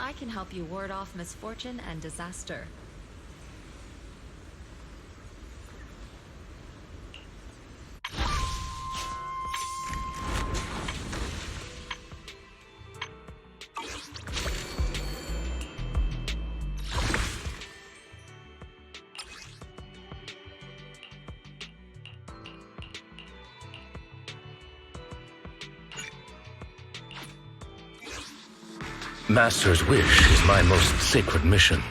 I can help you ward off misfortune and disaster. Master's wish is my most sacred mission.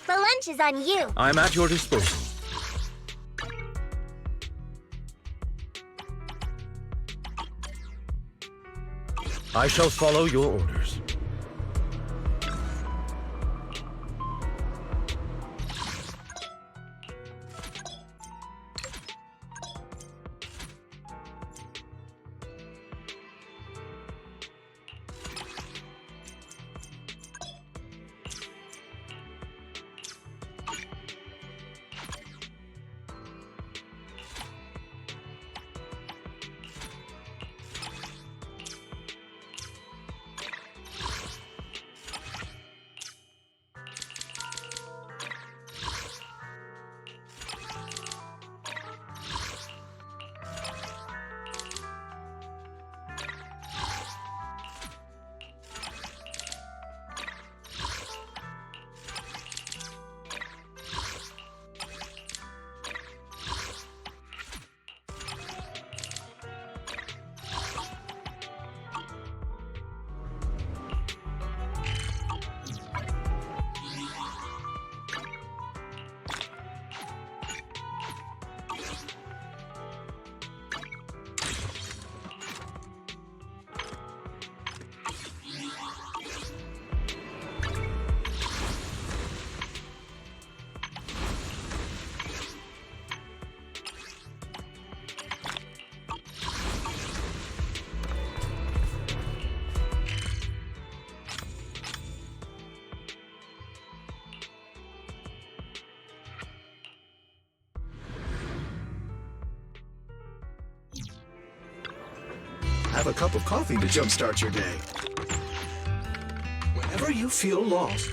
The lunch is on you. I'm at your disposal. I shall follow your orders. Have a cup of coffee to jumpstart your day. Whenever you feel lost.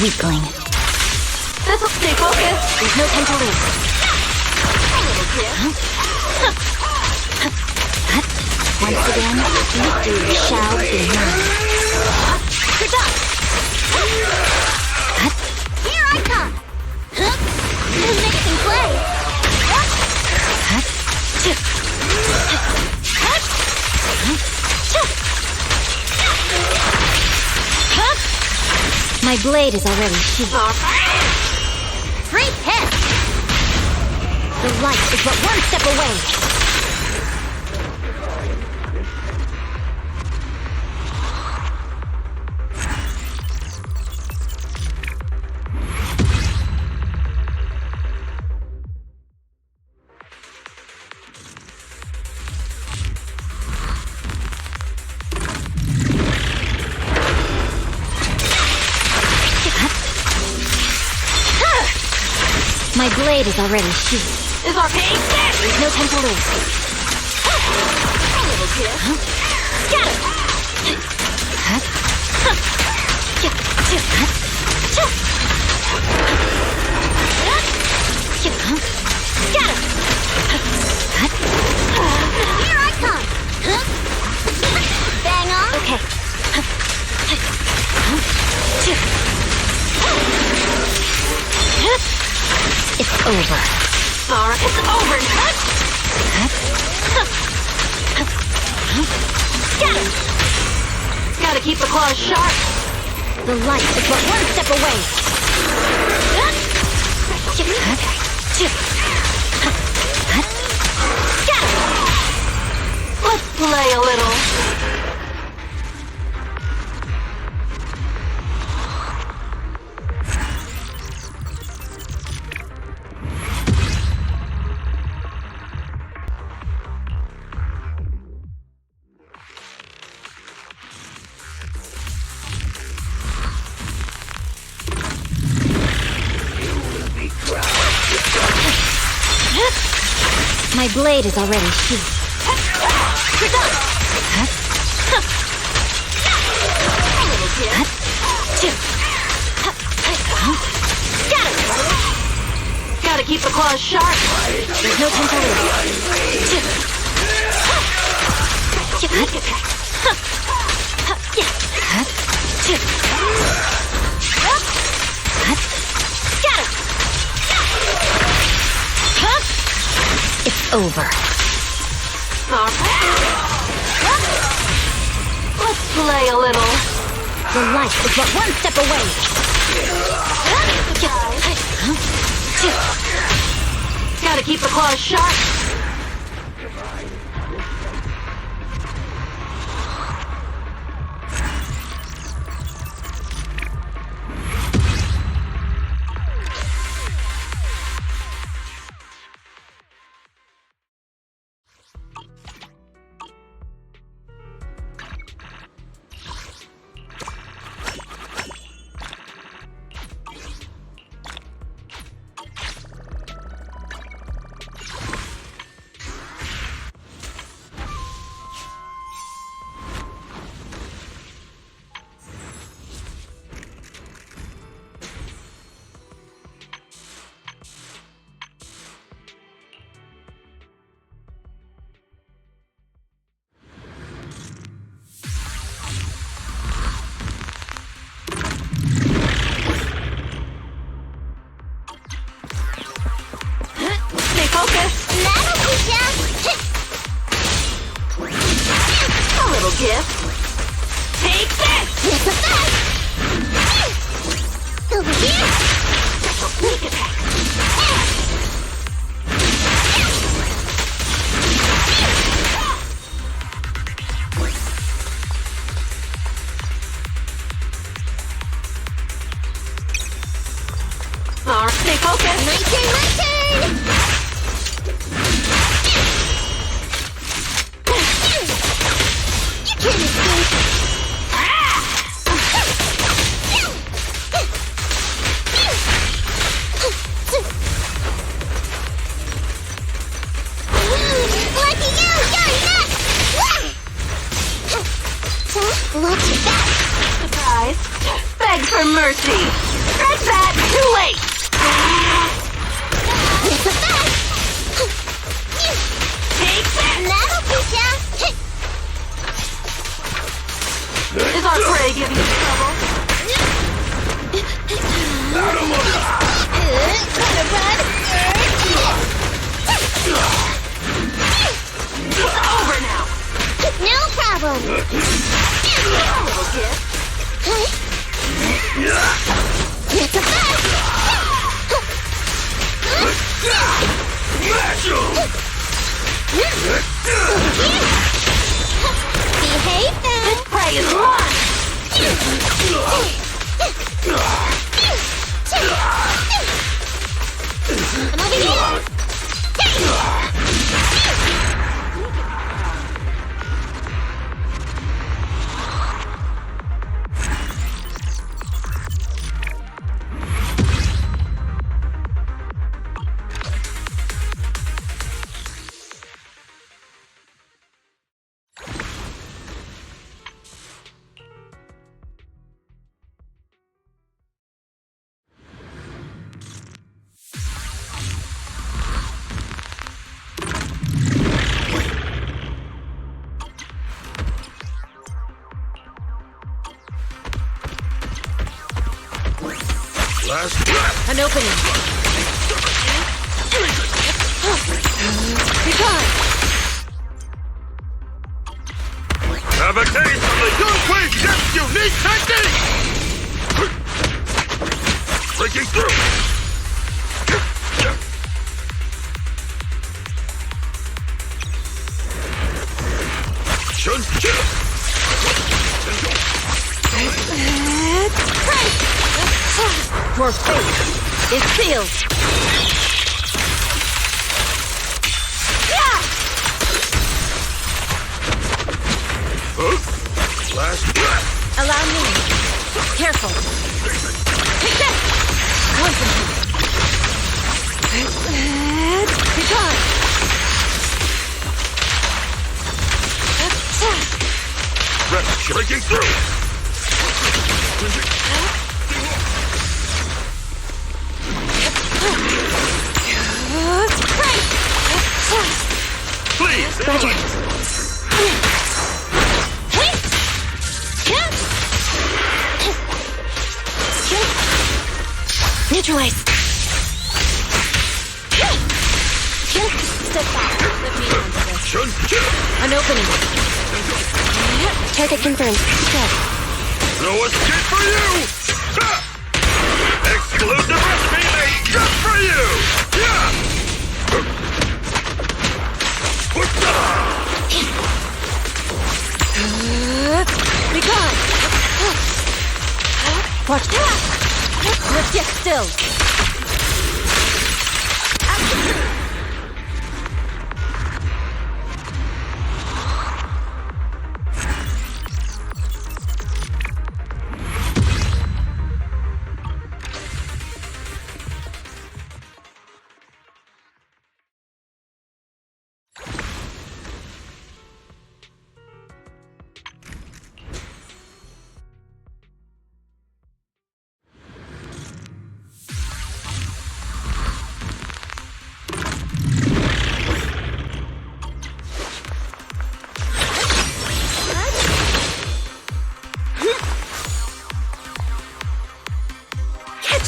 Weakling. Stay focused. There's no time to lose. Once again, victory shall be mine. Good job. Here I come. Make things blade is already sheathed. Free hit! The light is but one step away. My blade is already sheathed. Is our pain set? There's no time to lose. A little gift. Got it! Got it! Here I come! Bang on? Okay. It's over. Sorry, it's over now. Got it! Gotta keep the claws sharp. The light is but one step away. Got it! Let's play a little. My blade is already sheathed. You're done. A little gift. Got it! Gotta keep the claws sharp. There's no time to lose. Got it! It's over. Let's play a little. The light is but one step away. Gotta keep the claws sharp. A little gift. Take this! Over here! Special sneak attack. Alright, stay focused. My turn, my turn! You can't escape! Lucky you! You're next! Watch your back! Surprise. Beg for mercy. Scratch that. Too late. It's a back! Take that. That'll teach ya! Is our prey giving you trouble? It's over now. No problem! A little gift. It's a fact! Behave then! This prey is lost! I'm over here! An opening. Be gone. Have a taste of the Youngway Chef's unique technique! Breaking through! Your fate is sealed! Last breath! Allow me. Careful. Take this! Concentrate. Be gone. Breaking through! Please! Roger. Neutralize. Step back. Let me handle this. An opening. Target confirmed. Good. No escape for you! Ha! Exclusive recipe made just for you! Yeah! Be gone. Watch that. Let's get still.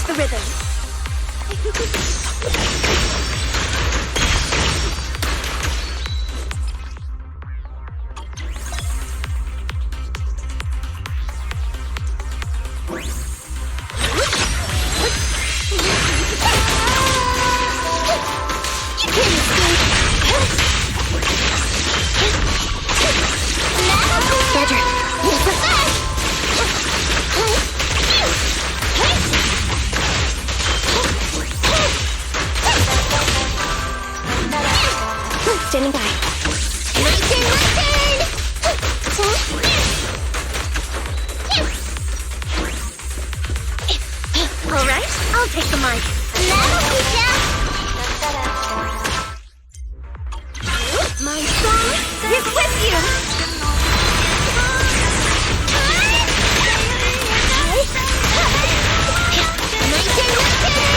The rhythm. Roger. Standing by. My turn, my turn! Alright, I'll take the mic. My song is with you! My turn, my turn!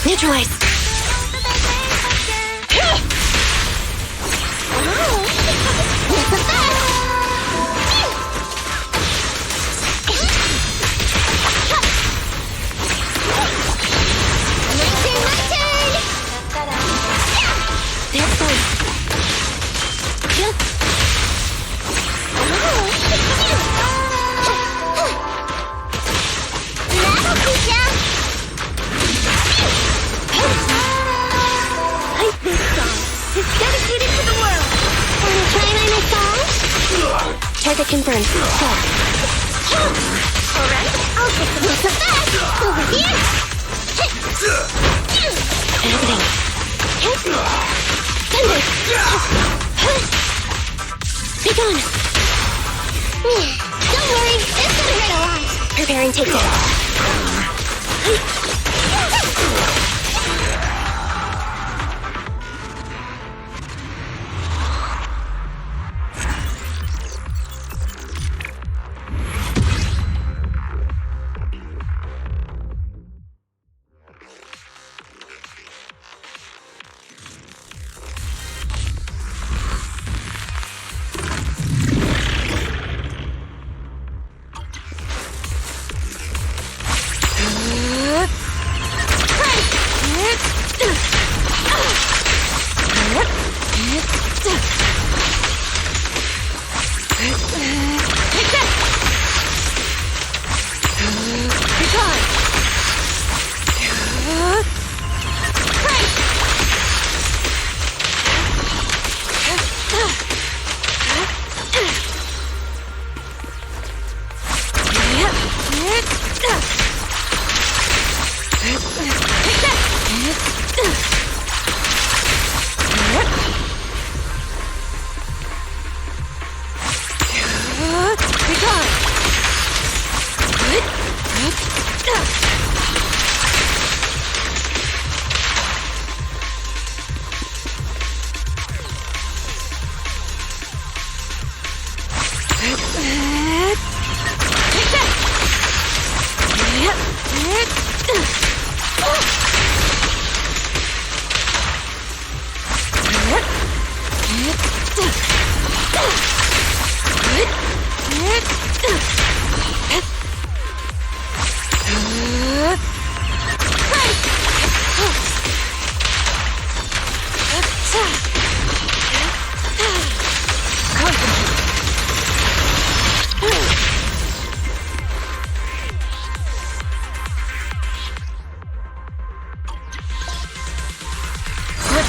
Neutralize. Target confirmed. Go. Alright, I'll take the most of that! Over here! Everything. Thunder! Be gone! Don't worry, it's gonna hurt a lot. Preparing takedown.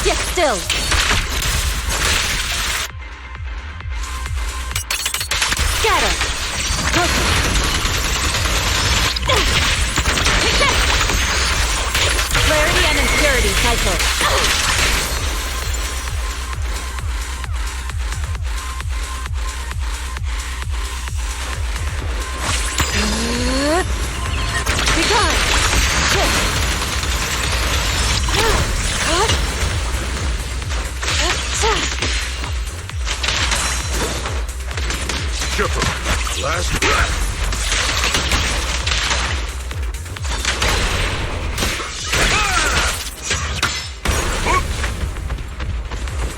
Get still! Scatter! Clarity and impurity cycle. Be gone! Chipper, last breath.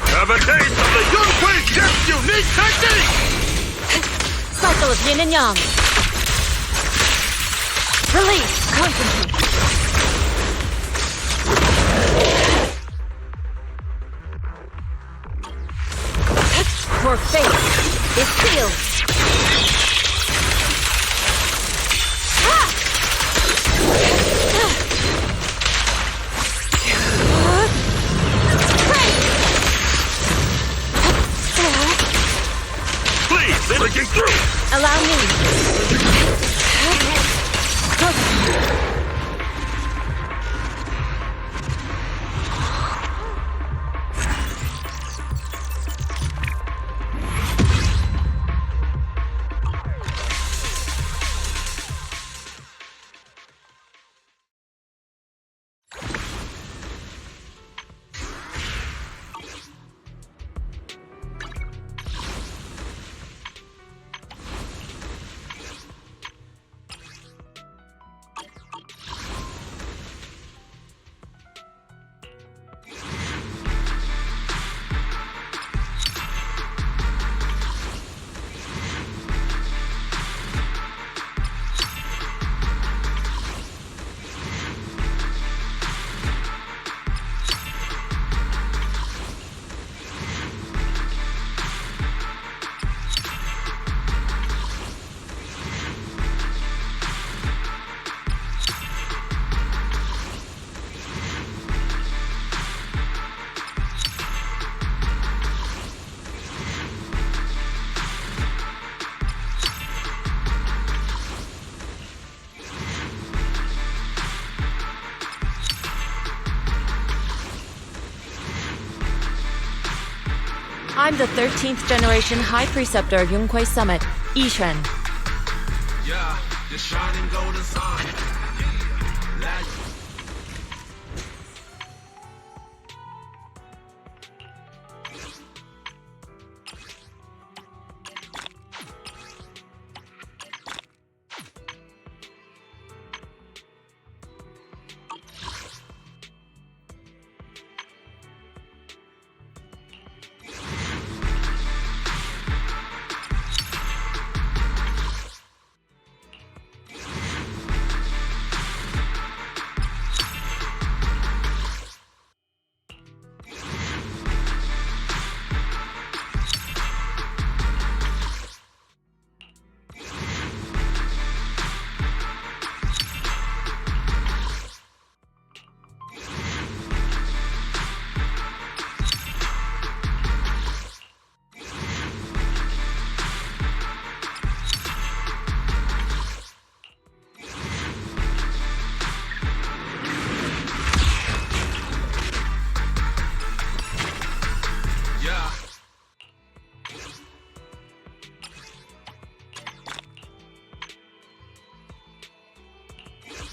Have a taste of the Yunhui Jet's unique technique! Cycle of yin and yang. Release. Concentrate. Your fate is sealed. Please, breaking through! Allow me. I'm the 13th generation High Preceptor Yunkwei Summit, Yishen. Yeah, the shining golden sun.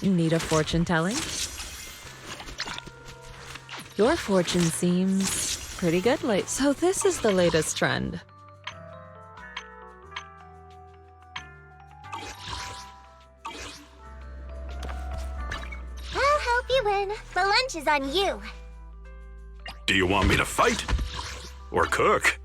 Need a fortune telling? Your fortune seems pretty good late. So this is the latest trend. I'll help you win. The lunch is on you. Do you want me to fight? Or cook?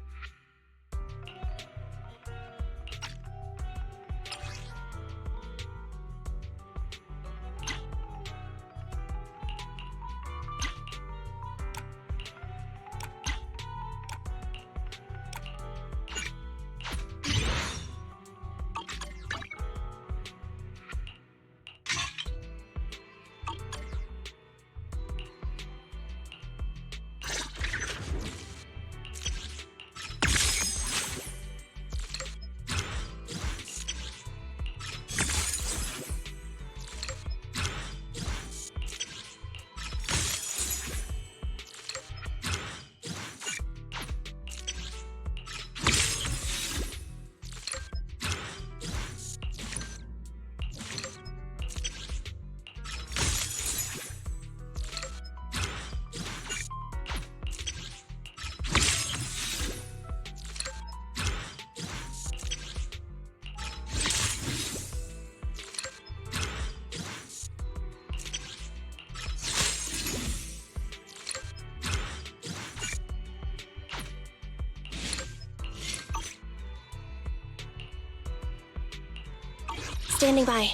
Standing by.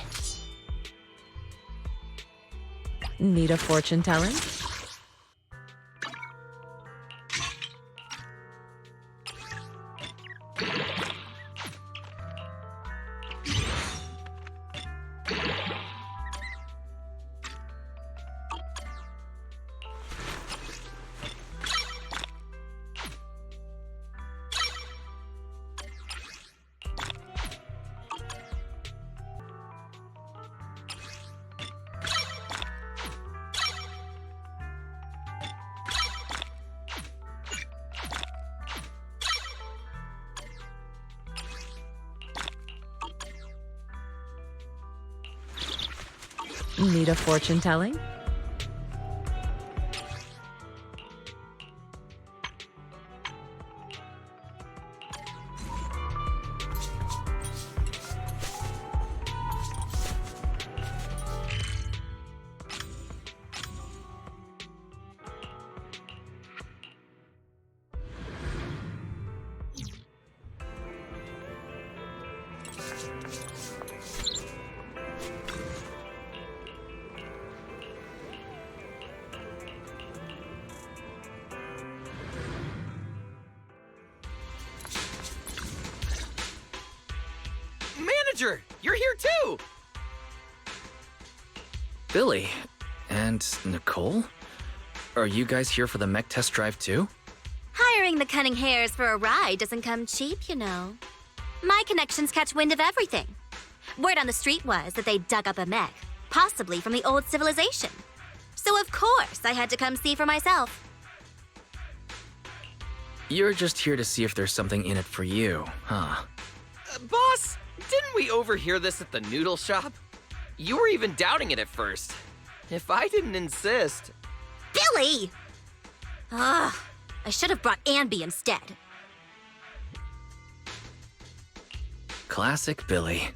Need a fortune telling? Need a fortune telling? Manager, you're here too! Billy and Nicole? Are you guys here for the mech test drive too? Hiring the cunning hares for a ride doesn't come cheap, you know. My connections catch wind of everything. Word on the street was that they dug up a mech, possibly from the old civilization. So of course I had to come see for myself. You're just here to see if there's something in it for you, huh? Boss, didn't we overhear this at the noodle shop? You were even doubting it at first. If I didn't insist... Billy! Ugh, I should have brought Anby instead. Classic Billy.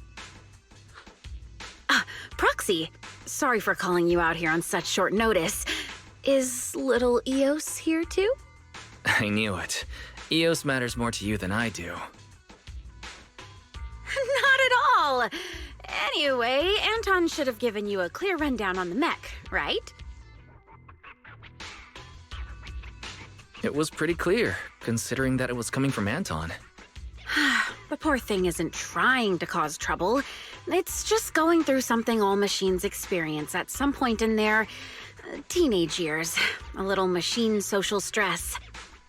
Proxy, sorry for calling you out here on such short notice. Is little Eos here too? I knew it. Eos matters more to you than I do. Not at all. Anyway, Anton should have given you a clear rundown on the mech, right? It was pretty clear, considering that it was coming from Anton. The poor thing isn't trying to cause trouble. It's just going through something all machines experience at some point in their teenage years. A little machine social stress.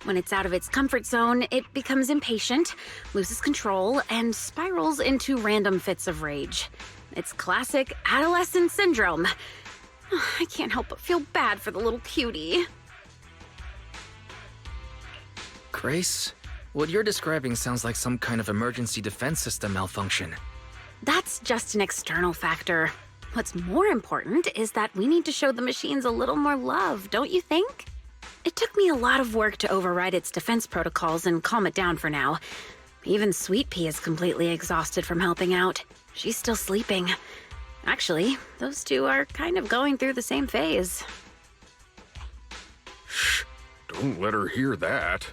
When it's out of its comfort zone, it becomes impatient, loses control, and spirals into random fits of rage. It's classic adolescent syndrome. I can't help but feel bad for the little cutie. Grace, what you're describing sounds like some kind of emergency defense system malfunction. That's just an external factor. What's more important is that we need to show the machines a little more love, don't you think? It took me a lot of work to override its defense protocols and calm it down for now. Even Sweet Pea is completely exhausted from helping out. She's still sleeping. Actually, those two are kind of going through the same phase. Shh, don't let her hear that.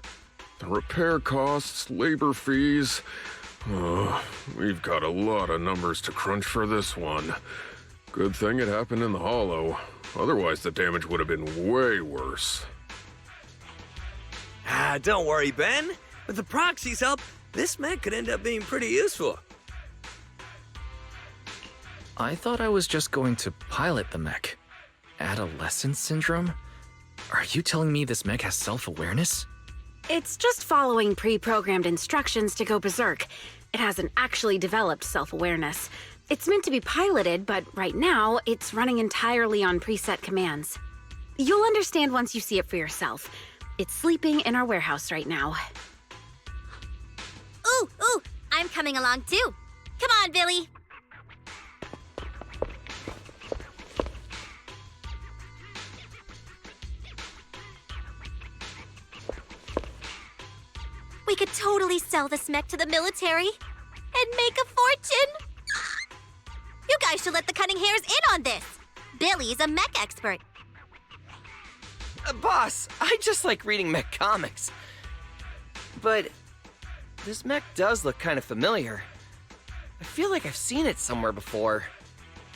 The repair costs, labor fees... we've got a lot of numbers to crunch for this one. Good thing it happened in the hollow. Otherwise, the damage would have been way worse. Don't worry, Ben. With the Proxies' help, this mech could end up being pretty useful. I thought I was just going to pilot the mech. Adolescent syndrome? Are you telling me this mech has self-awareness? It's just following pre-programmed instructions to go berserk. It hasn't actually developed self-awareness. It's meant to be piloted, but right now, it's running entirely on preset commands. You'll understand once you see it for yourself. It's sleeping in our warehouse right now. Ooh, I'm coming along too. Come on, Billy. We could totally sell this mech to the military and make a fortune. You guys should let the Cunning Hairs in on this. Billy's a mech expert. Boss, I just like reading mech comics. But this mech does look kind of familiar. I feel like I've seen it somewhere before.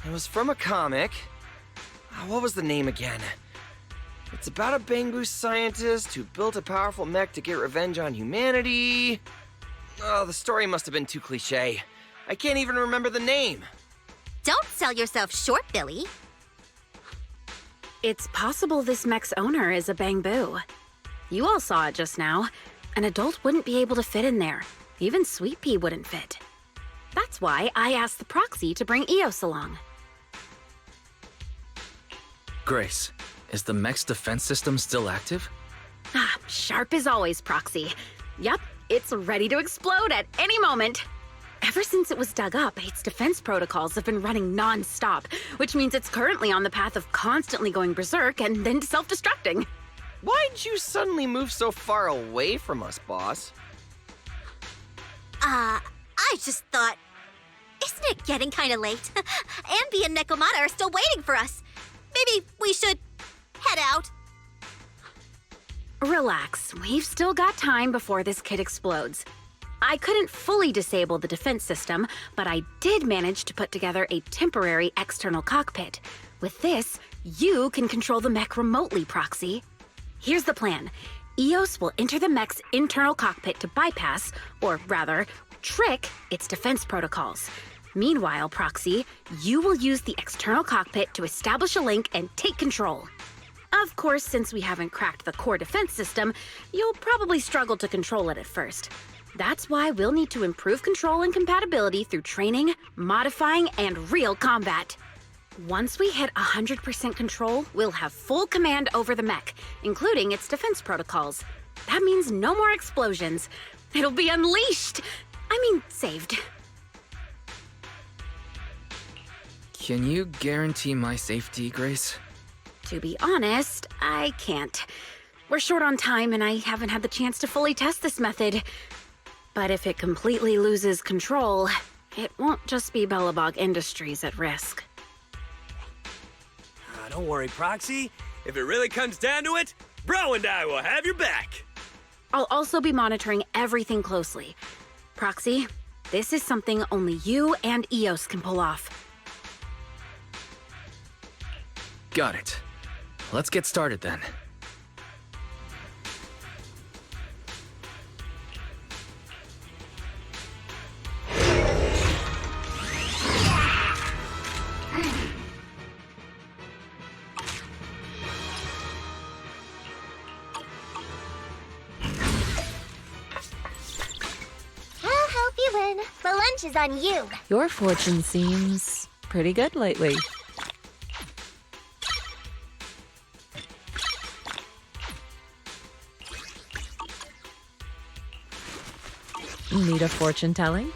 It was from a comic. What was the name again? It's about a Bangbu scientist who built a powerful mech to get revenge on humanity. Oh, the story must have been too cliche. I can't even remember the name. Don't sell yourself short, Billy. It's possible this mech's owner is a Bangbu. You all saw it just now. An adult wouldn't be able to fit in there. Even Sweet Pea wouldn't fit. That's why I asked the Proxy to bring Eos along. Grace, is the mech's defense system still active? Sharp as always, Proxy. Yep, it's ready to explode at any moment. Ever since it was dug up, its defense protocols have been running non-stop, which means it's currently on the path of constantly going berserk and then self-destructing. Why'd you suddenly move so far away from us, boss? I just thought... Isn't it getting kind of late? Anby and Nekomata are still waiting for us. Maybe we should head out. Relax, we've still got time before this kid explodes. I couldn't fully disable the defense system, but I did manage to put together a temporary external cockpit. With this, you can control the mech remotely, Proxy. Here's the plan. Eos will enter the mech's internal cockpit to bypass, or rather, trick its defense protocols. Meanwhile, Proxy, you will use the external cockpit to establish a link and take control. Of course, since we haven't cracked the core defense system, you'll probably struggle to control it at first. That's why we'll need to improve control and compatibility through training, modifying, and real combat. Once we hit 100% control, we'll have full command over the mech, including its defense protocols. That means no more explosions. It'll be unleashed. Saved. Can you guarantee my safety, Grace? To be honest, I can't. We're short on time and I haven't had the chance to fully test this method. But if it completely loses control, it won't just be Bellabog Industries at risk. Don't worry, Proxy. If it really comes down to it, Bro and I will have your back. I'll also be monitoring everything closely. Proxy, this is something only you and Eos can pull off. Got it. Let's get started then. I'll help you win. The lunch is on you. Your fortune seems pretty good lately. Need a fortune telling?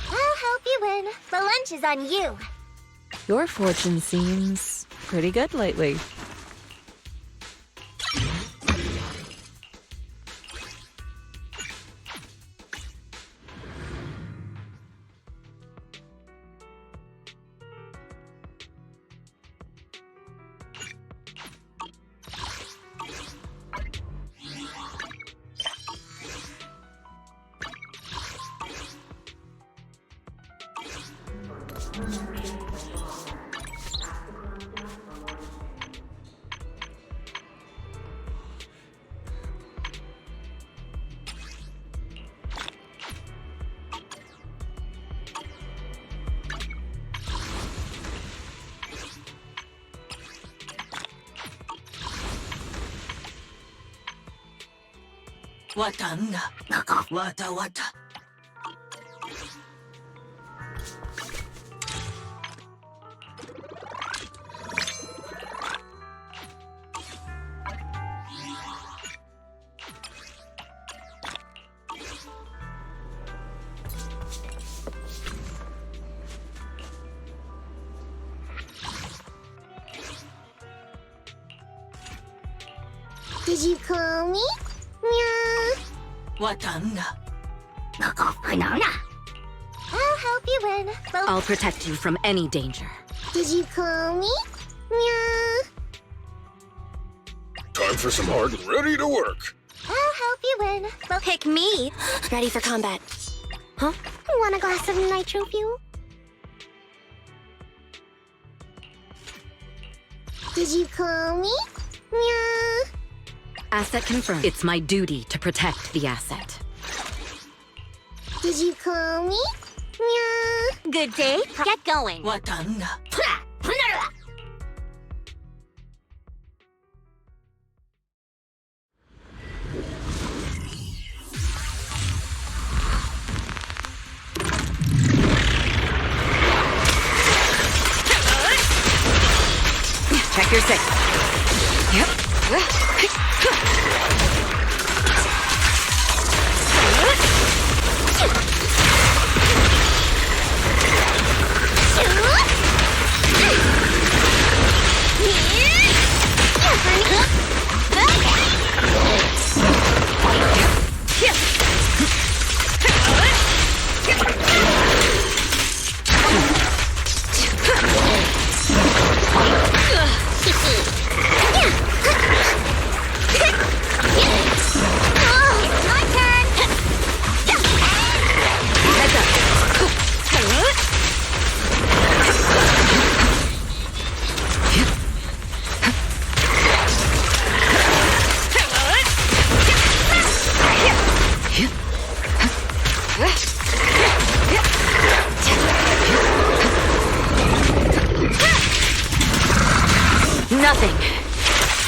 I'll help you win. The lunch is on you. Your fortune seems pretty good lately. Wata. Did you call me? Meow. Watanda. I'll help you win. I'll protect you from any danger. Did you call me? Meow. Time for some hard and ready to work. I'll help you win. Pick me. Ready for combat. Huh? Want a glass of nitro fuel? Did you call me? Meow. Asset confirmed. It's my duty to protect the asset. Did you call me? Meow. Good day. Get going. Watanda. Check your six. Yep.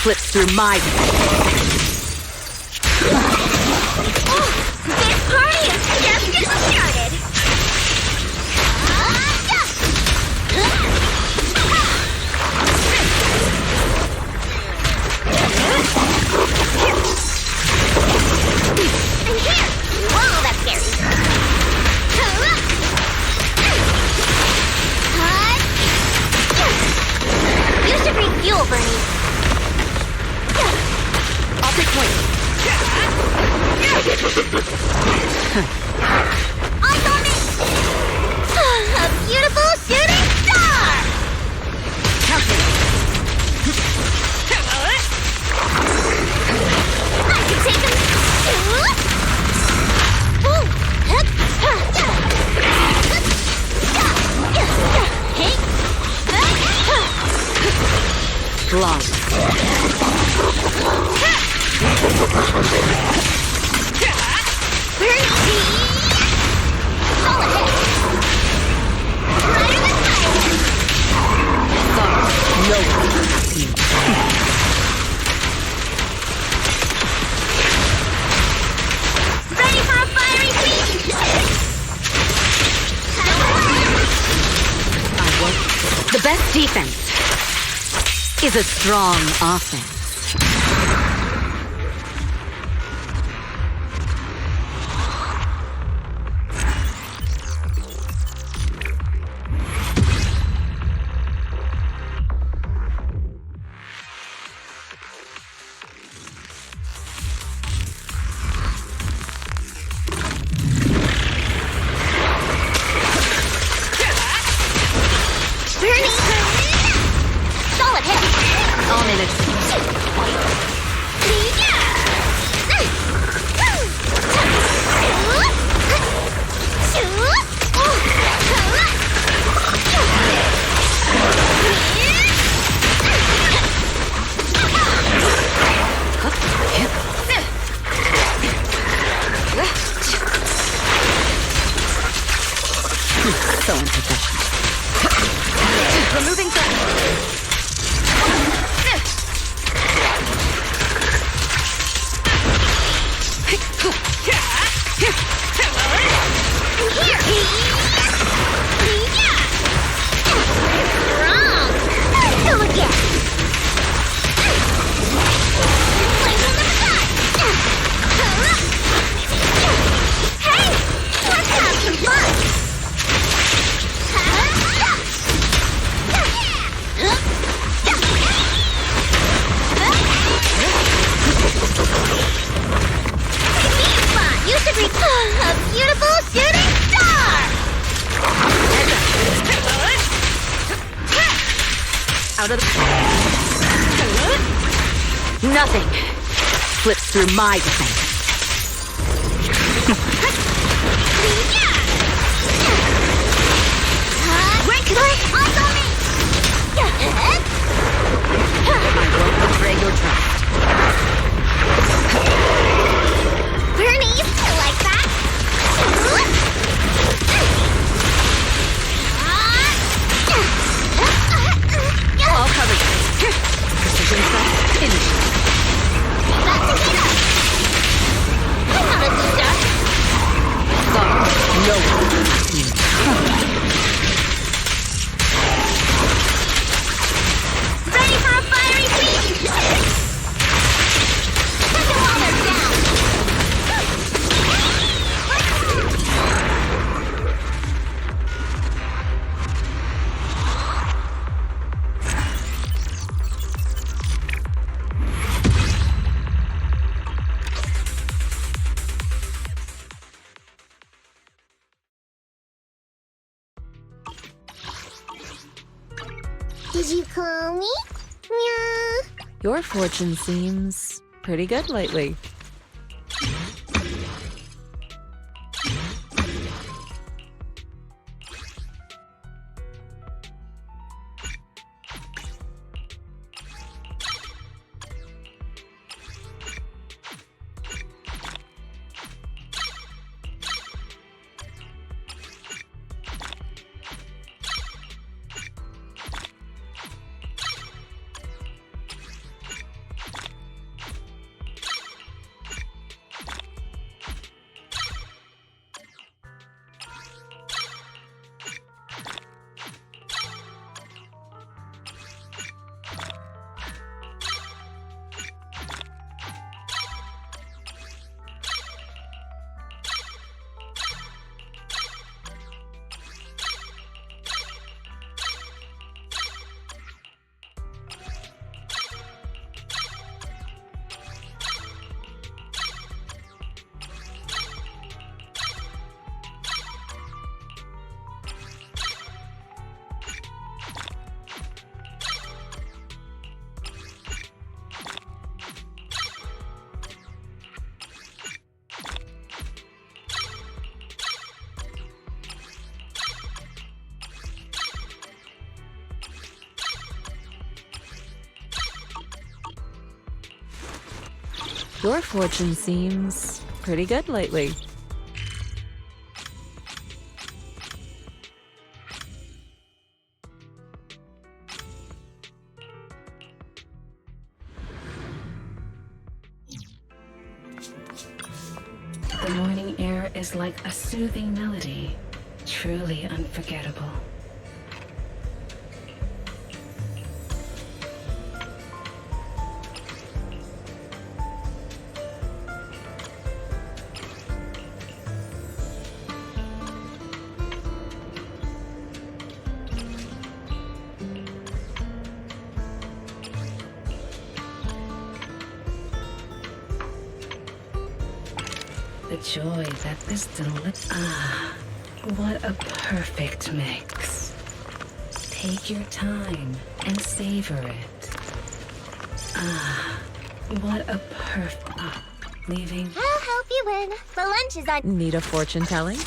slips through my... This party is just getting started! And here! Whoa, that's scary! You should refuel, Bernie. I'll take point. Eyes on me! A beautiful shooting star! I can take him. Flawless. Ready for a fiery feast! The best defense is a strong offense. Solid hit! I'll manage. So unprofessional. Removing threat. Wrong. Go again. Hey, let's have some fun. You should reach a beautiful shooting star! Out of the... Nothing slips through my defense. Wait, can I? Eyes on me! I won't betray your trust. Bernie, like that? I'll cover you. Precision shot, finish. That's a hit up! I'm not a loser! No. Ready for a fiery feast! Take them while they're down! Did you call me? Meow. Your fortune seems pretty good lately. Your fortune seems pretty good lately. The morning air is like a soothing melody, truly unforgettable. The joy that this what a perfect mix. Take your time and savor it. What a leaving. I'll help you win. The lunch is on. Need a fortune telling?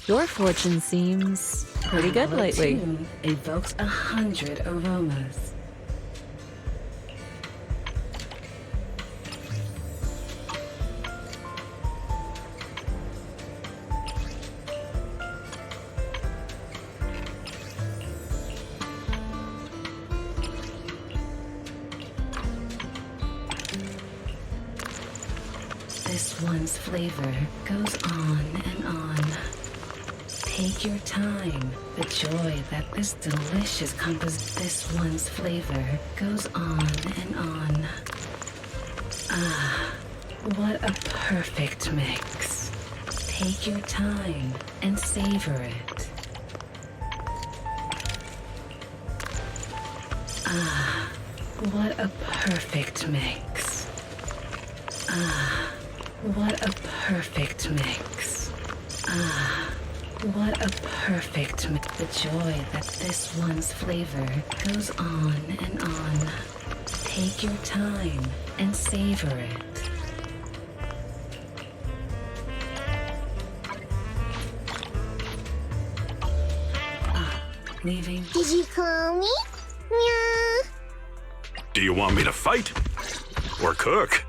Your fortune seems pretty good lately. Tune evokes 100 aromas. This one's flavor goes on and on. Take your time. The joy that this delicious this one's flavor goes on and on. What a perfect mix. Take your time and savor it. What a perfect mix. What a perfect mix. What a perfect mix. The joy that this one's flavor goes on and on. Take your time and savor it. Leaving. Did you call me? Yeah. Do you want me to fight? Or cook?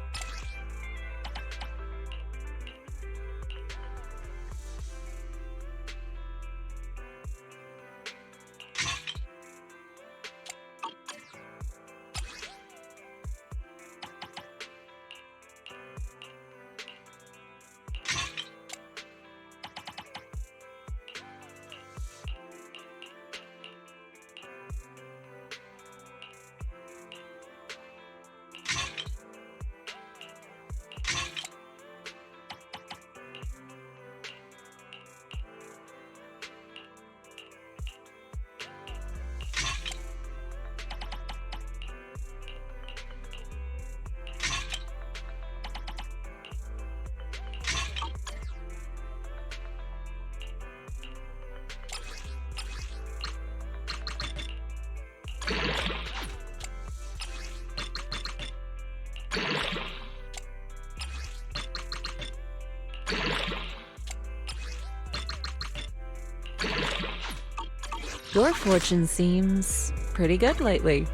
Your fortune seems pretty good lately.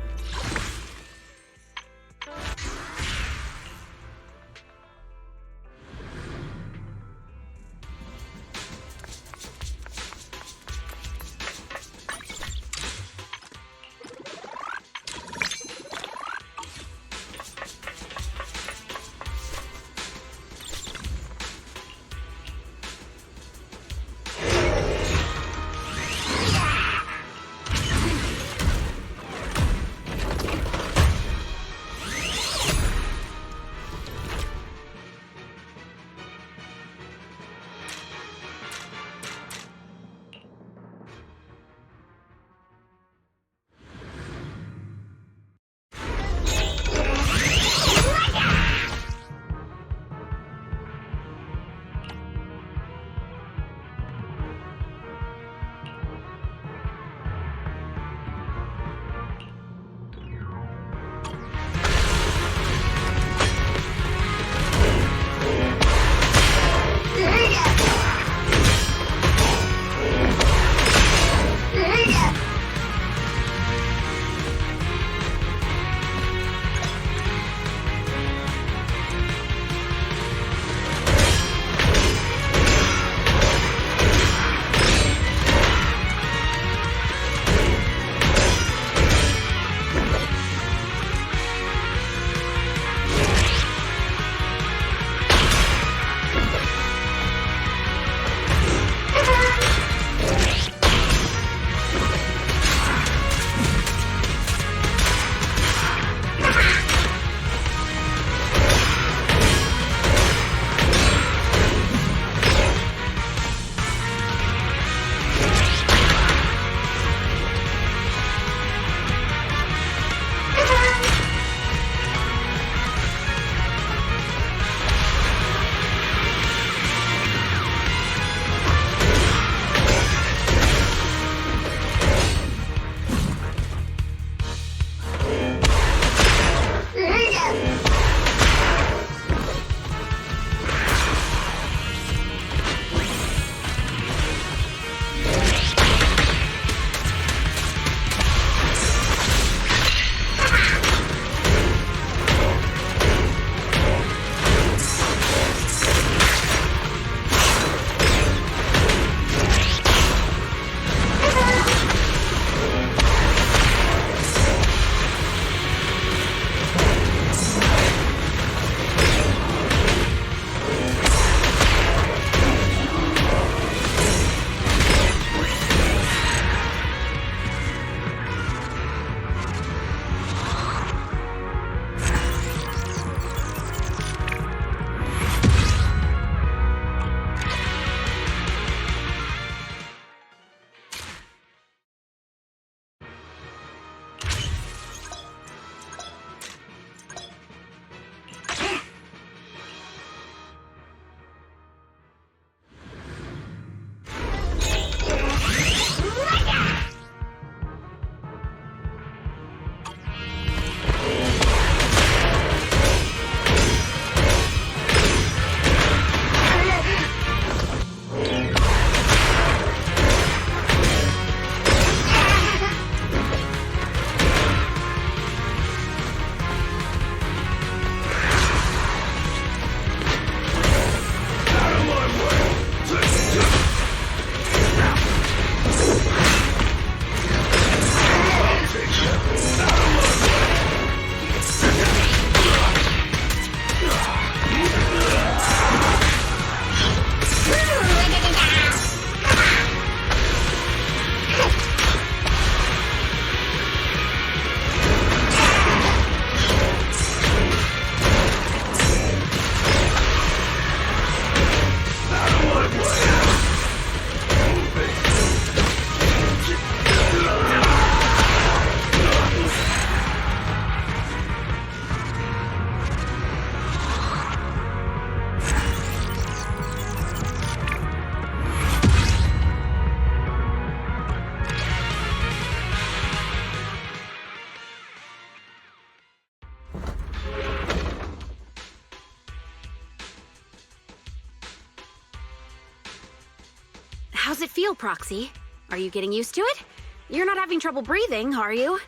How's it feel, Proxy? Are you getting used to it? You're not having trouble breathing, are you?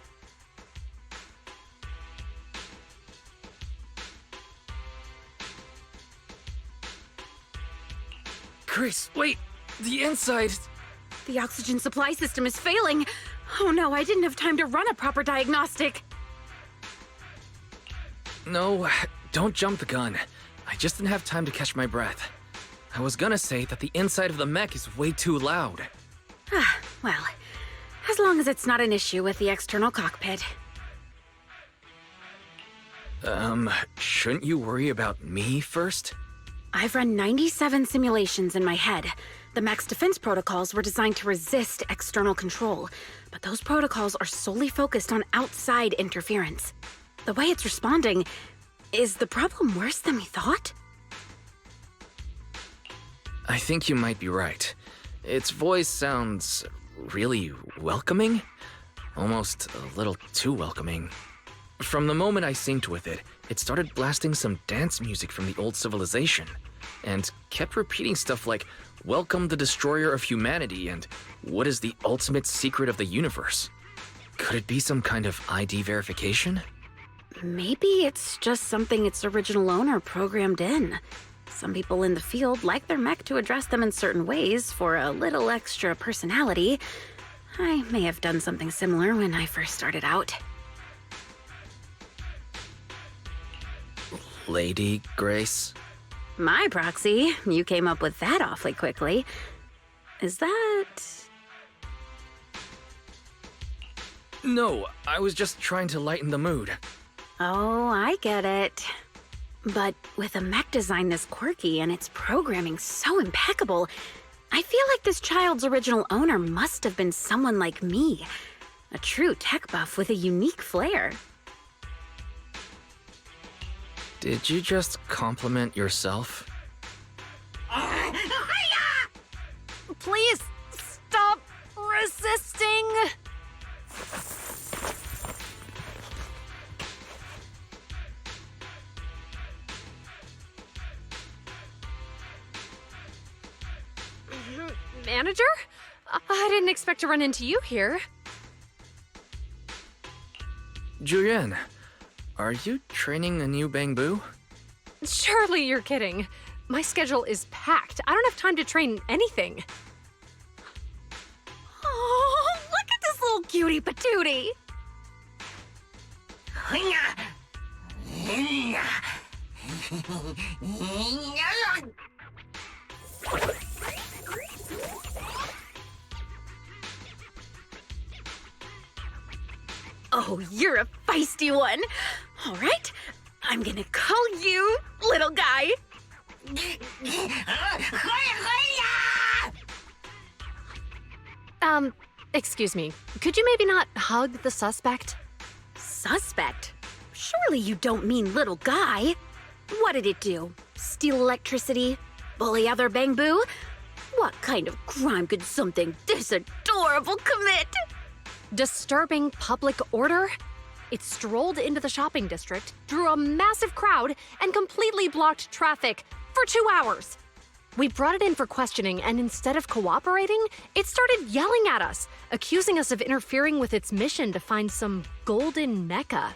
Grace, wait! The inside... The oxygen supply system is failing. Oh no, I didn't have time to run a proper diagnostic. No, don't jump the gun. I just didn't have time to catch my breath. I was gonna say that the inside of the mech is way too loud. Well, as long as it's not an issue with the external cockpit. Shouldn't you worry about me first? I've run 97 simulations in my head. The mech's defense protocols were designed to resist external control, but those protocols are solely focused on outside interference. The way it's responding, is the problem worse than we thought? I think you might be right. Its voice sounds really welcoming? Almost a little too welcoming. From the moment I synced with it, it started blasting some dance music from the old civilization, and kept repeating stuff like, "Welcome the destroyer of humanity," and "What is the ultimate secret of the universe?" Could it be some kind of ID verification? Maybe it's just something its original owner programmed in. Some people in the field like their mech to address them in certain ways for a little extra personality. I may have done something similar when I first started out. Lady Grace? My Proxy, you came up with that awfully quickly. Is that... No, I was just trying to lighten the mood. Oh, I get it. But with a mech design this quirky and its programming so impeccable, I feel like this child's original owner must have been someone like me. A true tech buff with a unique flair. Did you just compliment yourself? Please stop resisting. Manager? I didn't expect to run into you here. Julian, are you training a new Bangbu? Surely you're kidding. My schedule is packed. I don't have time to train anything. Oh, look at this little cutie patootie. Oh, you're a feisty one. All right, I'm gonna call you little guy. Excuse me. Could you maybe not hug the suspect? Suspect? Surely you don't mean little guy. What did it do? Steal electricity? Bully other Bangbu? What kind of crime could something this adorable commit? Disturbing public order? It strolled into the shopping district, drew a massive crowd, and completely blocked traffic for 2 hours. We brought it in for questioning, and instead of cooperating, it started yelling at us, accusing us of interfering with its mission to find some golden mecha.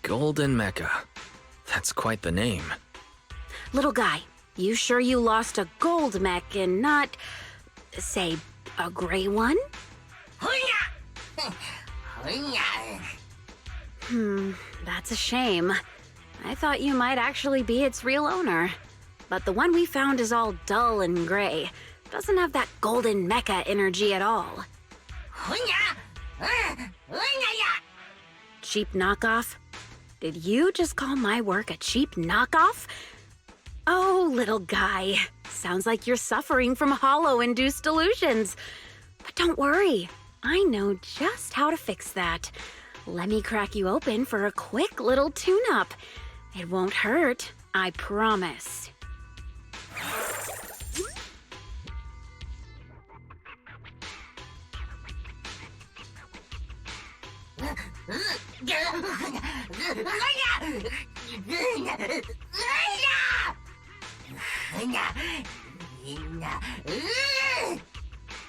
Golden Mecha. That's quite the name. Little guy, you sure you lost a gold mech and not, say, a gray one? That's a shame. I thought you might actually be its real owner. But the one we found is all dull and gray. Doesn't have that golden mecha energy at all. Cheap knockoff? Did you just call my work a cheap knockoff? Oh, little guy. Sounds like you're suffering from hollow-induced delusions. But don't worry. I know just how to fix that. Let me crack you open for a quick little tune-up. It won't hurt, I promise.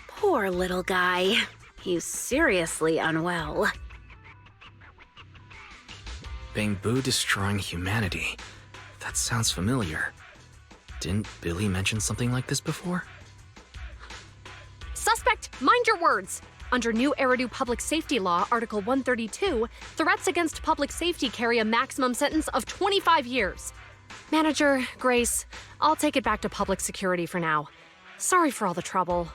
Poor little guy. He's seriously unwell. Bangbu destroying humanity. That sounds familiar. Didn't Billy mention something like this before? Suspect, mind your words. Under new Eridu Public Safety Law, Article 132, threats against public safety carry a maximum sentence of 25 years. Manager, Grace, I'll take it back to public security for now. Sorry for all the trouble.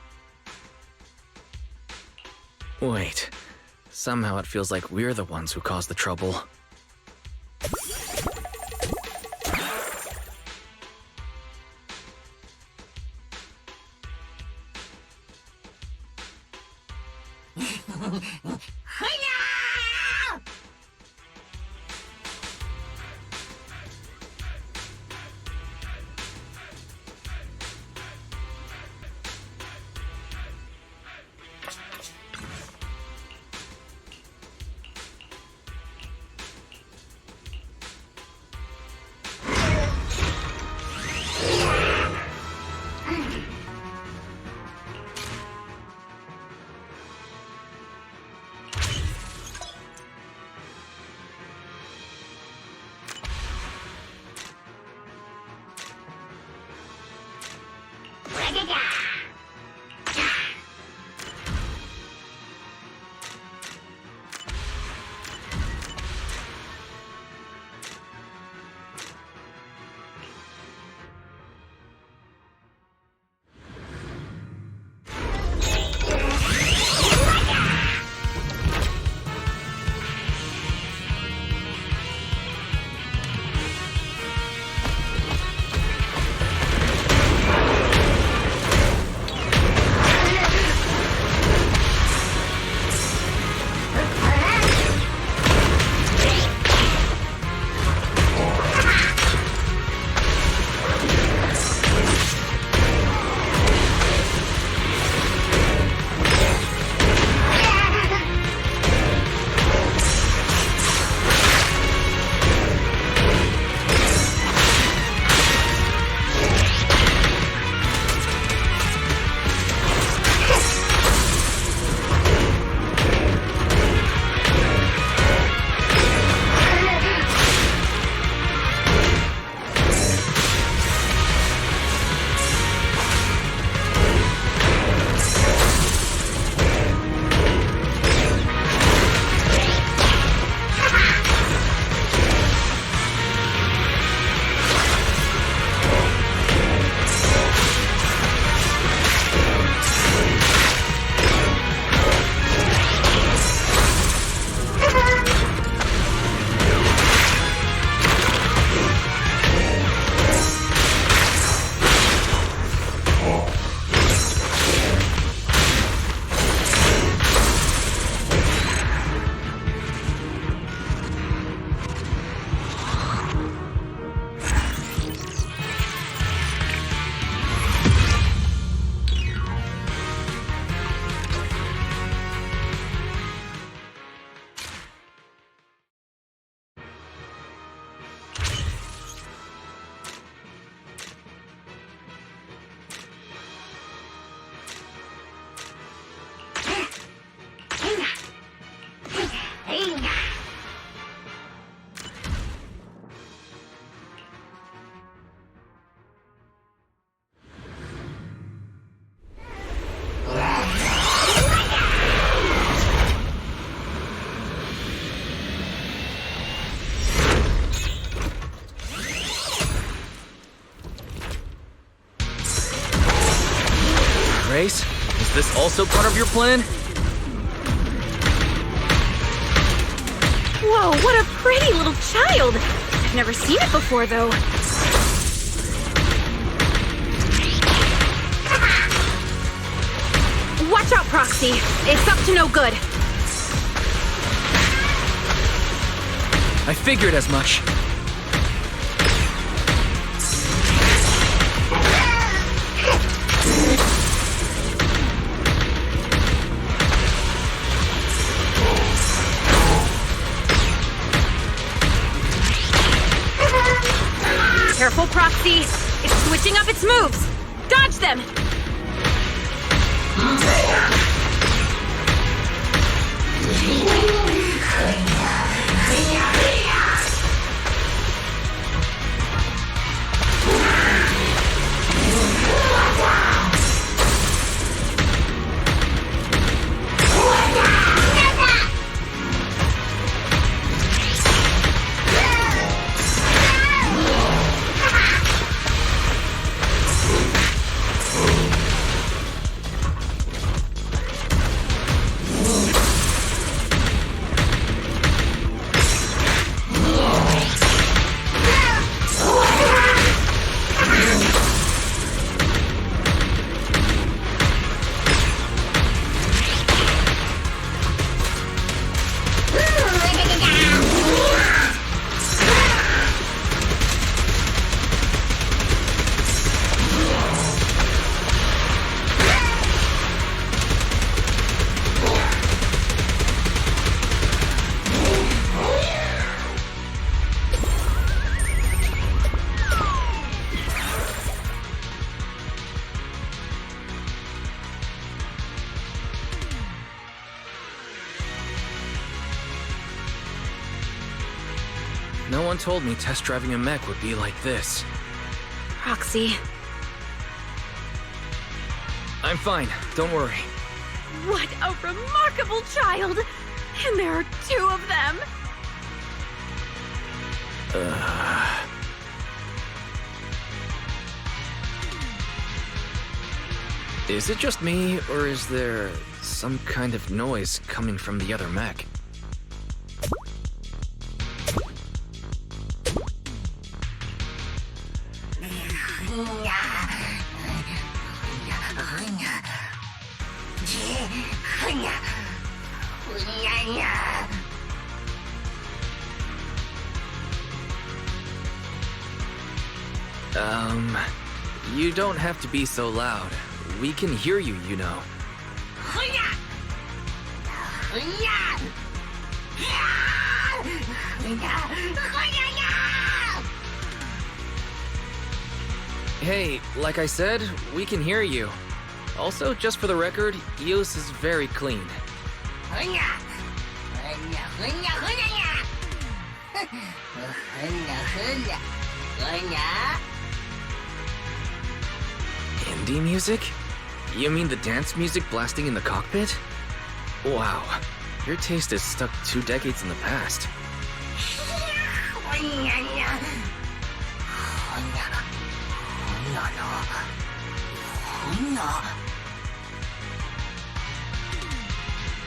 Wait. Somehow it feels like we're the ones who caused the trouble. Grace, is this also part of your plan? Whoa, what a pretty little child! I've never seen it before, though. Watch out, Proxy. It's up to no good. I figured as much. Careful, Proxy. It's switching up its moves. Dodge them! No one told me test driving a mech would be like this. Proxy, I'm fine, don't worry. what a remarkable child! And there are 2 of them! Is it just me, or is there some kind of noise coming from the other mech? You don't have to be so loud. We can hear you, you know. Hey, like I said, we can hear you. Also, just for the record, Eos is very clean. Indie music? You mean the dance music blasting in the cockpit? Wow, your taste is stuck 2 decades in the past.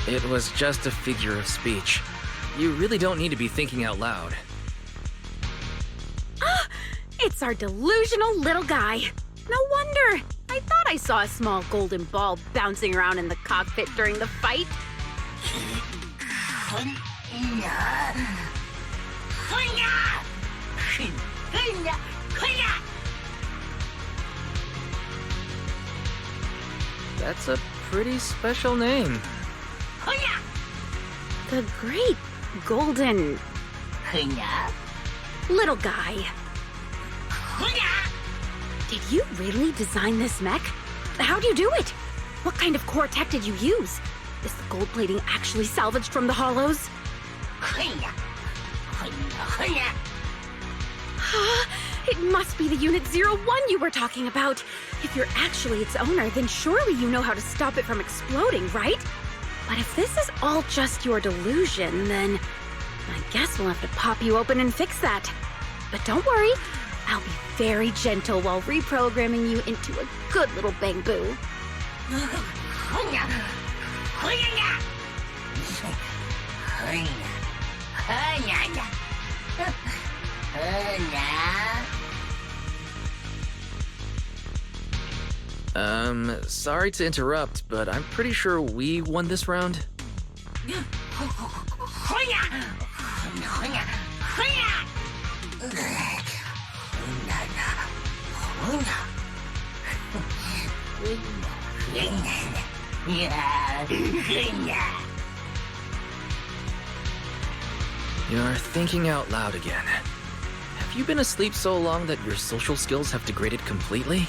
It was just a figure of speech. You really don't need to be thinking out loud. Ah! It's our delusional little guy. No wonder. I thought I saw a small golden ball bouncing around in the cockpit during the fight. That's a pretty special name. The great golden little guy. Did you really design this mech? How'd you do it? What kind of core tech did you use? Is the gold plating actually salvaged from the hollows? It must be the Unit 01 you were talking about. If you're actually its owner, then surely you know how to stop it from exploding, right? But if this is all just your delusion, then I guess we'll have to pop you open and fix that. But don't worry, I'll be very gentle while reprogramming you into a good little bang-boo. Sorry to interrupt, but I'm pretty sure we won this round. You're thinking out loud again. Have Have you been asleep so long that your social skills have degraded completely?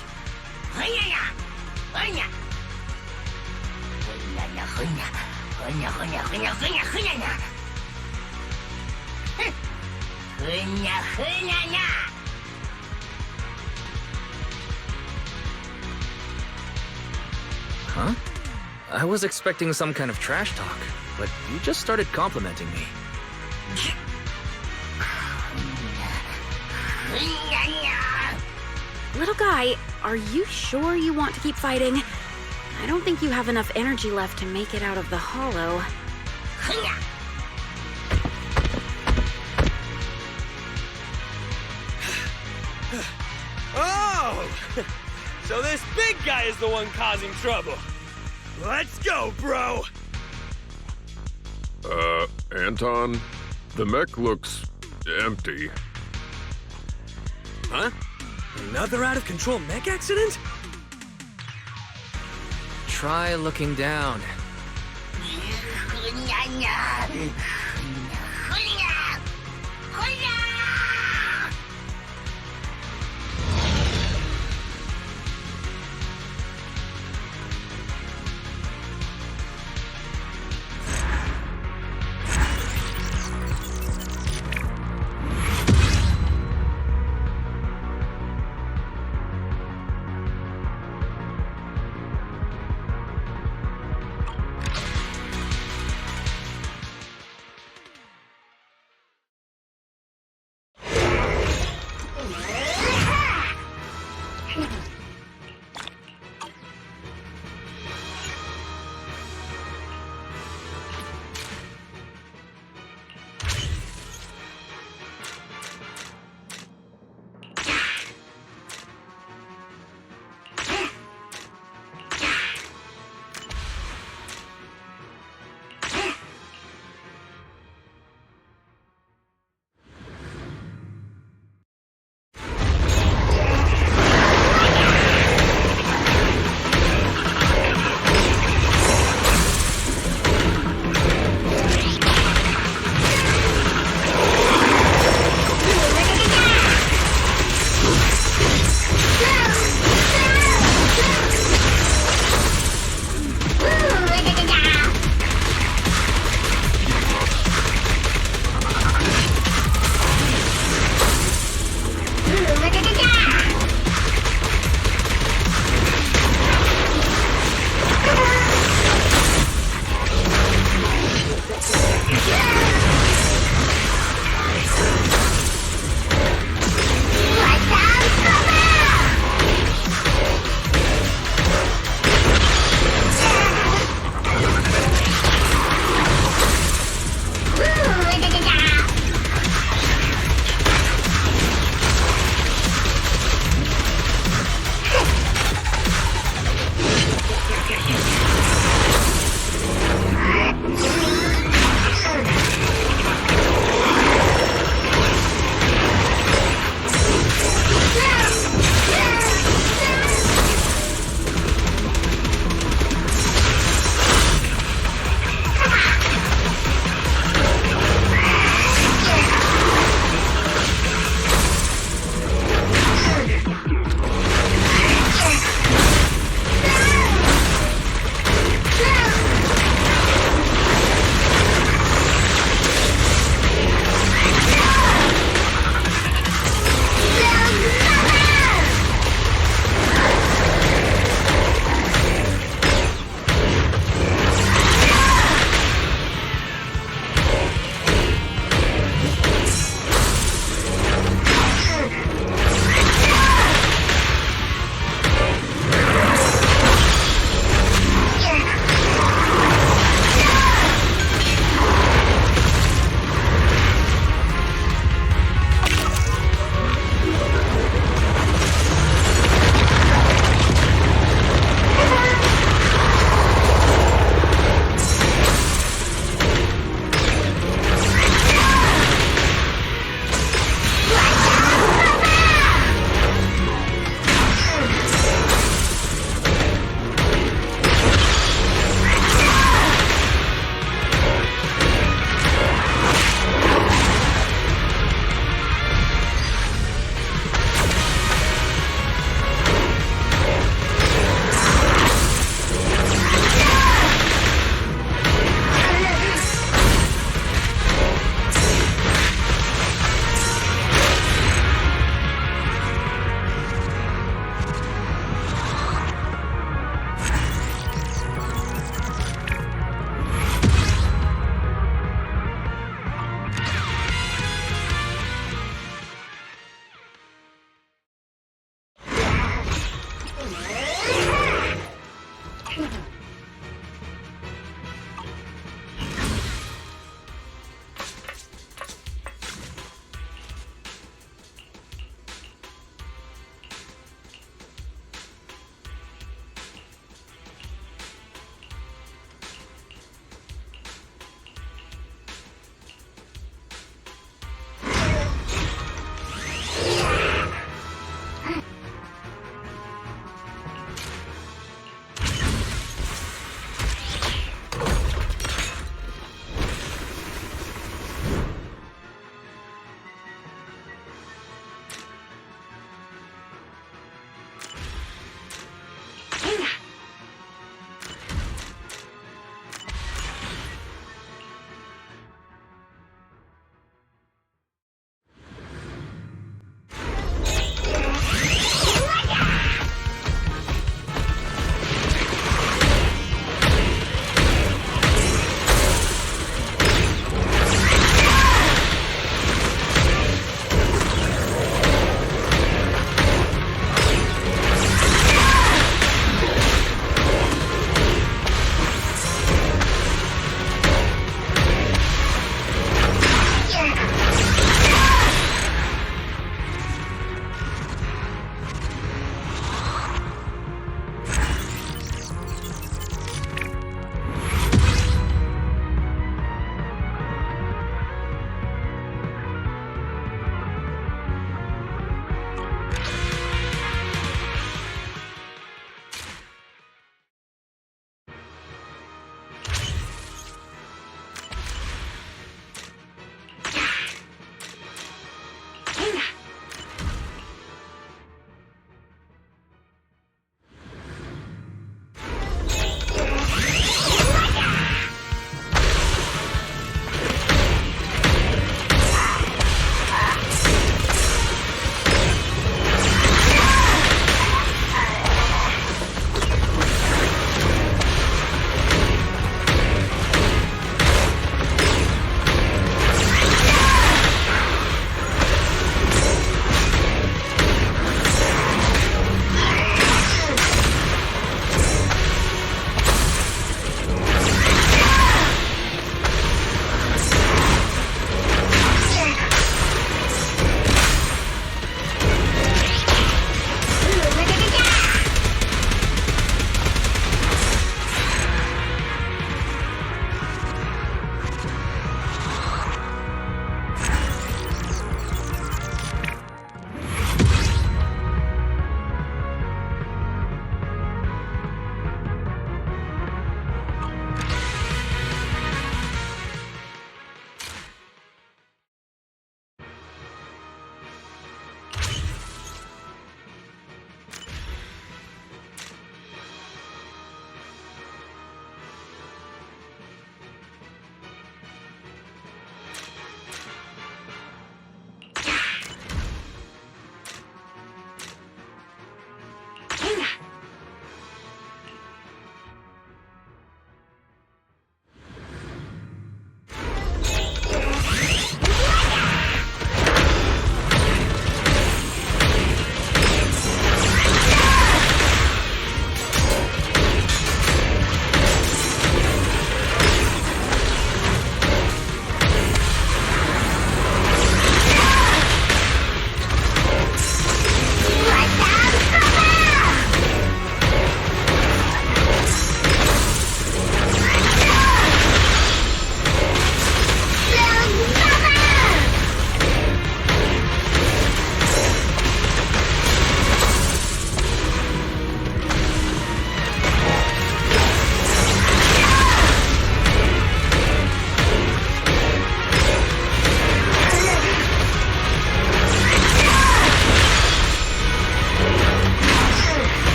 Huh? I was expecting some kind of trash talk, but you just started complimenting me. Little guy, are you sure you want to keep fighting? I don't think you have enough energy left to make it out of the hollow. Oh! So this big guy is the one causing trouble. Let's go, bro! Anton, the mech looks empty. Huh? Another out-of-control mech accident? Try looking down.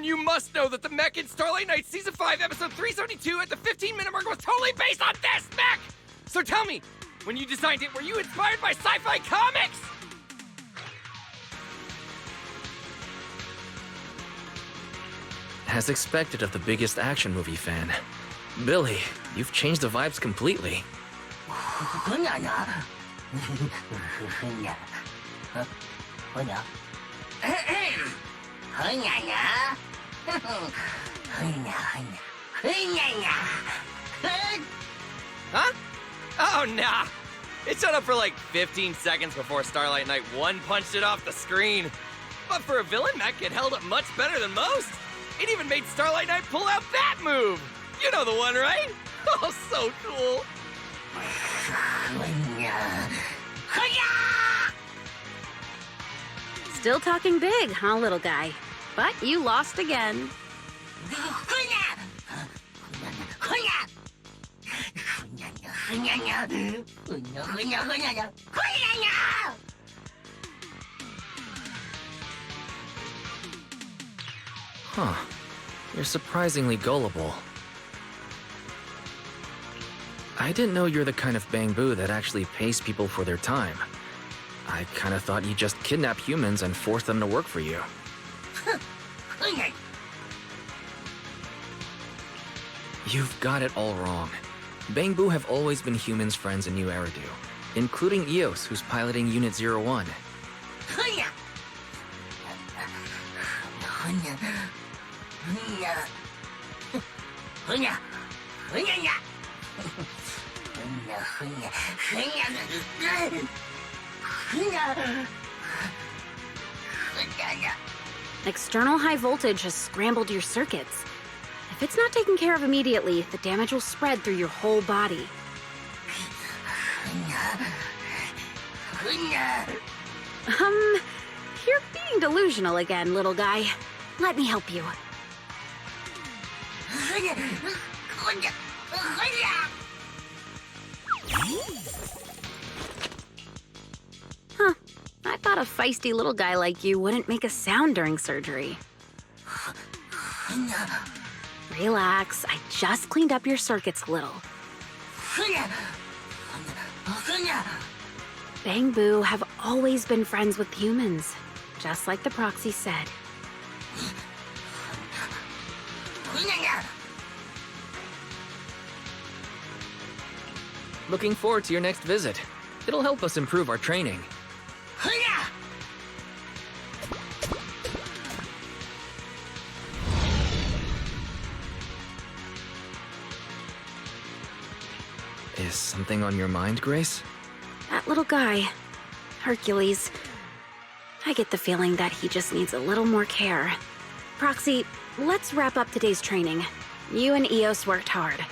you must know that the mech in Starlight Night Season 5, Episode 372 at the 15-minute mark was totally based on this mech! So tell me, when you designed it, were you inspired by sci-fi comics? As expected of the biggest action movie fan. Billy, you've changed the vibes completely. Huh? Oh, nah. It showed up for like 15 seconds before Starlight Knight 1 punched it off the screen. But for a villain mech, it held up much better than most. It even made Starlight Knight pull out that move. You know the one, right? Oh, so cool. Still talking big, huh, little guy? But you lost again. Huh. You're surprisingly gullible. I didn't know you're the kind of bamboo that actually pays people for their time. I kinda thought you just kidnap humans and force them to work for you. You've got it all wrong. Bangbu have always been humans' friends in New Eridu, including Eos, who's piloting Unit 01. External high voltage has scrambled your circuits. If it's not taken care of immediately, the damage will spread through your whole body. You're being delusional again, little guy. Let me help you. Huh. I thought a feisty little guy like you wouldn't make a sound during surgery. Relax, I just cleaned up your circuits a little. Bangbu have always been friends with humans, just like the Proxies said. Looking forward to your next visit. It'll help us improve our training. Is something on your mind, Grace? That little guy, Hercules. I get the feeling that he just needs a little more care. Proxy, let's wrap up today's training. You and Eos worked hard.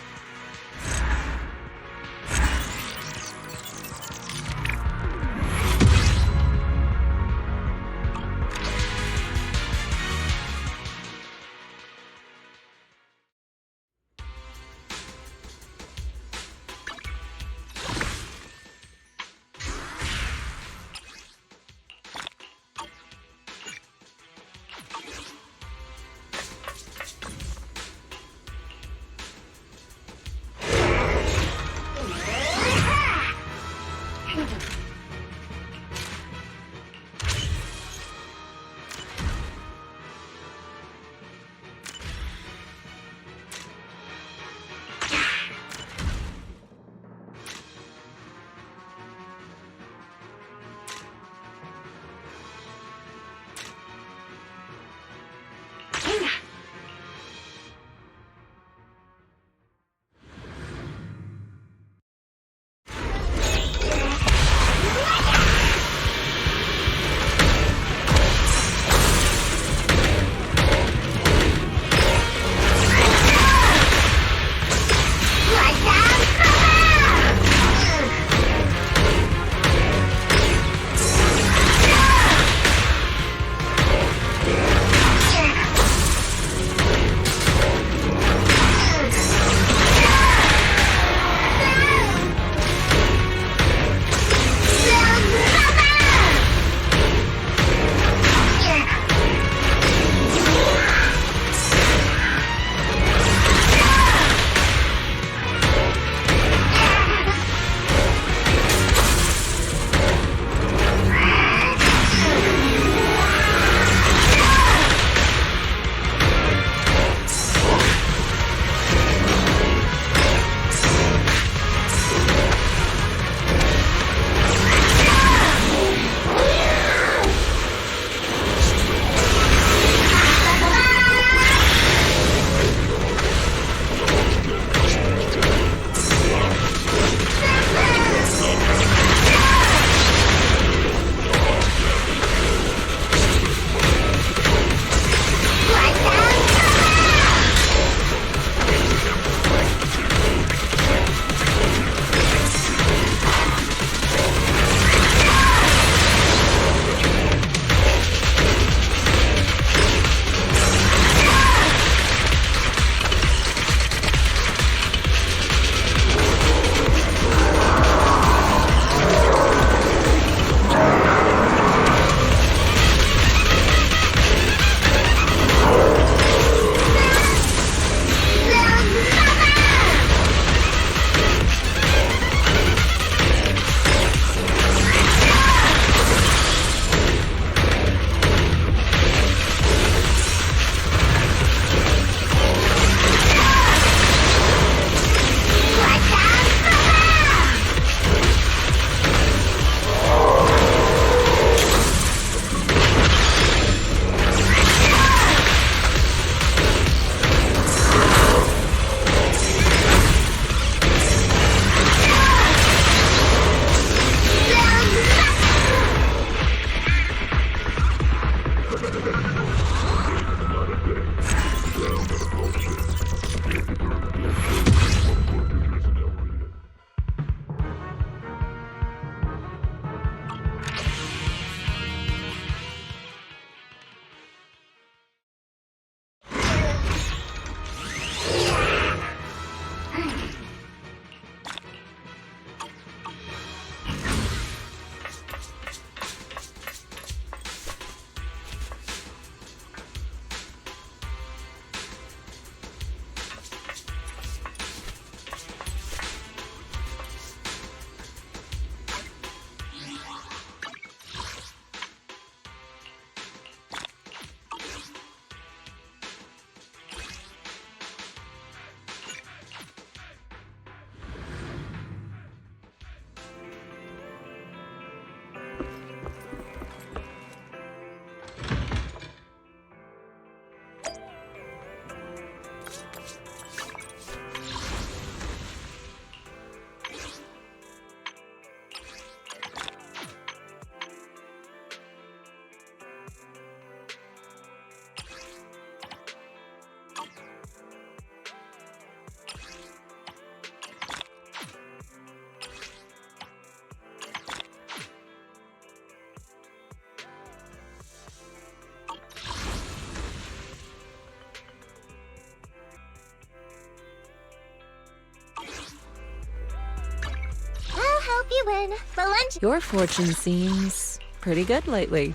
you win. The lunch. Your fortune seems pretty good lately.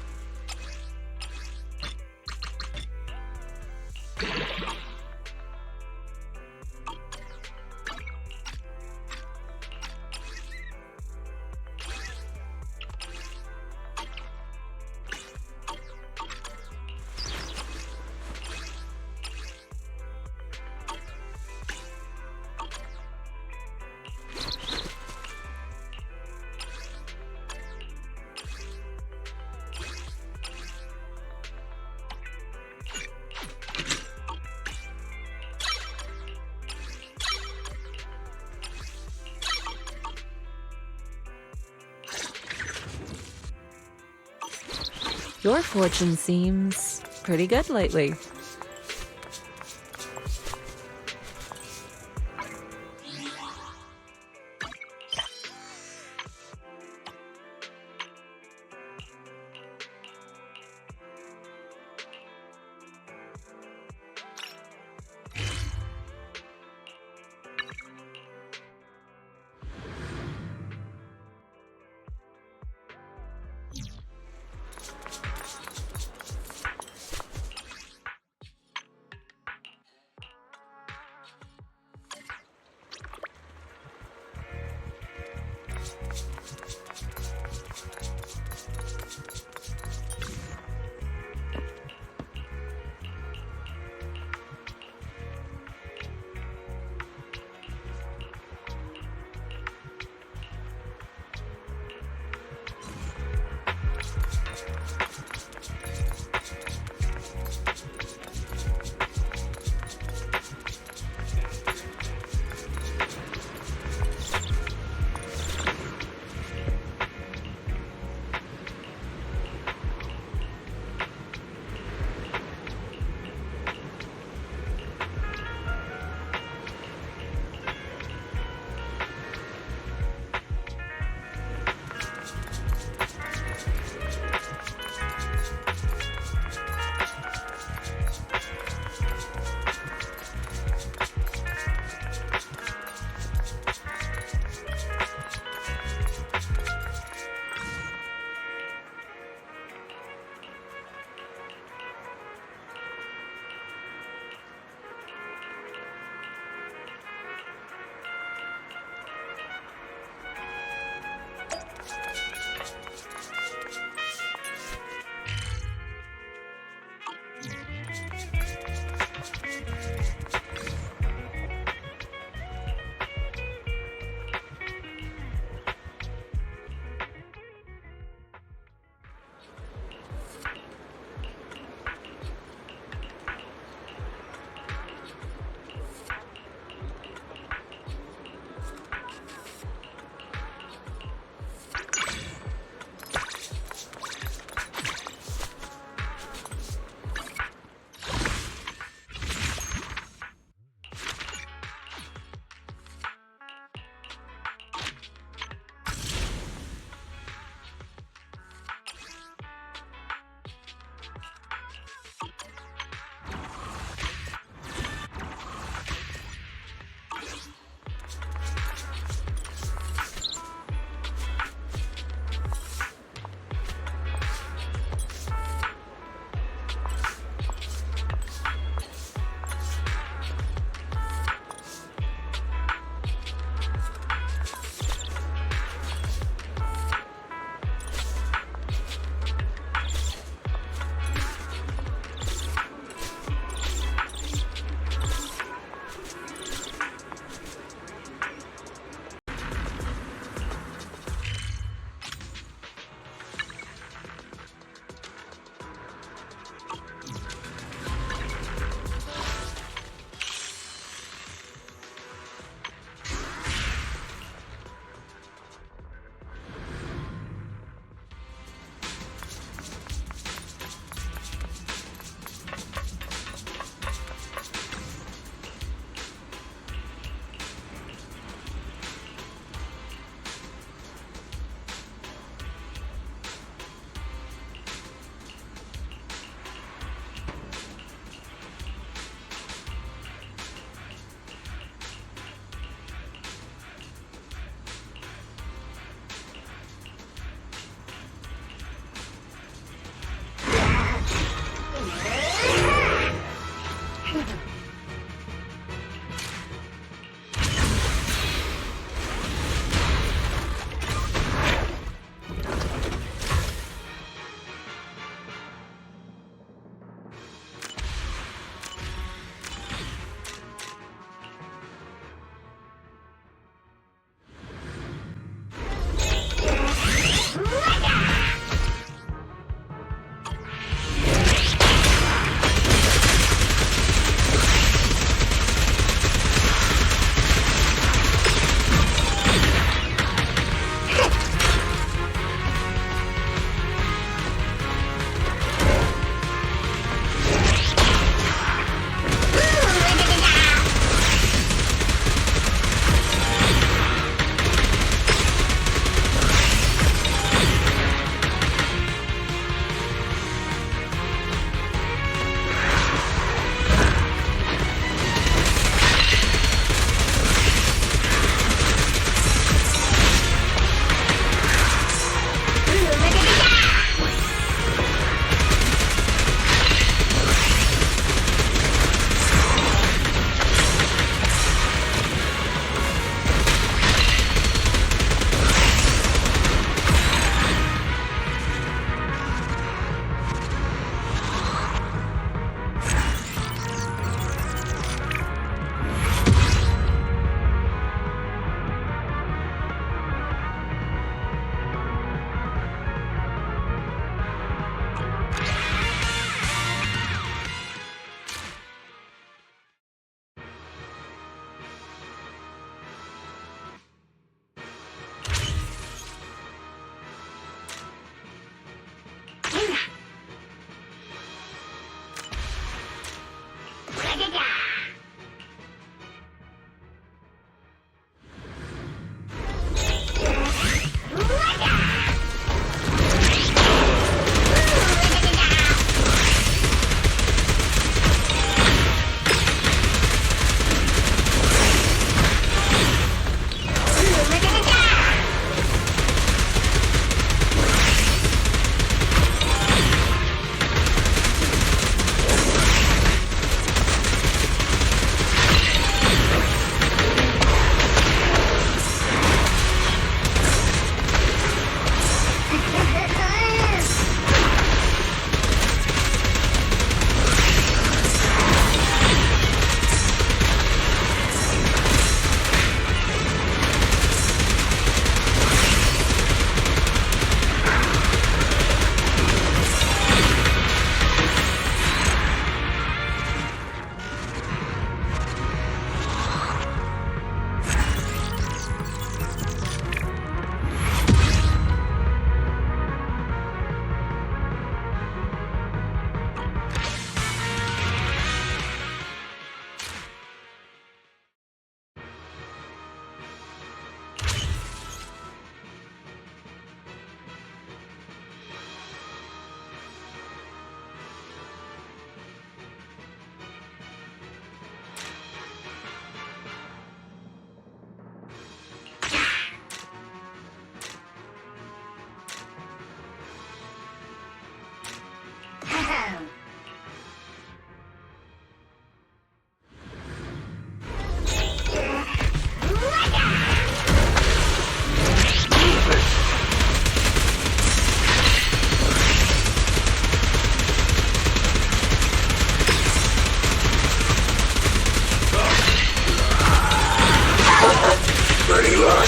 Your fortune seems pretty good lately.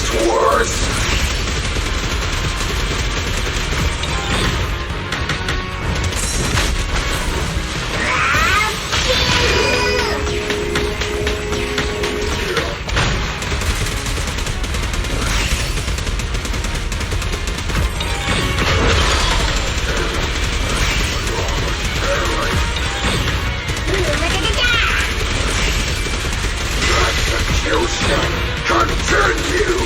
gets worse! Continue!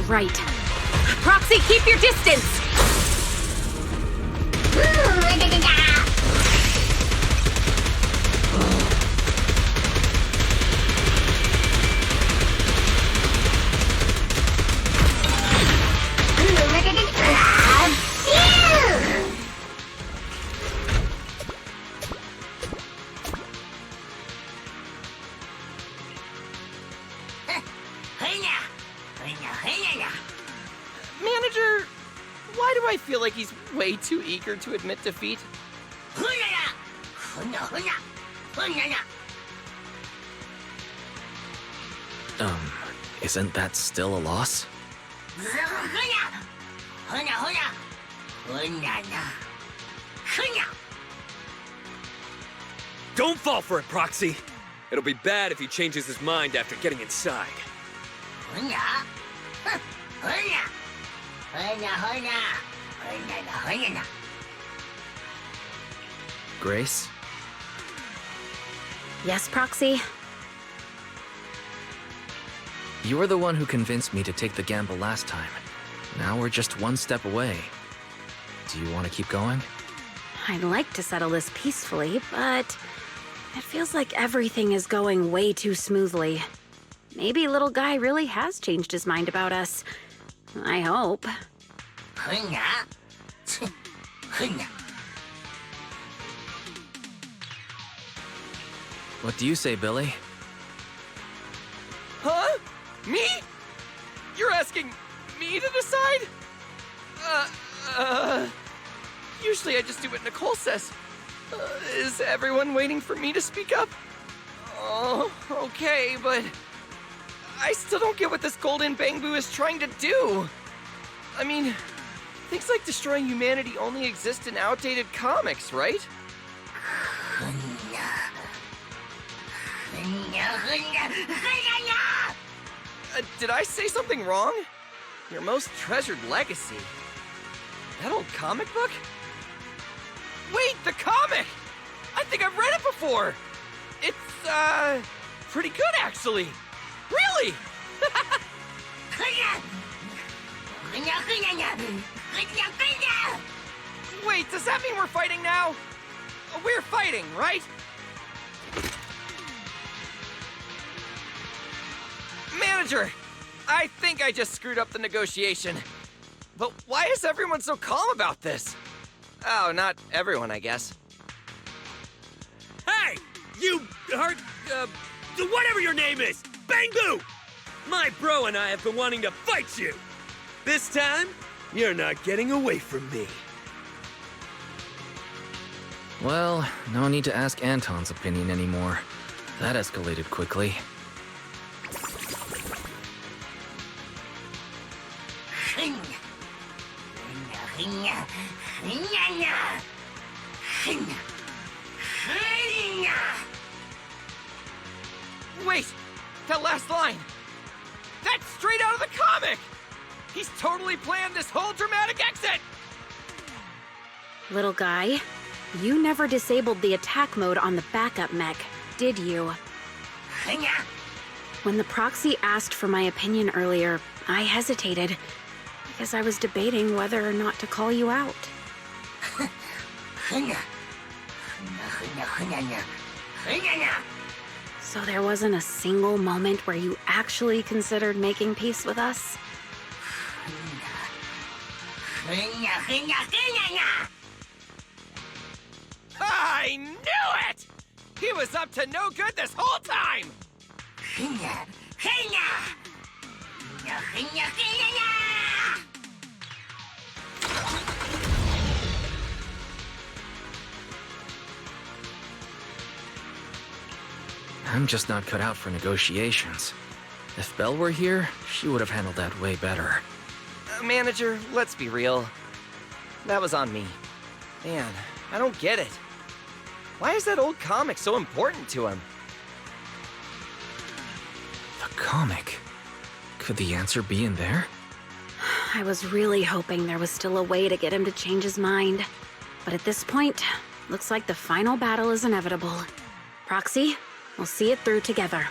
Right. Proxy, keep your distance! Manager, why do I feel like he's way too eager to admit defeat? Isn't that still a loss? Don't fall for it, Proxy. It'll be bad if he changes his mind after getting inside. Grace? Yes, Proxy? You were the one who convinced me to take the gamble last time. Now we're just one step away. Do you want to keep going? I'd like to settle this peacefully, but it feels like everything is going way too smoothly. Maybe little guy really has changed his mind about us. I hope. What do you say, Billy? Huh? Me? You're asking me to decide? Usually I just do what Nicole says. Is everyone waiting for me to speak up? Oh, okay, but I still don't get what this golden bamboo is trying to do. I mean, things like destroying humanity only exist in outdated comics, right? Did I say something wrong? Your most treasured legacy? That old comic book? Wait, the comic! I think I've read it before! It's, pretty good, actually! Really! Wait, does that mean we're fighting now? We're fighting, right? Manager! I think I just screwed up the negotiation. But why is everyone so calm about this? Oh, not everyone, I guess. Hey! You heard, whatever your name is! Bangbu! My bro and I have been wanting to fight you! This time, you're not getting away from me. Well, no need to ask Anton's opinion anymore. That escalated quickly. Wait! That last line! That's straight out of the comic! He's totally planned this whole dramatic exit! Little guy, you never disabled the attack mode on the backup mech, did you? When the proxy asked for my opinion earlier, I hesitated because I was debating whether or not to call you out. So there wasn't a single moment where you actually considered making peace with us? I knew it! He was up to no good this whole time! I'm just not cut out for negotiations. If Belle were here, she would have handled that way better. Manager, let's be real. That was on me. Man, I don't get it. Why is that old comic so important to him? The comic? Could the answer be in there? I was really hoping there was still a way to get him to change his mind. But at this point, looks like the final battle is inevitable. Proxy, we'll see it through together.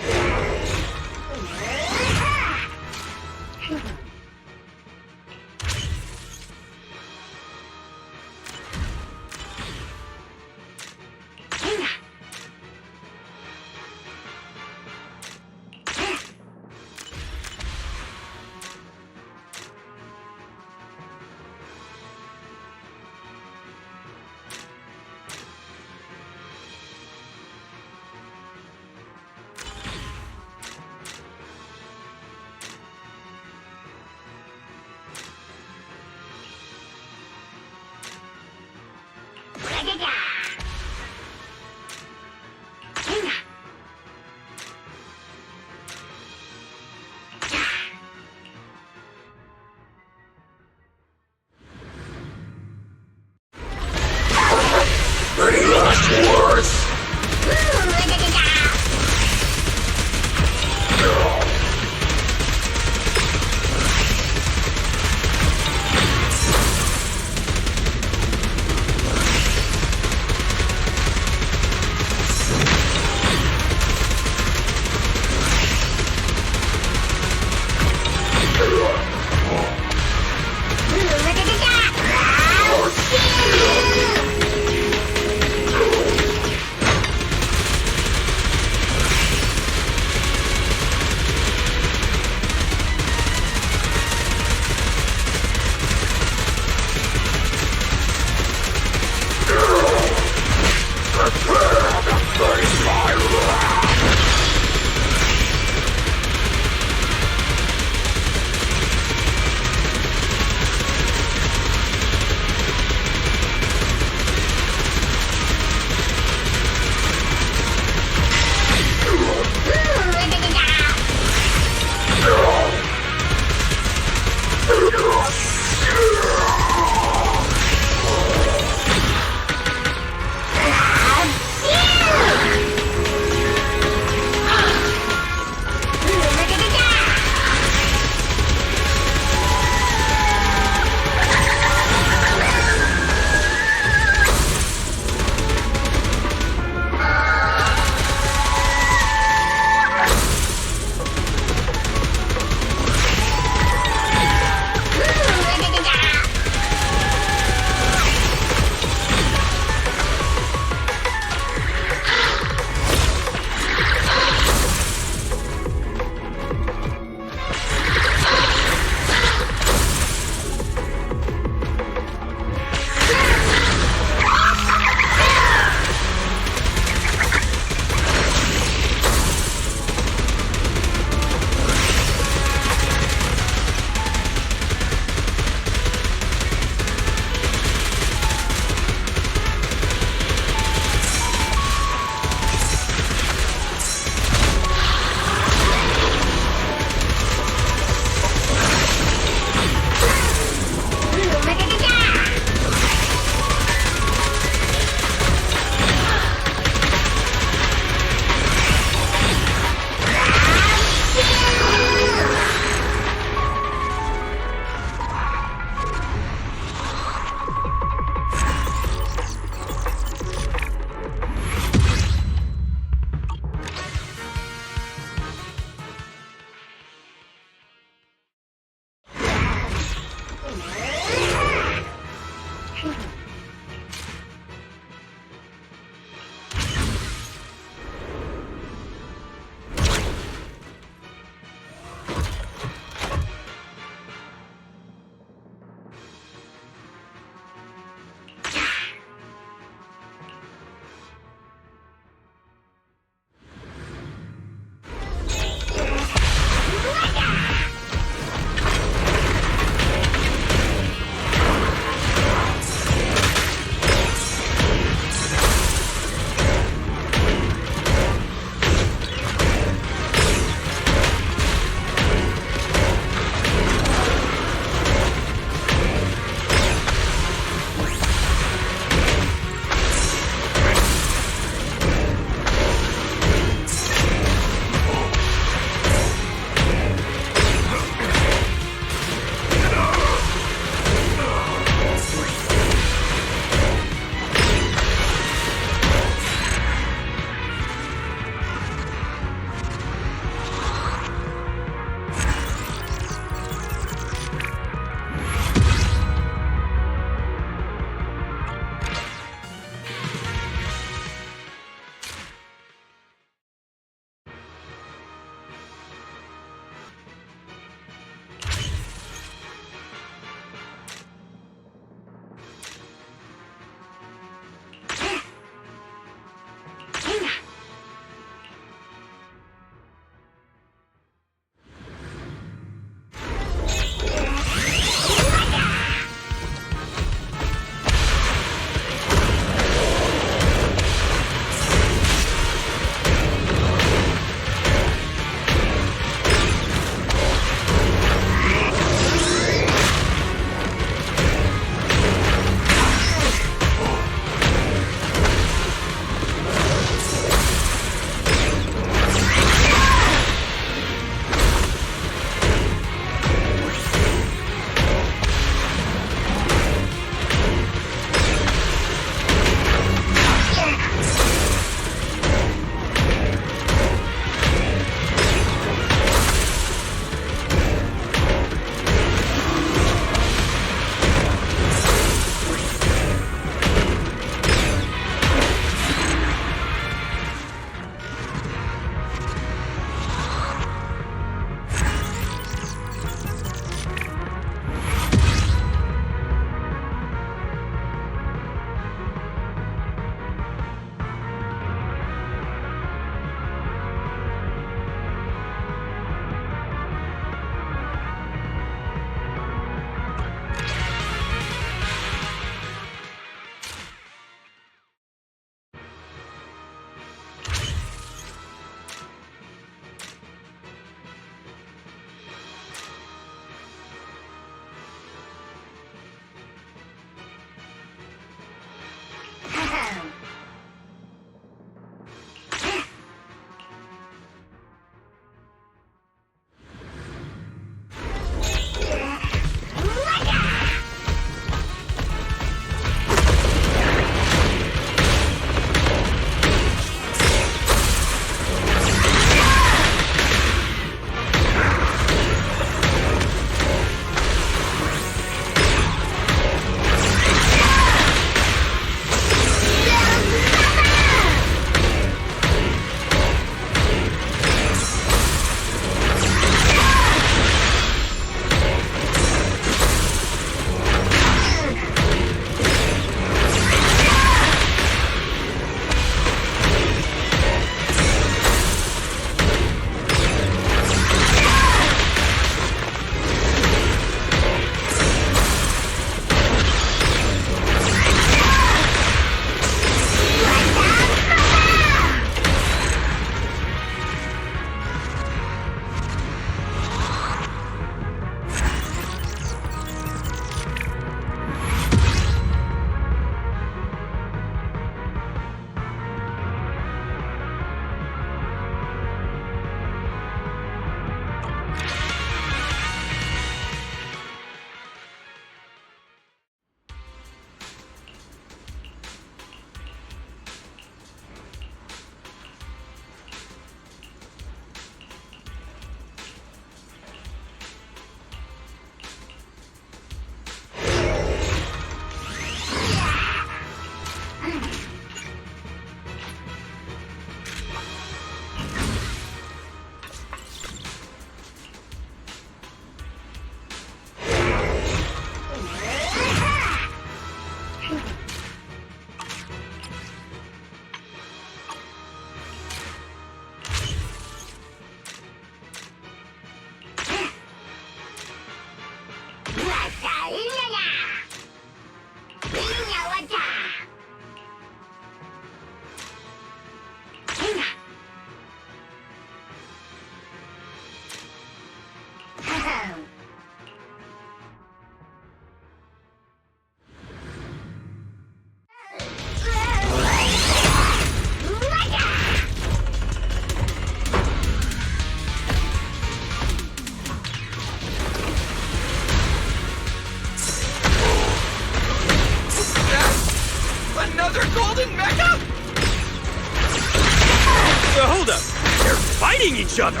fighting each other!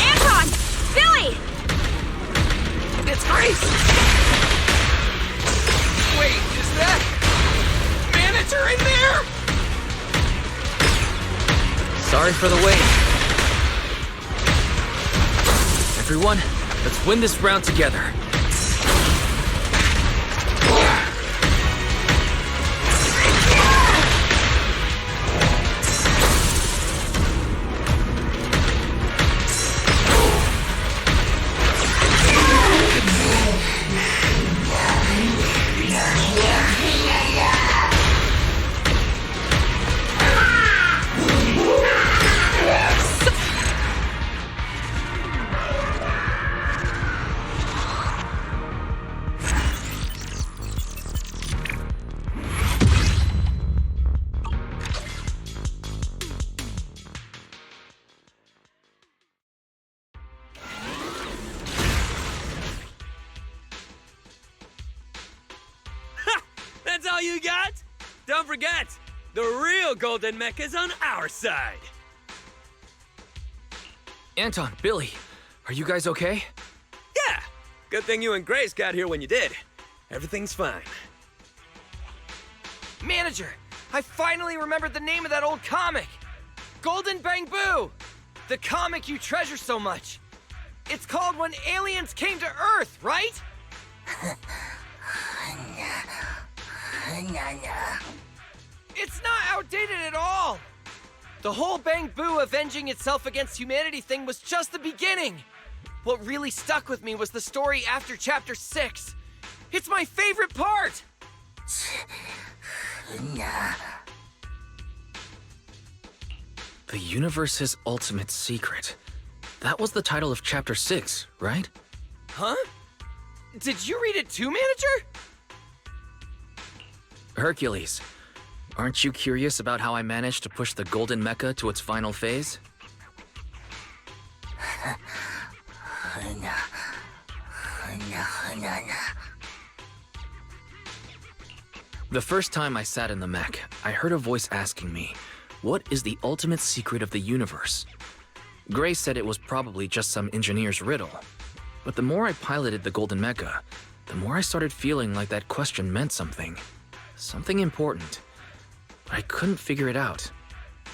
Anton! Billy! It's Grace! Wait, is that... Manager in there? Sorry for the wait. Everyone, let's win this round together. That's all you got? Don't forget, the real golden mech is on our side. Anton, Billy, are you guys okay? Yeah, good thing you and Grace got here when you did. Everything's fine. Manager, I finally remembered the name of that old comic. Golden Bamboo! The comic you treasure so much. It's called When Aliens Came to Earth, right? It's not outdated at all. The whole Bamboo avenging itself against humanity thing was just the beginning. What really stuck with me was the story after Chapter 6. It's my favorite part! The Universe's Ultimate Secret. That was the title of Chapter 6, right? Huh? Did you read it too, Manager? Hercules, aren't you curious about how I managed to push the Golden Mecha to its final phase? The first time I sat in the mech, I heard a voice asking me, what is the ultimate secret of the universe? Grace said it was probably just some engineer's riddle. But the more I piloted the Golden Mecha, the more I started feeling like that question meant something. Something important. But I couldn't figure it out.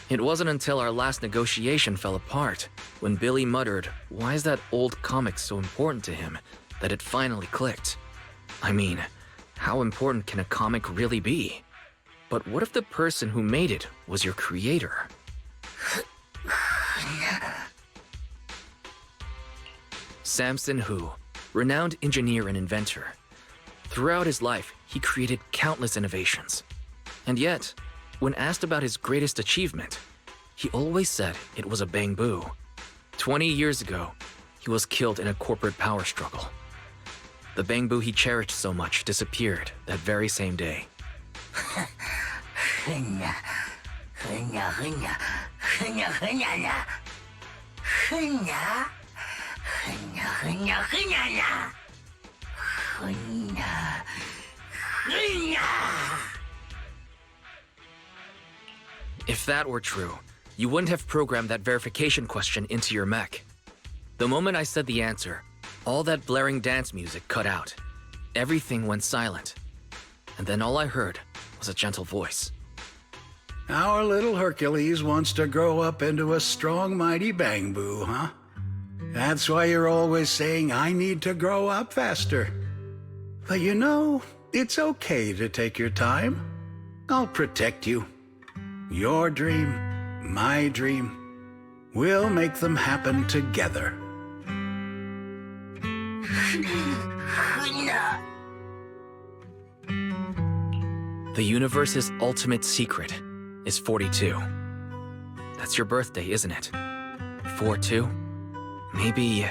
It wasn't until our last negotiation fell apart, when Billy muttered, "Why is that old comic so important to him?" that it finally clicked. I mean, how important can a comic really be? But what if the person who made it was your creator? Samson Hu, renowned engineer and inventor. Throughout his life, he created countless innovations. And yet, when asked about his greatest achievement, he always said it was a bamboo. 20 years ago, he was killed in a corporate power struggle. The bamboo he cherished so much disappeared that very same day. If that were true, you wouldn't have programmed that verification question into your mech. The moment I said the answer, all that blaring dance music cut out. Everything went silent. And then all I heard was a gentle voice. Our little Hercules wants to grow up into a strong, mighty bamboo, huh? That's why you're always saying, I need to grow up faster. But you know, it's okay to take your time. I'll protect you. Your dream, my dream. We'll make them happen together. The universe's ultimate secret is 42. That's your birthday, isn't it? 42? Maybe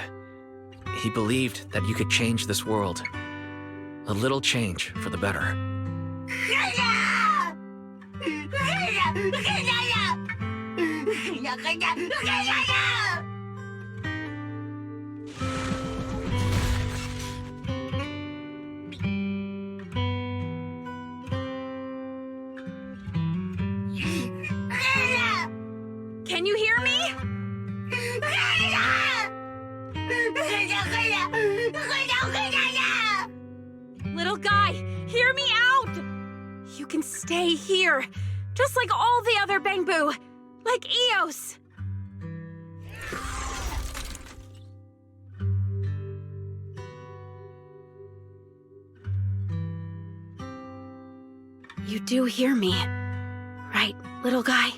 he believed that you could change this world. A little change for the better. hear me? Little guy, hear me out! You can stay here, just like all the other Bangbu, like Eos. You do hear me, right, little guy?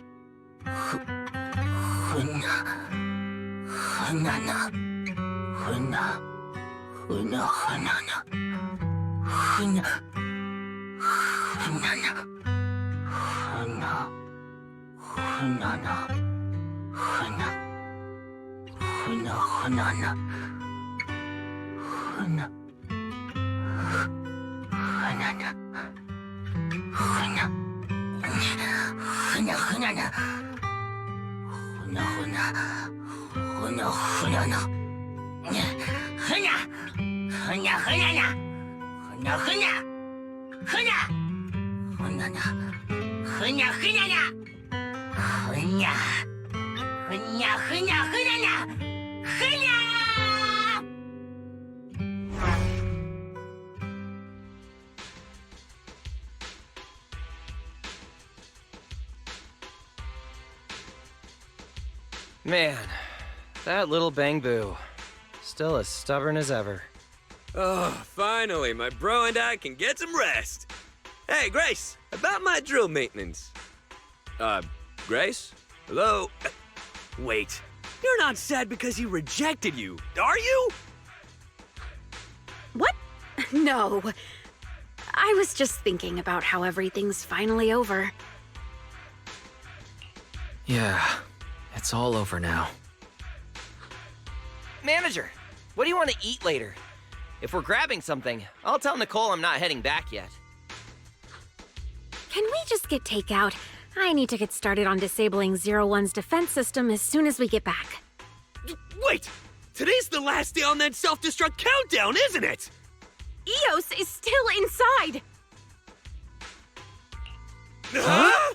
Man, that little Bangbu. Still as stubborn as ever. Oh, finally, my bro and I can get some rest. Hey, Grace, about my drill maintenance. Grace? Hello? Wait, you're not sad because he rejected you, are you? What? No. I was just thinking about how everything's finally over. Yeah, it's all over now. Manager, what do you want to eat later? If we're grabbing something, I'll tell Nicole I'm not heading back yet. Can we just get takeout? I need to get started on disabling 01's defense system as soon as we get back. Wait! Today's the last day on that self-destruct countdown, isn't it? Eos is still inside! Huh?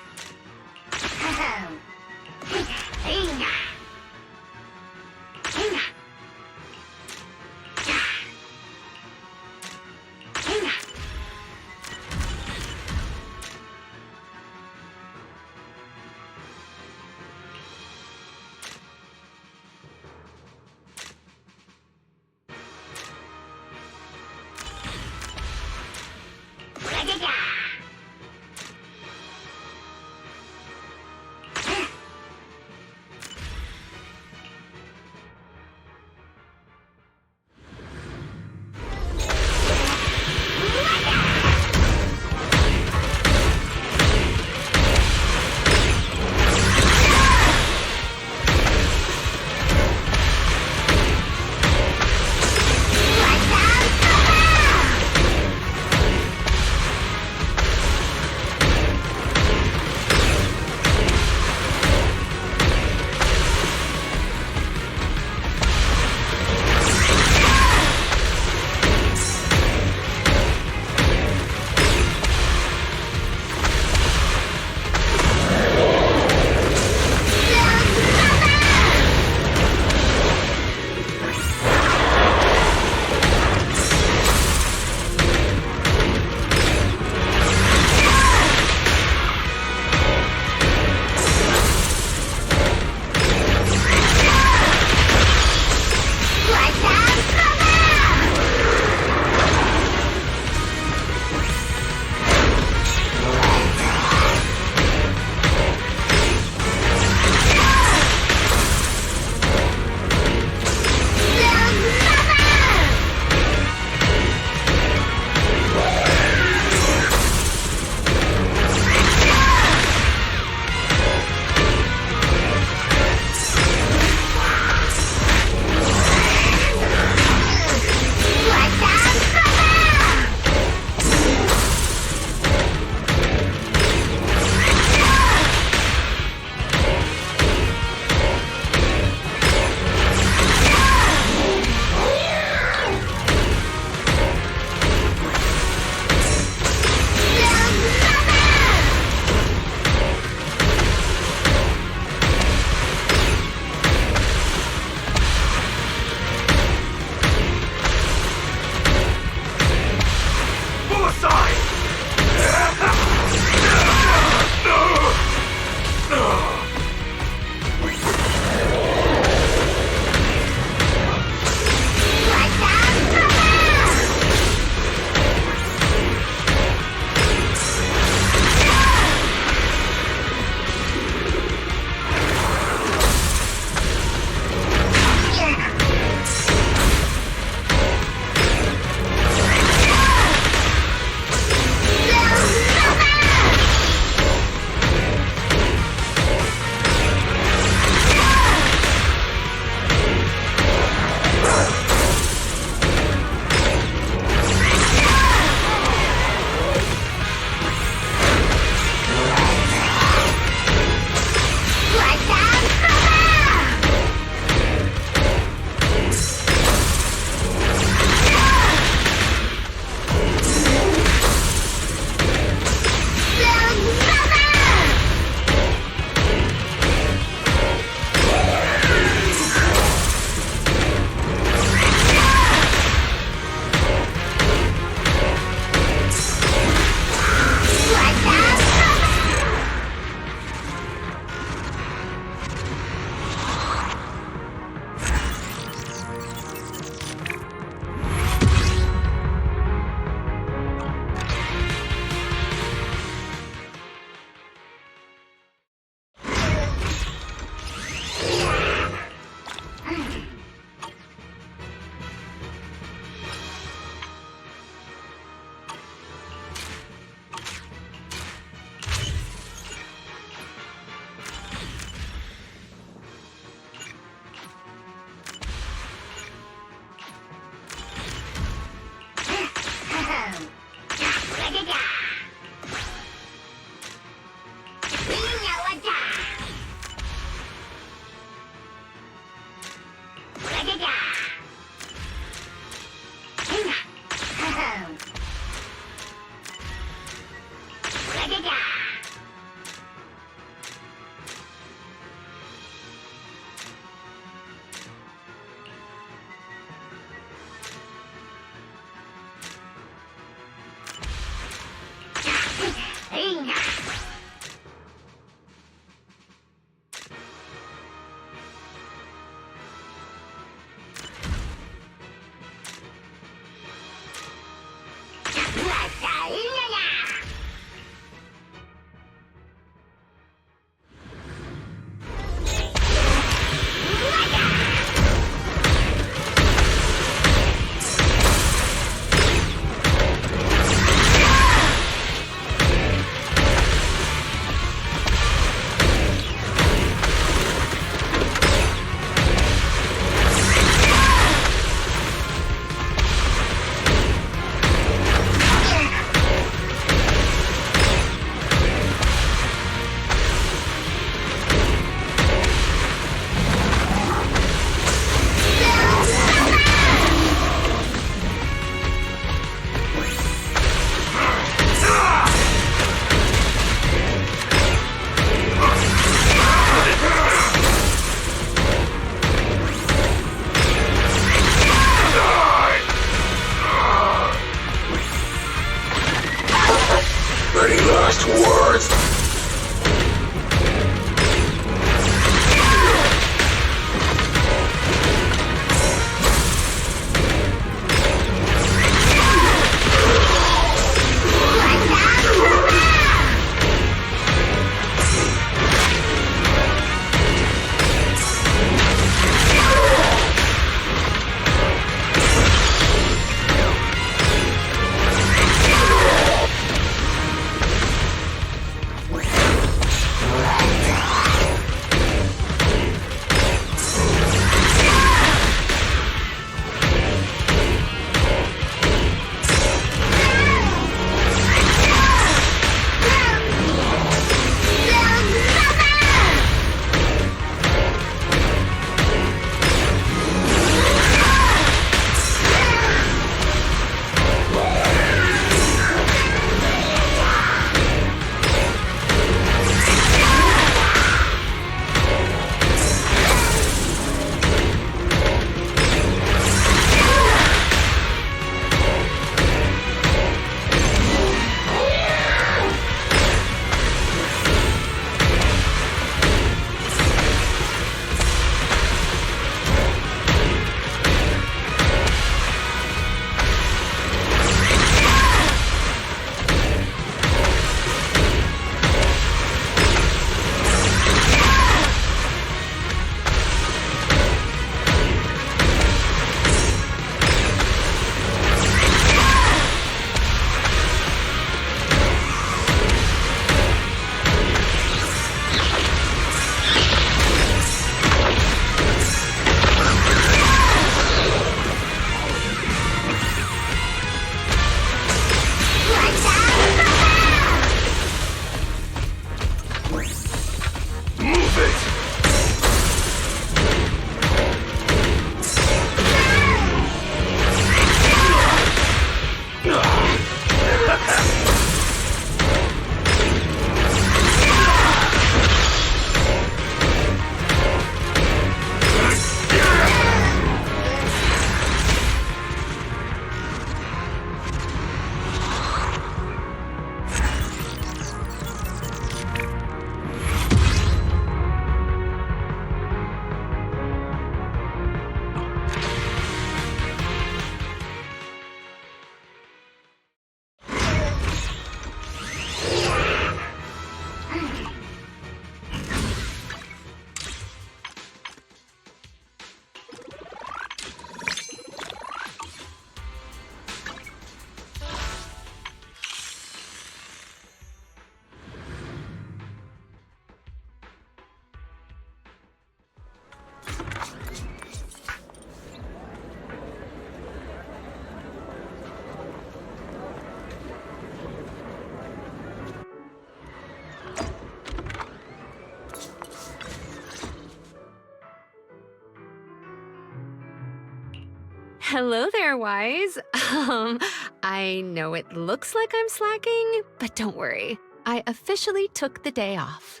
Hello there, Wise. I know it looks like I'm slacking, but don't worry. I officially took the day off.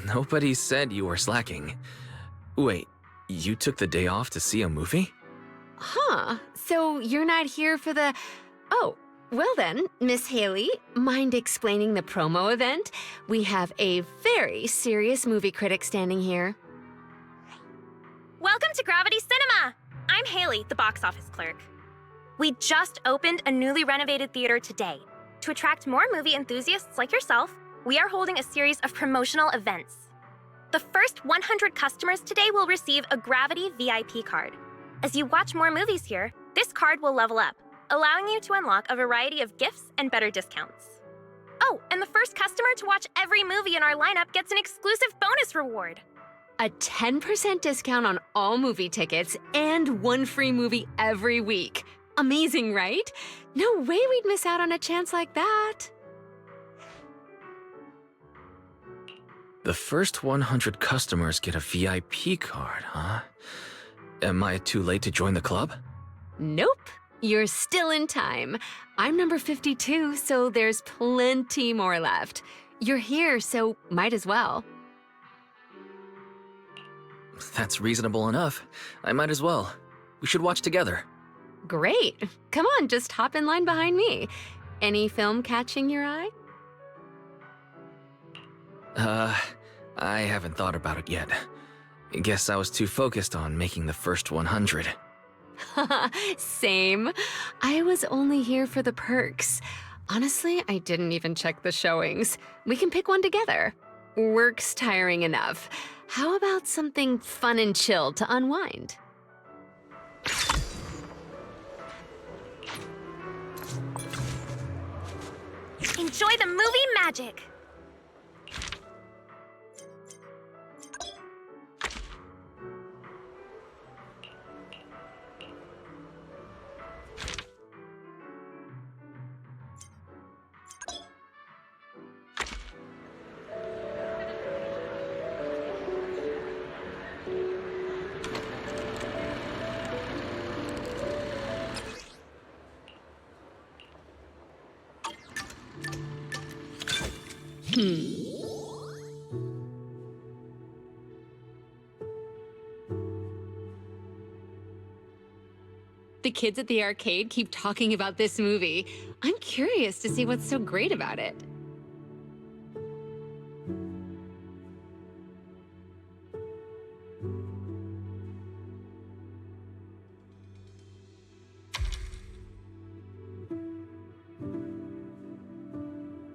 Nobody said you were slacking. Wait, you took the day off to see a movie? Huh, so you're not here for the... Oh, well then, Miss Haley, mind explaining the promo event? We have a very serious movie critic standing here. Welcome to Gravity Cinema! I'm Haley, the box office clerk. We just opened a newly renovated theater today. To attract more movie enthusiasts like yourself, we are holding a series of promotional events. The first 100 customers today will receive a Gravity VIP card. As you watch more movies here, this card will level up, allowing you to unlock a variety of gifts and better discounts. Oh, and the first customer to watch every movie in our lineup gets an exclusive bonus reward. A 10% discount on all movie tickets and one free movie every week. Amazing, right? No way we'd miss out on a chance like that. The first 100 customers get a VIP card, huh? Am I too late to join the club? Nope. You're still in time. I'm number 52, so there's plenty more left. You're here, so might as well. That's reasonable enough. I might as well. We should watch together. Great. Come on, just hop in line behind me. Any film catching your eye? I haven't thought about it yet. Guess I was too focused on making the first 100. Same. I was only here for the perks. Honestly, I didn't even check the showings. We can pick one together. Work's tiring enough. How about something fun and chill to unwind? Enjoy the movie magic! The kids at the arcade keep talking about this movie. I'm curious to see what's so great about it.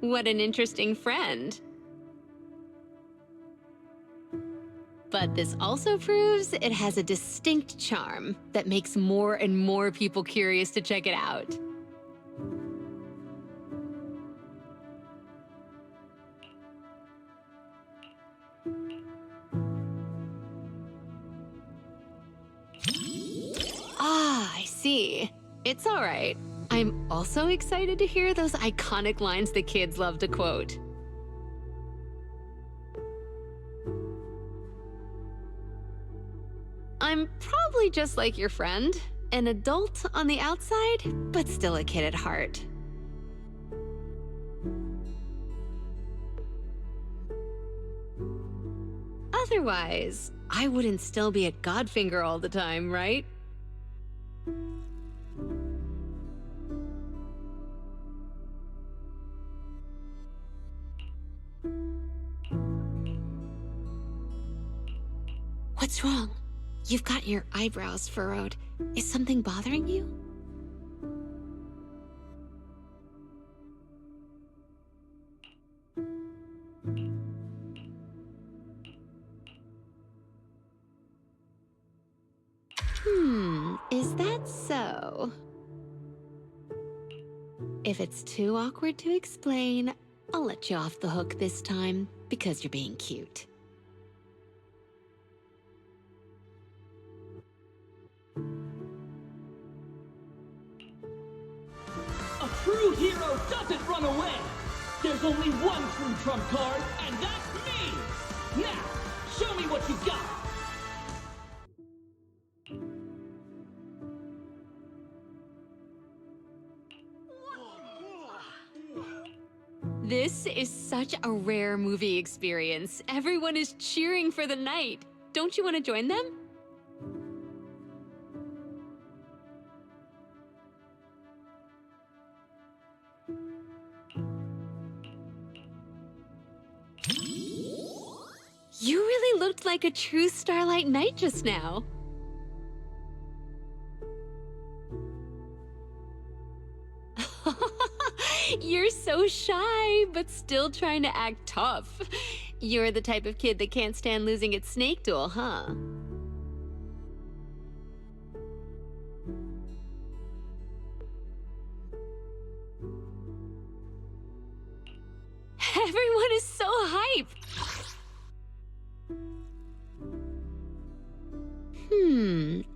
What an interesting friend. But this also proves it has a distinct charm that makes more and more people curious to check it out. Ah, I see. It's all right. I'm also excited to hear those iconic lines the kids love to quote. I'm probably just like your friend, an adult on the outside, but still a kid at heart. Otherwise, I wouldn't still be at Godfinger all the time, right? What's wrong? You've got your eyebrows furrowed. Is something bothering you? Is that so? If it's too awkward to explain, I'll let you off the hook this time because you're being cute. A true hero doesn't run away! There's only one true trump card, and that's me! Now, show me what you got! This is such a rare movie experience. Everyone is cheering for the night. Don't you want to join them? You really looked like a true Starlight Knight just now. You're so shy, but still trying to act tough. You're the type of kid that can't stand losing its snake duel, huh? Everyone is so hype!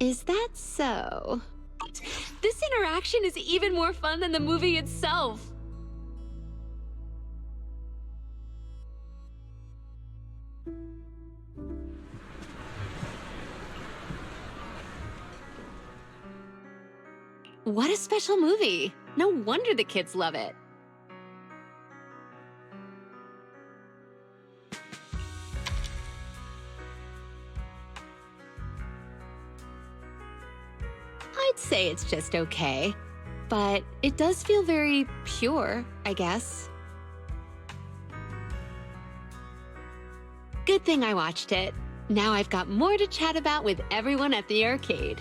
Is that so? This interaction is even more fun than the movie itself. What a special movie. No wonder the kids love it. I'd say it's just okay, but it does feel very pure, I guess. Good thing I watched it. Now I've got more to chat about with everyone at the arcade.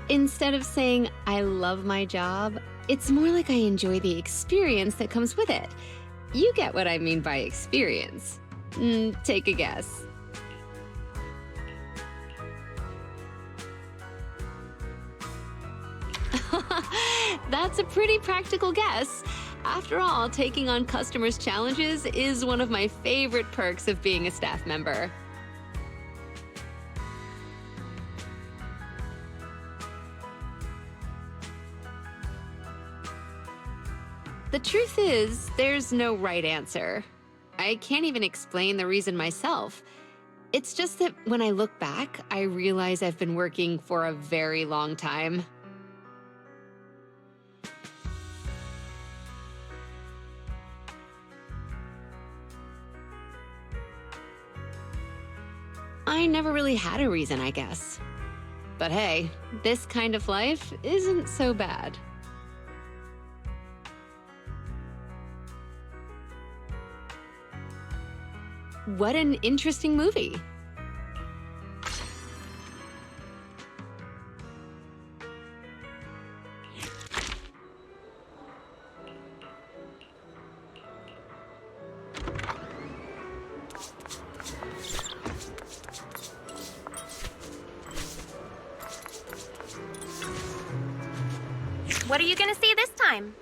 Instead of saying, I love my job, it's more like I enjoy the experience that comes with it. You get what I mean by experience. Take a guess. That's a pretty practical guess. After all, taking on customers' challenges is one of my favorite perks of being a staff member. The truth is, there's no right answer. I can't even explain the reason myself. It's just that when I look back, I realize I've been working for a very long time. I never really had a reason, I guess. But hey, this kind of life isn't so bad. What an interesting movie. What are you gonna see this time?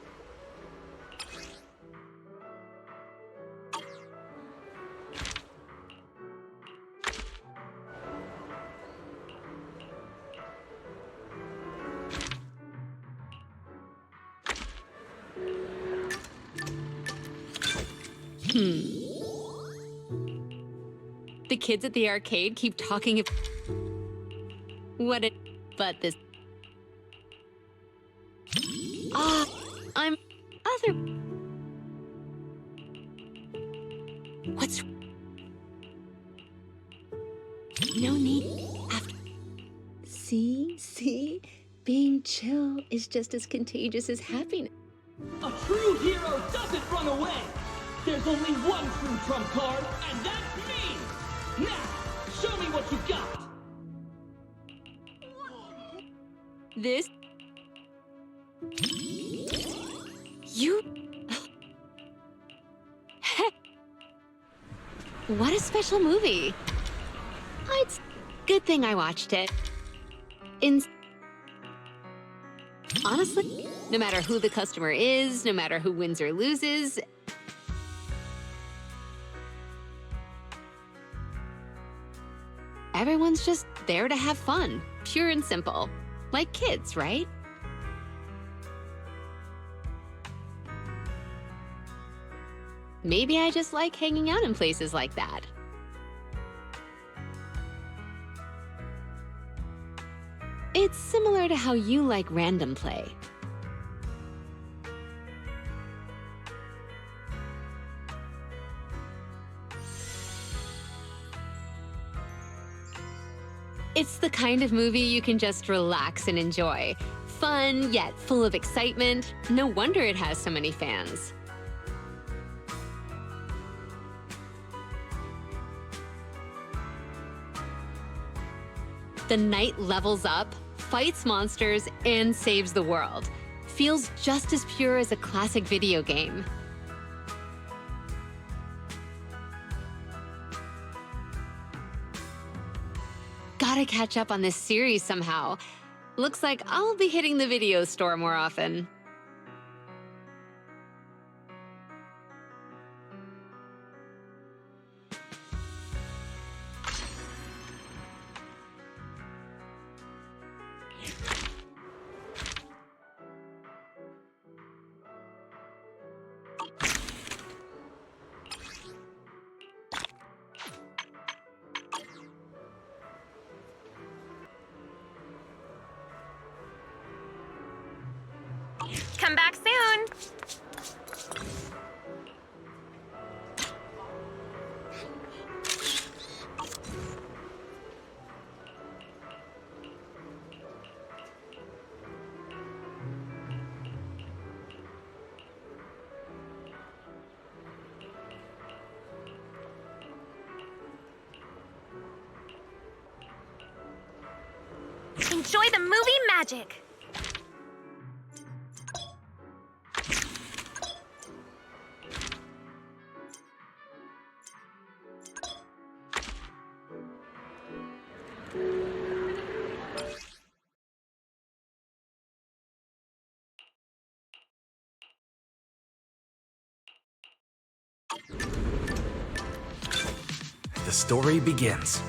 The kids at the arcade keep talking of but this. I'm other. What's no need after. See, being chill is just as contagious as happiness. A true hero doesn't run away. There's only one true trump card, and that's me! Now, show me what you got! This... You... What a special movie. It's good thing I watched it. Honestly, no matter who the customer is, no matter who wins or loses, everyone's just there to have fun, pure and simple. Like kids, right? Maybe I just like hanging out in places like that. It's similar to how you like random play. It's the kind of movie you can just relax and enjoy. Fun, yet full of excitement. No wonder it has so many fans. The knight levels up, fights monsters, and saves the world. Feels just as pure as a classic video game. Gotta catch up on this series somehow. Looks like I'll be hitting the video store more often. Come back soon. Enjoy the movie magic. The story begins.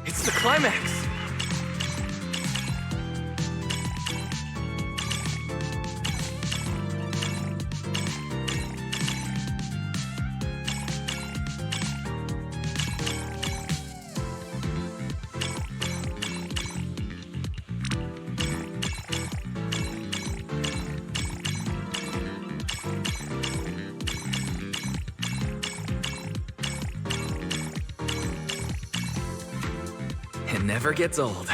It's the climax! It never gets old.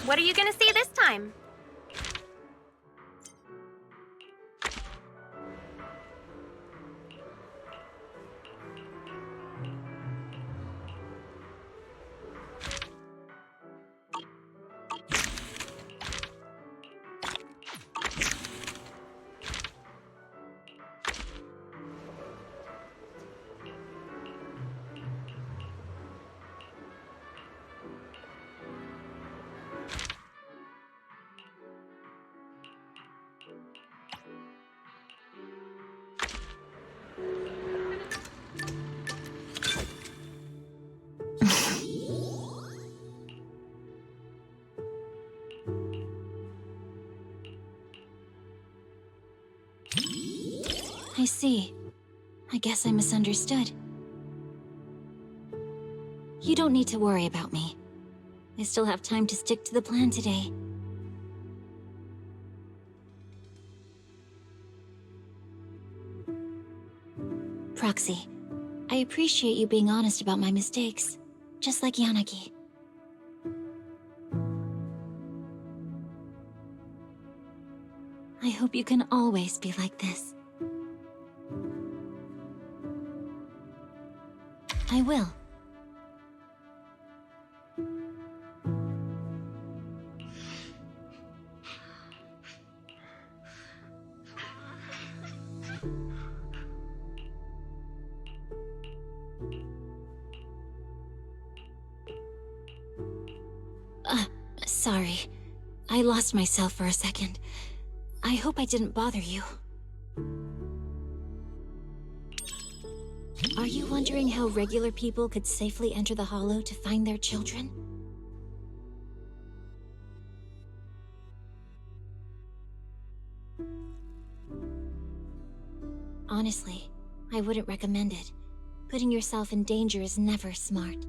What are you gonna see this time? I see. I guess I misunderstood. You don't need to worry about me. I still have time to stick to the plan today. Proxy, I appreciate you being honest about my mistakes, just like Yanagi. I hope you can always be like this. I will. Sorry. I lost myself for a second. I hope I didn't bother you. Are you wondering how regular people could safely enter the Hollow to find their children? Honestly, I wouldn't recommend it. Putting yourself in danger is never smart.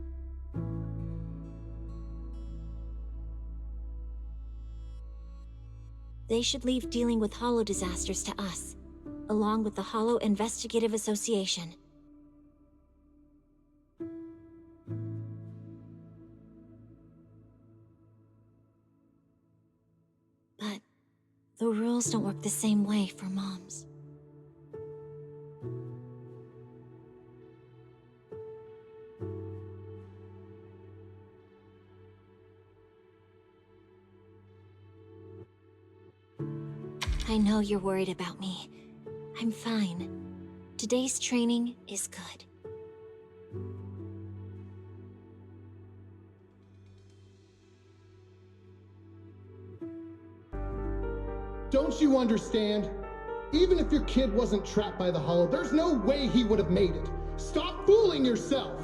They should leave dealing with Hollow disasters to us, along with the Hollow Investigative Association. But the rules don't work the same way for moms. I know you're worried about me. I'm fine. Today's training is good. Don't you understand? Even if your kid wasn't trapped by the Hollow, there's no way he would have made it. Stop fooling yourself!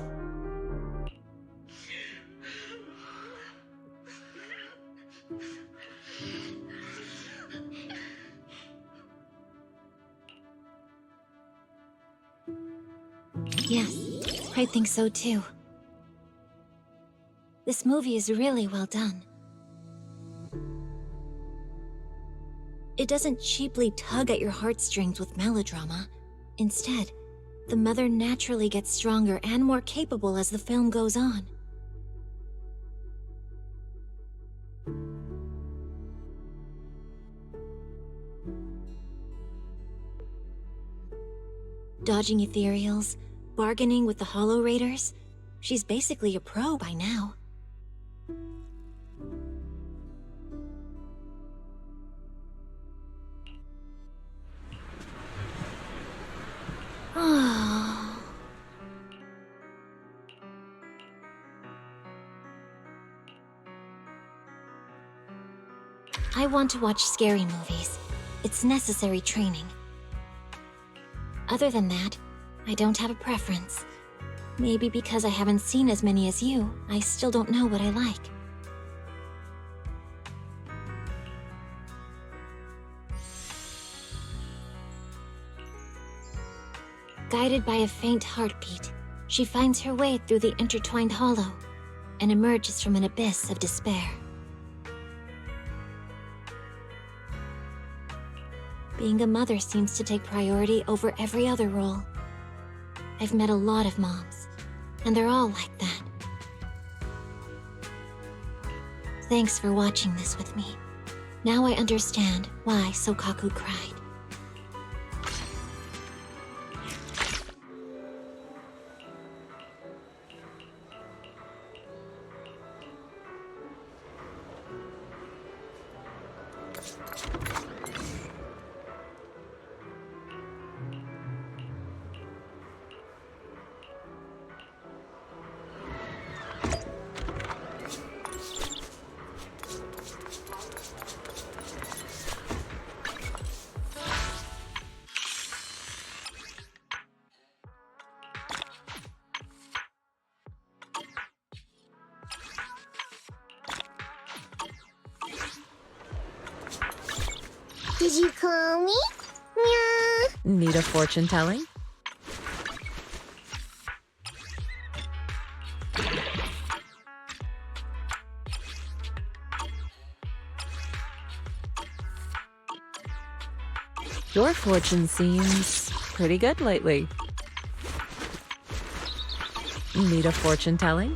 Yes, I think so too. This movie is really well done. It doesn't cheaply tug at your heartstrings with melodrama. Instead, the mother naturally gets stronger and more capable as the film goes on. Dodging ethereals, bargaining with the Hollow Raiders, she's basically a pro by now. I want to watch scary movies. It's necessary training. Other than that, I don't have a preference. Maybe because I haven't seen as many as you, I still don't know what I like. Guided by a faint heartbeat, she finds her way through the intertwined hollow and emerges from an abyss of despair. Being a mother seems to take priority over every other role. I've met a lot of moms, and they're all like that. Thanks for watching this with me. Now I understand why Sokaku cried. Did you call me? Meow. Need a fortune telling? Your fortune seems pretty good lately. Need a fortune telling?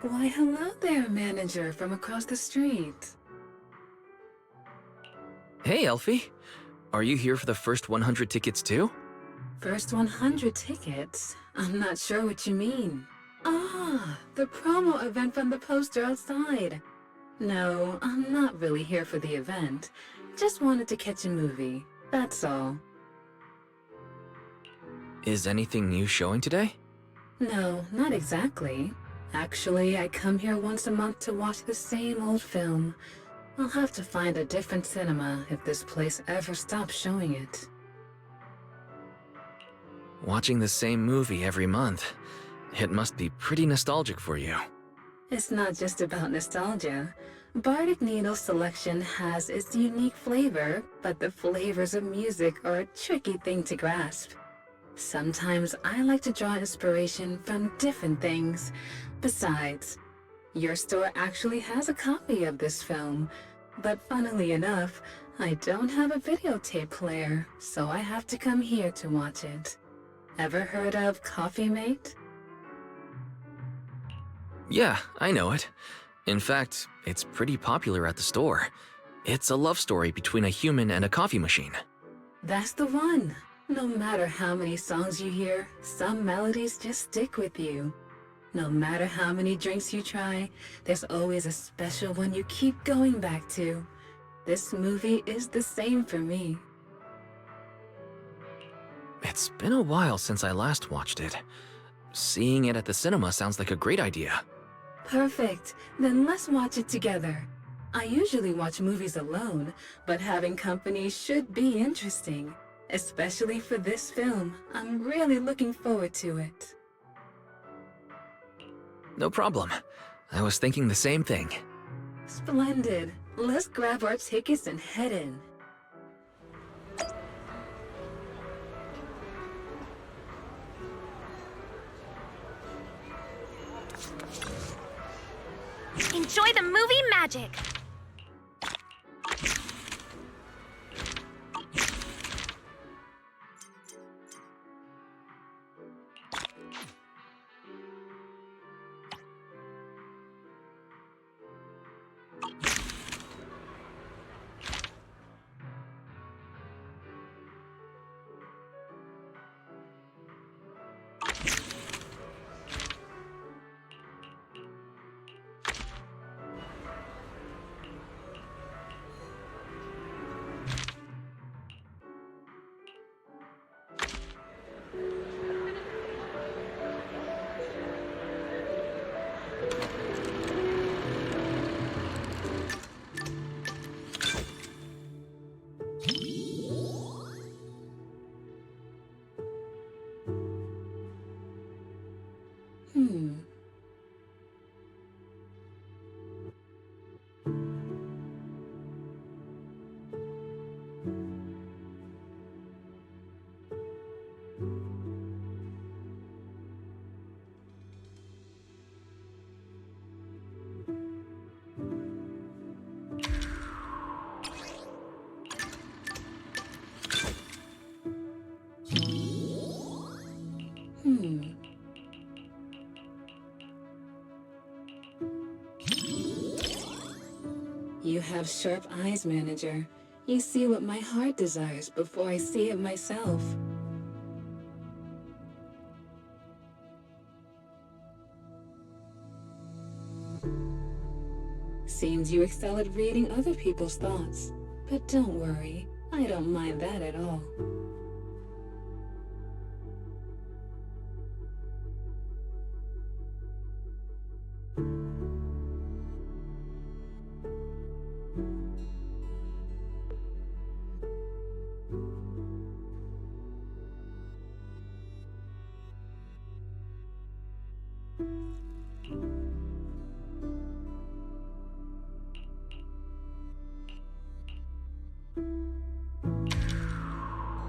Why, hello there, manager from across the street. Hey, Elfie. Are you here for the first 100 tickets too? First 100 tickets? I'm not sure what you mean. Ah, the promo event from the poster outside. No, I'm not really here for the event. Just wanted to catch a movie, that's all. Is anything new showing today? No, not exactly. Actually, I come here once a month to watch the same old film. I'll have to find a different cinema if this place ever stops showing it. Watching the same movie every month. It must be pretty nostalgic for you. It's not just about nostalgia. Bardic Needle's selection has its unique flavor, but the flavors of music are a tricky thing to grasp. Sometimes I like to draw inspiration from different things. Besides, your store actually has a copy of this film, but funnily enough, I don't have a videotape player, so I have to come here to watch it. Ever heard of Coffee Mate? Yeah, I know it. In fact, it's pretty popular at the store. It's a love story between a human and a coffee machine. That's the one. No matter how many songs you hear, some melodies just stick with you. No matter how many drinks you try, there's always a special one you keep going back to. This movie is the same for me. It's been a while since I last watched it. Seeing it at the cinema sounds like a great idea. Perfect. Then let's watch it together. I usually watch movies alone, but having company should be interesting. Especially for this film. I'm really looking forward to it. No problem. I was thinking the same thing. Splendid. Let's grab our tickets and head in. Enjoy the movie magic! You have sharp eyes, manager. You see what my heart desires before I see it myself. Seems you excel at reading other people's thoughts. But don't worry, I don't mind that at all.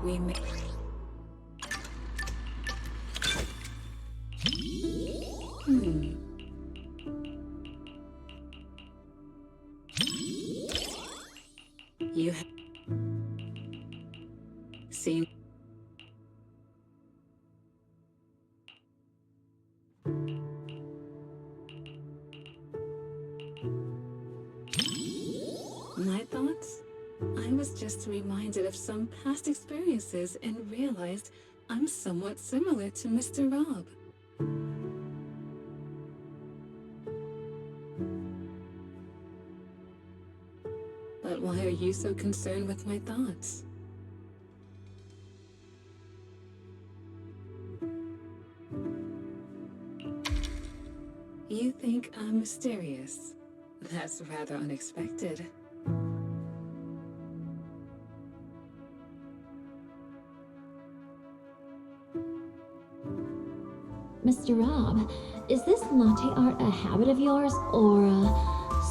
We may... You have... seen... My thoughts? I was just reminded of some past experiences and realized I'm somewhat similar to Mr. Rob. But why are you so concerned with my thoughts? You think I'm mysterious? That's rather unexpected. Mr. Rob, is this latte art a habit of yours or a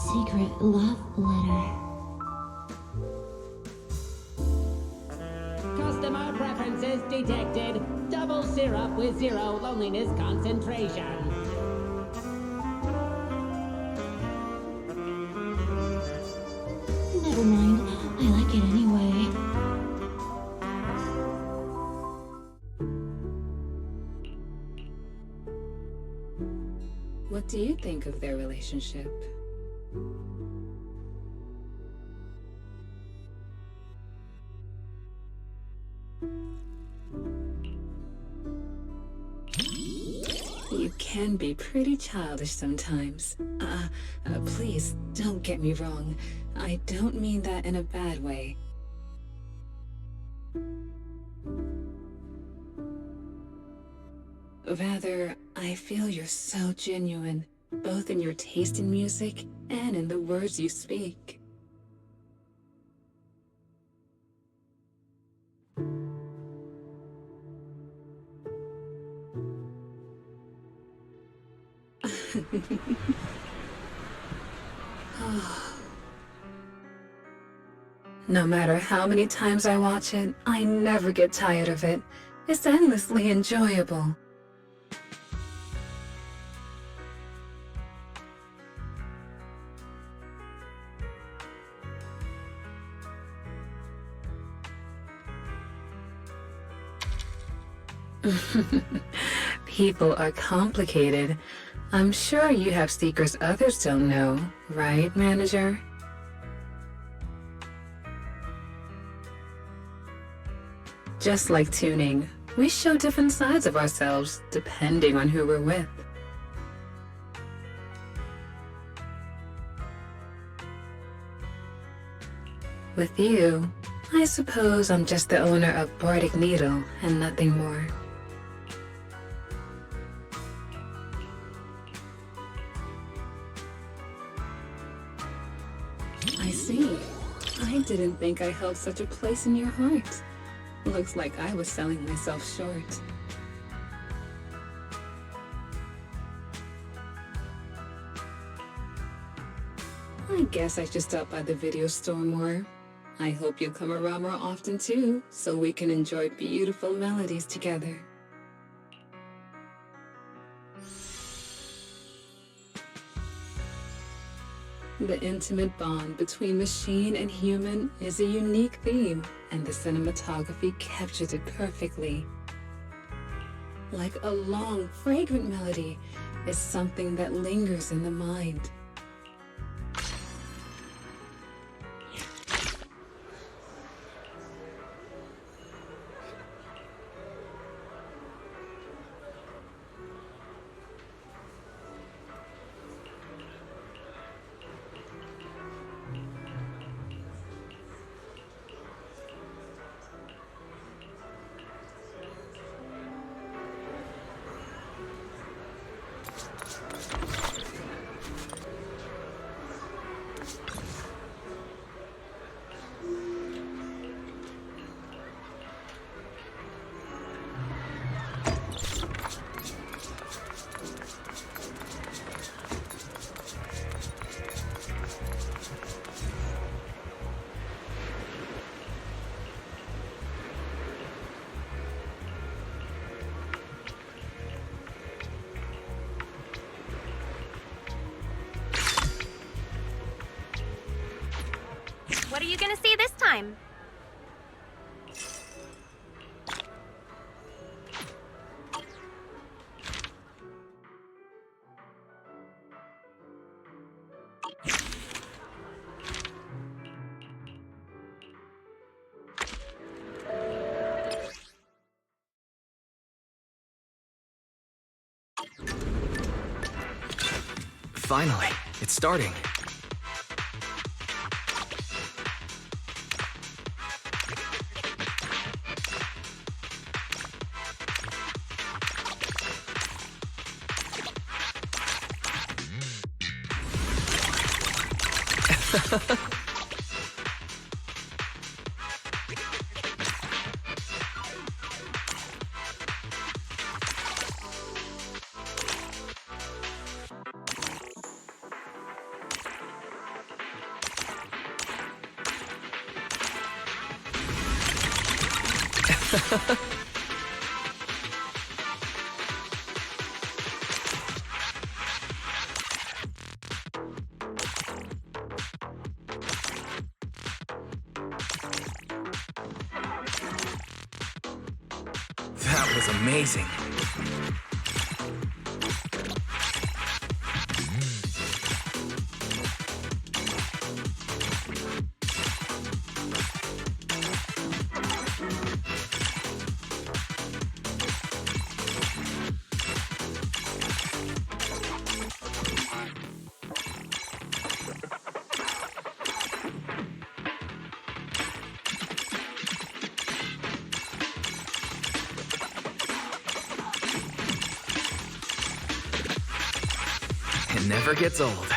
secret love letter? Customer preferences detected. Double syrup with 0 loneliness concentration. Never mind, I like it anyway. What do you think of their relationship? You can be pretty childish sometimes. Please, don't get me wrong. I don't mean that in a bad way. Rather, I feel you're so genuine, both in your taste in music and in the words you speak. No matter how many times I watch it, I never get tired of it. It's endlessly enjoyable. People are complicated. I'm sure you have secrets others don't know, right, manager? Just like tuning, we show different sides of ourselves depending on who we're with. With you, I suppose I'm just the owner of Bardic Needle and nothing more. I see. I didn't think I held such a place in your heart. Looks like I was selling myself short. I guess I should stop by the video store more. I hope you'll come around more often too, so we can enjoy beautiful melodies together. The intimate bond between machine and human is a unique theme, and the cinematography captures it perfectly. Like a long, fragrant melody, is something that lingers in the mind. What are you gonna see this time? Finally, it's starting. That was amazing. It never gets old.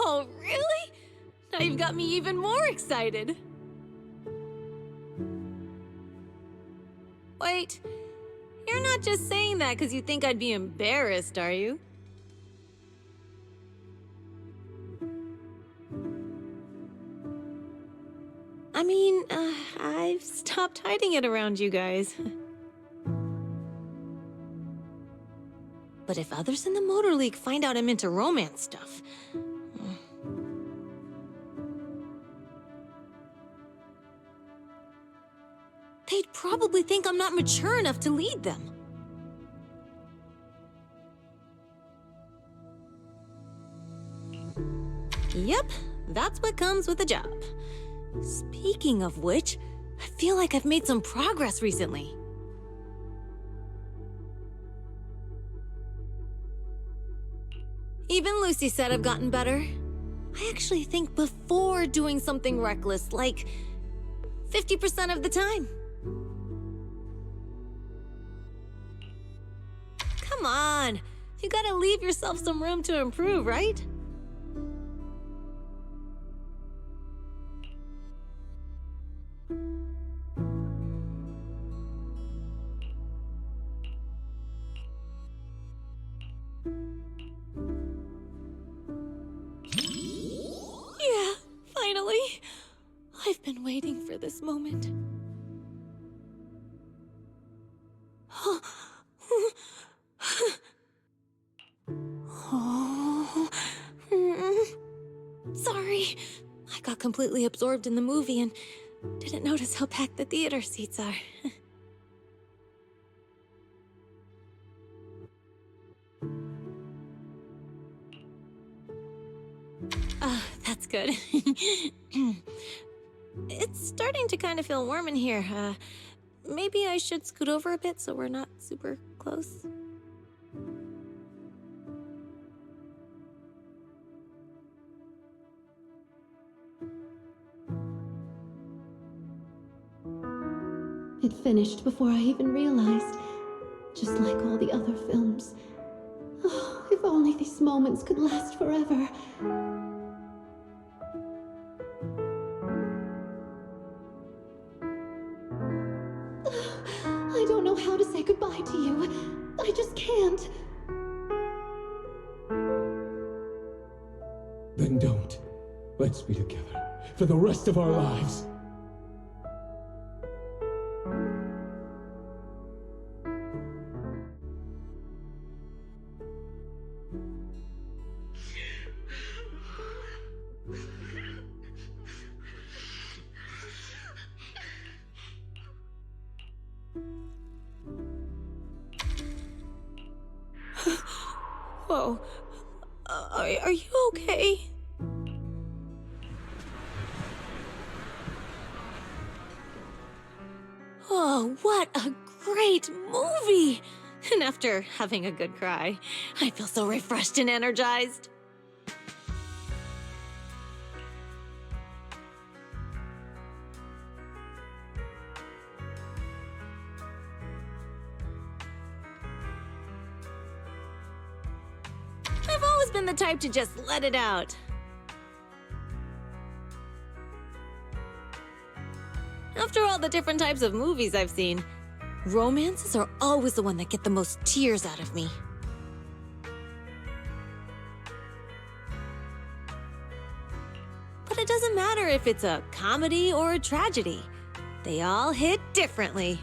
Oh, really? Now you've got me even more excited. Wait, you're not just saying that because you think I'd be embarrassed, are you? I mean, I've stopped hiding it around you guys. But if others in the Motor League find out I'm into romance stuff... they'd probably think I'm not mature enough to lead them. Yep, that's what comes with a job. Speaking of which, I feel like I've made some progress recently. Even Lucy said I've gotten better. I actually think before doing something reckless, like 50% of the time. Come on, you gotta leave yourself some room to improve, right? Yeah, finally. I've been waiting for this moment. Sorry. I got completely absorbed in the movie and didn't notice how packed the theater seats are. That's good. It's starting to kind of feel warm in here. Maybe I should scoot over a bit so we're not super close. It finished before I even realized, just like all the other films. Oh, if only these moments could last forever. I don't know how to say goodbye to you. I just can't. Then don't. Let's be together for the rest of our lives. Whoa. Are you okay? Oh, what a great movie! And after having a good cry, I feel so refreshed and energized. I've always been the type to just let it out. After all the different types of movies I've seen, romances are always the one that get the most tears out of me. But it doesn't matter if it's a comedy or a tragedy. They all hit differently.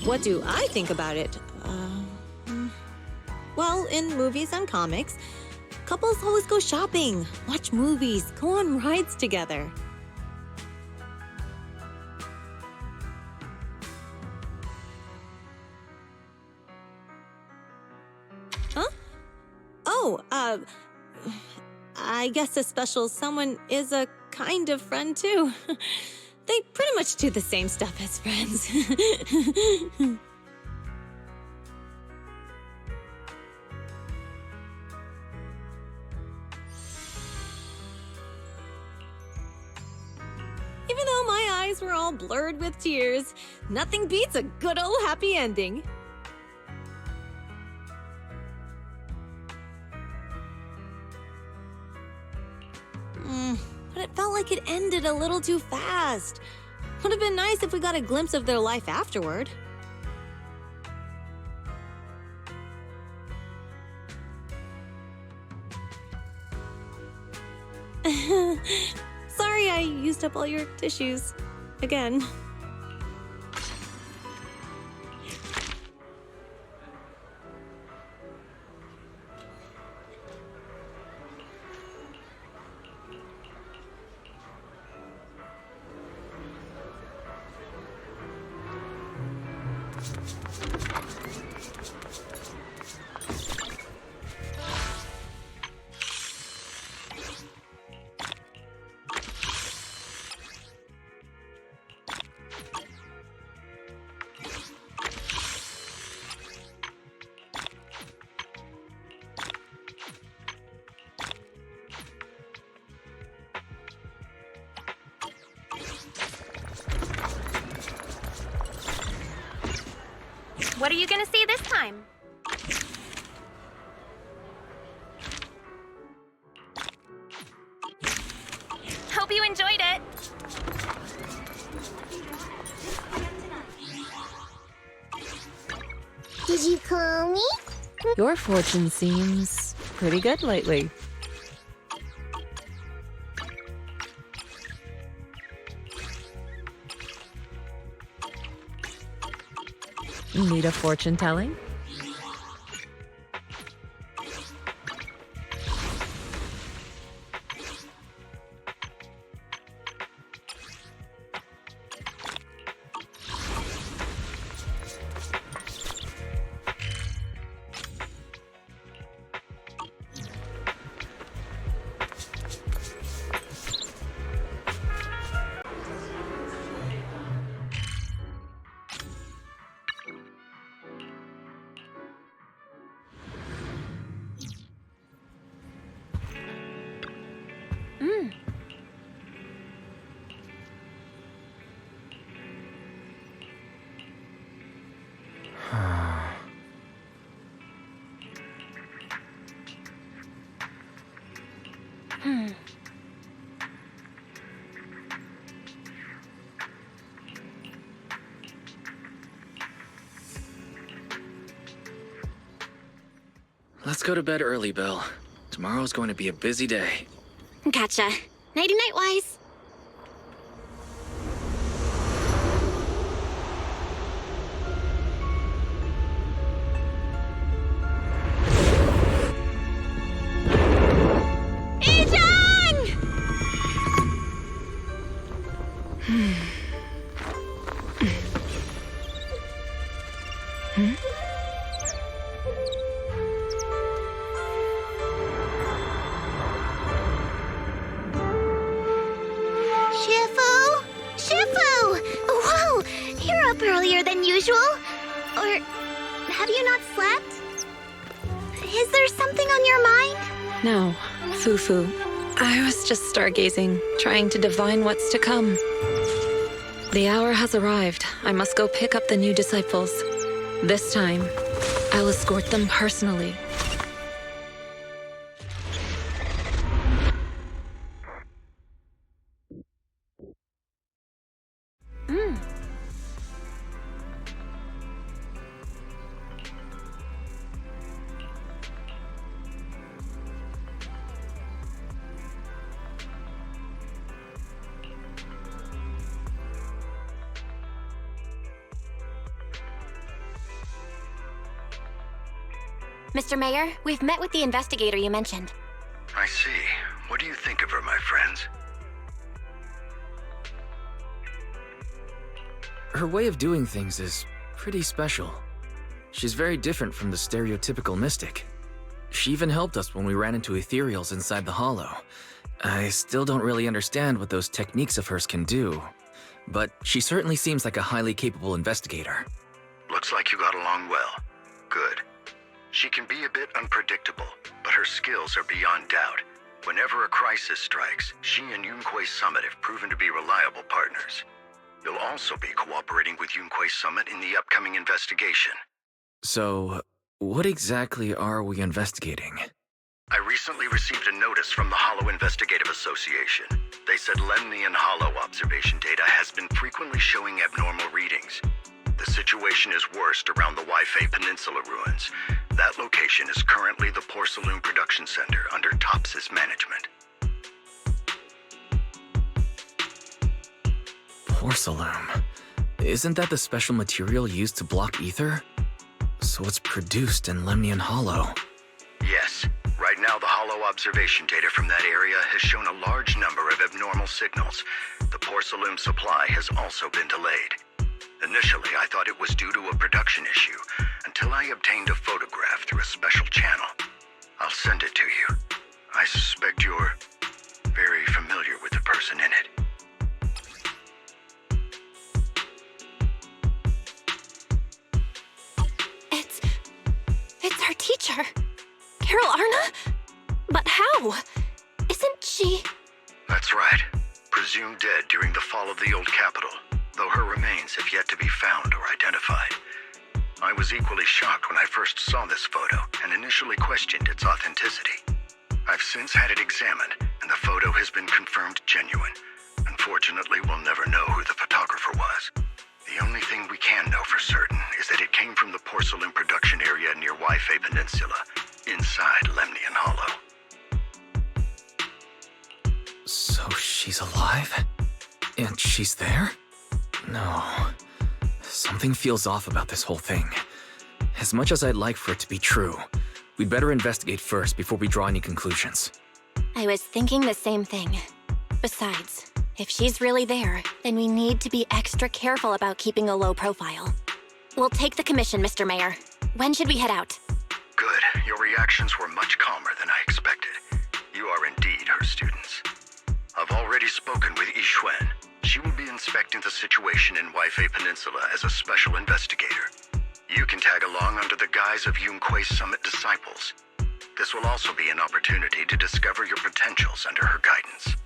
What do I think about it? Well, in movies and comics, couples always go shopping, watch movies, go on rides together. Huh? Oh, I guess a special someone is a kind of friend too. They pretty much do the same stuff as friends. Even though my eyes were all blurred with tears, nothing beats a good old happy ending. But it felt like it ended a little too fast. Would have been nice if we got a glimpse of their life afterward. Sorry I used up all your tissues. Again. What are you gonna see this time? Hope you enjoyed it. Did you call me? Your fortune seems pretty good lately. Need a fortune telling? Let's go to bed early, Bill. Tomorrow's going to be a busy day. Gotcha. Nighty-night, Wise. Shifu! Shifu! Whoa! You're up earlier than usual. Or have you not slept? Is there something on your mind? No, Fufu. I was just stargazing, trying to divine what's to come. The hour has arrived. I must go pick up the new disciples. This time, I'll escort them personally. Mr. Mayor, we've met with the investigator you mentioned. I see. What do you think of her, my friends? Her way of doing things is pretty special. She's very different from the stereotypical mystic. She even helped us when we ran into ethereals inside the Hollow. I still don't really understand what those techniques of hers can do, but she certainly seems like a highly capable investigator. Looks like you got along well. Good. She can be a bit unpredictable, but her skills are beyond doubt. Whenever a crisis strikes, she and Yunquei Summit have proven to be reliable partners. You'll also be cooperating with Yunquei Summit in the upcoming investigation. So, what exactly are we investigating? I recently received a notice from the Hollow Investigative Association. They said Lemnian Hollow observation data has been frequently showing abnormal readings. The situation is worst around the Waifei Peninsula ruins. That location is currently the Porcelain Production Center under Tops's management. Porcelain. Isn't that the special material used to block ether? So it's produced in Lemnian Hollow. Yes. Right now, the Hollow observation data from that area has shown a large number of abnormal signals. The porcelain supply has also been delayed. Initially, I thought it was due to a production issue, until I obtained a photograph through a special channel. I'll send it to you. I suspect you're very familiar with the person in it. It's our teacher. Carol Arna? But how? Isn't she... That's right. Presumed dead during the fall of the old capital, though her remains have yet to be found or identified. I was equally shocked when I first saw this photo and initially questioned its authenticity. I've since had it examined, and the photo has been confirmed genuine. Unfortunately, we'll never know who the photographer was. The only thing we can know for certain is that it came from the porcelain production area near Waifei Peninsula, inside Lemnian Hollow. So she's alive? And she's there? No. Something feels off about this whole thing. As much as I'd like for it to be true, we'd better investigate first before we draw any conclusions. I was thinking the same thing. Besides, if she's really there, then we need to be extra careful about keeping a low profile. We'll take the commission, Mr. Mayor. When should we head out? Good. Your reactions were much calmer than I expected. You are indeed her students. I've already spoken with Yixuan. She will be inspecting the situation in Waifei Peninsula as a special investigator. You can tag along under the guise of Yunquei Summit disciples. This will also be an opportunity to discover your potentials under her guidance.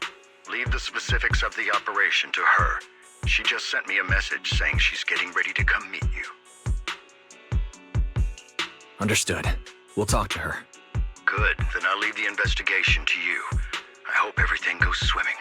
Leave the specifics of the operation to her. She just sent me a message saying she's getting ready to come meet you. Understood. We'll talk to her. Good, then I'll leave the investigation to you. hope everything goes swimmingly.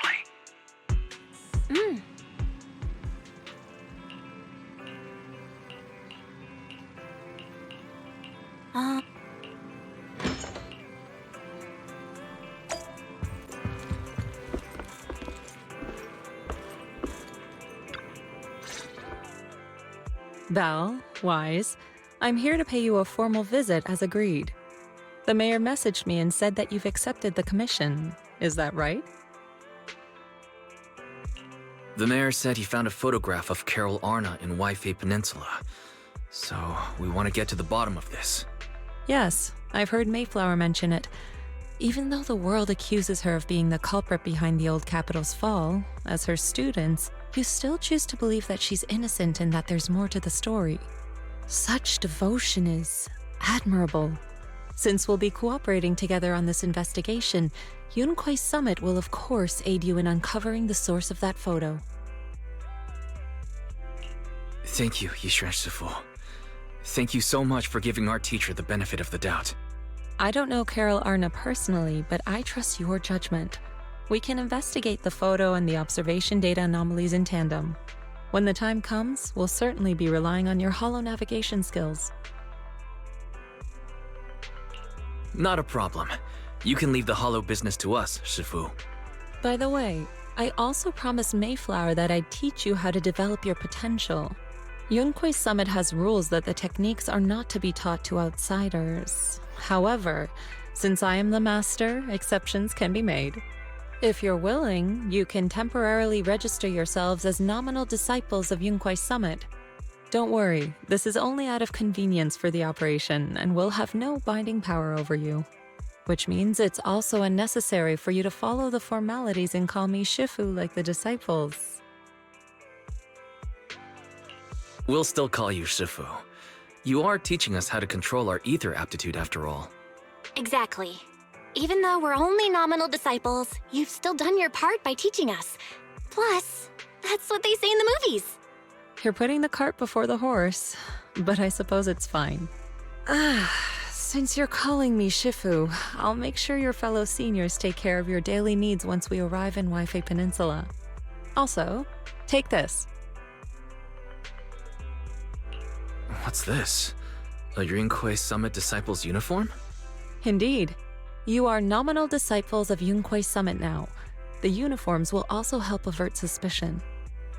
Belle, Wise, I'm here to pay you a formal visit as agreed. The mayor messaged me and said that you've accepted the commission. Is that right? The mayor said he found a photograph of Carol Arna in Wi-Fi Peninsula. So, we want to get to the bottom of this. Yes, I've heard Mayflower mention it. Even though the world accuses her of being the culprit behind the old capital's fall, as her students, you still choose to believe that she's innocent and that there's more to the story. Such devotion is admirable. Since we'll be cooperating together on this investigation, Yunquai Summit will of course aid you in uncovering the source of that photo. Thank you, Yishuan Shifu. Thank you so much for giving our teacher the benefit of the doubt. I don't know Carol Arna personally, but I trust your judgment. We can investigate the photo and the observation data anomalies in tandem. When the time comes, we'll certainly be relying on your holo navigation skills. Not a problem. You can leave the holo business to us, Shifu. By the way, I also promised Mayflower that I'd teach you how to develop your potential. Yunquai Summit has rules that the techniques are not to be taught to outsiders. However, since I am the master, exceptions can be made. If you're willing, you can temporarily register yourselves as nominal disciples of Yunquai Summit. Don't worry, this is only out of convenience for the operation and will have no binding power over you. Which means it's also unnecessary for you to follow the formalities and call me Shifu like the disciples. We'll still call you Shifu. You are teaching us how to control our ether aptitude after all. Exactly. Even though we're only nominal disciples, you've still done your part by teaching us. Plus, that's what they say in the movies. You're putting the cart before the horse, but I suppose it's fine. Since you're calling me Shifu, I'll make sure your fellow seniors take care of your daily needs once we arrive in Wi-Fi Peninsula. Also, take this. What's this? A Yunquai Summit Disciples uniform? Indeed. You are nominal disciples of Yunquai Summit now. The uniforms will also help avert suspicion.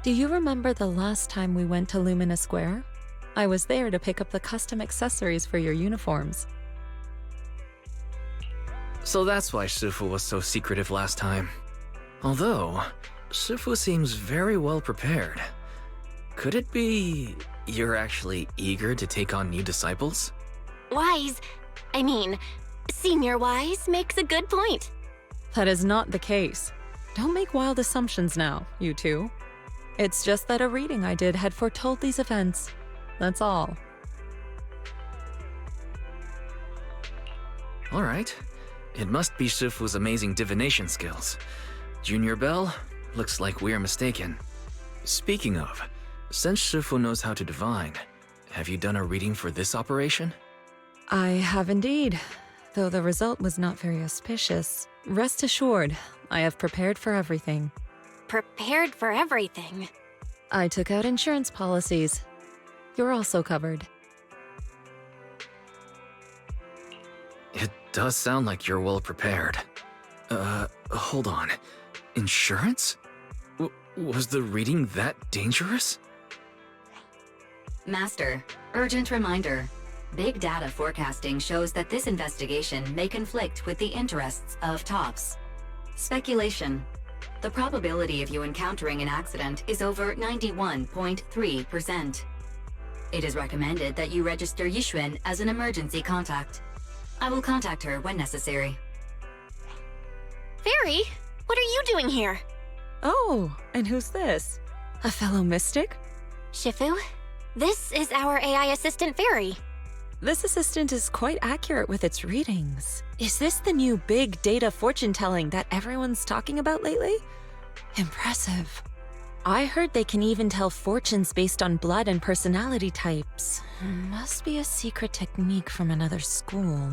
Do you remember the last time we went to Lumina Square? I was there to pick up the custom accessories for your uniforms. So that's why Shifu was so secretive last time. Although, Shifu seems very well prepared. Could it be you're actually eager to take on new disciples? Senior Wise makes a good point. That is not the case. Don't make wild assumptions now, you two. It's just that a reading I did had foretold these events. That's all. Alright. It must be Shifu's amazing divination skills. Junior Belle, looks like we're mistaken. Speaking of, since Shifu knows how to divine, have you done a reading for this operation? I have indeed, though the result was not very auspicious. Rest assured, I have prepared for everything. Prepared for everything? I took out insurance policies. You're also covered. It does sound like you're well prepared. Hold on. Insurance? Was the reading that dangerous? Master, urgent reminder. Big data forecasting shows that this investigation may conflict with the interests of TOPS. Speculation. The probability of you encountering an accident is over 91.3%. It is recommended that you register Yishuan as an emergency contact. I will contact her when necessary. Fairy, what are you doing here? Oh, and who's this? A fellow mystic? Shifu, this is our AI assistant Fairy. This assistant is quite accurate with its readings. Is this the new big data fortune-telling that everyone's talking about lately? Impressive. I heard they can even tell fortunes based on blood and personality types. Must be a secret technique from another school.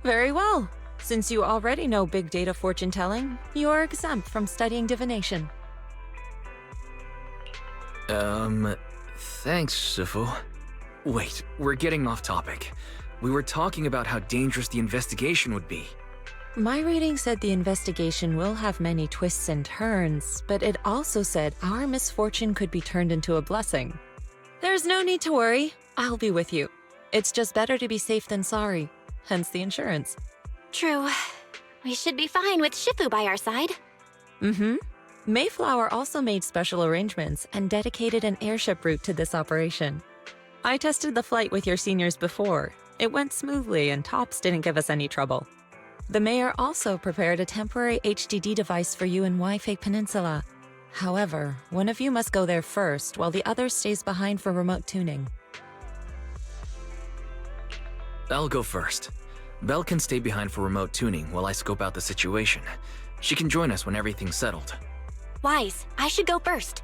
Very well. Since you already know big data fortune telling, you are exempt from studying divination. Thanks, Shifu. Wait, we're getting off topic. We were talking about how dangerous the investigation would be. My reading said the investigation will have many twists and turns, but it also said our misfortune could be turned into a blessing. There's no need to worry. I'll be with you. It's just better to be safe than sorry, hence the insurance. True. We should be fine with Shifu by our side. Mm-hmm. Mayflower also made special arrangements and dedicated an airship route to this operation. I tested the flight with your seniors before. It went smoothly and Tops didn't give us any trouble. The mayor also prepared a temporary HDD device for you in Wi-Fi Peninsula. However, one of you must go there first while the other stays behind for remote tuning. I'll go first. Belle can stay behind for remote tuning while I scope out the situation. She can join us when everything's settled. Wise, I should go first.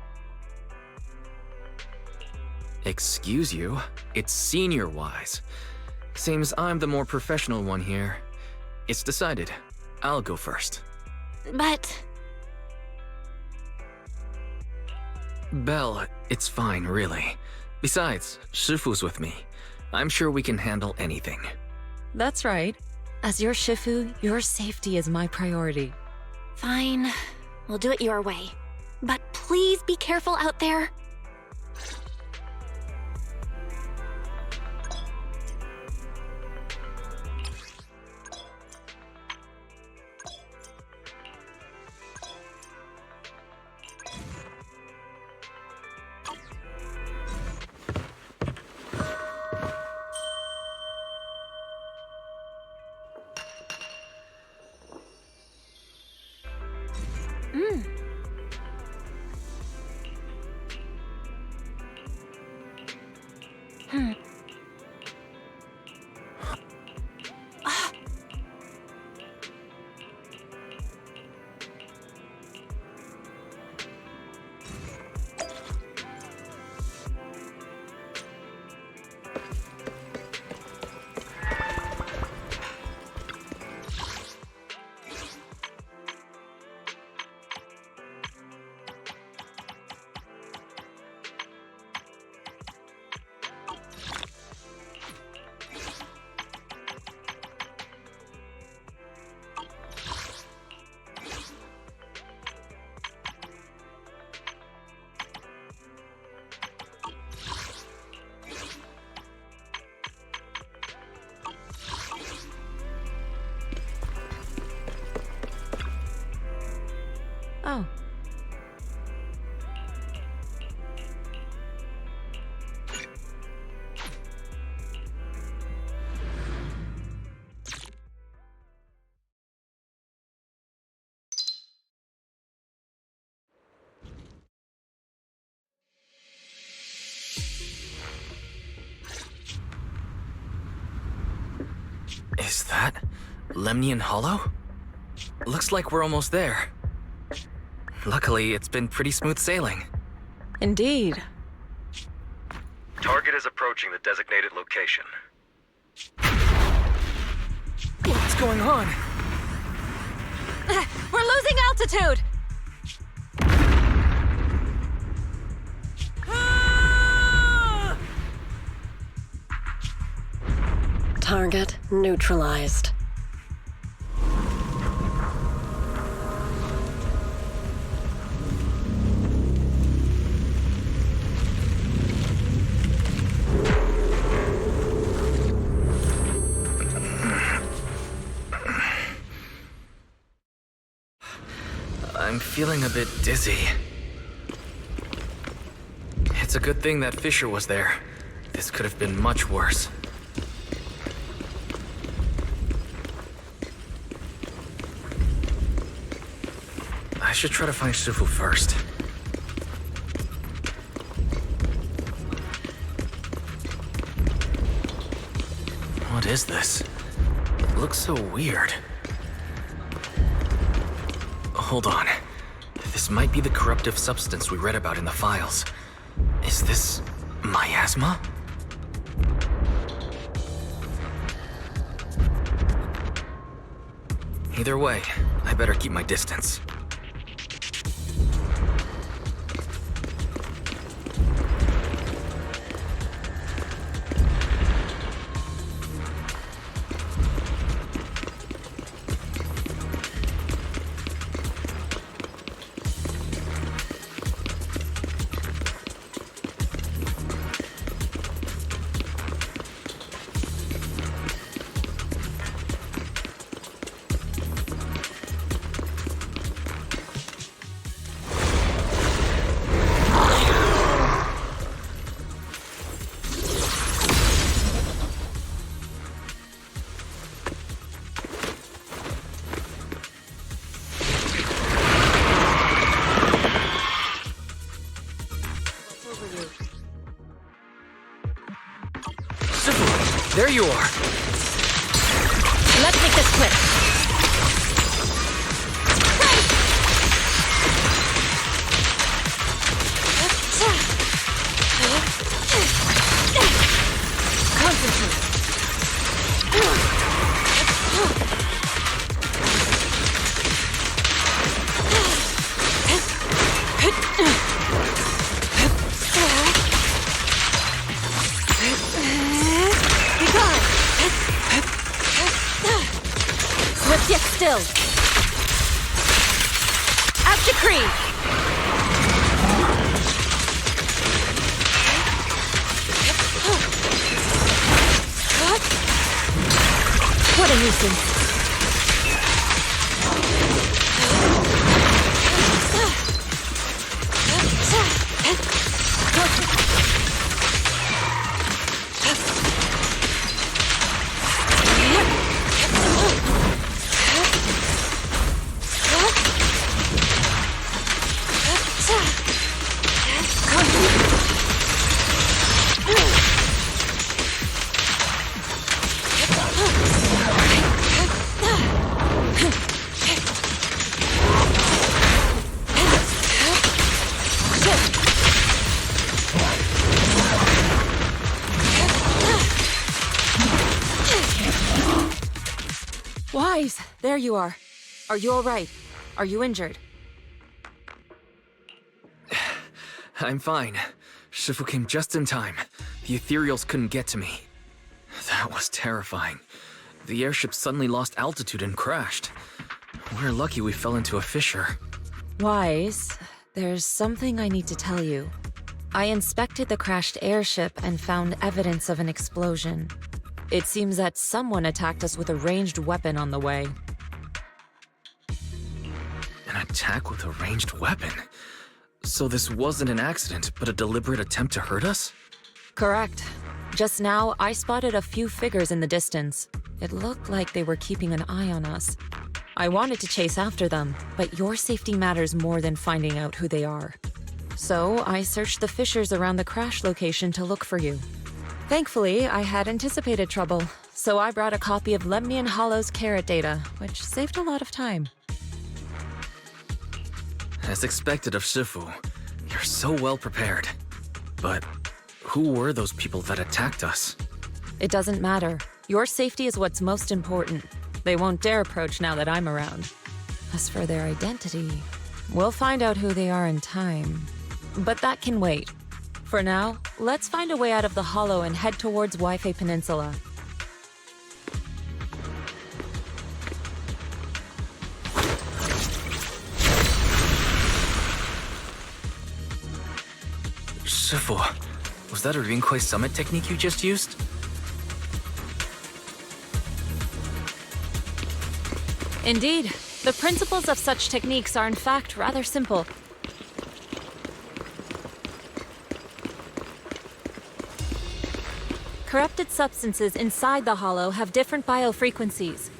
Excuse you? It's Senior Wise. Seems I'm the more professional one here. It's decided. I'll go first. But... Belle, it's fine, really. Besides, Shifu's with me. I'm sure we can handle anything. That's right. As your Shifu, your safety is my priority. Fine. We'll do it your way. But please be careful out there. Oh. Is that Lemnian Hollow? Looks like we're almost there. Luckily, it's been pretty smooth sailing. Indeed. Target is approaching the designated location. What's going on? We're losing altitude! Target neutralized. I'm feeling a bit dizzy. It's a good thing that Fisher was there. This could have been much worse. I should try to find Shifu first. What is this? It looks so weird. Hold on. This might be the corruptive substance we read about in the files. Is this miasma? Either way, I better keep my distance. There you are! Let's make this quick. Concentrate. Yet still. As decreed. What a nuisance. Wise, there you are. Are you all right? Are you injured? I'm fine. Shifu came just in time. The ethereals couldn't get to me. That was terrifying. The airship suddenly lost altitude and crashed. We're lucky we fell into a fissure. Wise, there's something I need to tell you. I inspected the crashed airship and found evidence of an explosion. It seems that someone attacked us with a ranged weapon on the way. An attack with a ranged weapon? So this wasn't an accident, but a deliberate attempt to hurt us? Correct. Just now, I spotted a few figures in the distance. It looked like they were keeping an eye on us. I wanted to chase after them, but your safety matters more than finding out who they are. So I searched the fissures around the crash location to look for you. Thankfully, I had anticipated trouble, so I brought a copy of Lemnian Hollow's carrot data, which saved a lot of time. As expected of Shifu, you're so well prepared. But who were those people that attacked us? It doesn't matter. Your safety is what's most important. They won't dare approach now that I'm around. As for their identity, we'll find out who they are in time. But that can wait. For now, let's find a way out of the hollow and head towards Wi-Fi Peninsula. Shifu, was that a Rinkwei Summit technique you just used? Indeed. The principles of such techniques are in fact rather simple. Corrupted substances inside the hollow have different biofrequencies.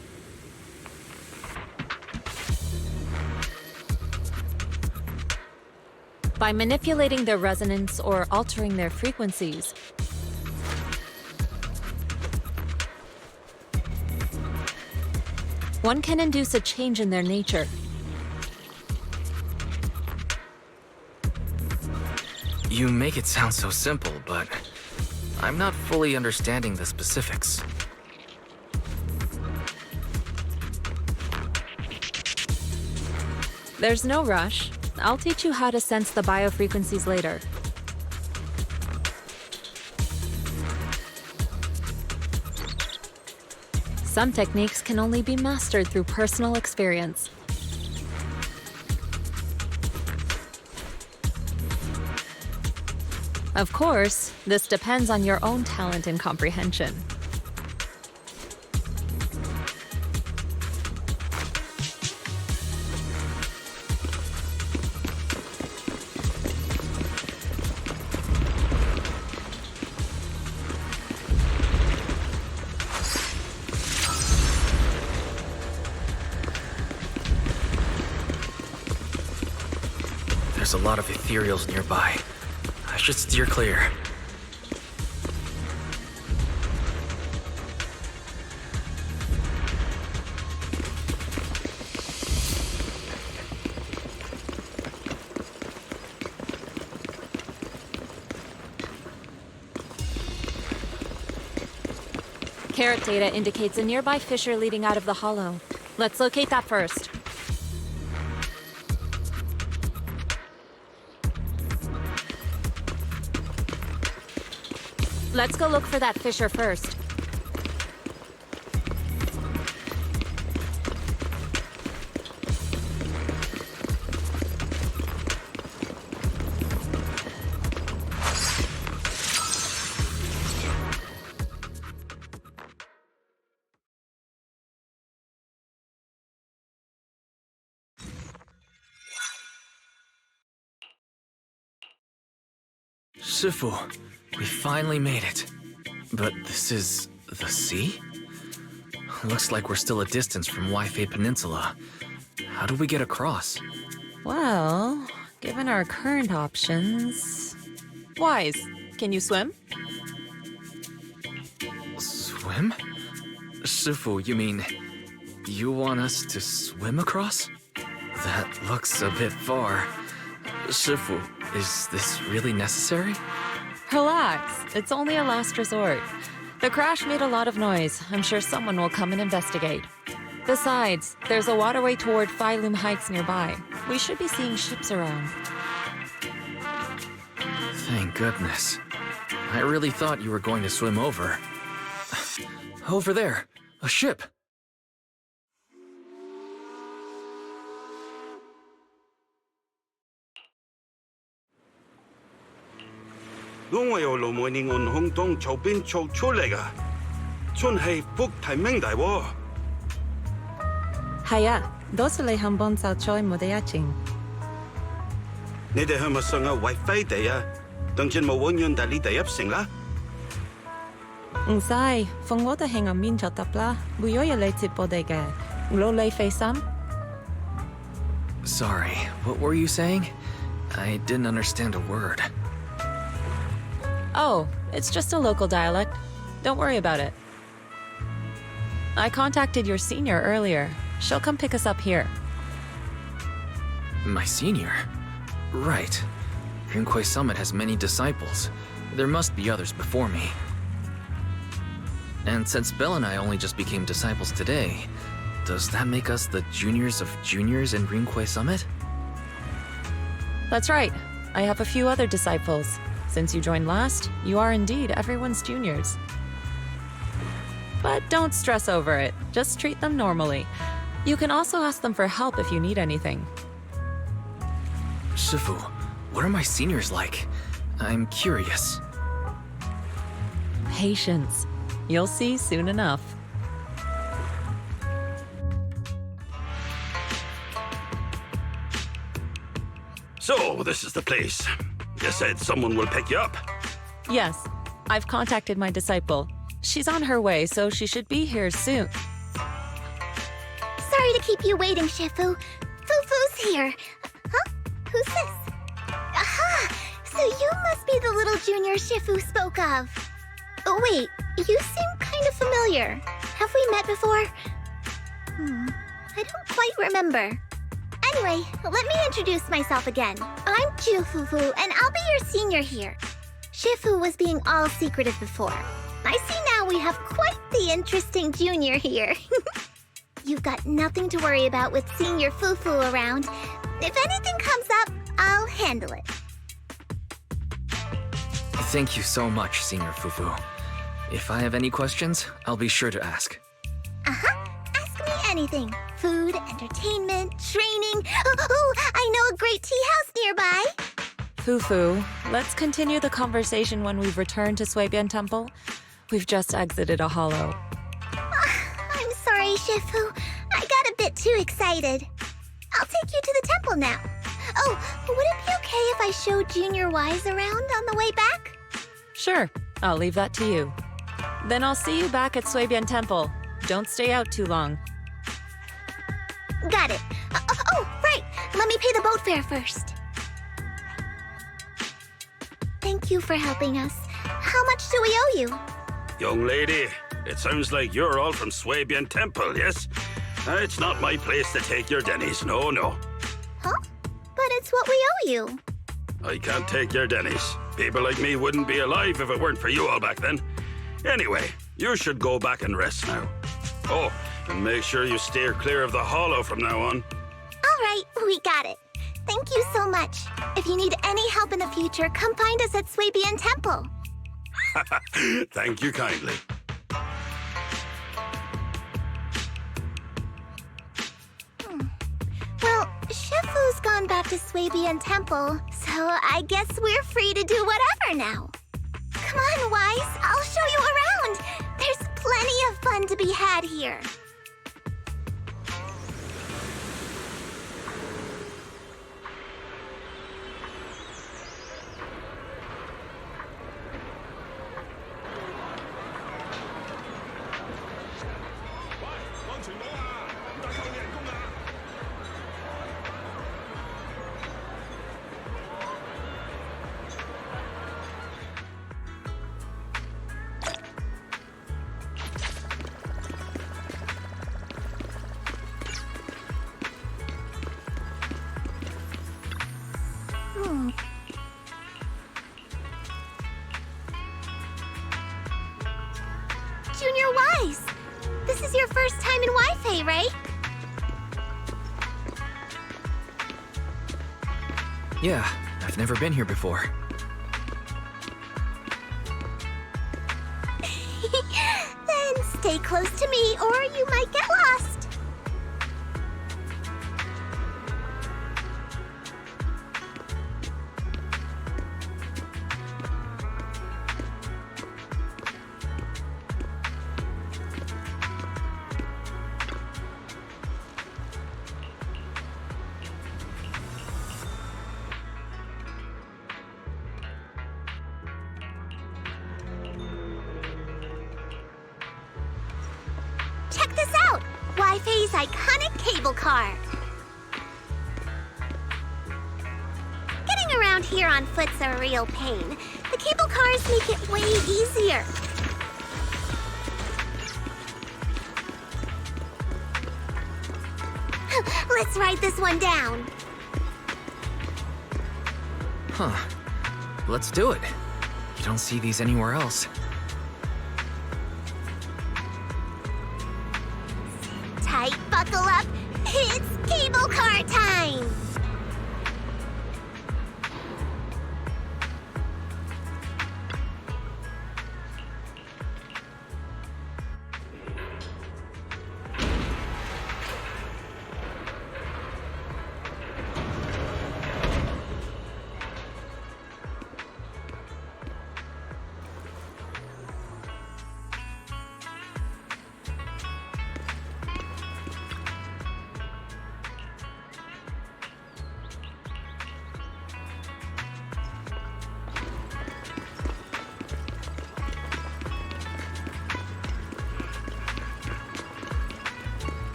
By manipulating their resonance or altering their frequencies, one can induce a change in their nature. You make it sound so simple, but I'm not fully understanding the specifics. There's no rush. I'll teach you how to sense the biofrequencies later. Some techniques can only be mastered through personal experience. Of course, this depends on your own talent and comprehension. There's a lot of ethereals nearby. I should steer clear. Carrot data indicates a nearby fissure leading out of the hollow. Let's locate that first. Let's go look for that fissure first. Shifu, we finally made it. But this is the sea? Looks like we're still a distance from Waifei Peninsula. How do we get across? Well, given our current options... Wise, can you swim? Swim? Shifu, you mean you want us to swim across? That looks a bit far. Shifu, is this really necessary? Relax, it's only a last resort. The crash made a lot of noise. I'm sure someone will come and investigate. Besides, there's a waterway toward Phylum Heights nearby. We should be seeing ships around. Thank goodness. I really thought you were going to swim over. Over there, a ship. Haya, dosele hambon sao choi modeyaching. Sai, fongota henga min chatapla, buyoya leti podege. Lo lei fe sam? Sorry, what were you saying? I didn't understand a word. Oh, it's just a local dialect. Don't worry about it. I contacted your senior earlier. She'll come pick us up here. My senior? Right. Rinkwei Summit has many disciples. There must be others before me. And since Belle and I only just became disciples today, does that make us the juniors of juniors in Rinkwei Summit? That's right. I have a few other disciples. Since you joined last, you are indeed everyone's juniors. But don't stress over it. Just treat them normally. You can also ask them for help if you need anything. Shifu, what are my seniors like? I'm curious. Patience. You'll see soon enough. So, this is the place. You said someone will pick you up. Yes, I've contacted my disciple. She's on her way, so she should be here soon. Sorry to keep you waiting, Shifu. Fufu's here. Huh? Who's this? Aha! So you must be the little junior Shifu spoke of. Oh, wait, you seem kind of familiar. Have we met before? I don't quite remember. Anyway, let me introduce myself again. I'm Fufu, and I'll be your senior here. Shifu was being all secretive before. I see now we have quite the interesting junior here. You've got nothing to worry about with senior Fufu around. If anything comes up, I'll handle it. Thank you so much, Senior Fufu. If I have any questions, I'll be sure to ask. Uh-huh. Ask me anything. Food, entertainment, training. Oh, I know a great tea house nearby. Fufu, let's continue the conversation when we've returned to Suibian Temple. We've just exited a hollow. I'm sorry, Shifu. I got a bit too excited. I'll take you to the temple now. Oh, would it be okay if I showed Junior Wise around on the way back? Sure, I'll leave that to you. Then I'll see you back at Suibian Temple. Don't stay out too long. Got it. Oh, right. Let me pay the boat fare first. Thank you for helping us. How much do we owe you? Young lady, it sounds like you're all from Suibian Temple, yes? It's not my place to take your dennies, no. Huh? But it's what we owe you. I can't take your dennies. People like me wouldn't be alive if it weren't for you all back then. Anyway, you should go back and rest now. Oh, and make sure you steer clear of the hollow from now on. All right, we got it. Thank you so much. If you need any help in the future, come find us at Suibian Temple. Thank you kindly. Well, Shifu's gone back to Suibian Temple, so I guess we're free to do whatever now. Come on, Wise, I'll show you around. There's plenty of fun to be had here. Junior Wise! This is your first time in Wi-Fi, right? Yeah, I've never been here before. Then stay close to me or you might get lost. Check this out! Wi-Fi's iconic cable car. Getting around here on foot's a real pain. The cable cars make it way easier. Let's ride this one down. Huh. Let's do it. You don't see these anywhere else. Tight, buckle up. It's cable car time.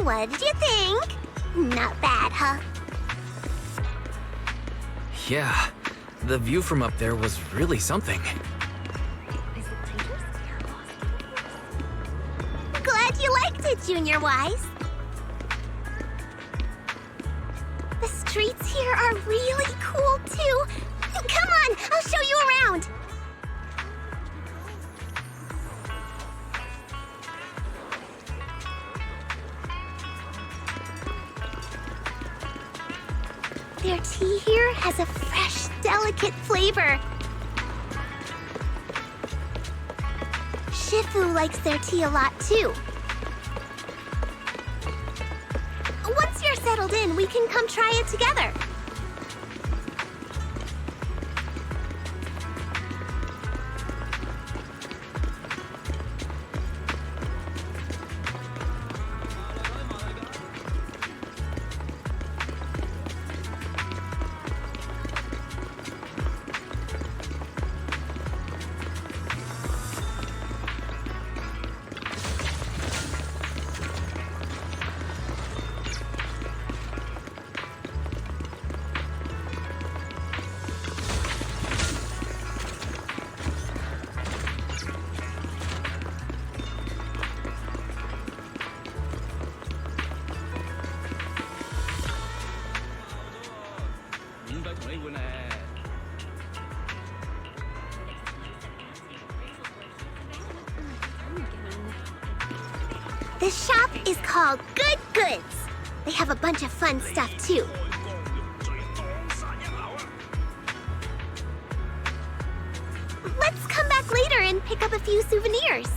What did you think? Not bad, huh? Yeah, the view from up there was really something. Glad you liked it, Junior Wise. The streets here are really cool, too. Come on, I'll show you around. Their tea here has a fresh, delicate flavor. Shifu likes their tea a lot, too. Once you're settled in, we can come try it together. This shop is called Good Goods. They have a bunch of fun stuff, too. Let's come back later and pick up a few souvenirs.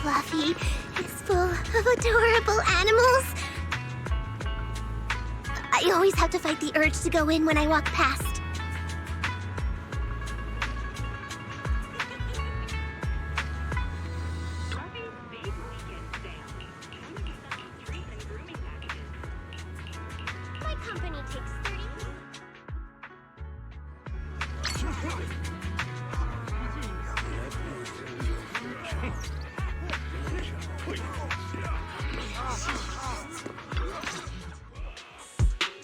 Fluffy is full of adorable animals. I always have to fight the urge to go in when I walk past. My company takes 30.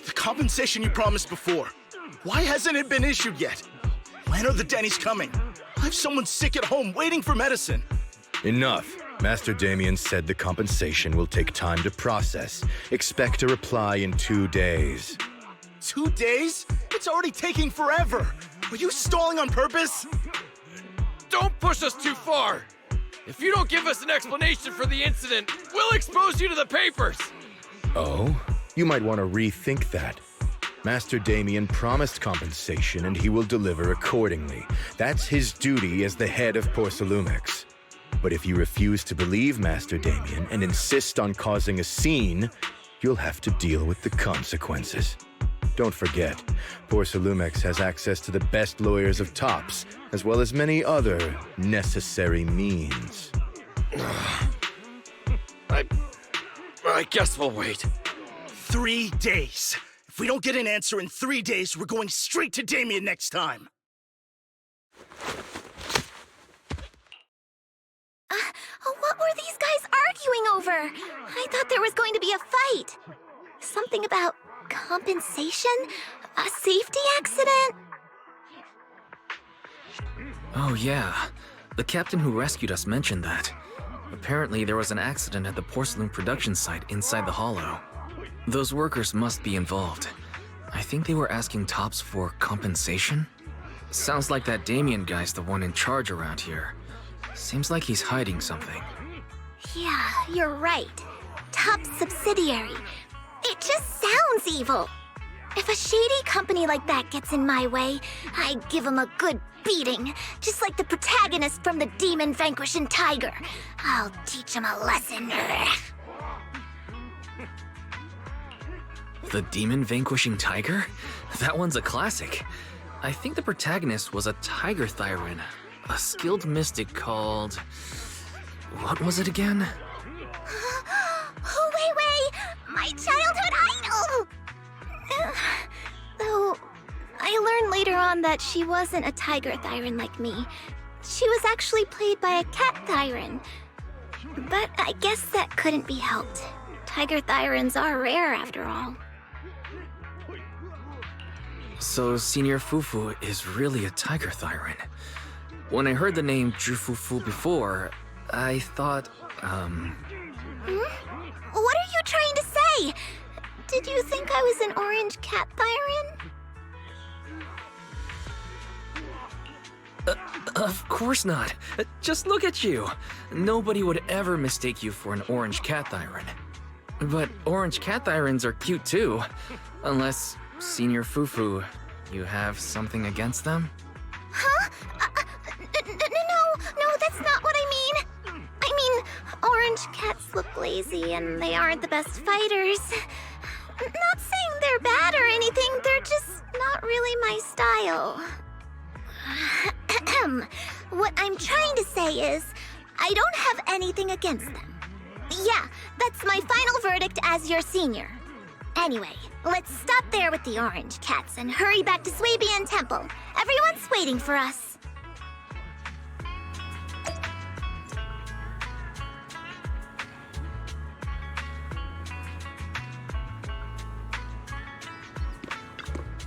The compensation you promised before. Why hasn't it been issued yet? When are the Denny's coming? I have someone sick at home waiting for medicine. Enough. Master Damien said the compensation will take time to process. Expect a reply in 2 days. 2 days? It's already taking forever. Are you stalling on purpose? Don't push us too far. If you don't give us an explanation for the incident, we'll expose you to the papers. Oh? You might want to rethink that. Master Damien promised compensation and he will deliver accordingly. That's his duty as the head of Porcelumix. But if you refuse to believe Master Damien and insist on causing a scene, you'll have to deal with the consequences. Don't forget, Porcelumix has access to the best lawyers of Tops, as well as many other necessary means. I guess we'll wait. 3 days. If we don't get an answer in 3 days, we're going straight to Damien next time. What were these guys arguing over? I thought there was going to be a fight. Something about compensation? A safety accident? Oh yeah, the captain who rescued us mentioned that. Apparently there was an accident at the porcelain production site inside the hollow. Those workers must be involved. I think they were asking Tops for compensation? Sounds like that Damien guy's the one in charge around here. Seems like he's hiding something. Yeah, you're right. Top subsidiary. It just sounds evil. If a shady company like that gets in my way, I'd give them a good beating, just like the protagonist from the Demon Vanquishing Tiger. I'll teach him a lesson. The Demon Vanquishing Tiger? That one's a classic. I think the protagonist was a Tiger Thyran, a skilled mystic called... What was it again? Oh, wait! My childhood idol! Though, I learned later on that she wasn't a Tiger Thyran like me. She was actually played by a Cat Thyran. But I guess that couldn't be helped. Tiger Thyrans are rare after all. So Senior Fufu is really a Tiger Thyran. When I heard the name Jufufu before, I thought, Hmm? What are you trying to say? Did you think I was an orange Cat Thyran? Of course not. Just look at you. Nobody would ever mistake you for an orange Cat Thyran. But orange Cat Thyrans are cute too. Unless, Senior Fufu, you have something against them? Huh? No, that's not what I mean. I mean, orange cats look lazy and they aren't the best fighters. Not saying they're bad or anything, they're just not really my style. What I'm trying to say is, I don't have anything against them. Yeah, that's my final verdict as your senior. Anyway, let's stop there with the orange cats and hurry back to Swabian Temple. Everyone's waiting for us.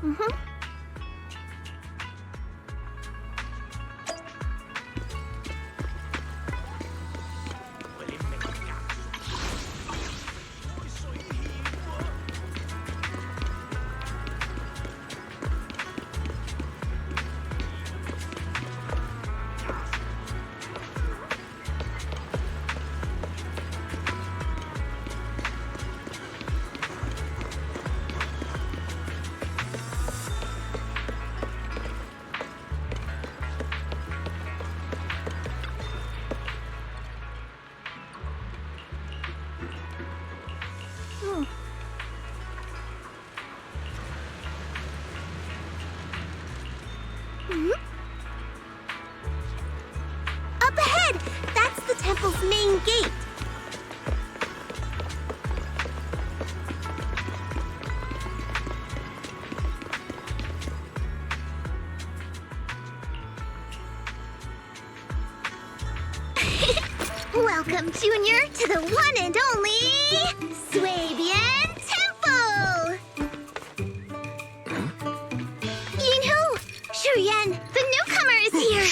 Mm-hmm. Up ahead! That's the temple's main gate. Welcome, Junior, to the one and only Swabian Temple! Yinhu! Shuyan, the newcomer is here!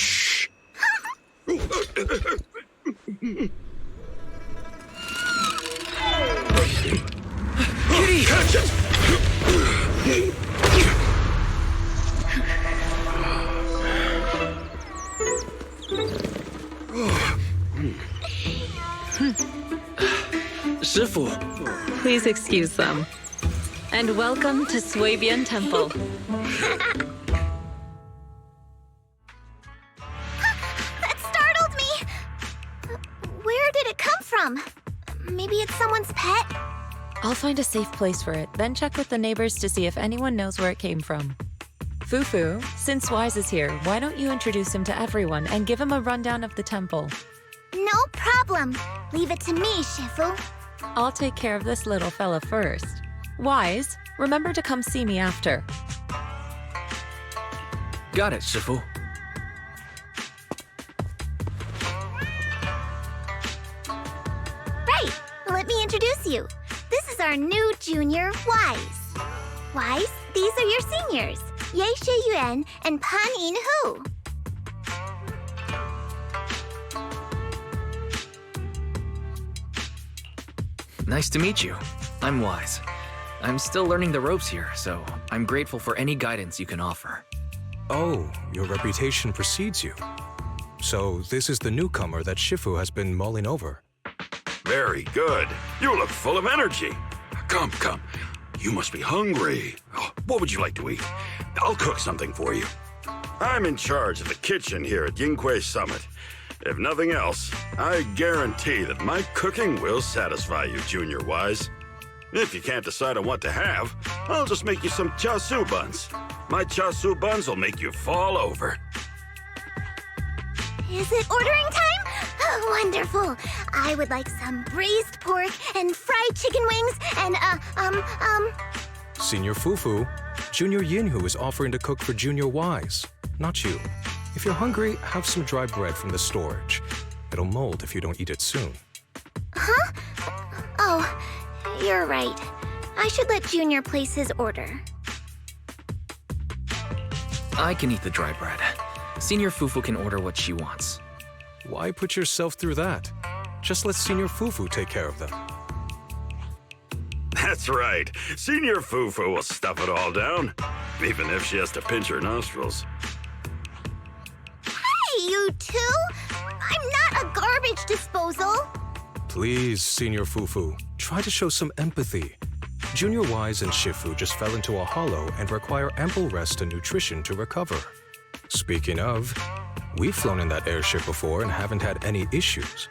Kitty! Catch it! Shifu! Please excuse them. And welcome to Swabian Temple. That startled me! Where did it come from? Maybe it's someone's pet? I'll find a safe place for it, then check with the neighbors to see if anyone knows where it came from. Fufu, since Wise is here, why don't you introduce him to everyone and give him a rundown of the temple? No problem. Leave it to me, Shifu. I'll take care of this little fella first. Wise, remember to come see me after. Got it, Shifu. Right! Let me introduce you. This is our new junior, Wise. Wise, these are your seniors, Ye Shi Yuan and Pan In Hu. Nice to meet you. I'm Wise. I'm still learning the ropes here, so I'm grateful for any guidance you can offer. Oh, your reputation precedes you. So this is the newcomer that Shifu has been mulling over. Very good. You look full of energy. Come. You must be hungry. Oh, what would you like to eat? I'll cook something for you. I'm in charge of the kitchen here at Yinghui Summit. If nothing else, I guarantee that my cooking will satisfy you, Junior Wise. If you can't decide on what to have, I'll just make you some chasu buns. My chasu buns will make you fall over. Is it ordering time? Oh, wonderful. I would like some braised pork and fried chicken wings and, Senior Fufu, Junior Yinhu is offering to cook for Junior Wise, not you. If you're hungry, have some dry bread from the storage. It'll mold if you don't eat it soon. Huh? Oh, you're right. I should let Junior place his order. I can eat the dry bread. Senior Fufu can order what she wants. Why put yourself through that? Just let Senior Fufu take care of them. That's right. Senior Fufu will stuff it all down, even if she has to pinch her nostrils. Hey, you two! I'm not a garbage disposal! Please, Senior Fufu, try to show some empathy. Junior Wise and Shifu just fell into a hollow and require ample rest and nutrition to recover. Speaking of, we've flown in that airship before and haven't had any issues.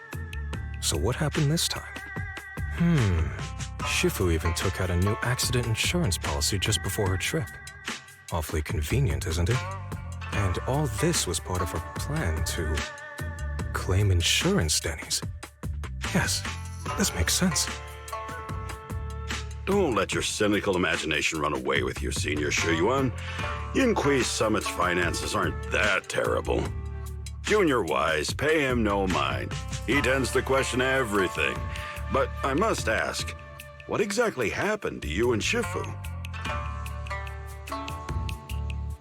So what happened this time? Shifu even took out a new accident insurance policy just before her trip. Awfully convenient, isn't it? And all this was part of her plan to claim insurance, Denny's. Yes, this makes sense. Don't let your cynical imagination run away with you, Senior Shuyuan. Yinhui Summit's finances aren't that terrible. Junior Wise, pay him no mind. He tends to question everything. But I must ask, what exactly happened to you and Shifu?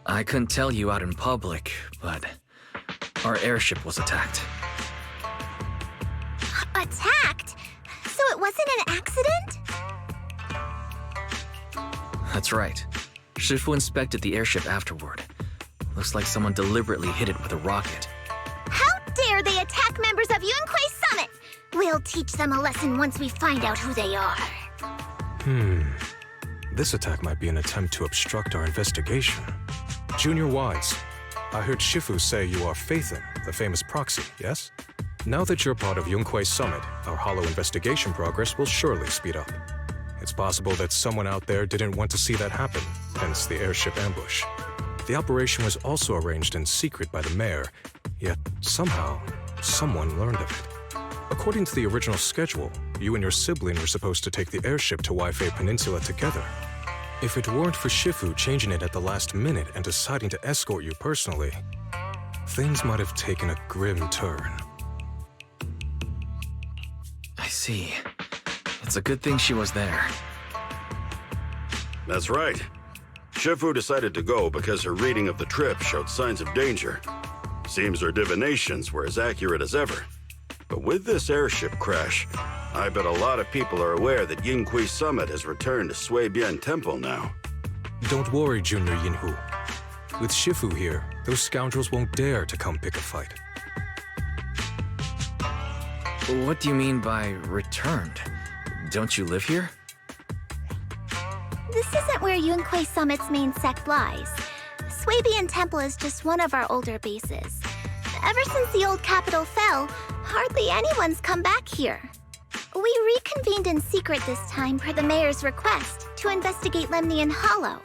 I couldn't tell you out in public, but our airship was attacked. Attacked? So it wasn't an accident? That's right. Shifu inspected the airship afterward. Looks like someone deliberately hit it with a rocket. How dare they attack members of Yunquei Summit? We'll teach them a lesson once we find out who they are. This attack might be an attempt to obstruct our investigation. Junior Wise, I heard Shifu say you are Phaethon, the famous Proxy, yes? Now that you're part of Yunquei Summit, our hollow investigation progress will surely speed up. It's possible that someone out there didn't want to see that happen, hence the airship ambush. The operation was also arranged in secret by the mayor, yet somehow, someone learned of it. According to the original schedule, you and your sibling were supposed to take the airship to Waifei Peninsula together. If it weren't for Shifu changing it at the last minute and deciding to escort you personally, things might have taken a grim turn. I see. It's a good thing she was there. That's right. Shifu decided to go because her reading of the trip showed signs of danger. Seems her divinations were as accurate as ever. But with this airship crash, I bet a lot of people are aware that Yinhui Summit has returned to Suibian Temple now. Don't worry, Junior Yinhu. With Shifu here, those scoundrels won't dare to come pick a fight. What do you mean by returned? Don't you live here? This isn't where Yunquei Summit's main sect lies. Suibian Temple is just one of our older bases. Ever since the old capital fell, hardly anyone's come back here. We reconvened in secret this time per the mayor's request to investigate Lemnian Hollow.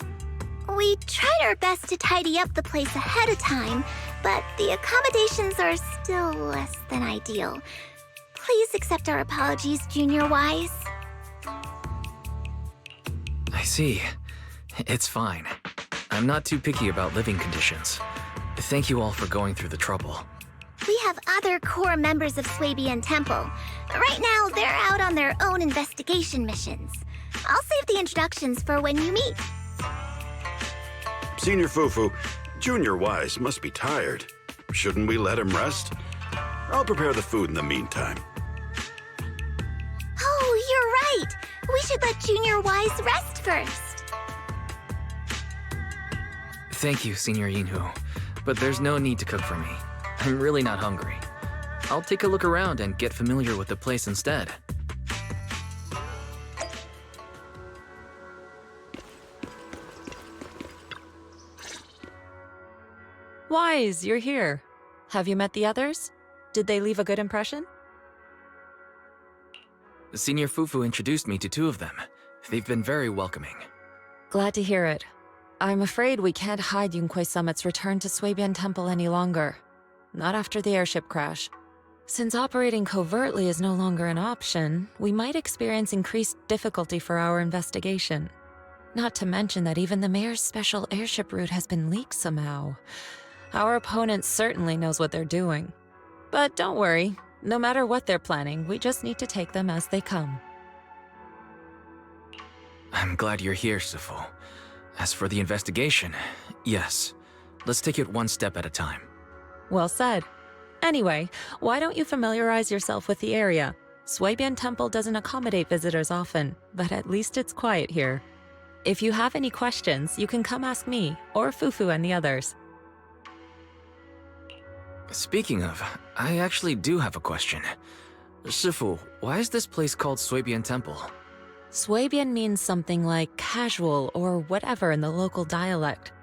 We tried our best to tidy up the place ahead of time, but the accommodations are still less than ideal. Please accept our apologies, Junior Wise. I see. It's fine. I'm not too picky about living conditions. Thank you all for going through the trouble. We have other core members of Suibian Temple. Right now, they're out on their own investigation missions. I'll save the introductions for when you meet. Senior Fufu, Junior Wise must be tired. Shouldn't we let him rest? I'll prepare the food in the meantime. Oh, you're right. We should let Junior Wise rest first. Thank you, Senior Yinhu. But there's no need to cook for me. I'm really not hungry. I'll take a look around and get familiar with the place instead. Wise, you're here. Have you met the others? Did they leave a good impression? Senior Fufu introduced me to two of them. They've been very welcoming. Glad to hear it. I'm afraid we can't hide Yunquei Summit's return to Suibian Temple any longer. Not after the airship crash. Since operating covertly is no longer an option, we might experience increased difficulty for our investigation. Not to mention that even the mayor's special airship route has been leaked somehow. Our opponent certainly knows what they're doing. But don't worry, no matter what they're planning, we just need to take them as they come. I'm glad you're here, Sifu. As for the investigation, yes. Let's take it one step at a time. Well said. Anyway, why don't you familiarize yourself with the area? Suibian Temple doesn't accommodate visitors often, but at least it's quiet here. If you have any questions, you can come ask me, or Fufu and the others. Speaking of, I actually do have a question. Sifu, why is this place called Suibian Temple? Suibian means something like casual or whatever in the local dialect.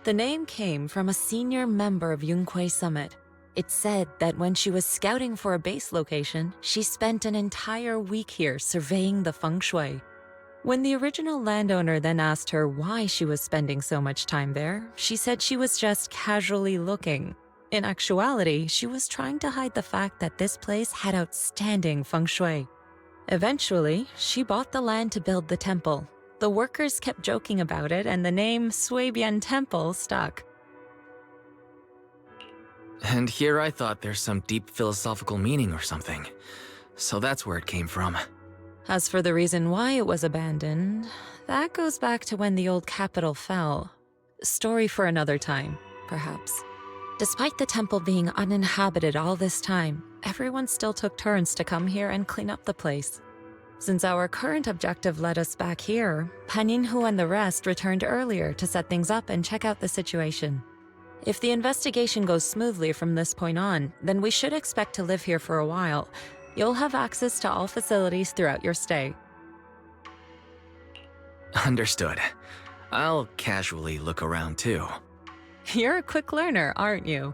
The name came from a senior member of Yunquei Summit. It's said that when she was scouting for a base location, she spent an entire week here surveying the feng shui. When the original landowner then asked her why she was spending so much time there, she said she was just casually looking. In actuality, she was trying to hide the fact that this place had outstanding feng shui. Eventually, she bought the land to build the temple. The workers kept joking about it, and the name Suibian Temple stuck. And here I thought there's some deep philosophical meaning or something. So that's where it came from. As for the reason why it was abandoned, that goes back to when the old capital fell. Story for another time, perhaps. Despite the temple being uninhabited all this time, everyone still took turns to come here and clean up the place. Since our current objective led us back here, Paninhu and the rest returned earlier to set things up and check out the situation. If the investigation goes smoothly from this point on, then we should expect to live here for a while. You'll have access to all facilities throughout your stay. Understood. I'll casually look around too. You're a quick learner, aren't you?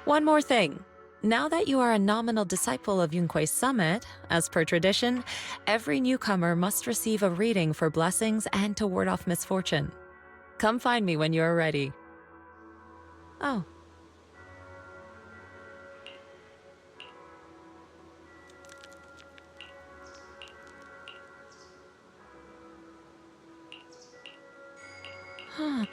One more thing. Now that you are a nominal disciple of Yunquei Summit, as per tradition, every newcomer must receive a reading for blessings and to ward off misfortune. Come find me when you are ready. Oh. Huh.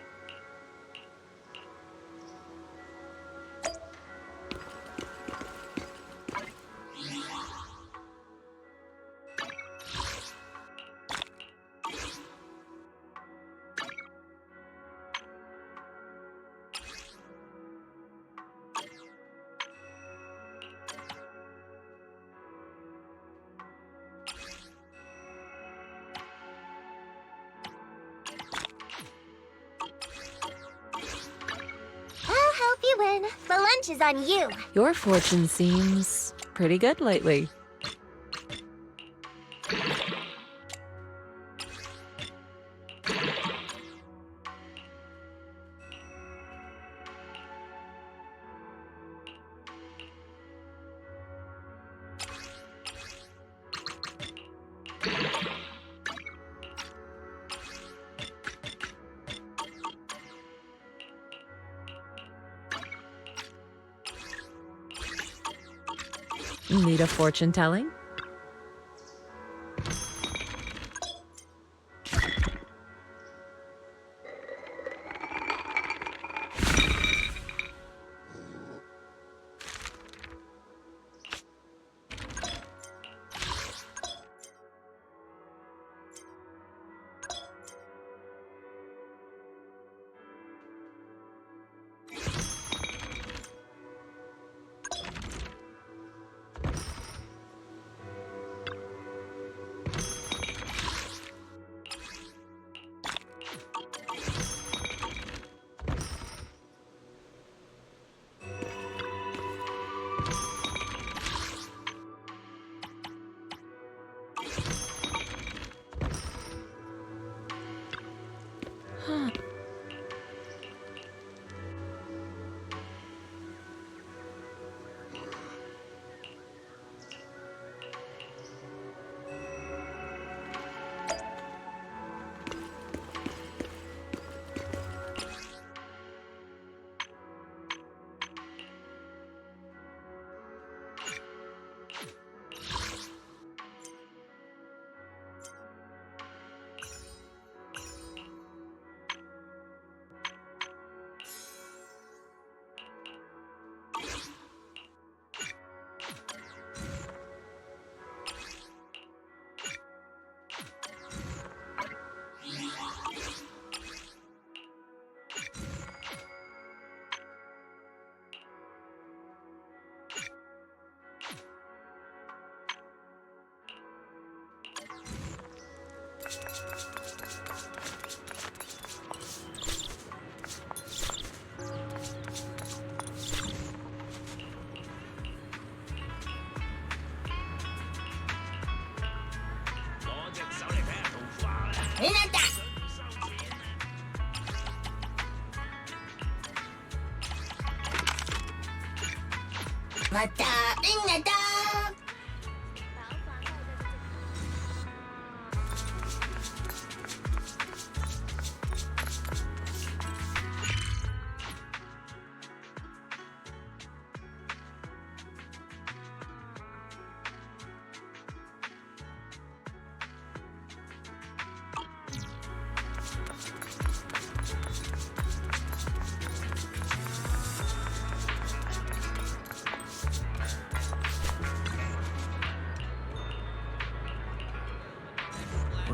You win. The lunch is on you. Your fortune seems pretty good lately. Need a fortune telling?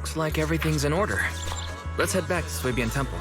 Looks like everything's in order. Let's head back to Swabian Temple.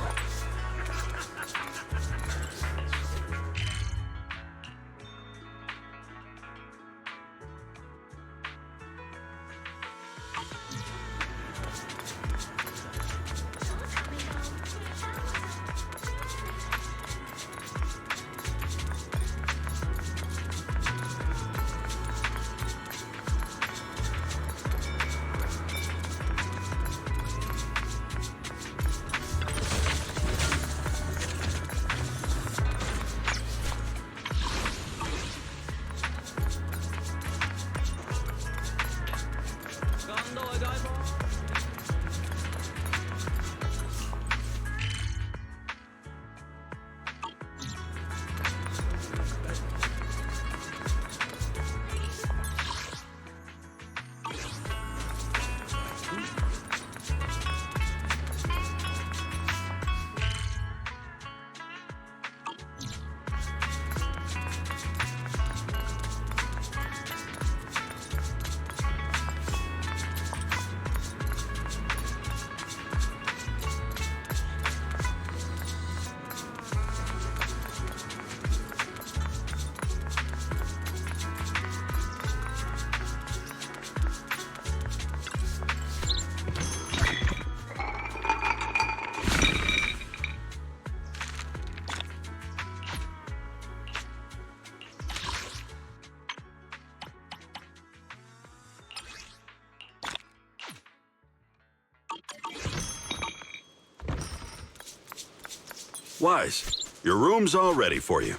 Wise, your room's all ready for you.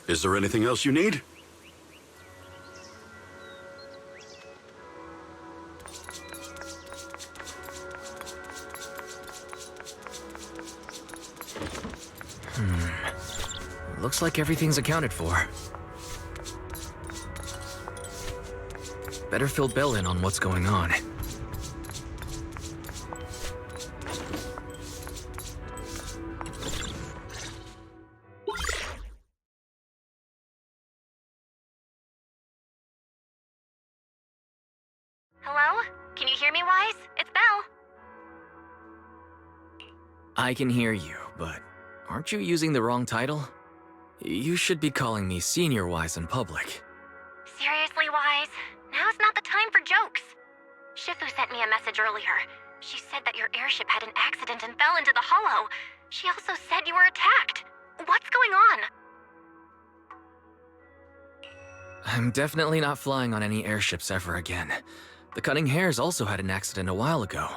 Is there anything else you need? Looks like everything's accounted for. Better fill Bell in on what's going on. Hello? Can you hear me, Wise? It's Belle. I can hear you, but aren't you using the wrong title? You should be calling me Senior Wise in public. Seriously, Wise? Now's not the time for jokes. Shifu sent me a message earlier. She said that your airship had an accident and fell into the hollow. She also said you were attacked. What's going on? I'm definitely not flying on any airships ever again. The Cunning Hares also had an accident a while ago.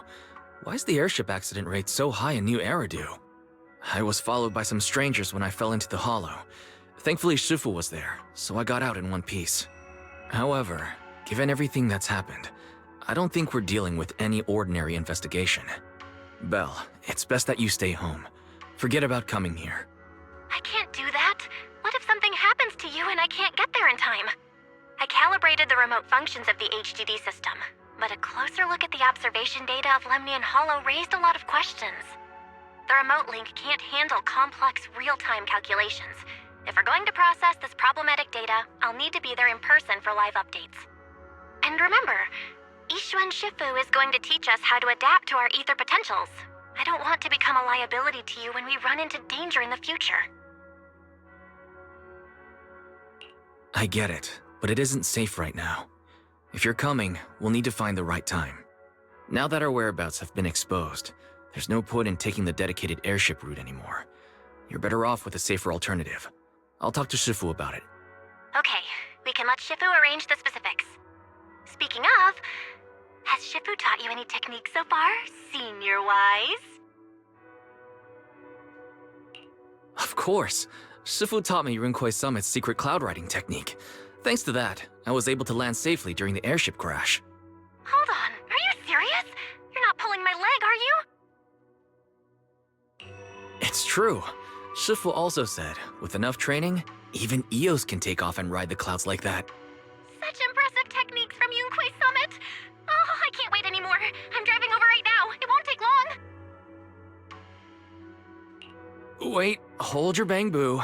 Why is the airship accident rate so high in New Eridu? I was followed by some strangers when I fell into the hollow. Thankfully, Shifu was there, so I got out in one piece. However, given everything that's happened, I don't think we're dealing with any ordinary investigation. Belle, it's best that you stay home. Forget about coming here. I can't do that. What if something happens to you and I can't get there in time? I calibrated the remote functions of the HDD system, but a closer look at the observation data of Lemnian Hollow raised a lot of questions. The remote link can't handle complex real-time calculations. If we're going to process this problematic data, I'll need to be there in person for live updates. And remember, Ishuen Shifu is going to teach us how to adapt to our ether potentials. I don't want to become a liability to you when we run into danger in the future. I get it, but it isn't safe right now. If you're coming, we'll need to find the right time. Now that our whereabouts have been exposed, there's no point in taking the dedicated airship route anymore. You're better off with a safer alternative. I'll talk to Shifu about it. Okay, we can let Shifu arrange the specifics. Speaking of, Has Shifu taught you any techniques so far, senior-wise? Of course. Shifu taught me Runkoi Summit's secret cloud riding technique. Thanks to that, I was able to land safely during the airship crash. Hold on, are you serious? You're not pulling my leg, are you? It's true. Shifu also said, with enough training, even Eos can take off and ride the clouds like that. Such impressive techniques from Yunquei Summit! Oh, I can't wait anymore. I'm driving over right now. It won't take long. Wait, hold your bang boo.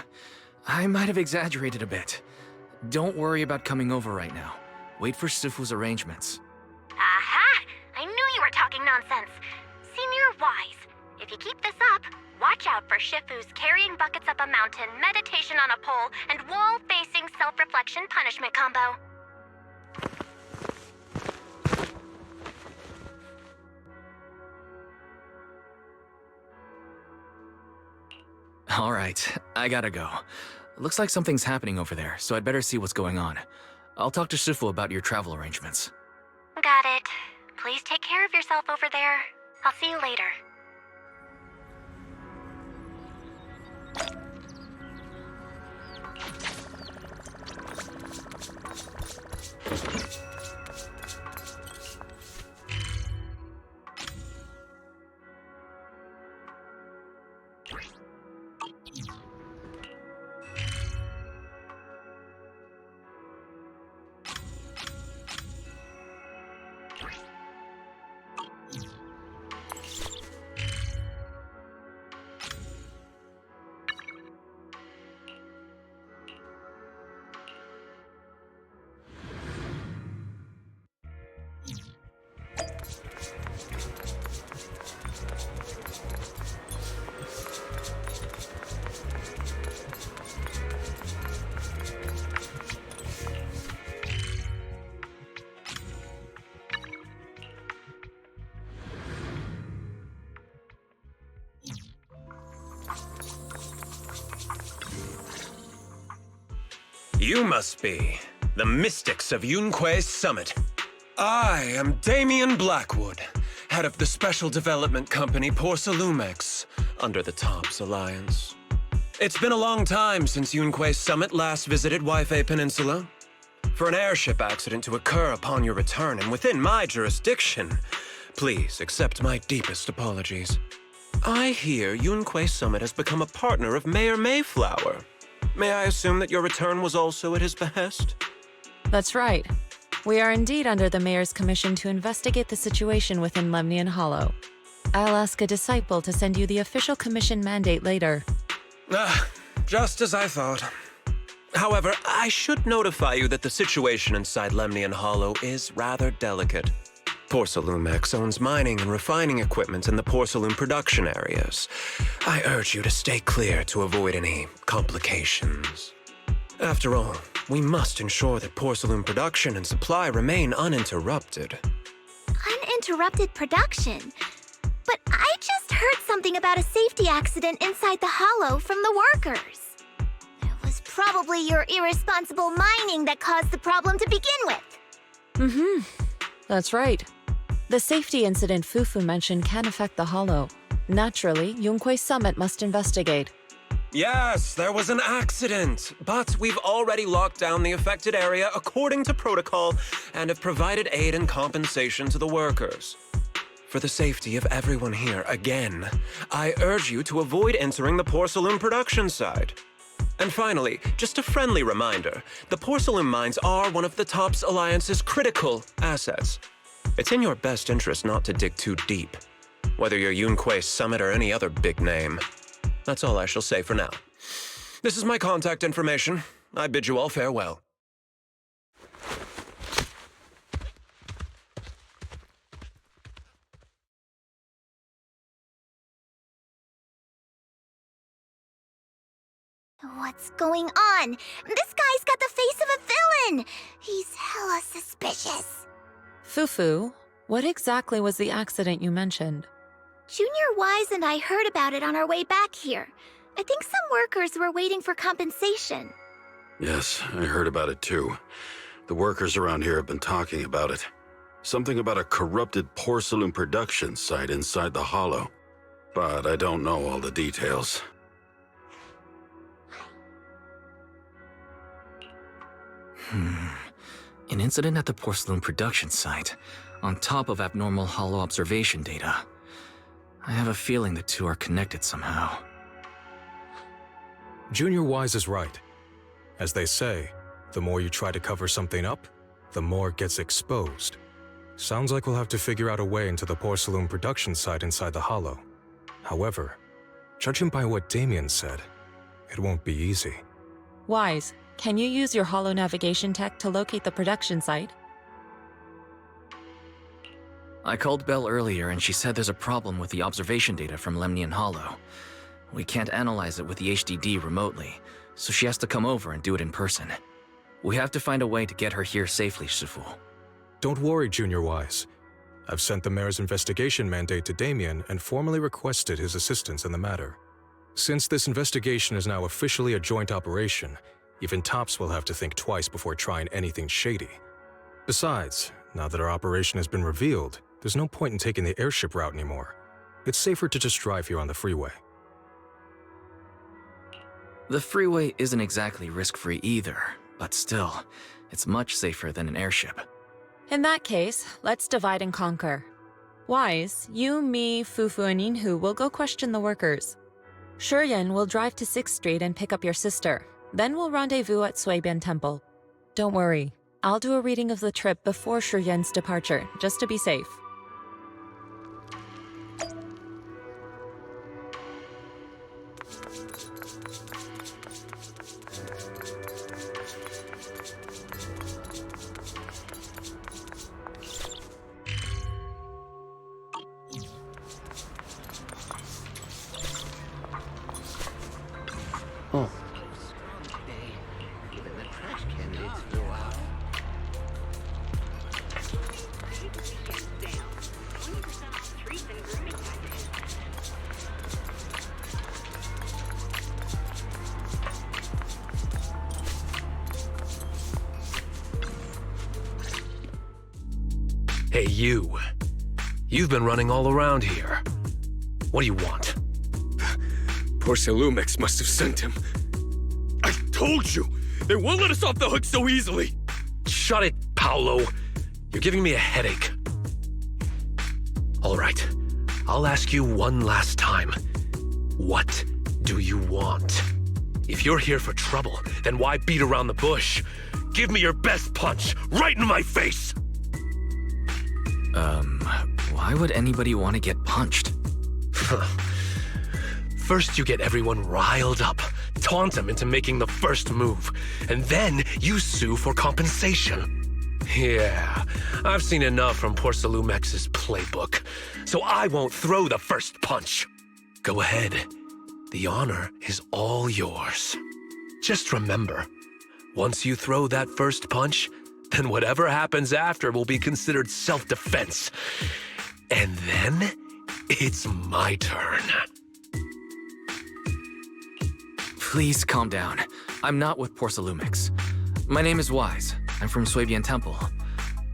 I might have exaggerated a bit. Don't worry about coming over right now. Wait for Shifu's arrangements. Aha! I knew you were talking nonsense. Senior-wise, if you keep this up, watch out for Shifu's carrying buckets up a mountain, meditation on a pole, and wall-facing self-reflection punishment combo. Alright, I gotta go. Looks like something's happening over there, so I'd better see what's going on. I'll talk to Shifu about your travel arrangements. Got it. Please take care of yourself over there. I'll see you later. You must be the mystics of Yunquei Summit. I am Damien Blackwood, head of the Special Development Company Porcelumex, under the TOPS Alliance. It's been a long time since Yunquei Summit last visited Waifei Peninsula. For an airship accident to occur upon your return and within my jurisdiction, please accept my deepest apologies. I hear Yunquei Summit has become a partner of Mayor Mayflower. May I assume that your return was also at his behest? That's right. We are indeed under the Mayor's commission to investigate the situation within Lemnian Hollow. I'll ask a disciple to send you the official commission mandate later. Just as I thought. However, I should notify you that the situation inside Lemnian Hollow is rather delicate. Porcelumex owns mining and refining equipment in the porcelain production areas. I urge you to stay clear to avoid any complications. After all, we must ensure that porcelain production and supply remain uninterrupted. Uninterrupted production? But I just heard something about a safety accident inside the hollow from the workers. It was probably your irresponsible mining that caused the problem to begin with. That's right. The safety incident Fufu mentioned can affect the Hollow. Naturally, Yunquei Summit must investigate. Yes, there was an accident, but we've already locked down the affected area according to protocol and have provided aid and compensation to the workers. For the safety of everyone here, again, I urge you to avoid entering the porcelain production side. And finally, just a friendly reminder, the porcelain mines are one of the TOPS Alliance's critical assets. It's in your best interest not to dig too deep, whether you're Yunquei Summit or any other big name. That's all I shall say for now. This is my contact information. I bid you all farewell. What's going on? This guy's got the face of a villain! He's hella suspicious. Fufu, what exactly was the accident you mentioned? Junior Wise and I heard about it on our way back here. I think some workers were waiting for compensation. Yes, I heard about it too. The workers around here have been talking about it. Something about a corrupted porcelain production site inside the Hollow. But I don't know all the details. An incident at the porcelain production site, on top of abnormal Hollow observation data. I have a feeling the two are connected somehow. Junior Wise is right. As they say, the more you try to cover something up, the more it gets exposed. Sounds like we'll have to figure out a way into the porcelain production site inside the Hollow. However, judging by what Damien said, it won't be easy. Wise, can you use your Hollow navigation tech to locate the production site? I called Belle earlier and she said there's a problem with the observation data from Lemnian Hollow. We can't analyze it with the HDD remotely, so she has to come over and do it in person. We have to find a way to get her here safely, Shifu. Don't worry, Junior Wise. I've sent the mayor's investigation mandate to Damien and formally requested his assistance in the matter. Since this investigation is now officially a joint operation, even Tops will have to think twice before trying anything shady. Besides, now that our operation has been revealed, there's no point in taking the airship route anymore. It's safer to just drive here on the freeway. The freeway isn't exactly risk-free either, but still, it's much safer than an airship. In that case, let's divide and conquer. Wise, you, me, Fufu, and Inhu will go question the workers. Shuryen will drive to 6th Street and pick up your sister. Then we'll rendezvous at Suibian Temple. Don't worry, I'll do a reading of the trip before Shuryen's departure, just to be safe. Oh. Hey, you. You've been running all around here. What do you want? Porcelumix must have sent him. I told you! They won't let us off the hook so easily! Shut it, Paolo. You're giving me a headache. All right. I'll ask you one last time. What do you want? If you're here for trouble, then why beat around the bush? Give me your best punch, right in my face! Why would anybody want to get punched? First you get everyone riled up, taunt them into making the first move, and then you sue for compensation. Yeah, I've seen enough from Porcelumex's playbook, so I won't throw the first punch. Go ahead. The honor is all yours. Just remember, once you throw that first punch, then whatever happens after will be considered self-defense. And then, it's my turn. Please calm down. I'm not with Porcelumix. My name is Wise. I'm from Suibian Temple.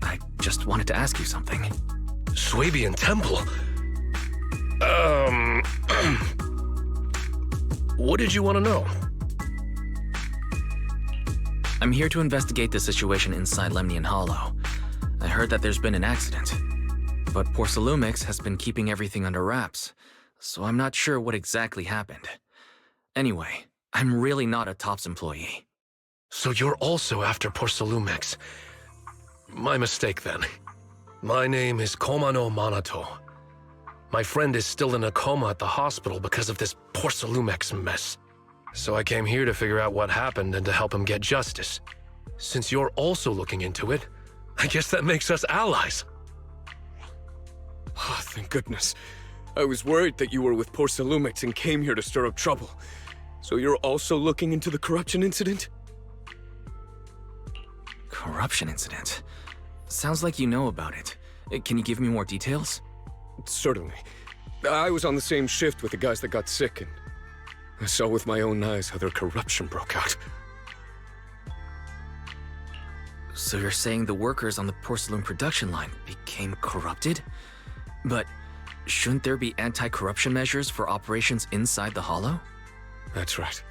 I just wanted to ask you something. Suibian Temple? What did you want to know? I'm here to investigate the situation inside Lemnian Hollow. I heard that there's been an accident. But Porcelumix has been keeping everything under wraps, so I'm not sure what exactly happened. Anyway, I'm really not a Tops employee. So you're also after Porcelumix. My mistake then. My name is Komano Manato. My friend is still in a coma at the hospital because of this Porcelumix mess. So I came here to figure out what happened and to help him get justice. Since you're also looking into it, I guess that makes us allies. Oh, thank goodness. I was worried that you were with Porcelumix and came here to stir up trouble. So you're also looking into the corruption incident? Corruption incident? Sounds like you know about it. Can you give me more details? Certainly. I was on the same shift with the guys that got sick, and I saw with my own eyes how their corruption broke out. So you're saying the workers on the porcelain production line became corrupted? But shouldn't there be anti-corruption measures for operations inside the Hollow? That's right.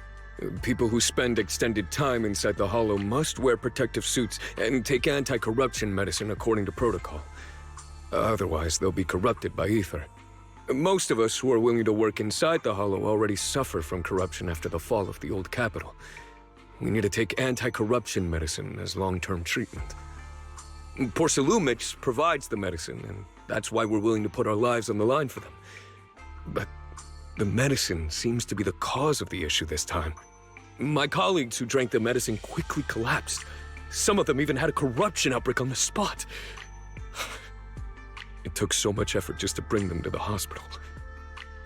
People who spend extended time inside the Hollow must wear protective suits and take anti-corruption medicine according to protocol. Otherwise, they'll be corrupted by ether. Most of us who are willing to work inside the Hollow already suffer from corruption after the fall of the old capital. We need to take anti-corruption medicine as long-term treatment. Porcelumix provides the medicine, and that's why we're willing to put our lives on the line for them. But the medicine seems to be the cause of the issue this time. My colleagues who drank the medicine quickly collapsed. Some of them even had a corruption outbreak on the spot. It took so much effort just to bring them to the hospital.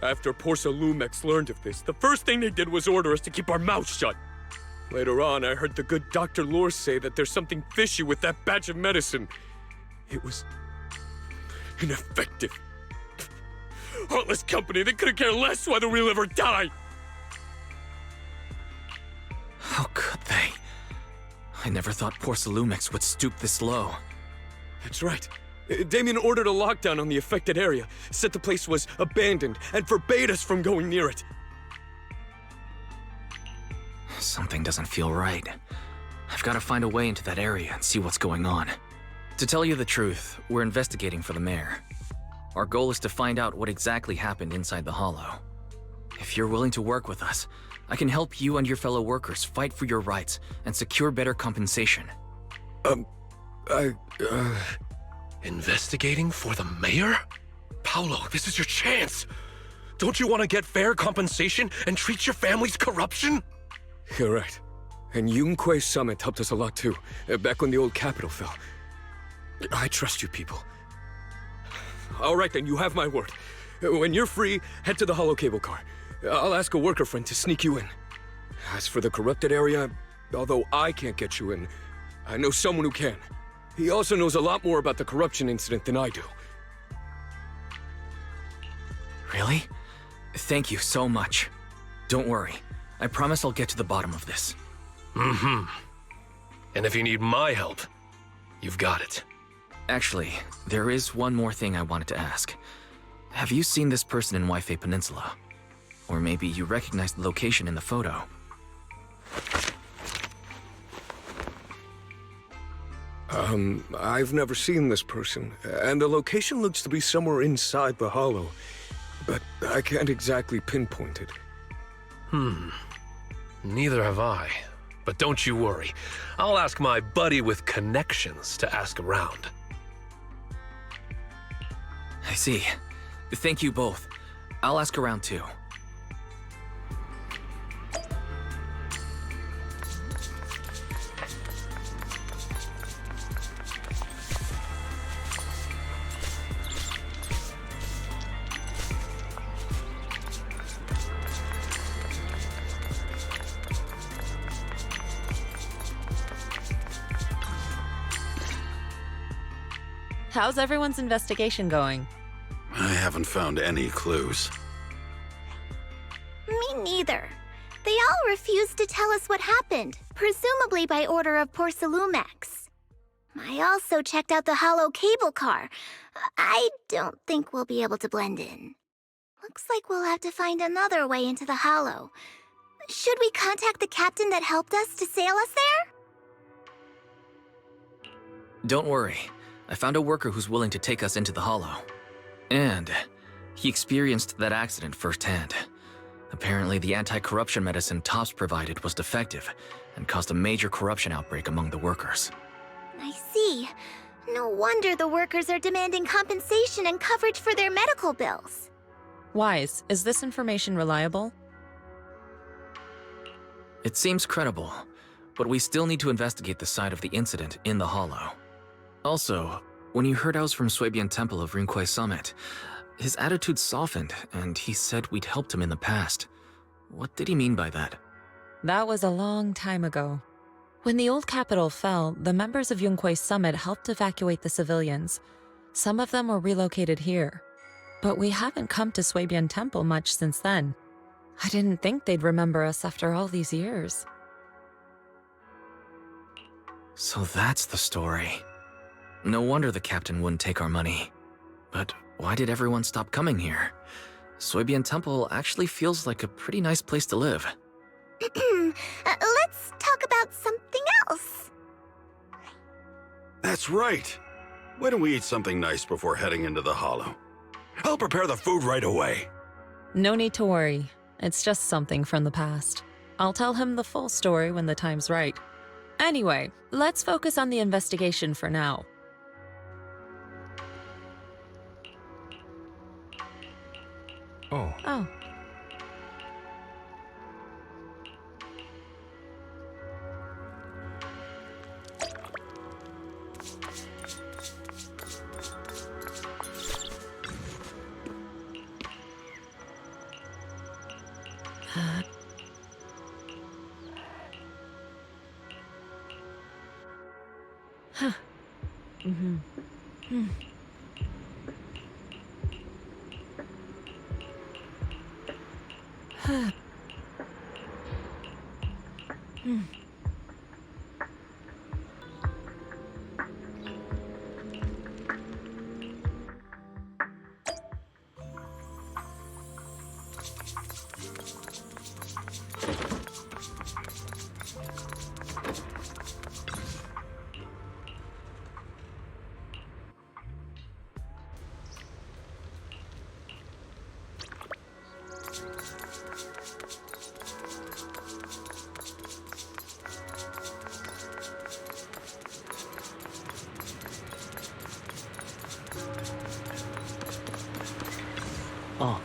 After Porcelumix learned of this, the first thing they did was order us to keep our mouths shut. Later on, I heard the good Dr. Lore say that there's something fishy with that batch of medicine. It was ineffective. Heartless company, they couldn't care less whether we live or die. How could they? I never thought Porcelumix would stoop this low. That's right. Damien ordered a lockdown on the affected area, said the place was abandoned, and forbade us from going near it. Something doesn't feel right. I've got to find a way into that area and see what's going on. To tell you the truth, we're investigating for the mayor. Our goal is to find out what exactly happened inside the Hollow. If you're willing to work with us, I can help you and your fellow workers fight for your rights and secure better compensation. Investigating for the mayor? Paolo, this is your chance. Don't you want to get fair compensation and treat your family's corruption? You're right. And Yunque Summit helped us a lot too, back when the old capital fell. I trust you people. All right then, you have my word. When you're free, head to the Hollow cable car. I'll ask a worker friend to sneak you in. As for the corrupted area, although I can't get you in, I know someone who can. He also knows a lot more about the corruption incident than I do. Really? Thank you so much. Don't worry. I promise I'll get to the bottom of this. Mm-hmm. And if you need my help, you've got it. Actually, there is one more thing I wanted to ask. Have you seen this person in Waifei Peninsula? Or maybe you recognize the location in the photo. I've never seen this person, and the location looks to be somewhere inside the Hollow, but I can't exactly pinpoint it. Neither have I. But don't you worry. I'll ask my buddy with connections to ask around. I see. Thank you both. I'll ask around too. How's everyone's investigation going? I haven't found any clues. Me neither. They all refused to tell us what happened, presumably by order of Porcelumix. I also checked out the Hollow cable car. I don't think we'll be able to blend in. Looks like we'll have to find another way into the Hollow. Should we contact the captain that helped us to sail us there? Don't worry. I found a worker who's willing to take us into the Hollow. And he experienced that accident firsthand. Apparently, the anti-corruption medicine Tops provided was defective and caused a major corruption outbreak among the workers. I see. No wonder the workers are demanding compensation and coverage for their medical bills. Wise, is this information reliable? It seems credible, but we still need to investigate the side of the incident in the Hollow. Also, when you heard I was from Swabian Temple of Rinquai Summit, his attitude softened, and he said we'd helped him in the past. What did he mean by that? That was a long time ago. When the old capital fell, the members of Yunquai Summit helped evacuate the civilians. Some of them were relocated here. But we haven't come to Swabian Temple much since then. I didn't think they'd remember us after all these years. So that's the story. No wonder the captain wouldn't take our money. But why did everyone stop coming here? Soybean Temple actually feels like a pretty nice place to live. Let's talk about something else. That's right. Why don't we eat something nice before heading into the Hollow? I'll prepare the food right away. No need to worry. It's just something from the past. I'll tell him the full story when the time's right. Anyway, let's focus on the investigation for now. Oh. Oh. Huh. Mm-hmm. Hmm. Huh. Hmm. Oh.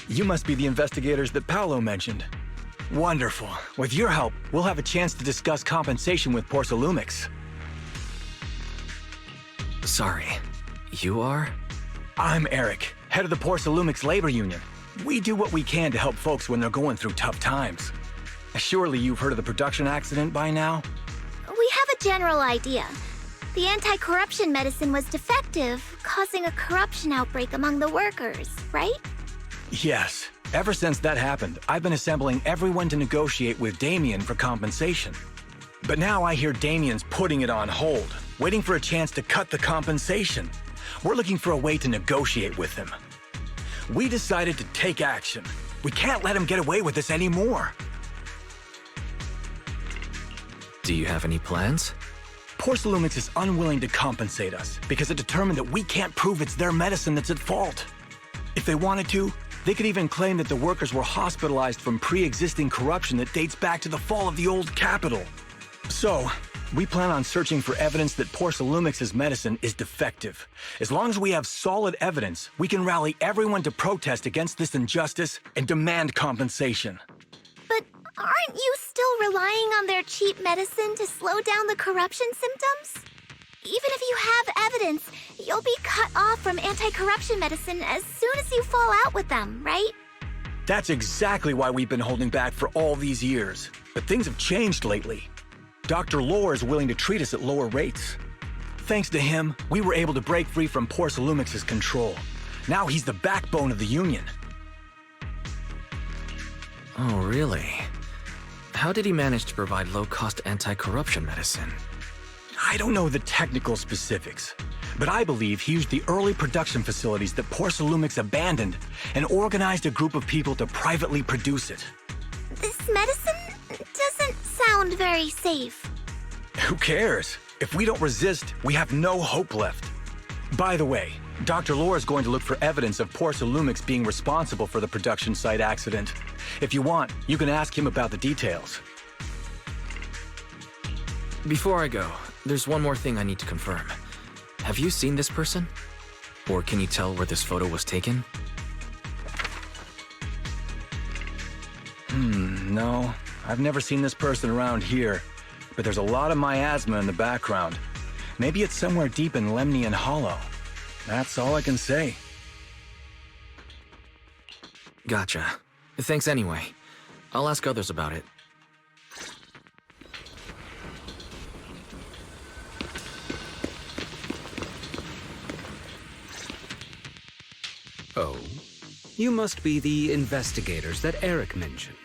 You must be the investigators that Paolo mentioned. Wonderful. With your help, we'll have a chance to discuss compensation with Porsalumix. Sorry, you are? I'm Eric, head of the Porsalumix Labor Union. We do what we can to help folks when they're going through tough times. Surely you've heard of the production accident by now? We have a general idea. The anti-corruption medicine was defective, causing a corruption outbreak among the workers, right? Yes. Ever since that happened, I've been assembling everyone to negotiate with Damien for compensation. But now I hear Damien's putting it on hold, waiting for a chance to cut the compensation. We're looking for a way to negotiate with him. We decided to take action. We can't let him get away with this anymore. Do you have any plans? Porsalumix is unwilling to compensate us because it determined that we can't prove it's their medicine that's at fault. If they wanted to, they could even claim that the workers were hospitalized from pre-existing corruption that dates back to the fall of the old capital. So, we plan on searching for evidence that Porsalumix's medicine is defective. As long as we have solid evidence, we can rally everyone to protest against this injustice and demand compensation. But aren't you still relying on their cheap medicine to slow down the corruption symptoms? Even if you have evidence, you'll be cut off from anti-corruption medicine as soon as you fall out with them, right? That's exactly why we've been holding back for all these years. But things have changed lately. Dr. Lore is willing to treat us at lower rates. Thanks to him, we were able to break free from Porsalumix's control. Now he's the backbone of the Union. Oh, really? How did he manage to provide low-cost anti-corruption medicine? I don't know the technical specifics, but I believe he used the early production facilities that Porsalumix abandoned and organized a group of people to privately produce it. This medicine doesn't sound very safe. Who cares? If we don't resist, we have no hope left. By the way, Dr. Lore is going to look for evidence of Porsalumix being responsible for the production site accident. If you want, you can ask him about the details. Before I go, there's one more thing I need to confirm. Have you seen this person? Or can you tell where this photo was taken? No. I've never seen this person around here, but there's a lot of miasma in the background. Maybe it's somewhere deep in Lemnian Hollow. That's all I can say. Gotcha. Thanks anyway. I'll ask others about it. Oh, you must be the investigators that Eric mentioned.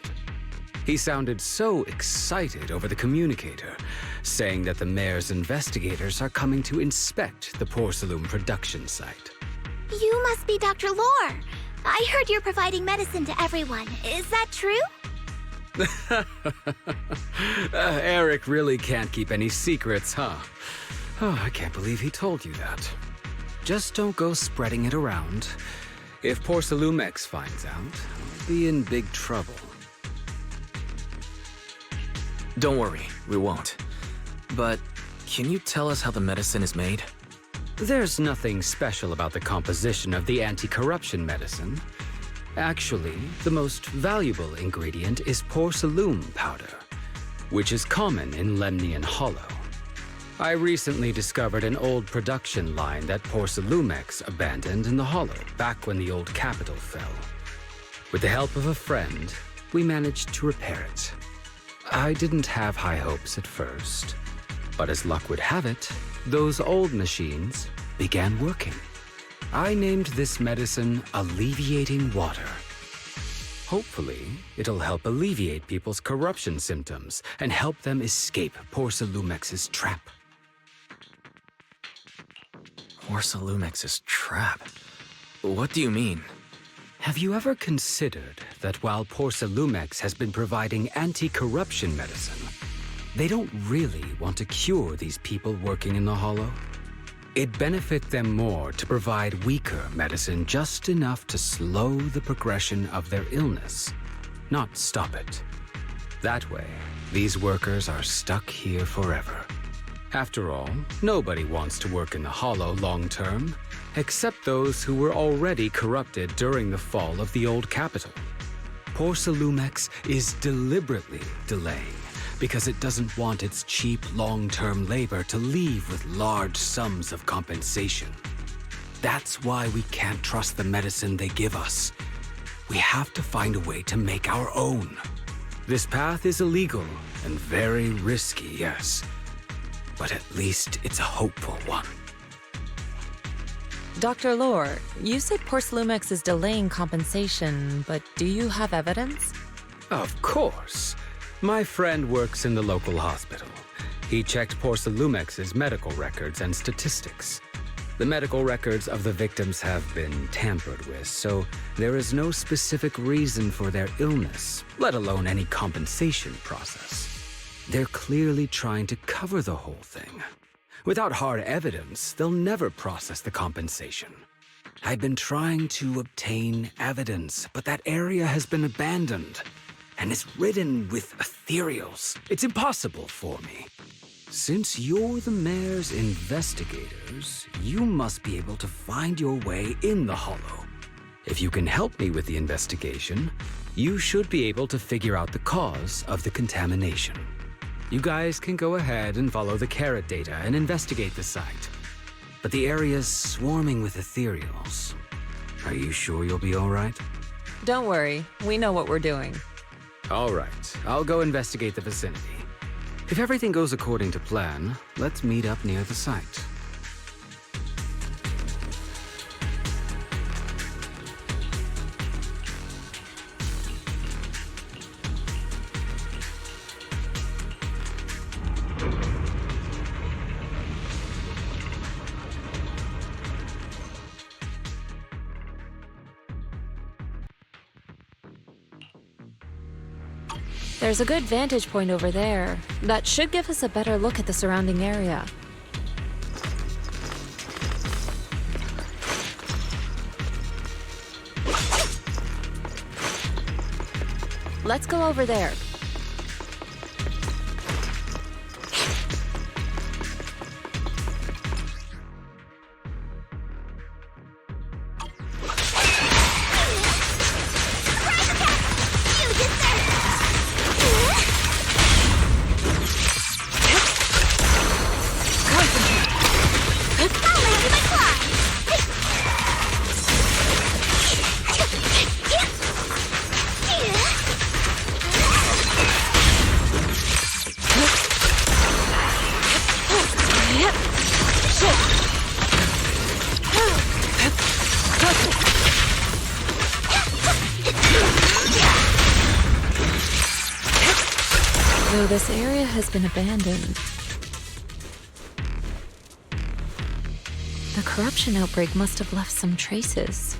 He sounded so excited over the communicator, saying that the mayor's investigators are coming to inspect the Porcelain production site. You must be Dr. Lore. I heard you're providing medicine to everyone. Is that true? Eric really can't keep any secrets, huh? Oh, I can't believe he told you that. Just don't go spreading it around. If Porcelumex finds out, I'll be in big trouble. Don't worry, we won't. But can you tell us how the medicine is made? There's nothing special about the composition of the anti-corruption medicine. Actually, the most valuable ingredient is porcelain powder, which is common in Lemnian Hollow. I recently discovered an old production line that Porcelumex abandoned in the Hollow back when the old capital fell. With the help of a friend, we managed to repair it. I didn't have high hopes at first, but as luck would have it, those old machines began working. I named this medicine Alleviating Water. Hopefully, it'll help alleviate people's corruption symptoms and help them escape Porcelumex's trap. Porcelumex's trap? What do you mean? Have you ever considered that while Porcelumex has been providing anti-corruption medicine, they don't really want to cure these people working in the Hollow? It'd benefit them more to provide weaker medicine just enough to slow the progression of their illness, not stop it. That way, these workers are stuck here forever. After all, nobody wants to work in the Hollow long-term, except those who were already corrupted during the fall of the old capital. Porcelumex is deliberately delaying because it doesn't want its cheap long-term labor to leave with large sums of compensation. That's why we can't trust the medicine they give us. We have to find a way to make our own. This path is illegal and very risky, yes, but at least it's a hopeful one. Dr. Lore, you said Porcelumex is delaying compensation, but do you have evidence? Of course. My friend works in the local hospital. He checked Porcelumex's medical records and statistics. The medical records of the victims have been tampered with, so there is no specific reason for their illness, let alone any compensation process. They're clearly trying to cover the whole thing. Without hard evidence, they'll never process the compensation. I've been trying to obtain evidence, but that area has been abandoned, and it's ridden with ethereals. It's impossible for me. Since you're the mayor's investigators, you must be able to find your way in the Hollow. If you can help me with the investigation, you should be able to figure out the cause of the contamination. You guys can go ahead and follow the carrot data and investigate the site. But the area's swarming with ethereals. Are you sure you'll be all right? Don't worry, we know what we're doing. All right, I'll go investigate the vicinity. If everything goes according to plan, let's meet up near the site. There's a good vantage point over there. That should give us a better look at the surrounding area. Let's go over there. So this area has been abandoned. The corruption outbreak must have left some traces.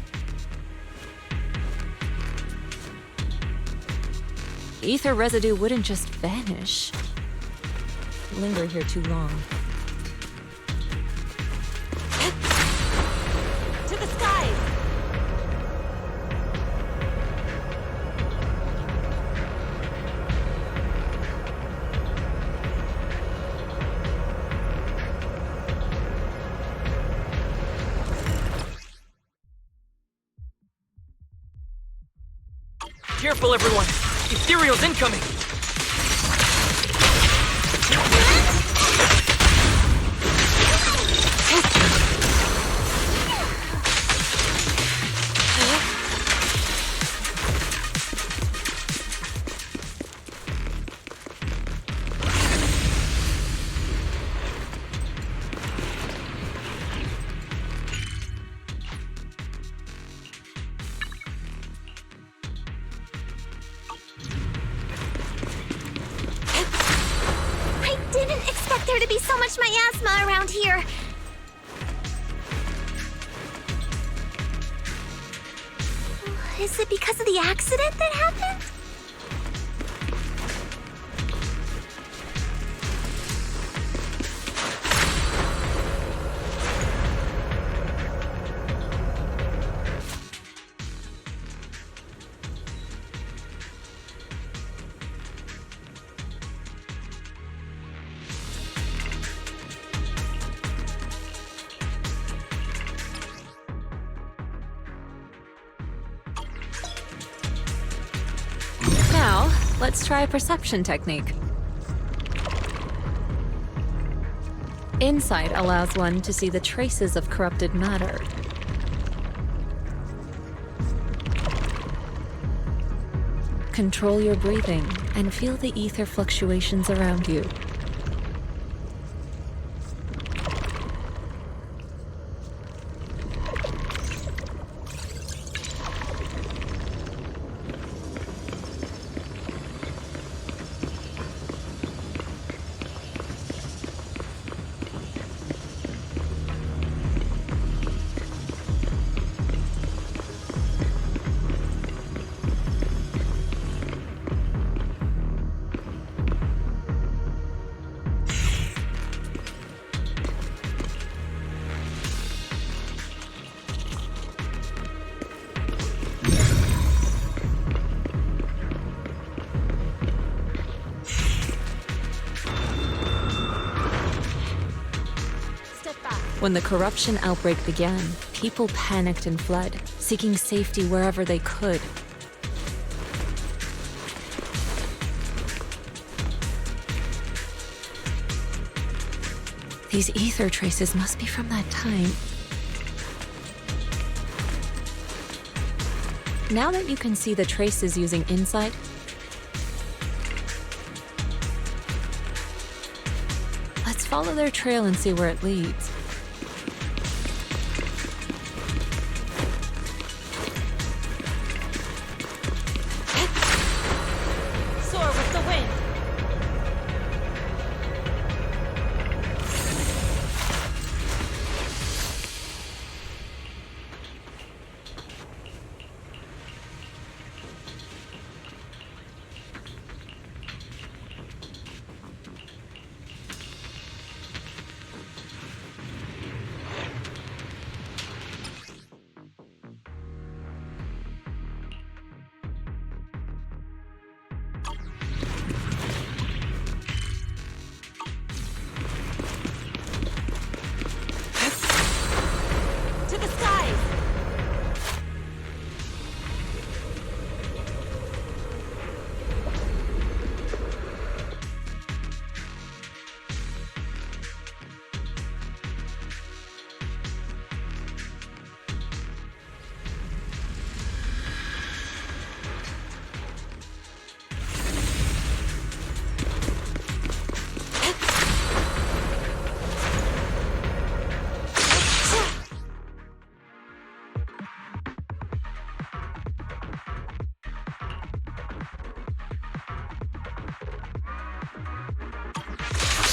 Ether residue wouldn't just vanish. Linger here too long. To the skies! Careful, everyone! Ethereal's incoming! There to be so much miasma around here. Is it because of the accident that happened? Now, let's try a perception technique. Insight allows one to see the traces of corrupted matter. Control your breathing and feel the ether fluctuations around you. When the corruption outbreak began, people panicked and fled, seeking safety wherever they could. These ether traces must be from that time. Now that you can see the traces using insight, let's follow their trail and see where it leads. Soar with the wind.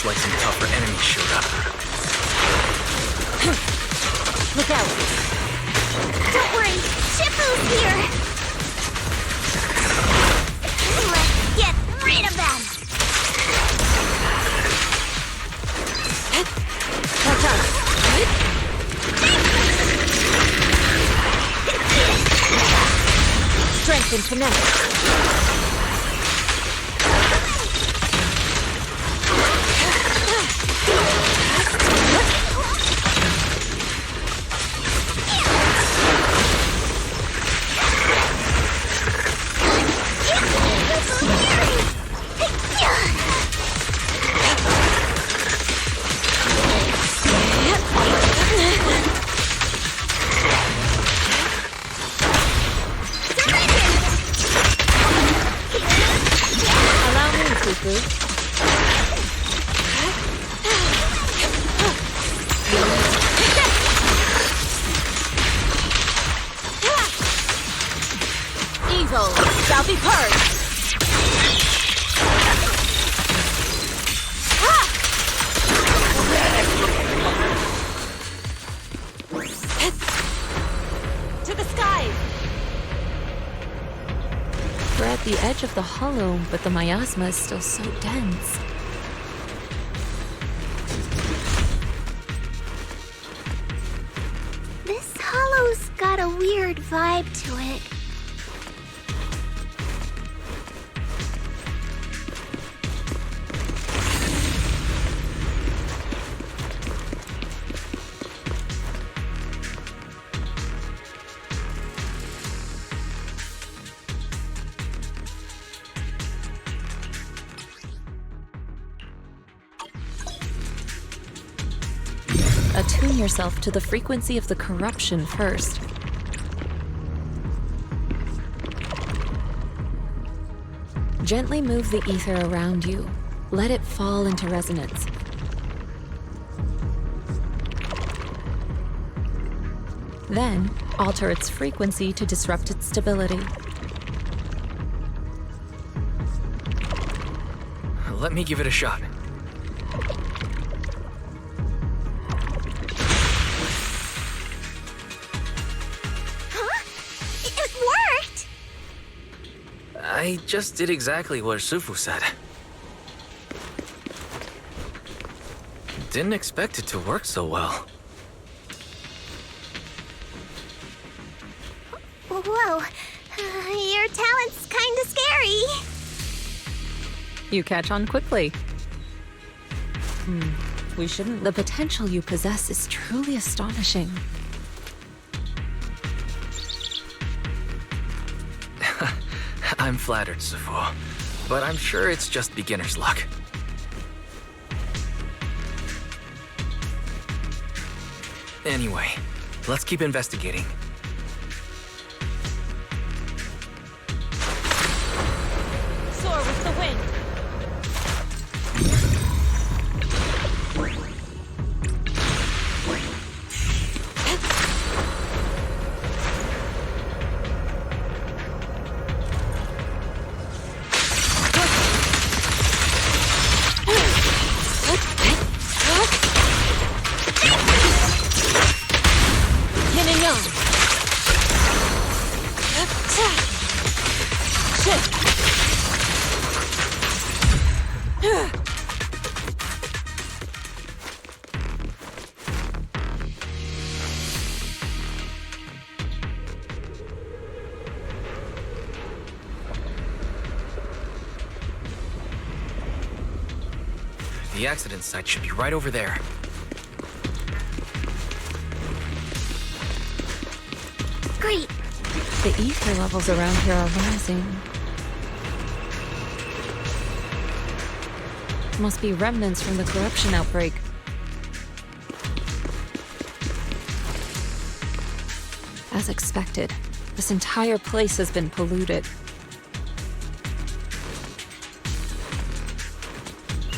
like some tougher enemies showed up. Look out! Don't worry, Shifu's here! Let's get rid of them! Watch out! Strength and finesse. Allow me, Fufu. Evil shall be purged. To the skies! We're at the edge of the hollow, but the miasma is still so dense. This hollow's got a weird vibe to it. Attune yourself to the frequency of the corruption first. Gently move the ether around you. Let it fall into resonance. Then, alter its frequency to disrupt its stability. Let me give it a shot. I just did exactly what Sufu said. Didn't expect it to work so well. Whoa, your talent's kinda scary. You catch on quickly. We shouldn't. The potential you possess is truly astonishing. I'm flattered, Sufu, but I'm sure it's just beginner's luck. Anyway, let's keep investigating. Soar with the wind. The accident site should be right over there. Great. The ether levels around here are rising. Must be remnants from the corruption outbreak. As expected, this entire place has been polluted.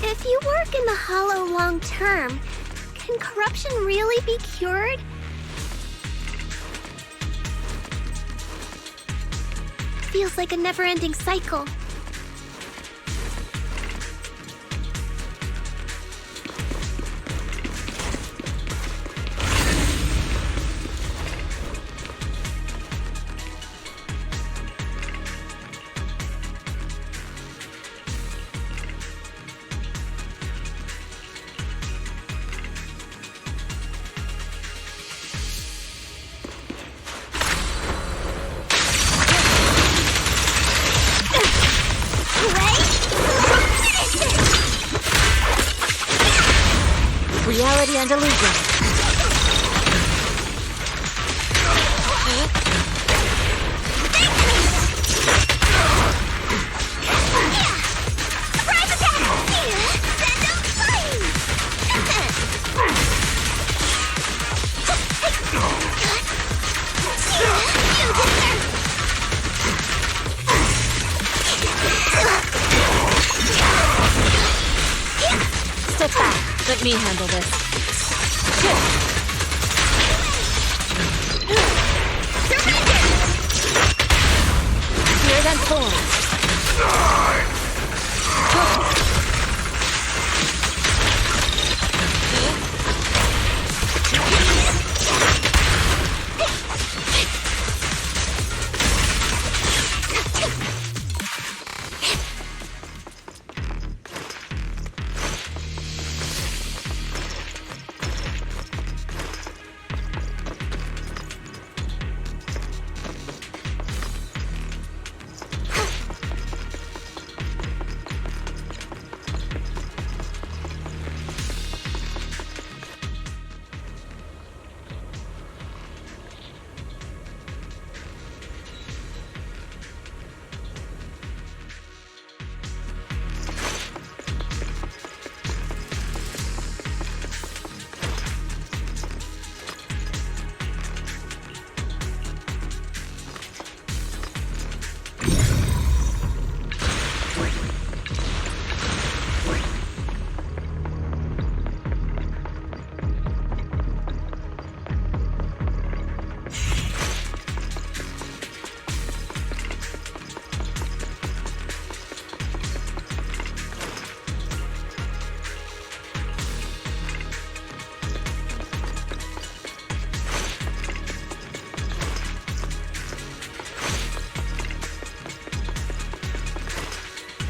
If you work in the Hollow long term, can corruption really be cured? Feels like a never-ending cycle. Reality and illusion. Surprise attack! Send them flying! Step back. Let me handle this. Here then form.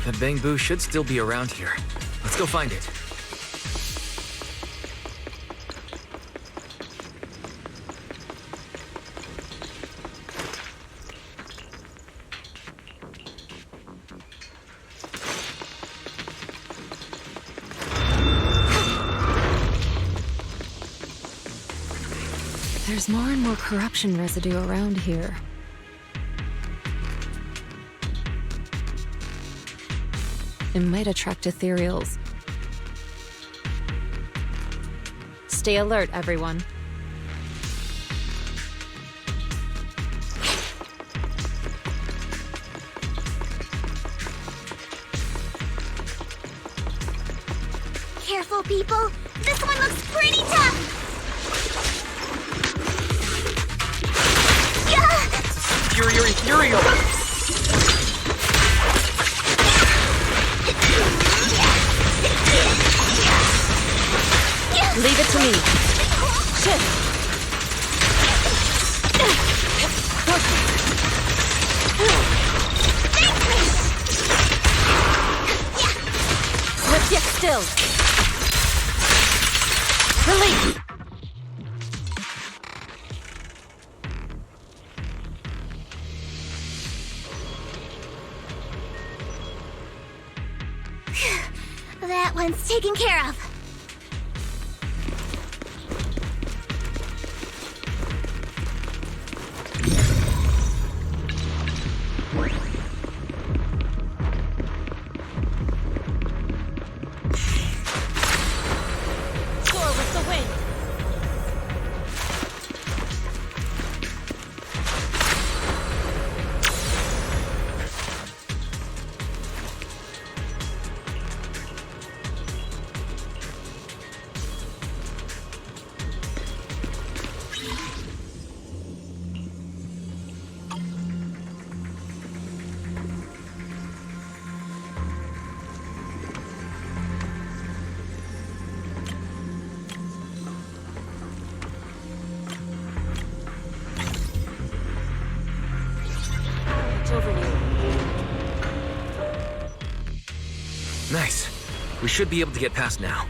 The Bangbu should still be around here. Let's go find it. There's more and more corruption residue around here. It might attract ethereals. Stay alert, everyone. Careful, people. This one looks pretty tough. Superior ethereal! Leave it to me. Shift. Let's get still. Release. That one's taken care of. Nice. We should be able to get past now.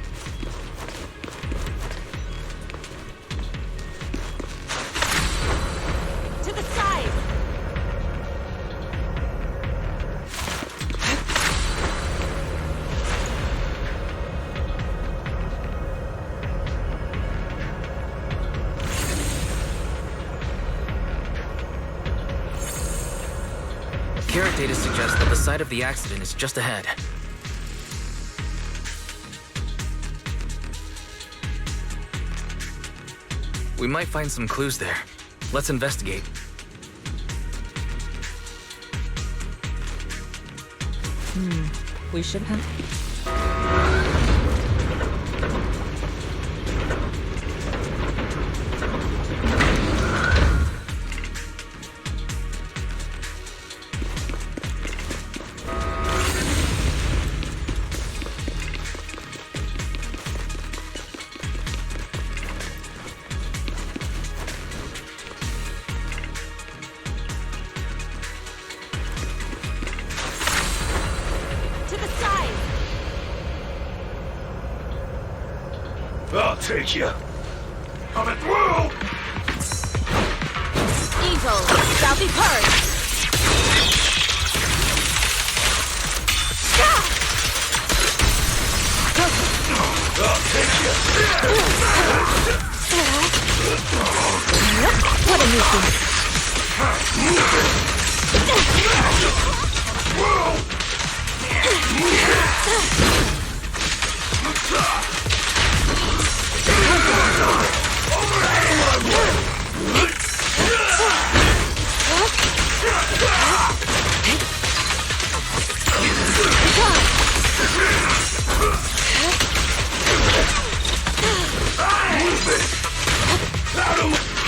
To the side! Carrot data suggests that the site of the accident is just ahead. We might find some clues there. Let's investigate. We should have... I'll take you. Coming through! Evil shall be purged. I'll take you. What a nuisance.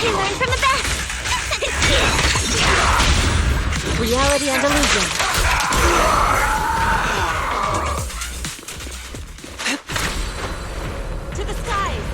He learned from the best. Reality and illusion. To the skies.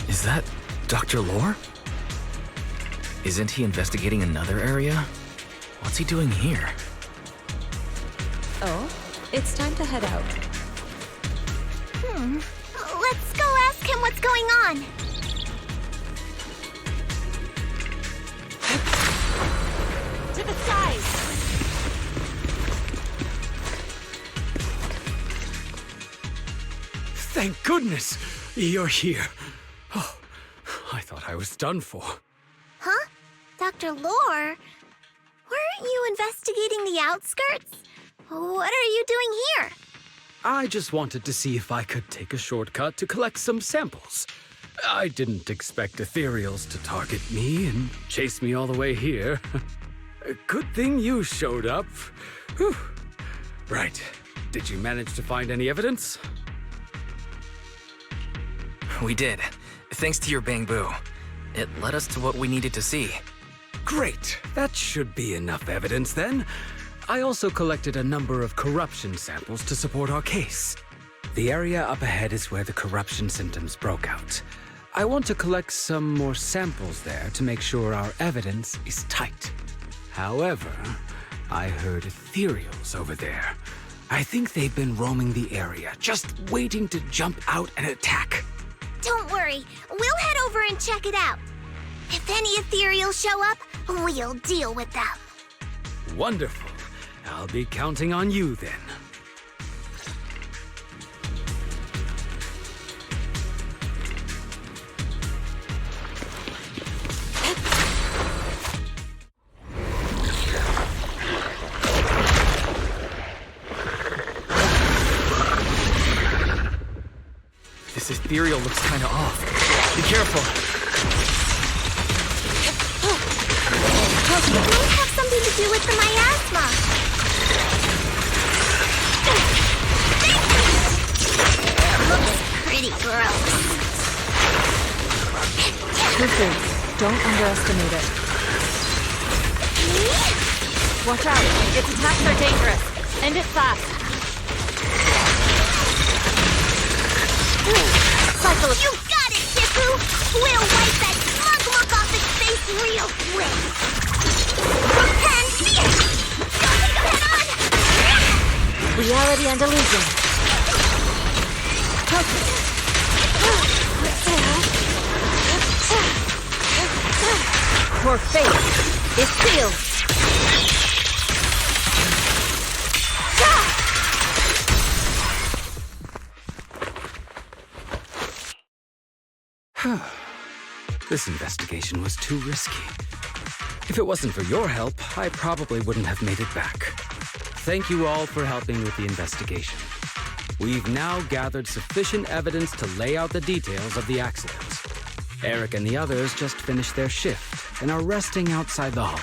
Is that Dr. Lore? Isn't he investigating another area? What's he doing here? Oh, it's time to head out. Let's go ask him what's going on. To the side. Thank goodness you're here. Oh, I thought I was done for. Huh? Dr. Lore? Weren't you investigating the outskirts? What are you doing here? I just wanted to see if I could take a shortcut to collect some samples. I didn't expect ethereals to target me and chase me all the way here. Good thing you showed up. Whew. Right. Did you manage to find any evidence? We did. Thanks to your bamboo. It led us to what we needed to see. Great. That should be enough evidence then. I also collected a number of corruption samples to support our case. The area up ahead is where the corruption symptoms broke out. I want to collect some more samples there to make sure our evidence is tight. However, I heard ethereals over there. I think they've been roaming the area, just waiting to jump out and attack. Don't worry, we'll head over and check it out. If any ethereals show up, we'll deal with them. Wonderful. I'll be counting on you then. This ethereal looks kinda off. Be careful. It might have something to do with the miasma. It looks pretty gross. Don't underestimate it. Me? Watch out. Its attacks are dangerous. End it fast. Cyclist. You got it, Shifu! We'll wipe that smug look off its face real quick! And don't take him head on! Reality and illusion. Your fate is sealed. This investigation was too risky. If it wasn't for your help, I probably wouldn't have made it back. Thank you all for helping with the investigation. We've now gathered sufficient evidence to lay out the details of the accident. Eric and the others just finished their shift and are resting outside the hollow.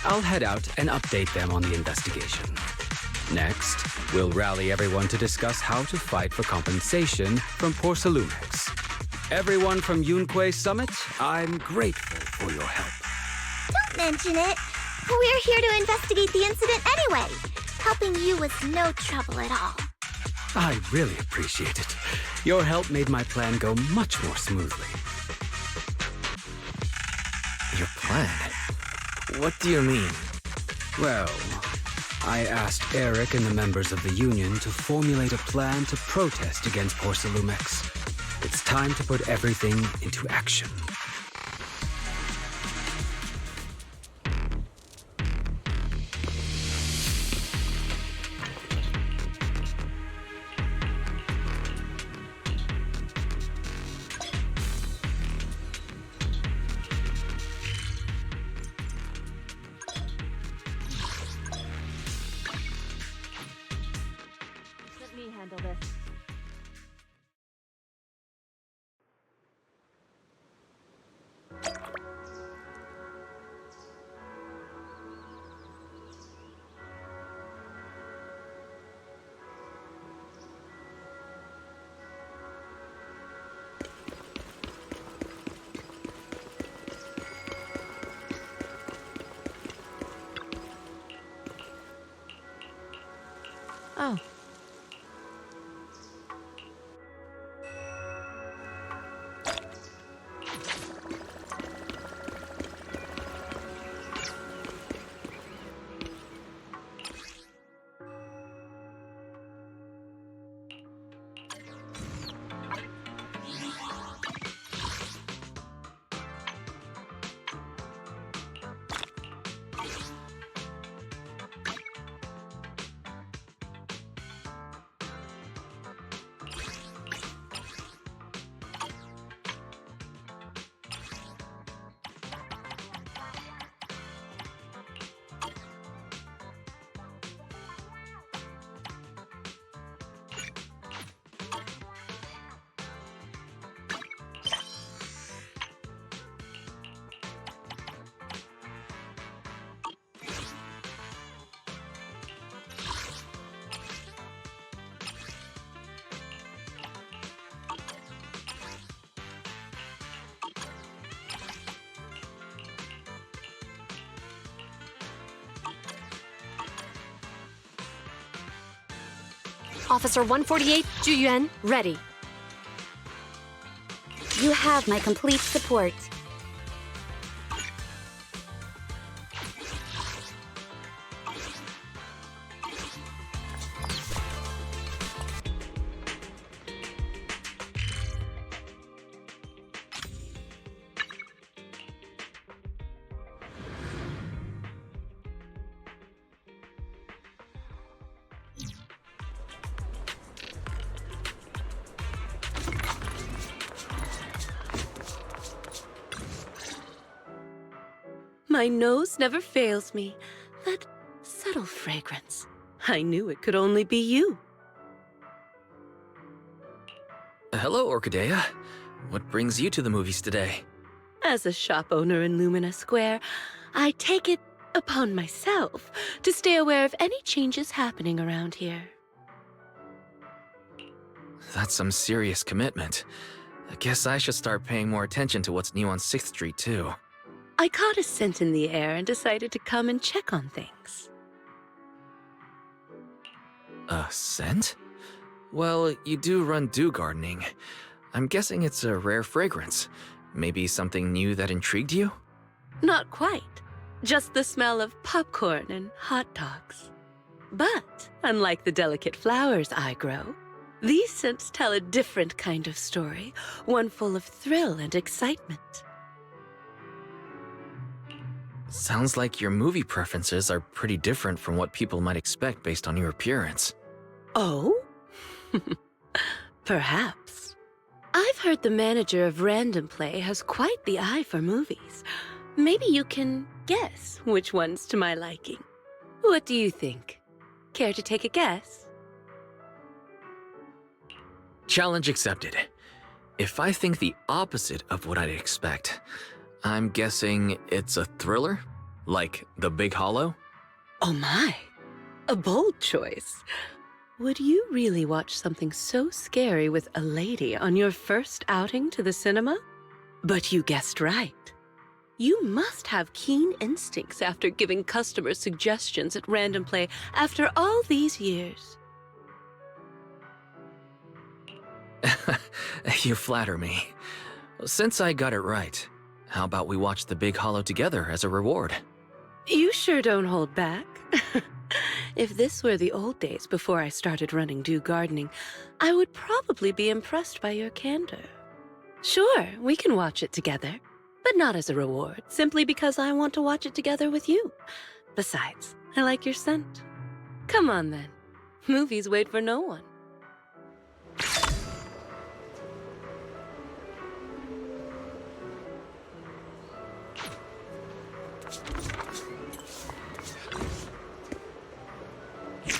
I'll head out and update them on the investigation. Next, we'll rally everyone to discuss how to fight for compensation from Porcelumex. Everyone from Yunquay Summit, I'm grateful for your help. Don't mention it. We're here to investigate the incident anyway. Helping you was no trouble at all. I really appreciate it. Your help made my plan go much more smoothly. Your plan? What do you mean? Well, I asked Eric and the members of the Union to formulate a plan to protest against Porcelumex. It's time to put everything into action. Let me handle this. Oh. Officer 148, Juyuan, ready. You have my complete support. My nose never fails me. That subtle fragrance. I knew it could only be you. Hello, Orchidea. What brings you to the movies today? As a shop owner in Lumina Square, I take it upon myself to stay aware of any changes happening around here. That's some serious commitment. I guess I should start paying more attention to what's new on 6th Street, too. I caught a scent in the air and decided to come and check on things. A scent? Well, you do run dew gardening. I'm guessing it's a rare fragrance. Maybe something new that intrigued you? Not quite. Just the smell of popcorn and hot dogs. But, unlike the delicate flowers I grow, these scents tell a different kind of story, one full of thrill and excitement. Sounds like your movie preferences are pretty different from what people might expect based on your appearance. Oh? Perhaps. I've heard the manager of Random Play has quite the eye for movies. Maybe you can guess which one's to my liking. What do you think? Care to take a guess? Challenge accepted. If I think the opposite of what I'd expect, I'm guessing it's a thriller? Like The Big Hollow? Oh my, a bold choice. Would you really watch something so scary with a lady on your first outing to the cinema? But you guessed right. You must have keen instincts after giving customers suggestions at Random Play after all these years. You flatter me. Since I got it right, how about we watch The Big Hollow together as a reward? You sure don't hold back. If this were the old days before I started running dew gardening, I would probably be impressed by your candor. Sure, we can watch it together, but not as a reward, simply because I want to watch it together with you. Besides, I like your scent. Come on then. Movies wait for no one.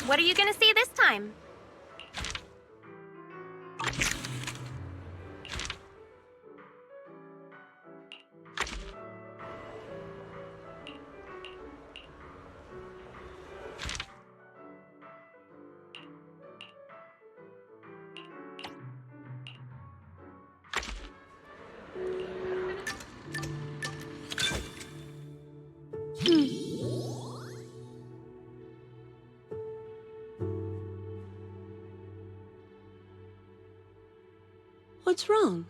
What are you gonna see this time? What's wrong?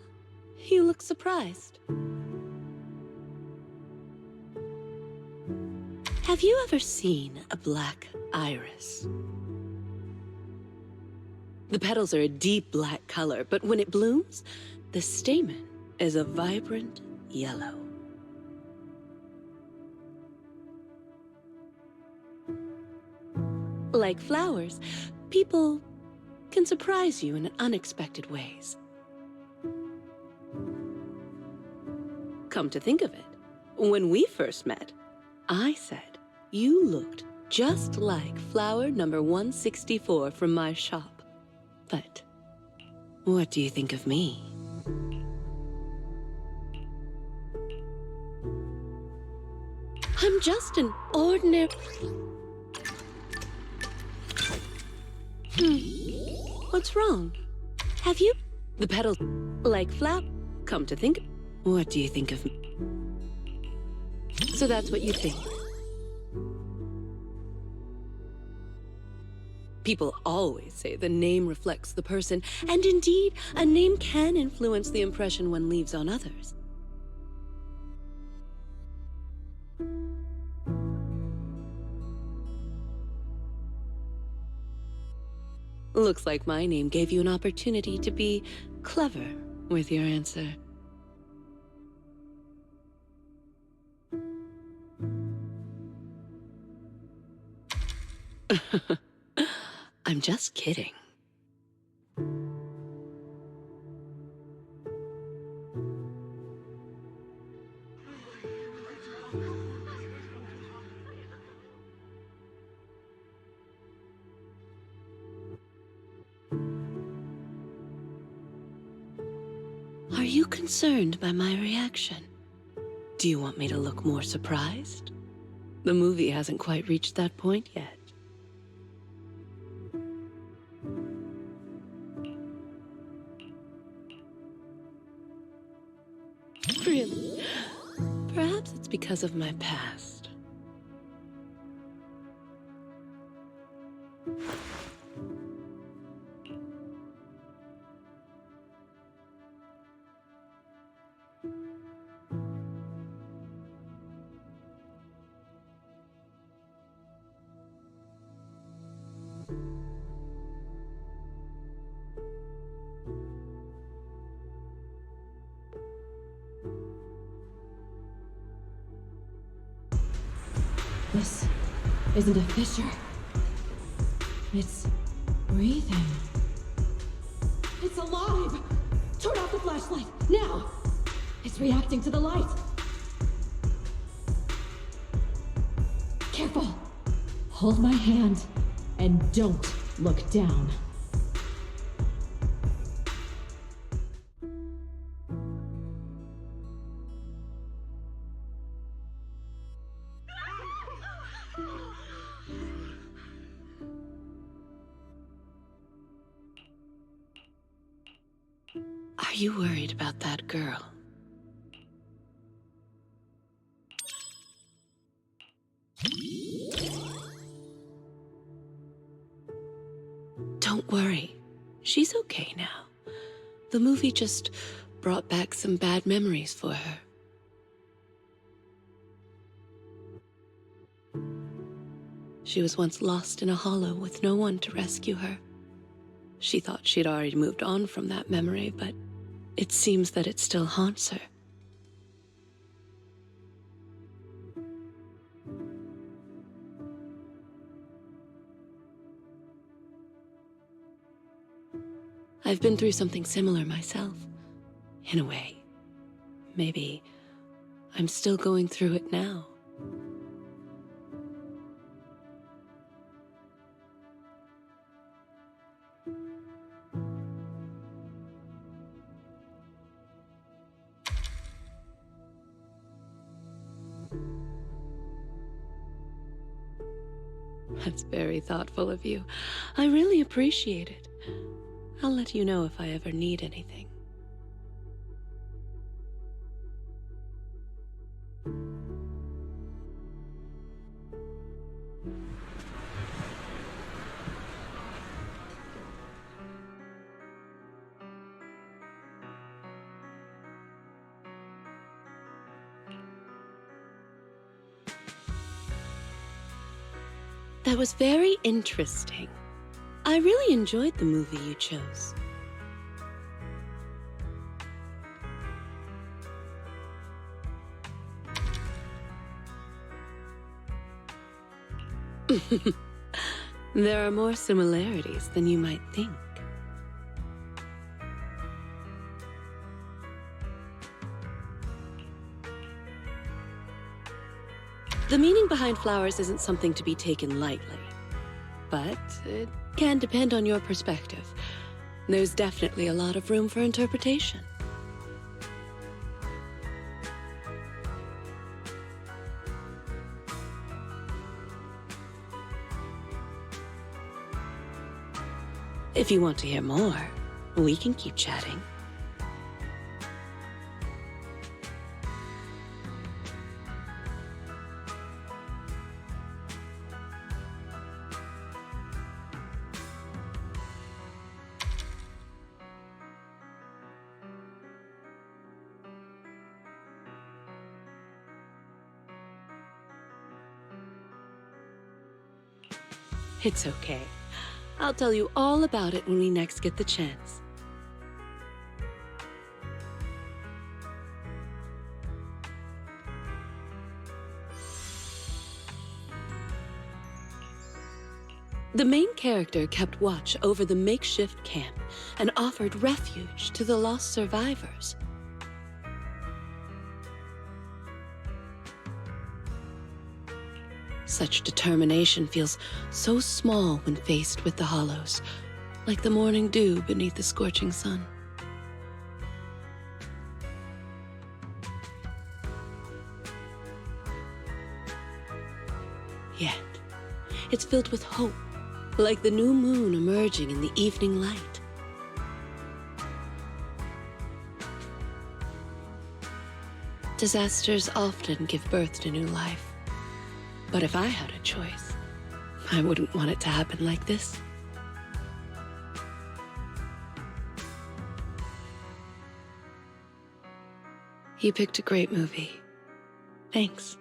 You look surprised. Have you ever seen a black iris? The petals are a deep black color, but when it blooms, the stamen is a vibrant yellow. Like flowers, people can surprise you in unexpected ways. Come to think of it, when we first met, I said you looked just like flower number 164 from my shop. But what do you think of me? I'm just an ordinary... What's wrong? Have you... The petals like flower... Come to think... What do you think of me? So that's what you think. People always say the name reflects the person, and indeed, a name can influence the impression one leaves on others. Looks like my name gave you an opportunity to be clever with your answer. I'm just kidding. Are you concerned by my reaction? Do you want me to look more surprised? The movie hasn't quite reached that point yet. Really? Perhaps it's because because of my past. This isn't a fissure. It's breathing. It's alive! Turn off the flashlight, now! It's reacting to the light. Careful! Hold my hand and don't look down. Are you worried about that girl? Don't worry. She's okay now. The movie just brought back some bad memories for her. She was once lost in a hollow with no one to rescue her. She thought she'd already moved on from that memory, but it seems that it still haunts her. I've been through something similar myself, in a way. Maybe I'm still going through it now. That's very thoughtful of you. I really appreciate it. I'll let you know if I ever need anything. That was very interesting. I really enjoyed the movie you chose. There are more similarities than you might think. The meaning behind flowers isn't something to be taken lightly, but it can depend on your perspective. There's definitely a lot of room for interpretation. If you want to hear more, we can keep chatting. It's okay. I'll tell you all about it when we next get the chance. The main character kept watch over the makeshift camp and offered refuge to the lost survivors. Such determination feels so small when faced with the hollows, like the morning dew beneath the scorching sun. Yet, it's filled with hope, like the new moon emerging in the evening light. Disasters often give birth to new life. But if I had a choice, I wouldn't want it to happen like this. You picked a great movie. Thanks.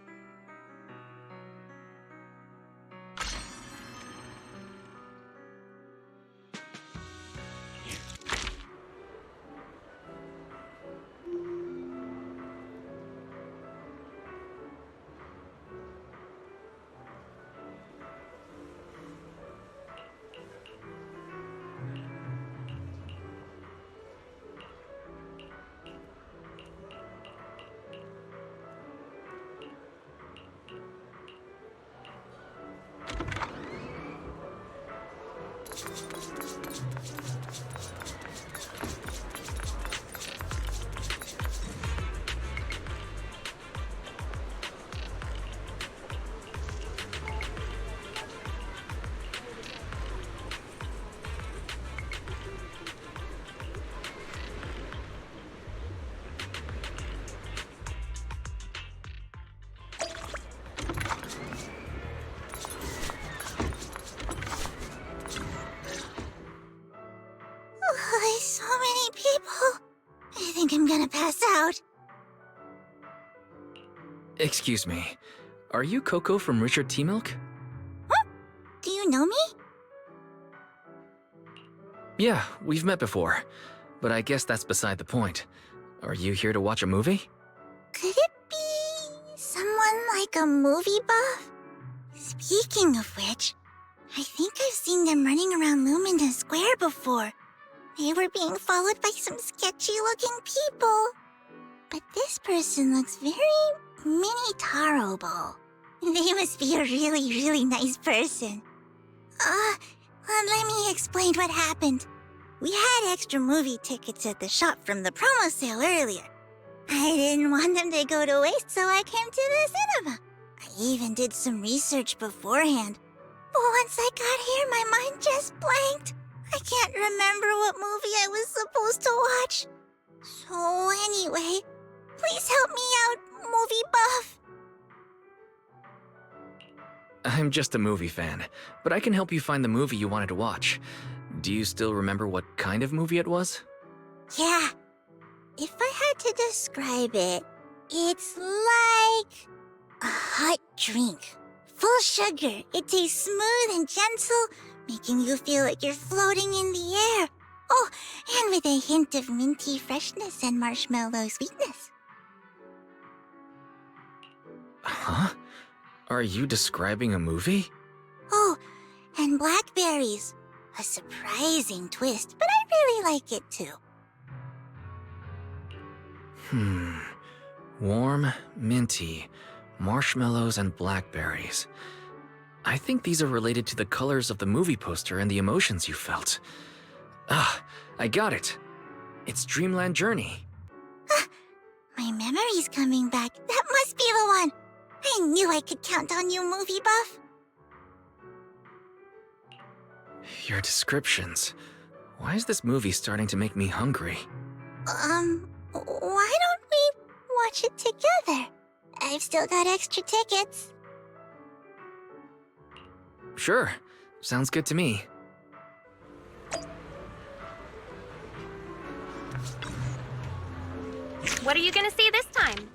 So many people. I think I'm gonna pass out. Excuse me. Are you Coco from Richard T. Milk? Do you know me? Yeah, we've met before. But I guess that's beside the point. Are you here to watch a movie? Could it be someone like a movie buff? Speaking of which, I think I've seen them running around Lumina Square before. They were being followed by some sketchy-looking people. But this person looks very mini-tarable. They must be a really, really nice person. Let me explain what happened. We had extra movie tickets at the shop from the promo sale earlier. I didn't want them to go to waste, so I came to the cinema. I even did some research beforehand. But once I got here, my mind just blanked. I can't remember what movie I was supposed to watch. So anyway, please help me out, movie buff. I'm just a movie fan, but I can help you find the movie you wanted to watch. Do you still remember what kind of movie it was? Yeah. If I had to describe it, it's like a hot drink. Full sugar. It tastes smooth and gentle, making you feel like you're floating in the air. Oh, and with a hint of minty freshness and marshmallow sweetness. Huh? Are you describing a movie? Oh, and blackberries. A surprising twist, but I really like it too. Warm, minty, marshmallows, and blackberries. I think these are related to the colors of the movie poster and the emotions you felt. Ah, I got it. It's Dreamland Journey. My memory's coming back. That must be the one. I knew I could count on you, movie buff. Your descriptions. Why is this movie starting to make me hungry? Why don't we watch it together? I've still got extra tickets. Sure. Sounds good to me. What are you gonna see this time?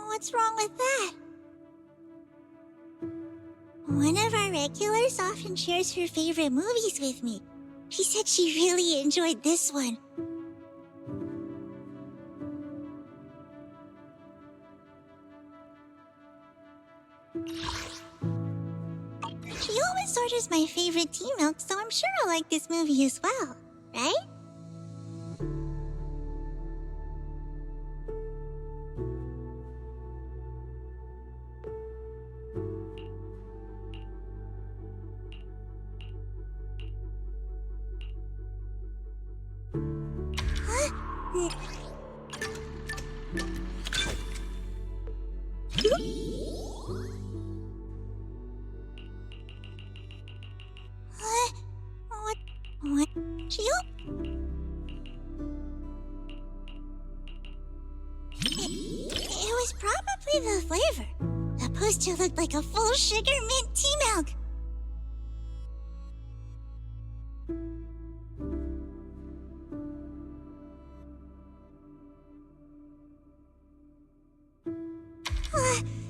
What's wrong with that? regulars often shares her favorite movies with me. She said she really enjoyed this one. She always orders my favorite tea milk, so I'm sure I'll like this movie as well, right? What? Jill? It was probably the flavor. The poster looked like a full sugar mint tea milk.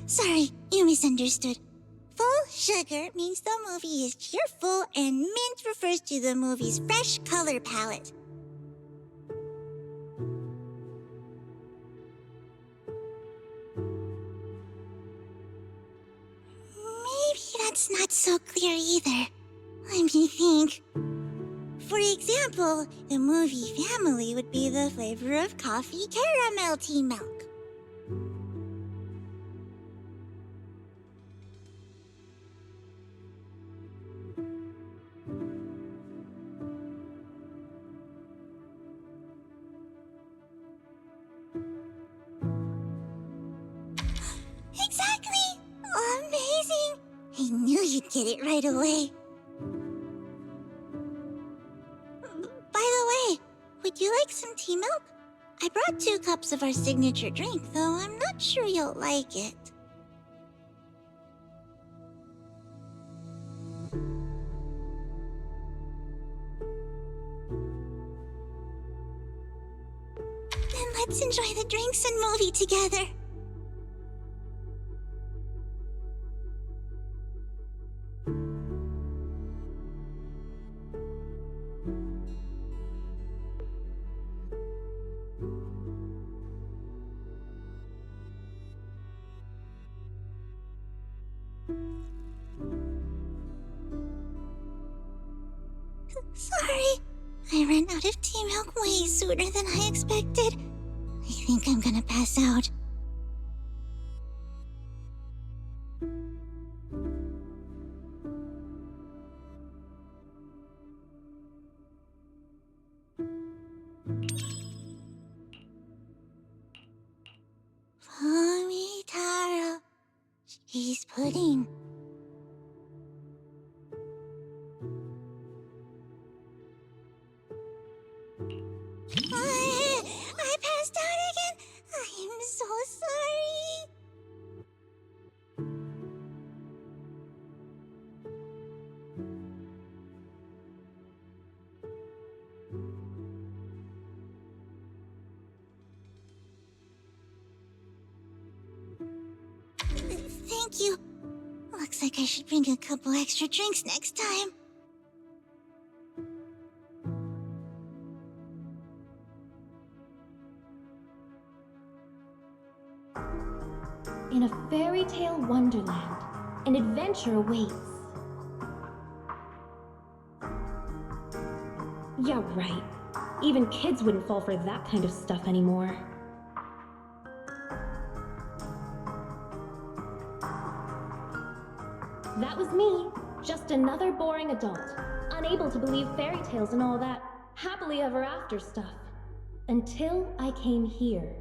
Sorry, you misunderstood. Full sugar means the movie is cheerful, and mint refers to the movie's fresh color palette. Maybe that's not so clear either. Let me think. For example, the movie Family would be the flavor of coffee caramel tea milk. Exactly! Amazing! I knew you'd get it right away. By the way, would you like some tea milk? I brought 2 cups of our signature drink, though I'm not sure you'll like it. Then let's enjoy the drinks and movie together. Sorry, I ran out of tea milk way sooner than I expected. I think I'm gonna pass out. Pomitaro, cheese pudding. I passed out again. I'm so sorry. Thank you. Looks like I should bring a couple extra drinks next time. In a fairy tale wonderland, an adventure awaits. Yeah, right. Even kids wouldn't fall for that kind of stuff anymore. That was me, just another boring adult, unable to believe fairy tales and all that happily ever after stuff. Until I came here.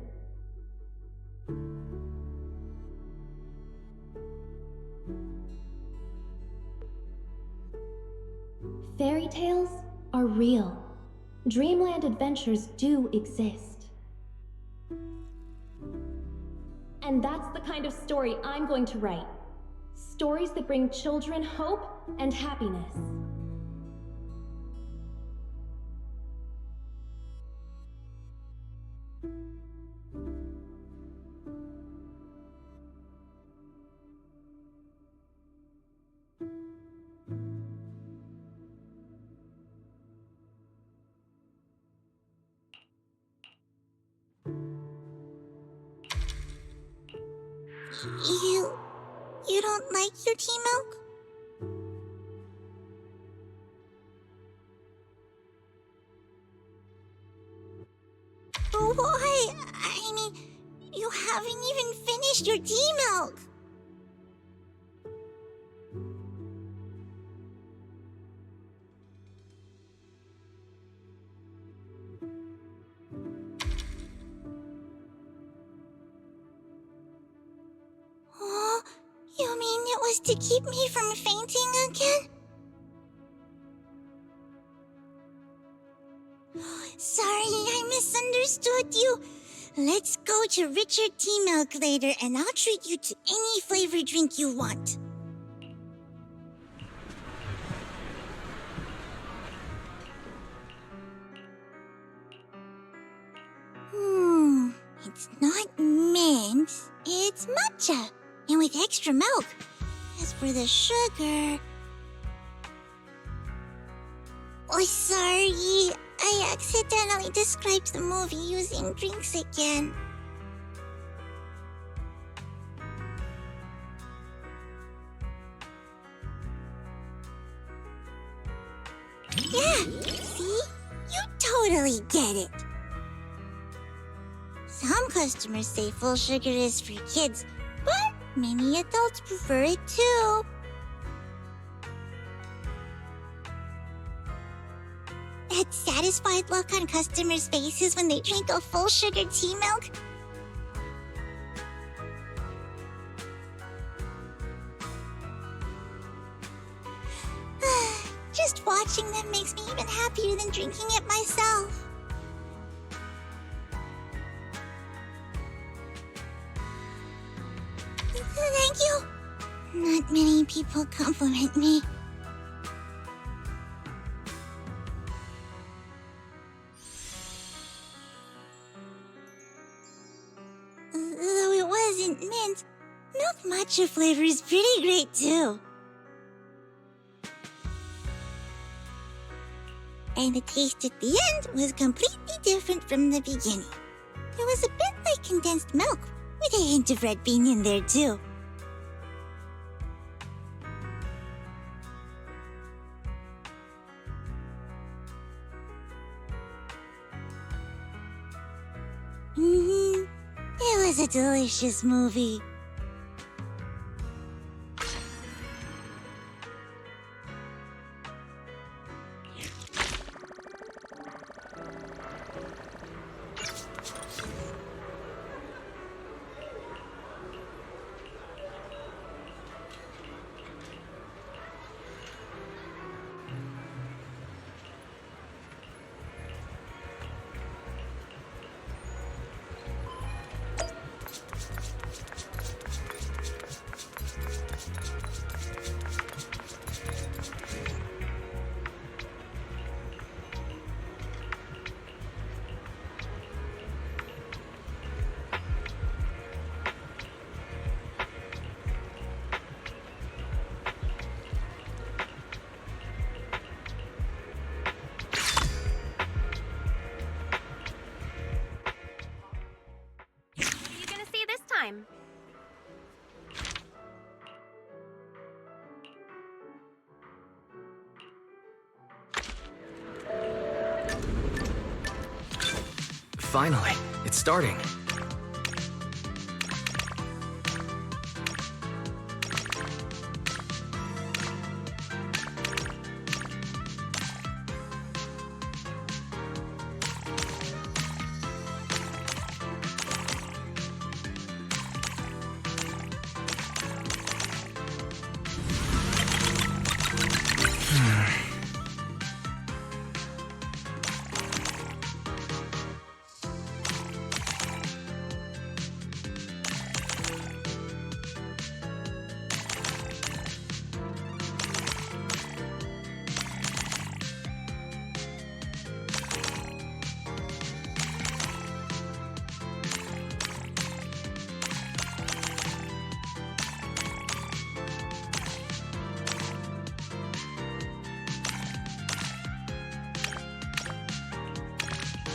Fairy tales are real. Dreamland adventures do exist. And that's the kind of story I'm going to write. Stories that bring children hope and happiness. You don't like your tea milk? Why? I mean, you haven't even finished your tea milk. Oh, you mean it was to keep me from fainting again? Sorry, I misunderstood you. Let's go to Richard Tea Milk later, and I'll treat you to any flavored drink you want. It's not mint, it's matcha, and with extra milk. As for the sugar... Oh, sorry. I accidentally described the movie using drinks again. Yeah, see? You totally get it. Some customers say full sugar is for kids, but many adults prefer it too. That satisfied look on customers' faces when they drink a full sugar tea milk. Just watching them makes me even happier than drinking it myself. Thank you. Not many people compliment me. Though it wasn't mint, milk matcha flavor is pretty great too. And the taste at the end was completely different from the beginning. It was a bit like condensed milk, with a hint of red bean in there too. It was a delicious movie. Time. Finally, it's starting.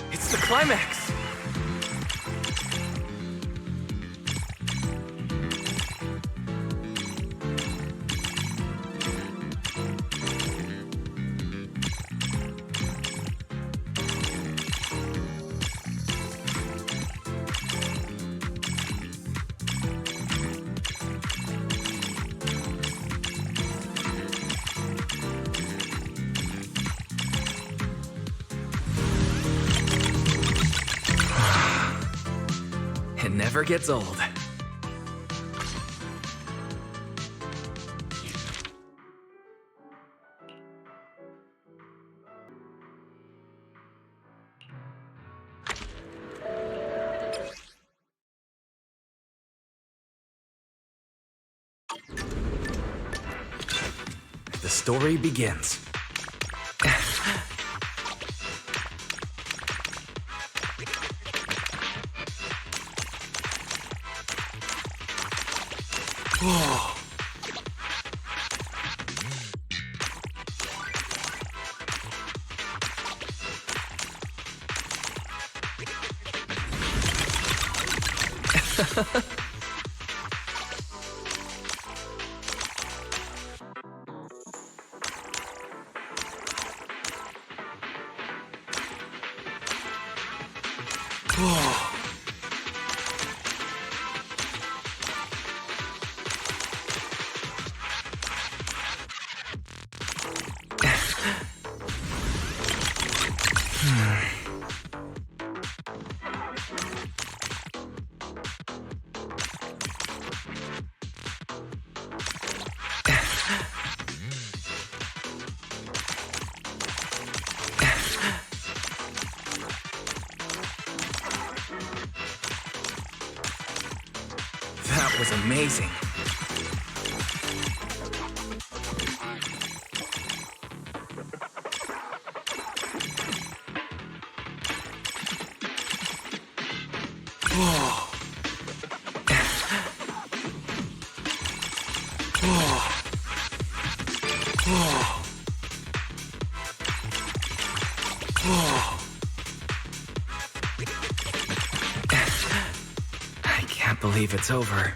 It's the climax! never gets old. The story begins. Whoa. Whoa. That was amazing. Whoa. Whoa. Whoa. Whoa. I can't believe it's over.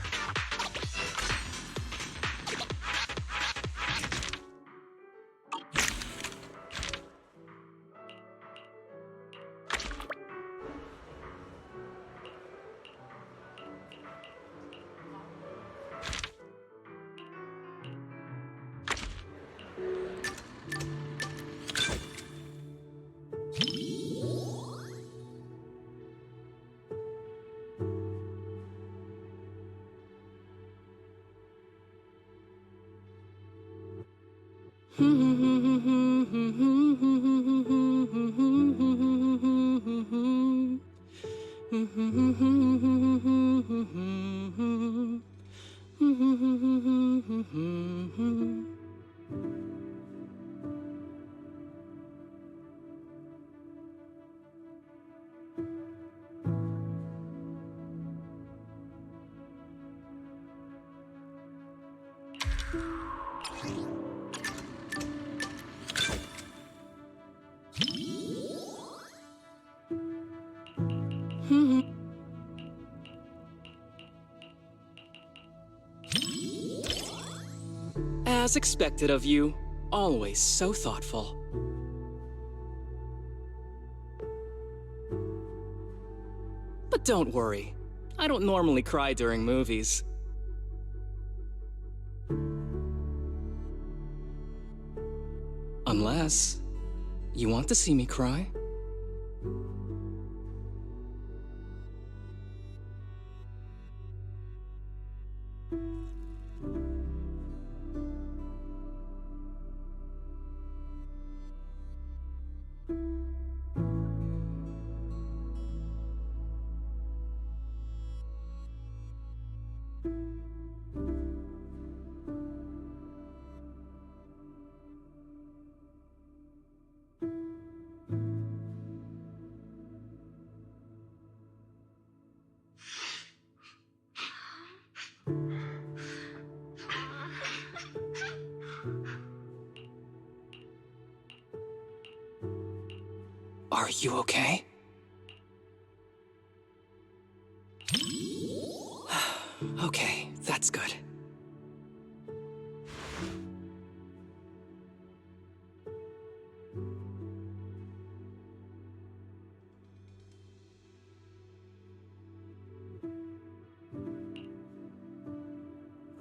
As expected of you, always so thoughtful. But don't worry, I don't normally cry during movies. Unless you want to see me cry. Are you okay? Okay, that's good.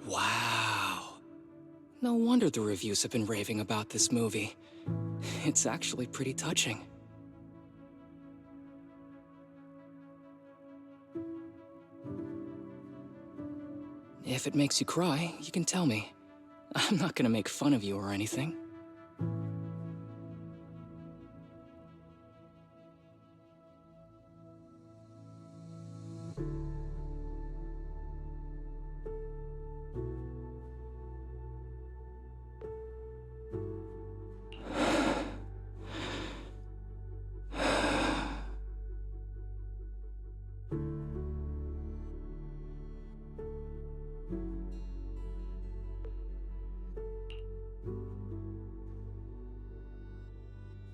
Wow. No wonder the reviews have been raving about this movie. It's actually pretty touching. If it makes you cry, you can tell me. I'm not gonna make fun of you or anything.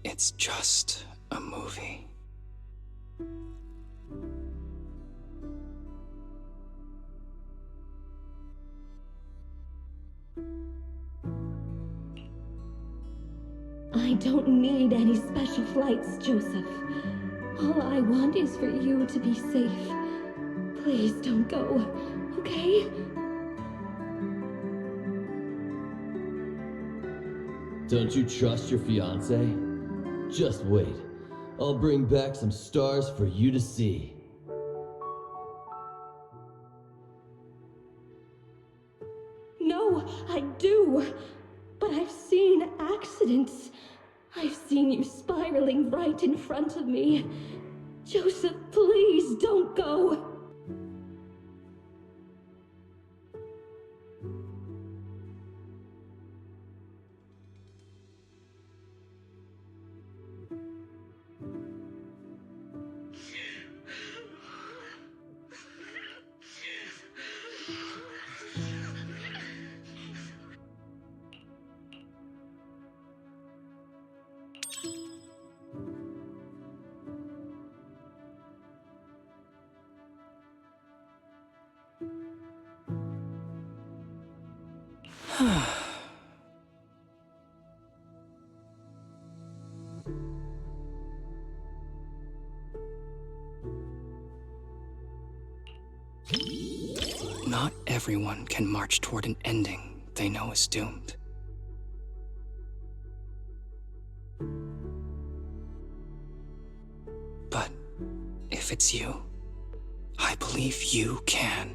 It's just a movie. I don't need any special flights, Joseph. All I want is for you to be safe. Please don't go, okay? Don't you trust your fiancé? Just wait. I'll bring back some stars for you to see. No, I do. But I've seen accidents. I've seen you spiraling right in front of me. Joseph, please don't go. Not everyone can march toward an ending they know is doomed. But if it's you, I believe you can.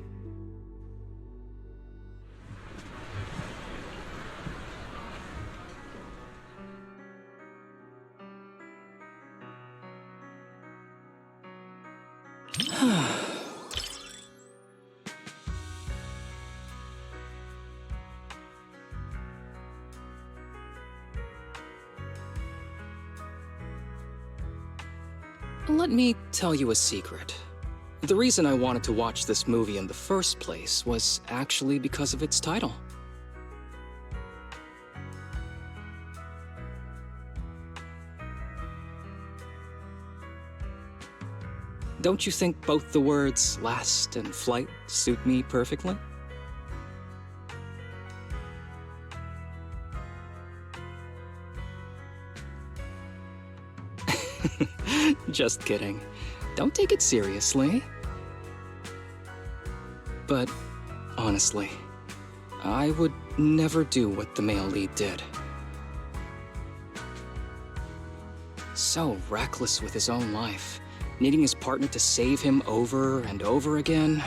Let me tell you a secret. The reason I wanted to watch this movie in the first place was actually because of its title. Don't you think both the words last and flight suit me perfectly? Just kidding. Don't take it seriously. But honestly, I would never do what the male lead did. So reckless with his own life, needing his partner to save him over and over again.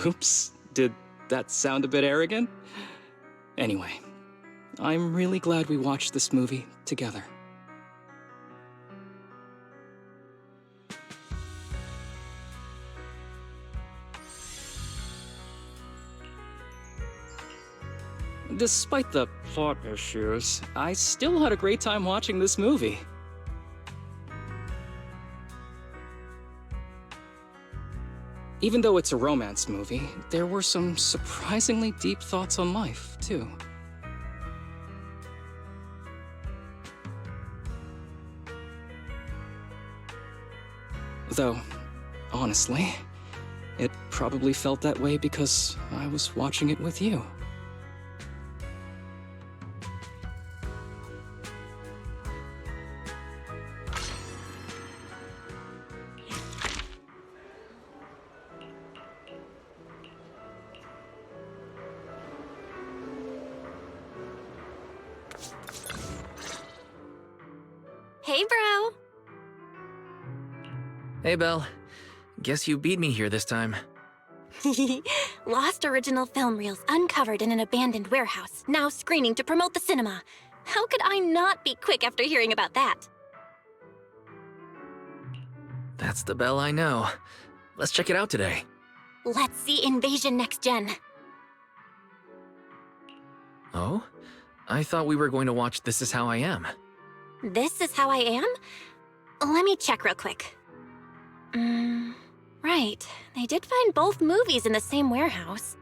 Oops, did that sound a bit arrogant? Anyway, I'm really glad we watched this movie together. Despite the plot issues, I still had a great time watching this movie. Even though it's a romance movie, there were some surprisingly deep thoughts on life, too. Though, honestly, it probably felt that way because I was watching it with you. Hey, bro. Hey, Belle. Guess you beat me here this time. Lost original film reels uncovered in an abandoned warehouse, now screening to promote the cinema. How could I not be quick after hearing about that? That's the Belle I know. Let's check it out today. Let's see Invasion Next Gen. Oh? I thought we were going to watch This Is How I Am. This Is How I Am? Let me check real quick. Right. They did find both movies in the same warehouse.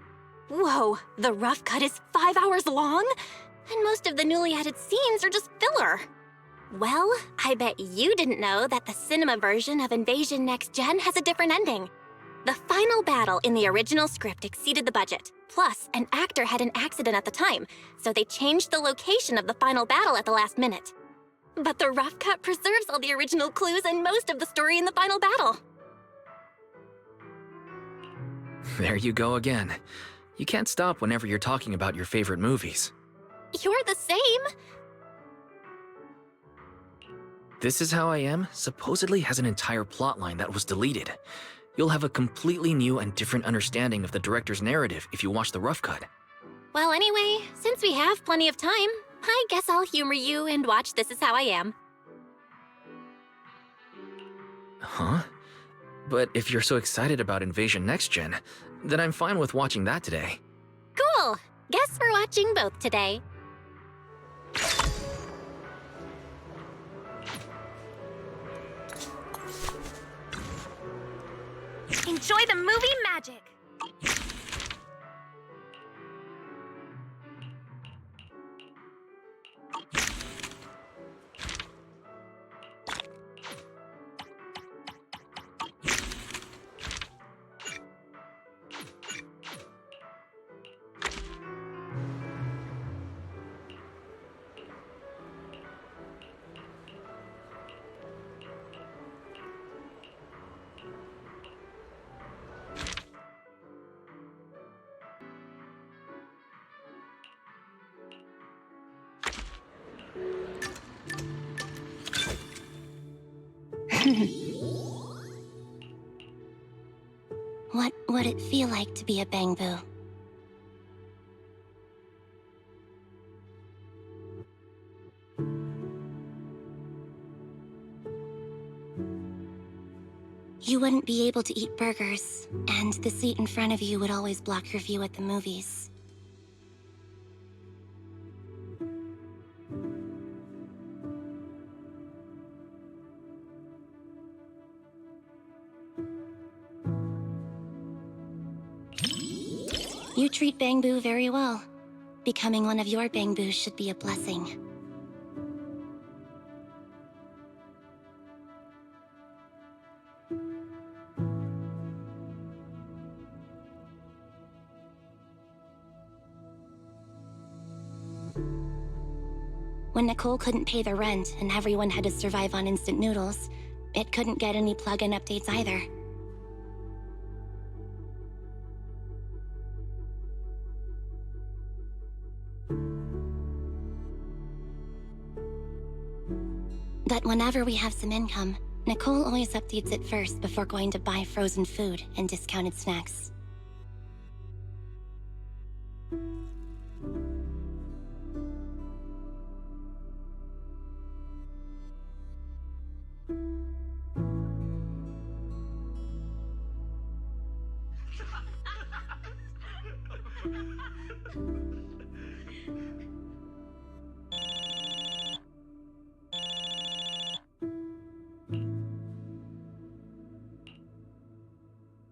Whoa, the rough cut is 5 hours long? And most of the newly added scenes are just filler. Well, I bet you didn't know that the cinema version of Invasion Next Gen has a different ending. The final battle in the original script exceeded the budget. Plus, an actor had an accident at the time, so they changed the location of the final battle at the last minute. But the rough cut preserves all the original clues and most of the story in the final battle. There you go again. You can't stop whenever you're talking about your favorite movies. You're the same. This Is How I Am supposedly has an entire plotline that was deleted. You'll have a completely new and different understanding of the director's narrative if you watch the rough cut. Well, anyway, since we have plenty of time, I guess I'll humor you and watch This Is How I Am. Huh? But if you're so excited about Invasion Next Gen, then I'm fine with watching that today. Cool! Guess we're watching both today. Enjoy the movie magic! What would it feel like to be a Bangbu? You wouldn't be able to eat burgers, and the seat in front of you would always block your view at the movies. You treat Bangbu very well. Becoming one of your Bangbus should be a blessing. When Nicole couldn't pay the rent and everyone had to survive on instant noodles, it couldn't get any plugin updates either. But whenever we have some income, Nicole always updates it first before going to buy frozen food and discounted snacks.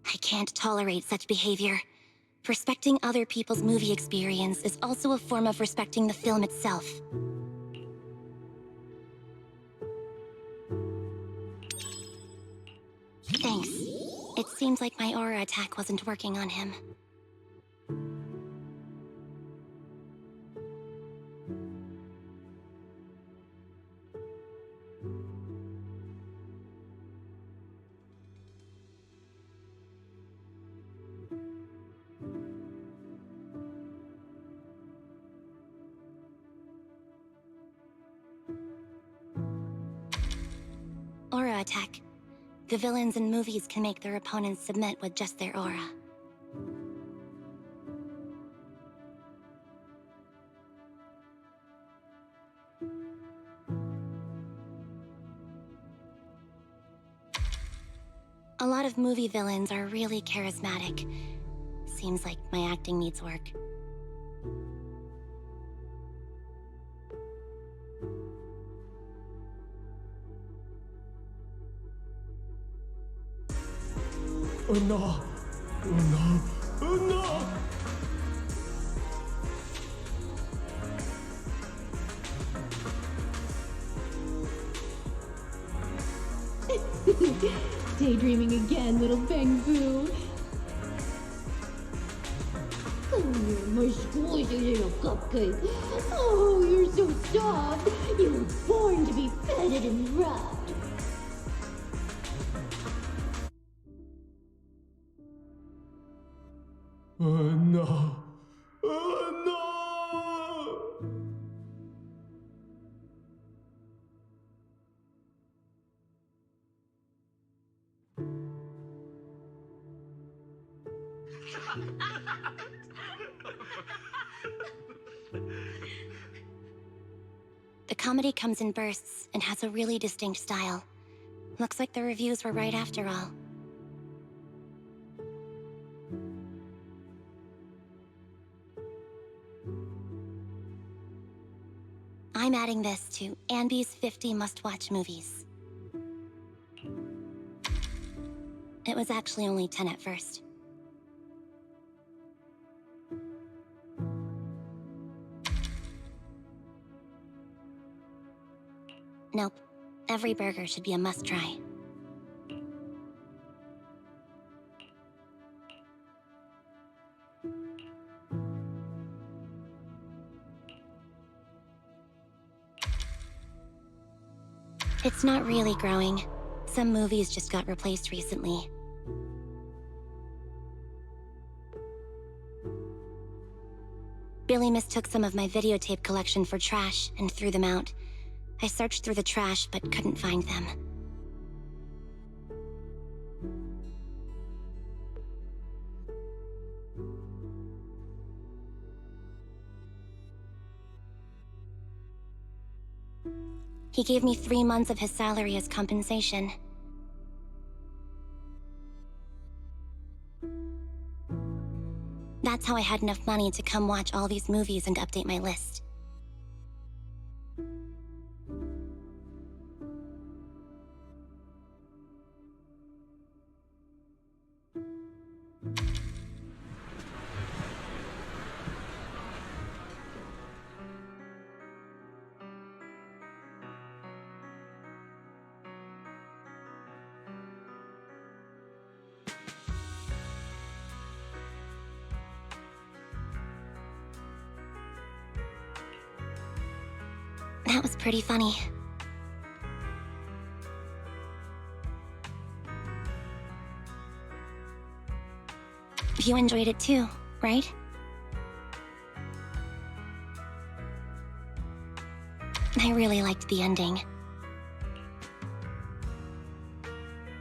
I can't tolerate such behavior. Respecting other people's movie experience is also a form of respecting the film itself. Thanks. It seems like my aura attack wasn't working on him. Aura attack. The villains in movies can make their opponents submit with just their aura. A lot of movie villains are really charismatic. Seems like my acting needs work. Oh no! Oh no! Oh no! Daydreaming again, little Bang-Boo. Come here, my squishy little cupcake. Oh, you're so soft. You were born to be petted and rubbed. Oh no! Oh no! The comedy comes in bursts and has a really distinct style. Looks like the reviews were right after all. I'm adding this to Anby's 50 must-watch movies. It was actually only 10 at first. Nope. Every burger should be a must-try. It's not really growing. Some movies just got replaced recently. Billy mistook some of my videotape collection for trash and threw them out. I searched through the trash but couldn't find them. He gave me 3 months of his salary as compensation. That's how I had enough money to come watch all these movies and update my list. That was pretty funny. You enjoyed it too, right? I really liked the ending.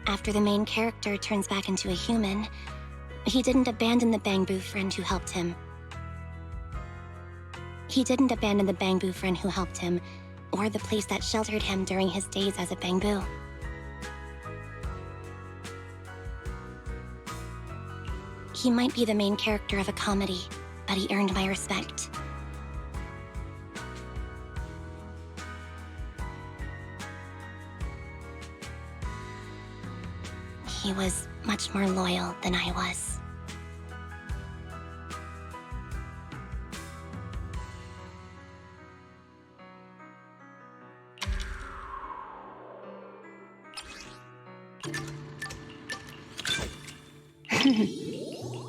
After the main character turns back into a human, he didn't abandon the Bang-Boo friend who helped him. He didn't abandon the Bang-Boo friend who helped him, or the place that sheltered him during his days as a Bang-Boo. He might be the main character of a comedy, but he earned my respect. He was much more loyal than I was.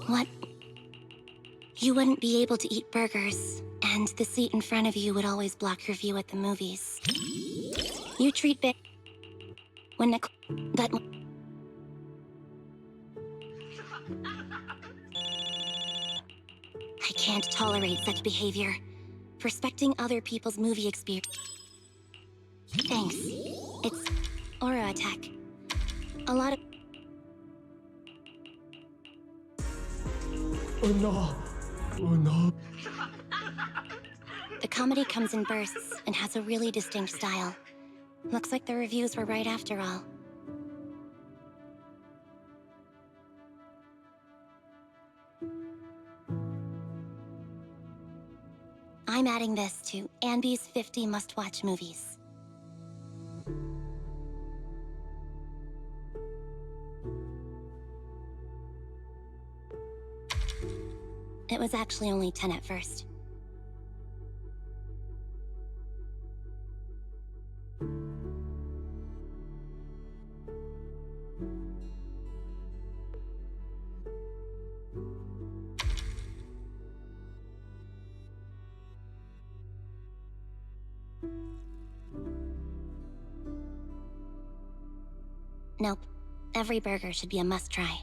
What? You wouldn't be able to eat burgers, and the seat in front of you would always block your view at the movies. You treat big when that. I can't tolerate such behavior. Respecting other people's movie experience. Thanks. It's aura attack. A lot of... Oh no. Oh no. The comedy comes in bursts and has a really distinct style. Looks like the reviews were right after all. I'm adding this to Anby's 50 must-watch movies. It was actually only 10 at first. Nope. Every burger should be a must-try.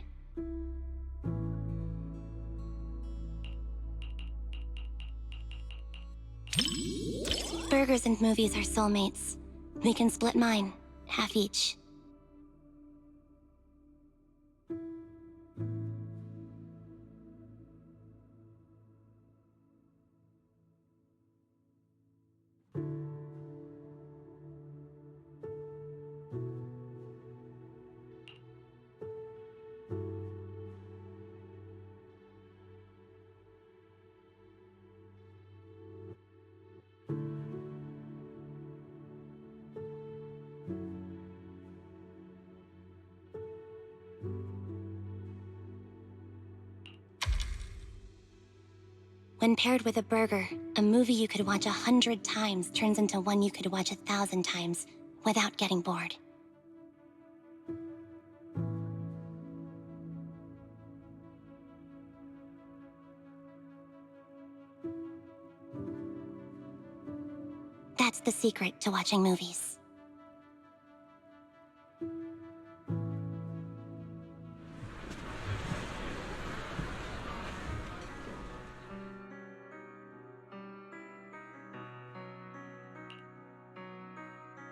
Burgers and movies are soulmates. We can split mine, half each. When paired with a burger, a movie you could watch 100 times turns into one you could watch 1,000 times without getting bored. That's the secret to watching movies.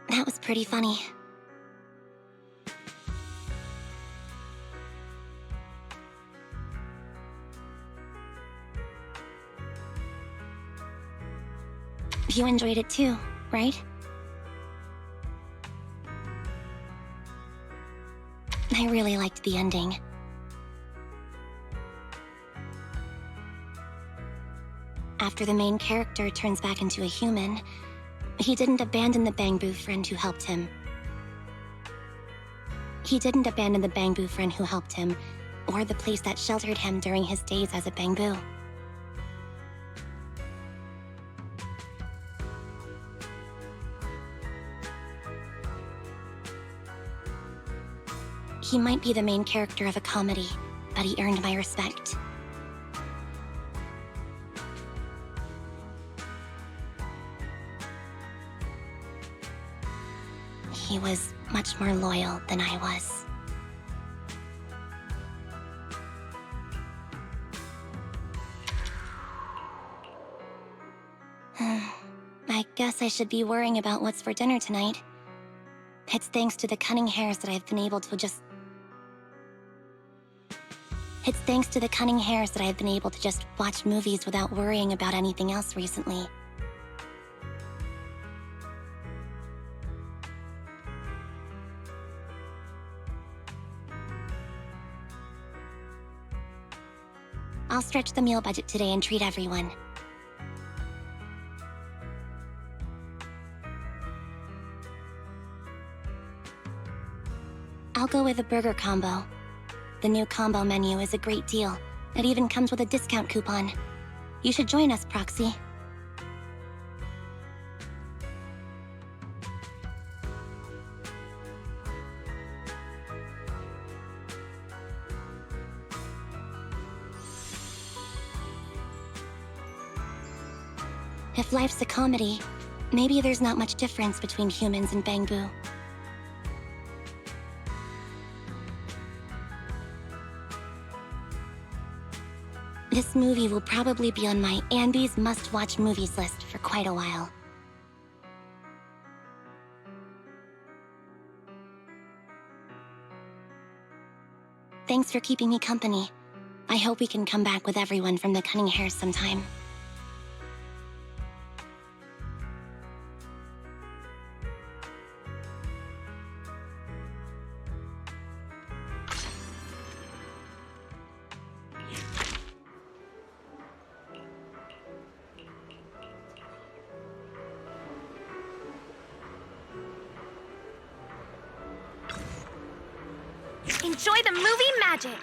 That was pretty funny. You enjoyed it too, right? I really liked the ending. After the main character turns back into a human, he didn't abandon the Bangbu friend who helped him. He didn't abandon the Bangbu friend who helped him, or the place that sheltered him during his days as a Bangbu. He might be the main character of a comedy, but he earned my respect. He was much more loyal than I was. I guess I should be worrying about what's for dinner tonight. It's thanks to the cunning hairs that I've been able to just watch movies without worrying about anything else recently. I'll stretch the meal budget today and treat everyone. I'll go with a burger combo. The new combo menu is a great deal. It even comes with a discount coupon. You should join us, Proxy. If life's a comedy, maybe there's not much difference between humans and Bangbu. This movie will probably be on my Anby's must-watch movies list for quite a while. thanks for keeping me company. I hope we can come back with everyone from the Cunning Hares sometime. Enjoy the movie magic!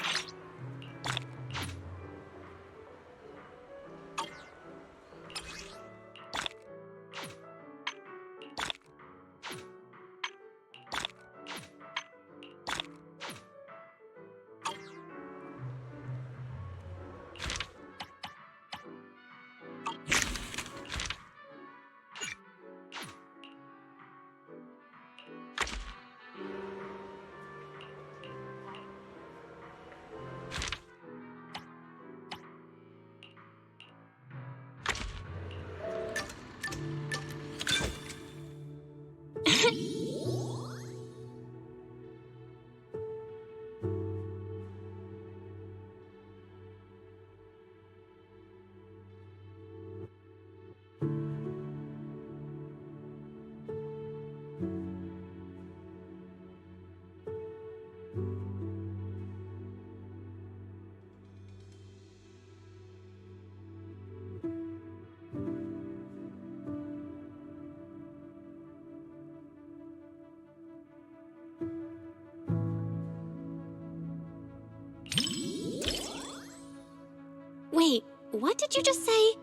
Wait, what did you just say?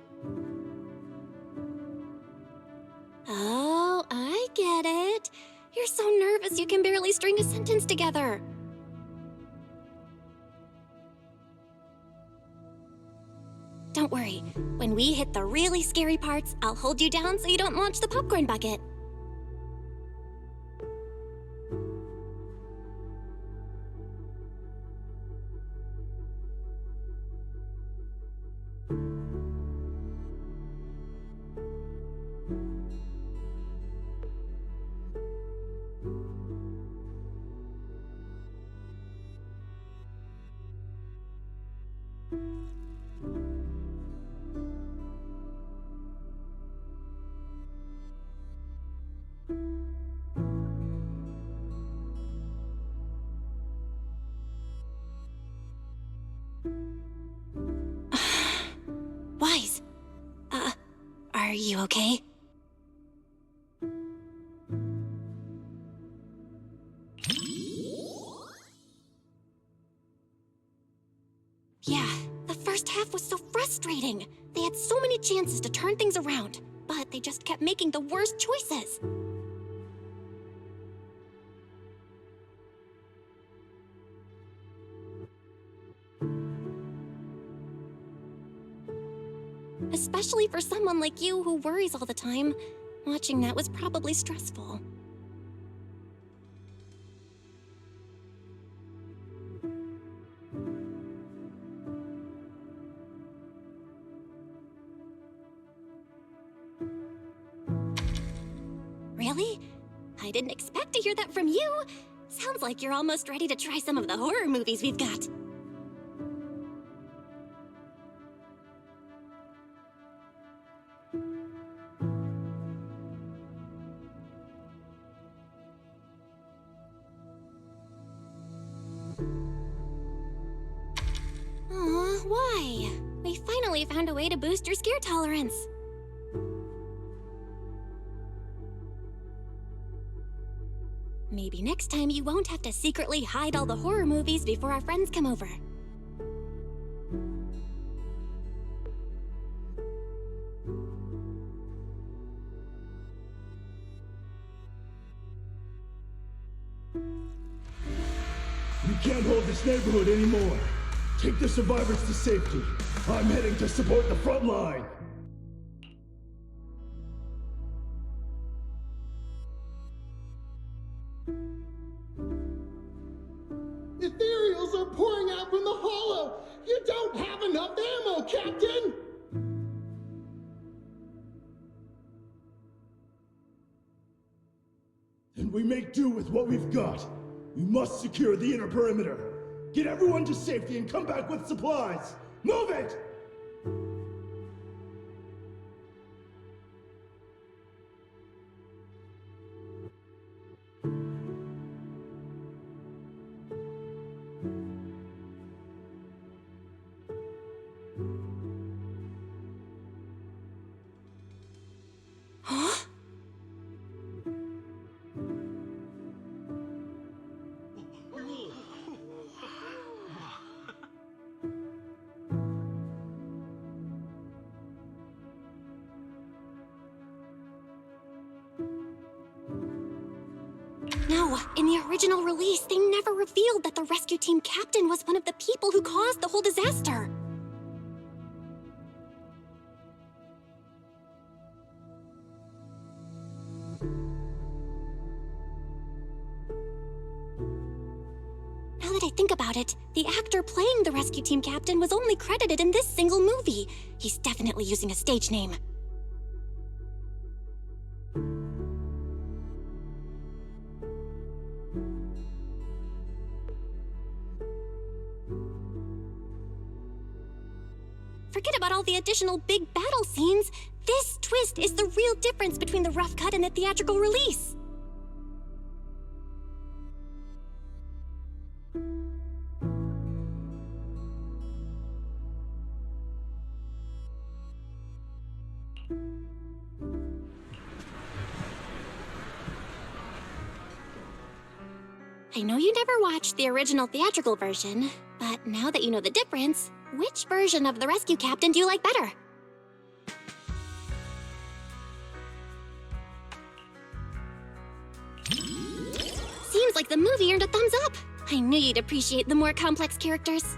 Oh, I get it. You're so nervous you can barely string a sentence together. Don't worry. When we hit the really scary parts, I'll hold you down so you don't launch the popcorn bucket. Wise. Are you okay? Yeah, the first half was so frustrating. They had so many chances to turn things around, but they just kept making the worst choices. Especially for someone like you who worries all the time. Watching that was probably stressful. Really? I didn't expect to hear that from you. Sounds like you're almost ready to try some of the horror movies we've got. Aw, why? We finally found a way to boost your scare tolerance. Maybe next time you won't have to secretly hide all the horror movies before our friends come over. We can't hold this neighborhood anymore. Take the survivors to safety. I'm heading to support the front line. Ethereals are pouring out from the hollow! You don't have enough ammo, Captain! And we make do with what we've got. We must secure the inner perimeter. Get everyone to safety and come back with supplies! Move it! No, in the original release, they never revealed that the rescue team captain was one of the people who caused the whole disaster. Now that I think about it, the actor playing the rescue team captain was only credited in this single movie. He's definitely using a stage name. Forget about all the additional big battle scenes. This twist is the real difference between the rough cut and the theatrical release. I know you never watched the original theatrical version, but now that you know the difference, which version of the rescue captain do you like better? Seems like the movie earned a thumbs up. I knew you'd appreciate the more complex characters.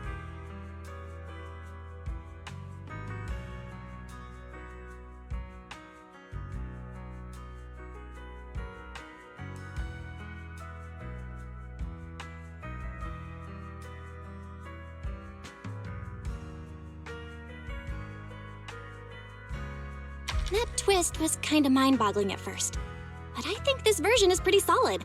That twist was kinda mind-boggling at first, but I think this version is pretty solid.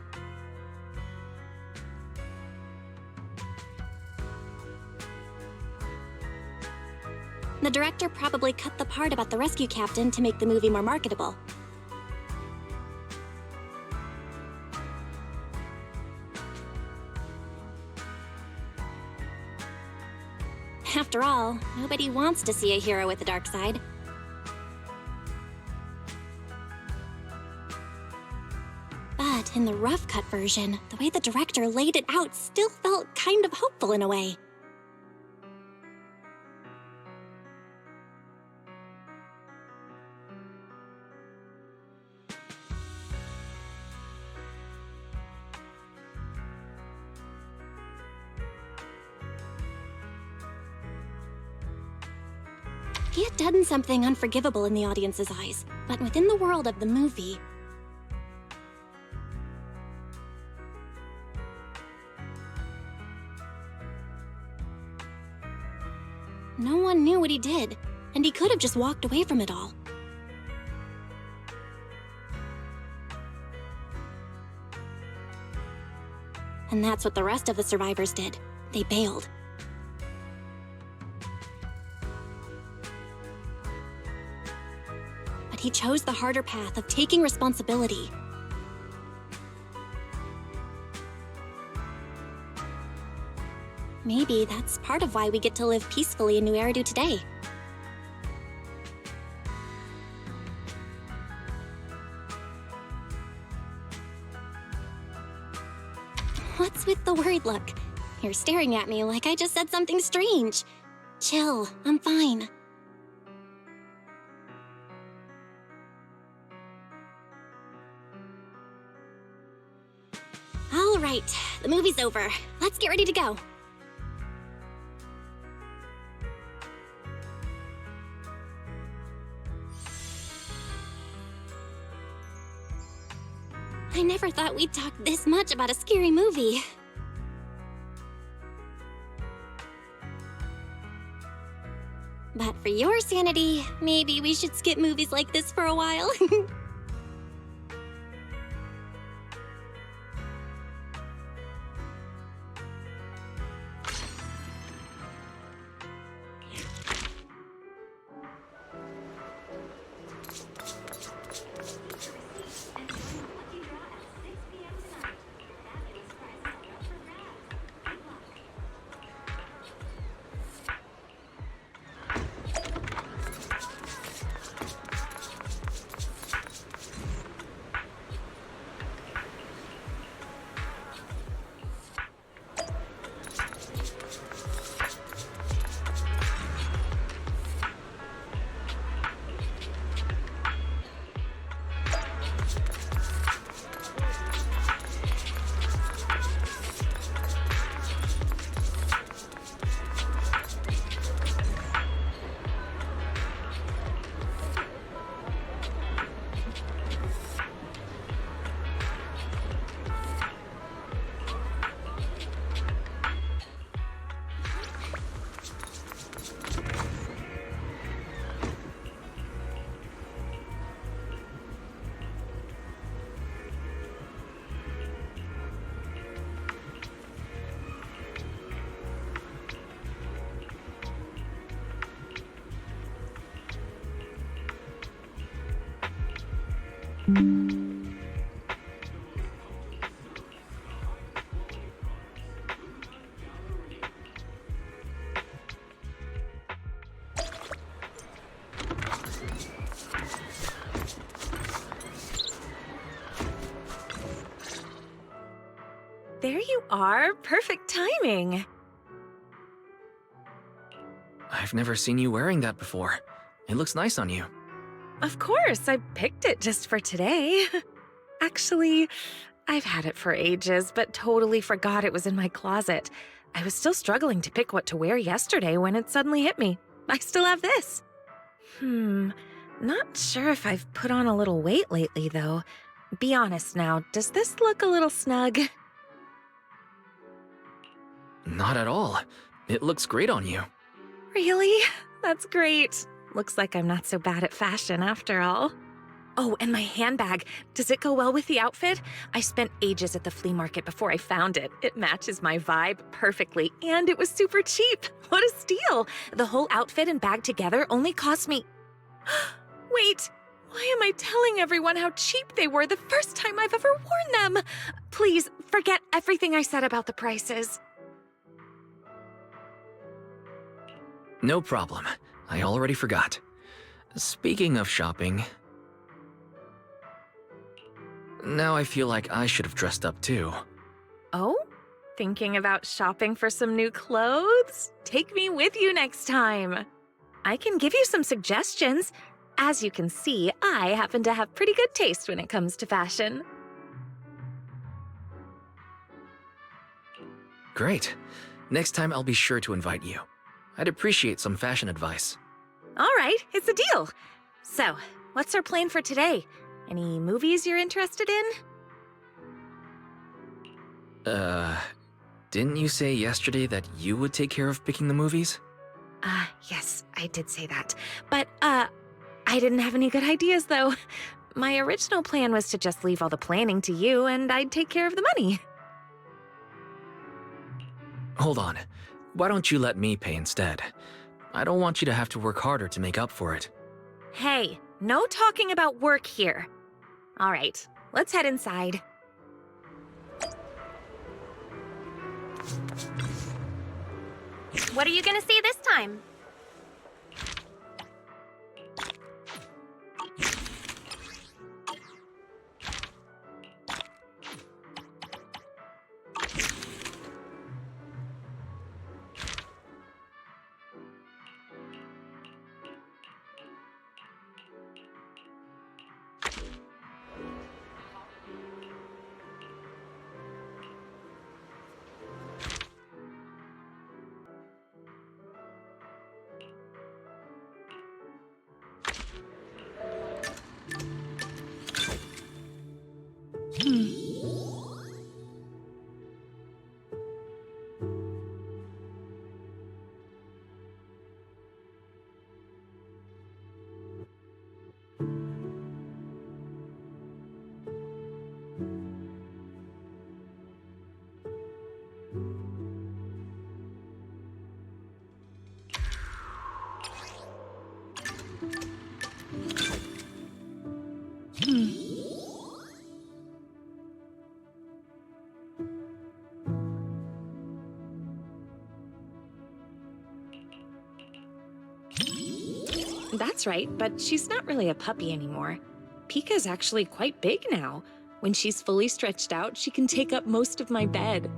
The director probably cut the part about the rescue captain to make the movie more marketable. After all, nobody wants to see a hero with a dark side. But in the rough cut version, the way the director laid it out still felt kind of hopeful in a way. He had done something unforgivable in the audience's eyes, but within the world of the movie, no one knew what he did, and he could have just walked away from it all. And that's what the rest of the survivors did. They bailed. But he chose the harder path of taking responsibility. Maybe that's part of why we get to live peacefully in New Eridu today. What's with the worried look? You're staring at me like I just said something strange. Chill, I'm fine. All right, the movie's over. Let's get ready to go. I never thought we'd talk this much about a scary movie. But for your sanity, maybe we should skip movies like this for a while. There you are. Perfect timing. I've never seen you wearing that before. It looks nice on you. Of course, I picked it just for today. Actually, I've had it for ages, but totally forgot it was in my closet. I was still struggling to pick what to wear yesterday when it suddenly hit me. I still have this. Not sure if I've put on a little weight lately, though. Be honest now, does this look a little snug? Not at all. It looks great on you. Really? That's great. Looks like I'm not so bad at fashion after all. Oh, and my handbag. Does it go well with the outfit? I spent ages at the flea market before I found it. It matches my vibe perfectly, and it was super cheap. What a steal! The whole outfit and bag together only cost me... Wait, why am I telling everyone how cheap they were the first time I've ever worn them? Please, forget everything I said about the prices. No problem. I already forgot. Speaking of shopping... Now I feel like I should have dressed up too. Oh? Thinking about shopping for some new clothes? Take me with you next time. I can give you some suggestions. As you can see, I happen to have pretty good taste when it comes to fashion. Great. Next time I'll be sure to invite you. I'd appreciate some fashion advice. All right, it's a deal. So, what's our plan for today? Any movies you're interested in? Didn't you say yesterday that you would take care of picking the movies? Yes, I did say that. But, I didn't have any good ideas, though. My original plan was to just leave all the planning to you, and I'd take care of the money. Hold on. Why don't you let me pay instead? I don't want you to have to work harder to make up for it. Hey, no talking about work here. All right, let's head inside. What are you gonna see this time? That's right, but she's not really a puppy anymore. Pika's actually quite big now. When she's fully stretched out, she can take up most of my bed.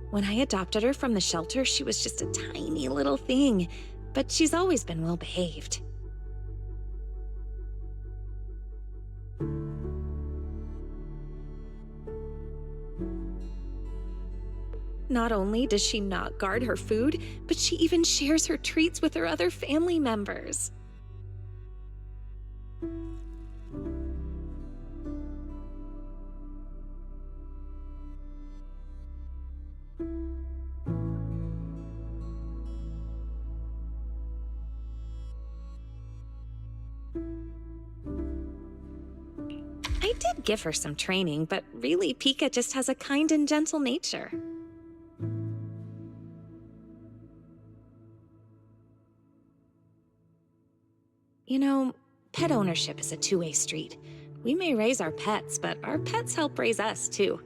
When I adopted her from the shelter, she was just a tiny little thing, but she's always been well behaved. Not only does she not guard her food, but she even shares her treats with her other family members. I did give her some training, but really, Pika just has a kind and gentle nature. You know, pet ownership is a two-way street. We may raise our pets, but our pets help raise us, too.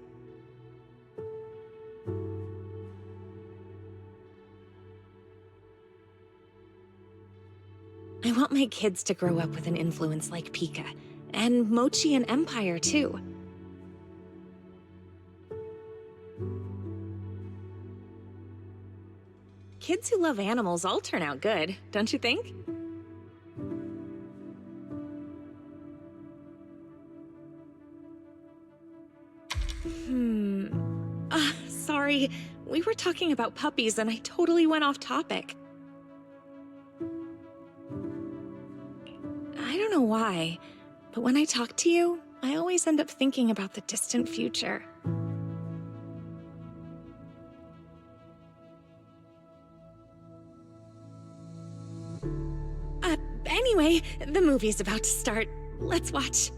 I want my kids to grow up with an influence like Pika, and Mochi and Empire, too. Kids who love animals all turn out good, don't you think? Sorry. We were talking about puppies and I totally went off topic. I don't know why, but when I talk to you, I always end up thinking about the distant future. Anyway, the movie's about to start. Let's watch.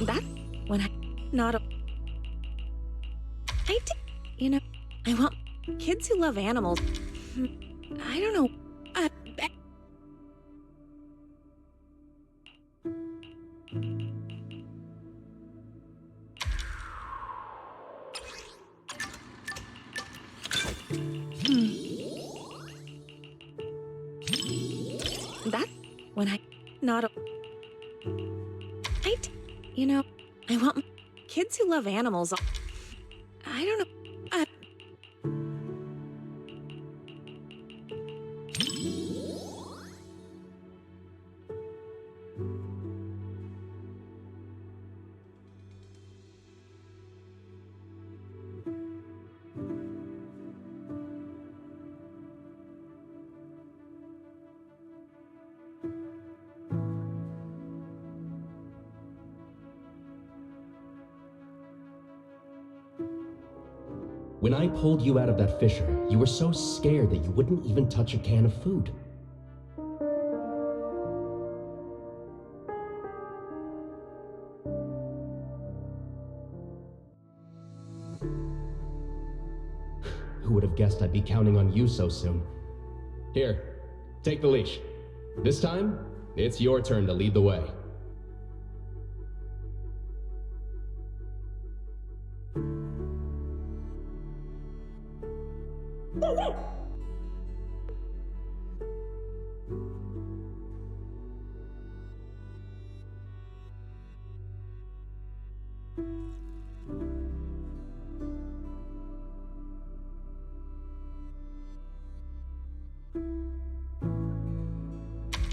That when I not a I did, you know, I want kids who love animals. I don't know. That when I not a I d you know, I want kids who love animals. I don't know. When I pulled you out of that fissure, you were so scared that you wouldn't even touch a can of food. Who would have guessed I'd be counting on you so soon? Here, take the leash. This time, it's your turn to lead the way.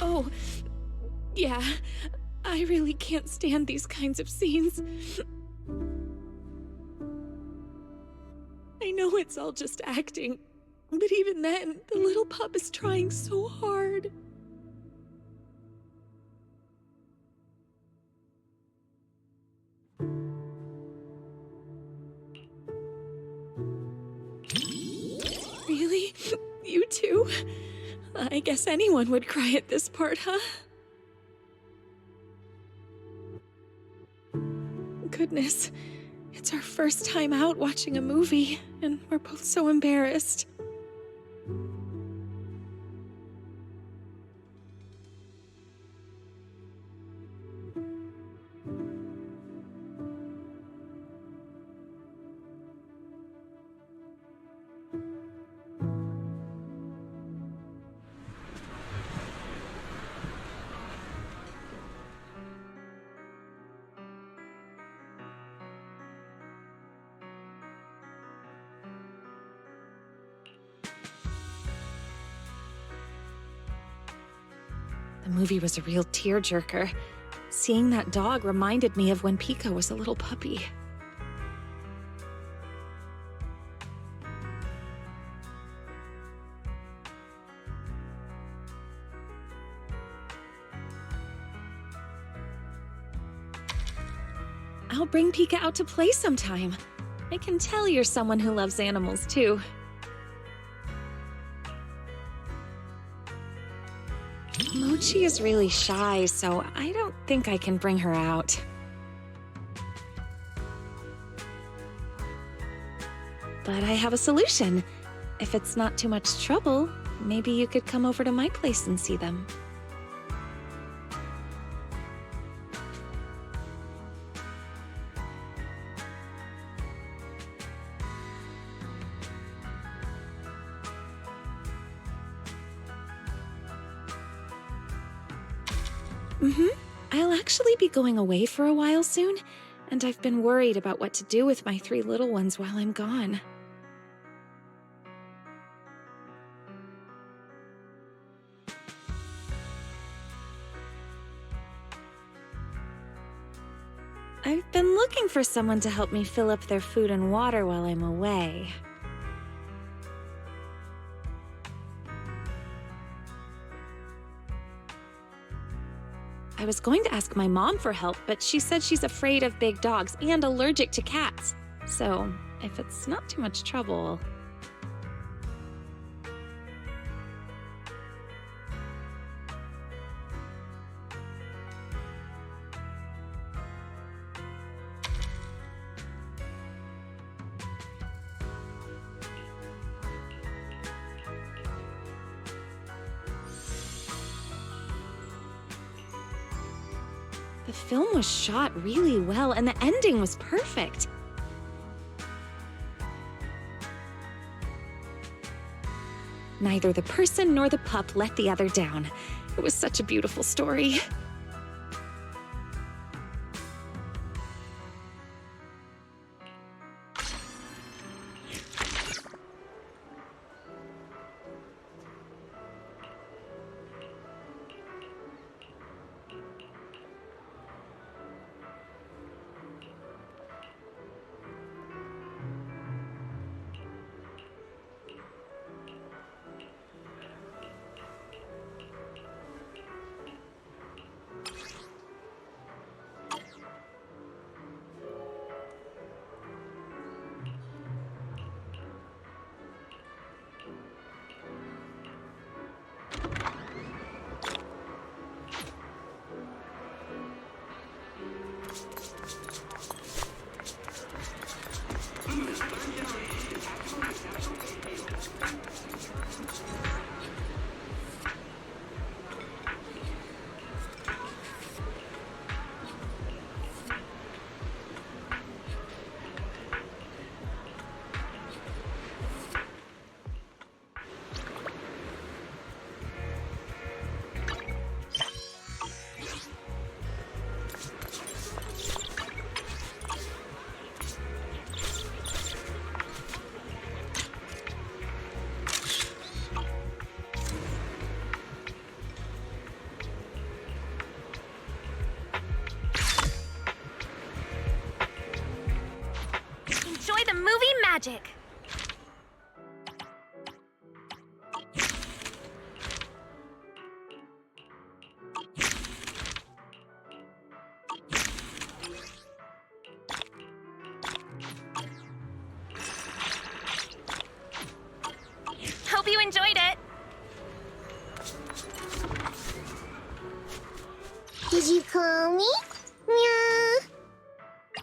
Oh, yeah. I really can't stand these kinds of scenes. I know it's all just acting, but even then, the little pup is trying so hard. I guess anyone would cry at this part, huh? Goodness, it's our first time out watching a movie, and we're both so embarrassed. The movie was a real tearjerker. Seeing that dog reminded me of when Pika was a little puppy. I'll bring Pika out to play sometime. I can tell you're someone who loves animals, too. Mochi is really shy, so I don't think I can bring her out. But I have a solution. If it's not too much trouble, maybe you could come over to my place and see them. I'll actually be going away for a while soon, and I've been worried about what to do with my 3 little ones while I'm gone. I've been looking for someone to help me fill up their food and water while I'm away. I was going to ask my mom for help, but she said she's afraid of big dogs and allergic to cats. So, if it's not too much trouble... The film was shot really well, and the ending was perfect. Neither the person nor the pup let the other down. It was such a beautiful story. Enjoy the movie magic! Hope you enjoyed it! Did you call me? Meow.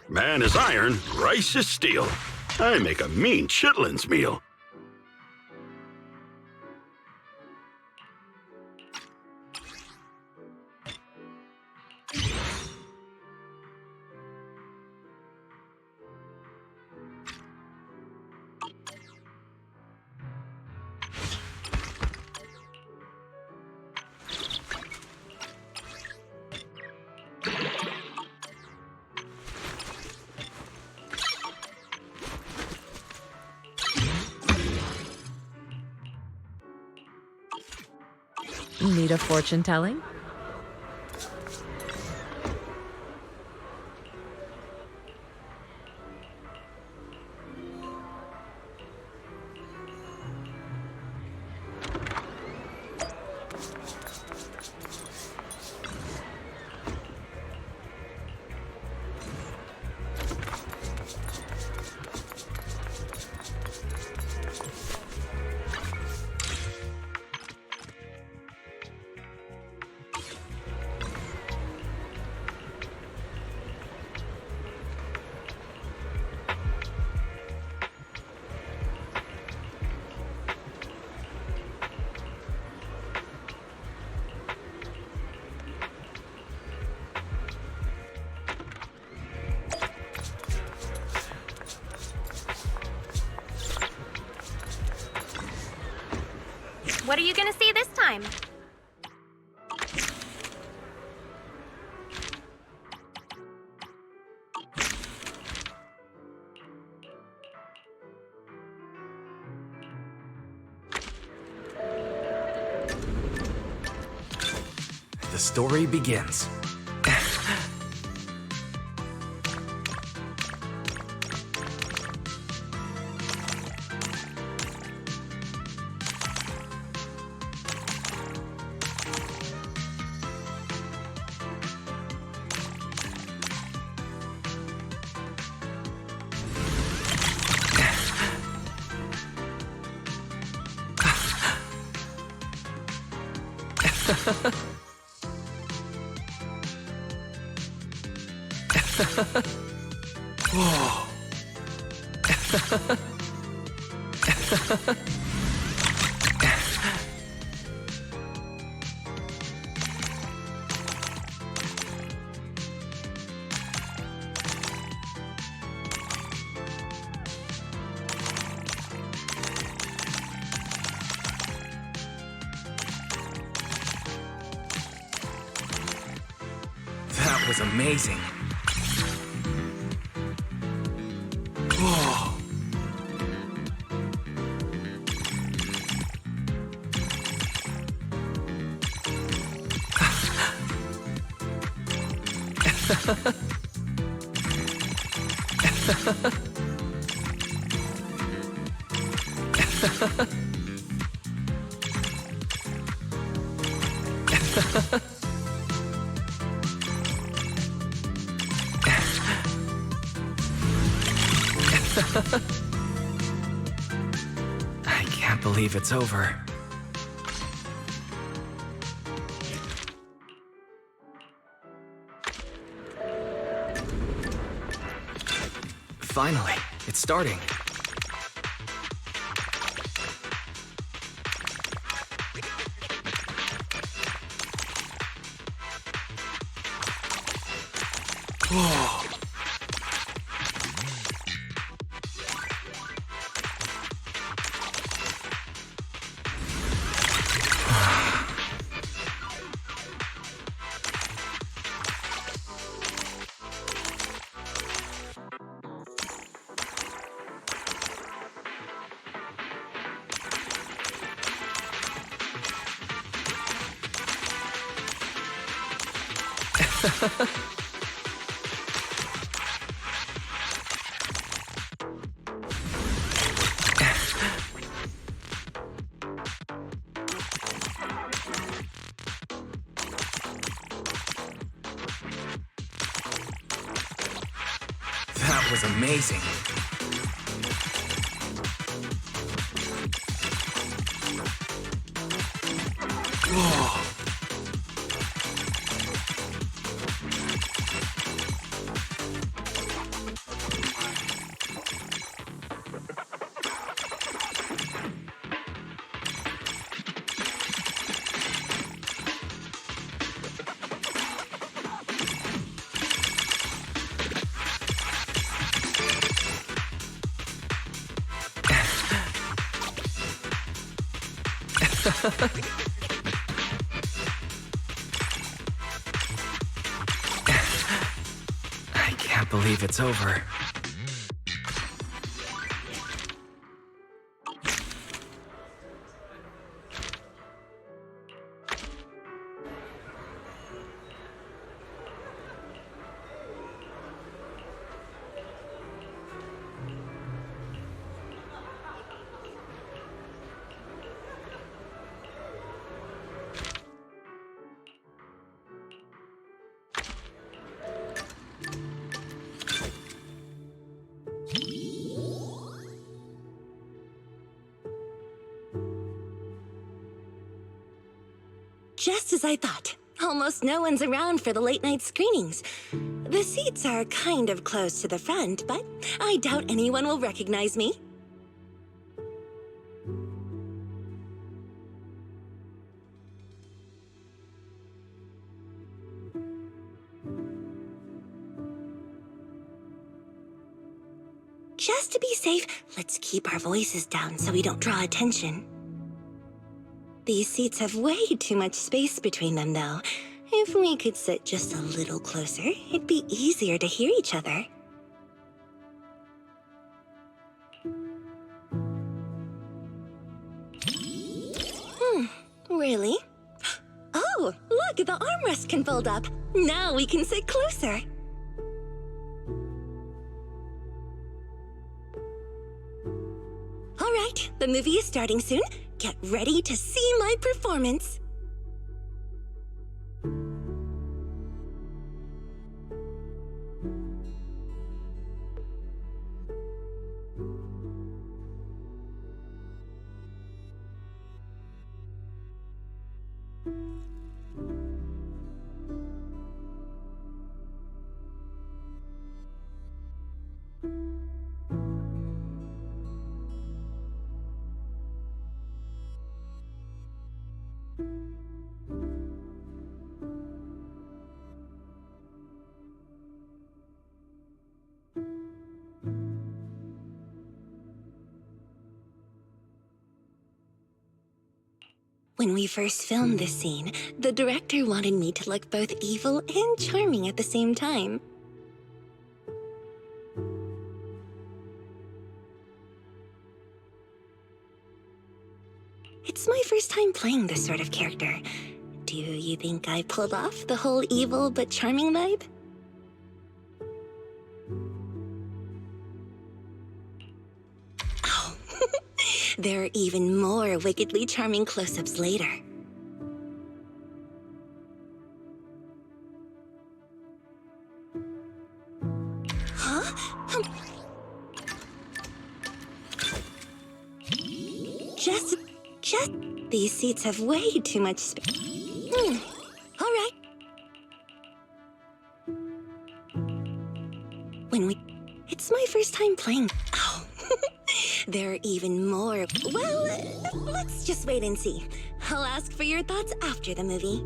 Man is iron, rice is steel. I make a mean chitlins meal. Need a fortune telling? What are you gonna see this time? The story begins. Whoa. That was amazing. Whoa. I can't believe it's over. Finally, it's starting. Whoa. That was amazing. Whoa. I can't believe it's over. Just as I thought. Almost no one's around for the late-night screenings. The seats are kind of close to the front, but I doubt anyone will recognize me. Just to be safe, let's keep our voices down so we don't draw attention. These seats have way too much space between them, though. If we could sit just a little closer, it'd be easier to hear each other. Really? Oh, look, the armrest can fold up. Now we can sit closer. All right, the movie is starting soon. Get ready to see my performance. When we first filmed this scene, the director wanted me to look both evil and charming at the same time. It's my first time playing this sort of character. Do you think I pulled off the whole evil but charming vibe? Oh, there are even more wickedly charming close-ups later. Huh? Just... These seats have way too much space. All right. It's my first time playing. Oh, there are even more. Well, let's just wait and see. I'll ask for your thoughts after the movie.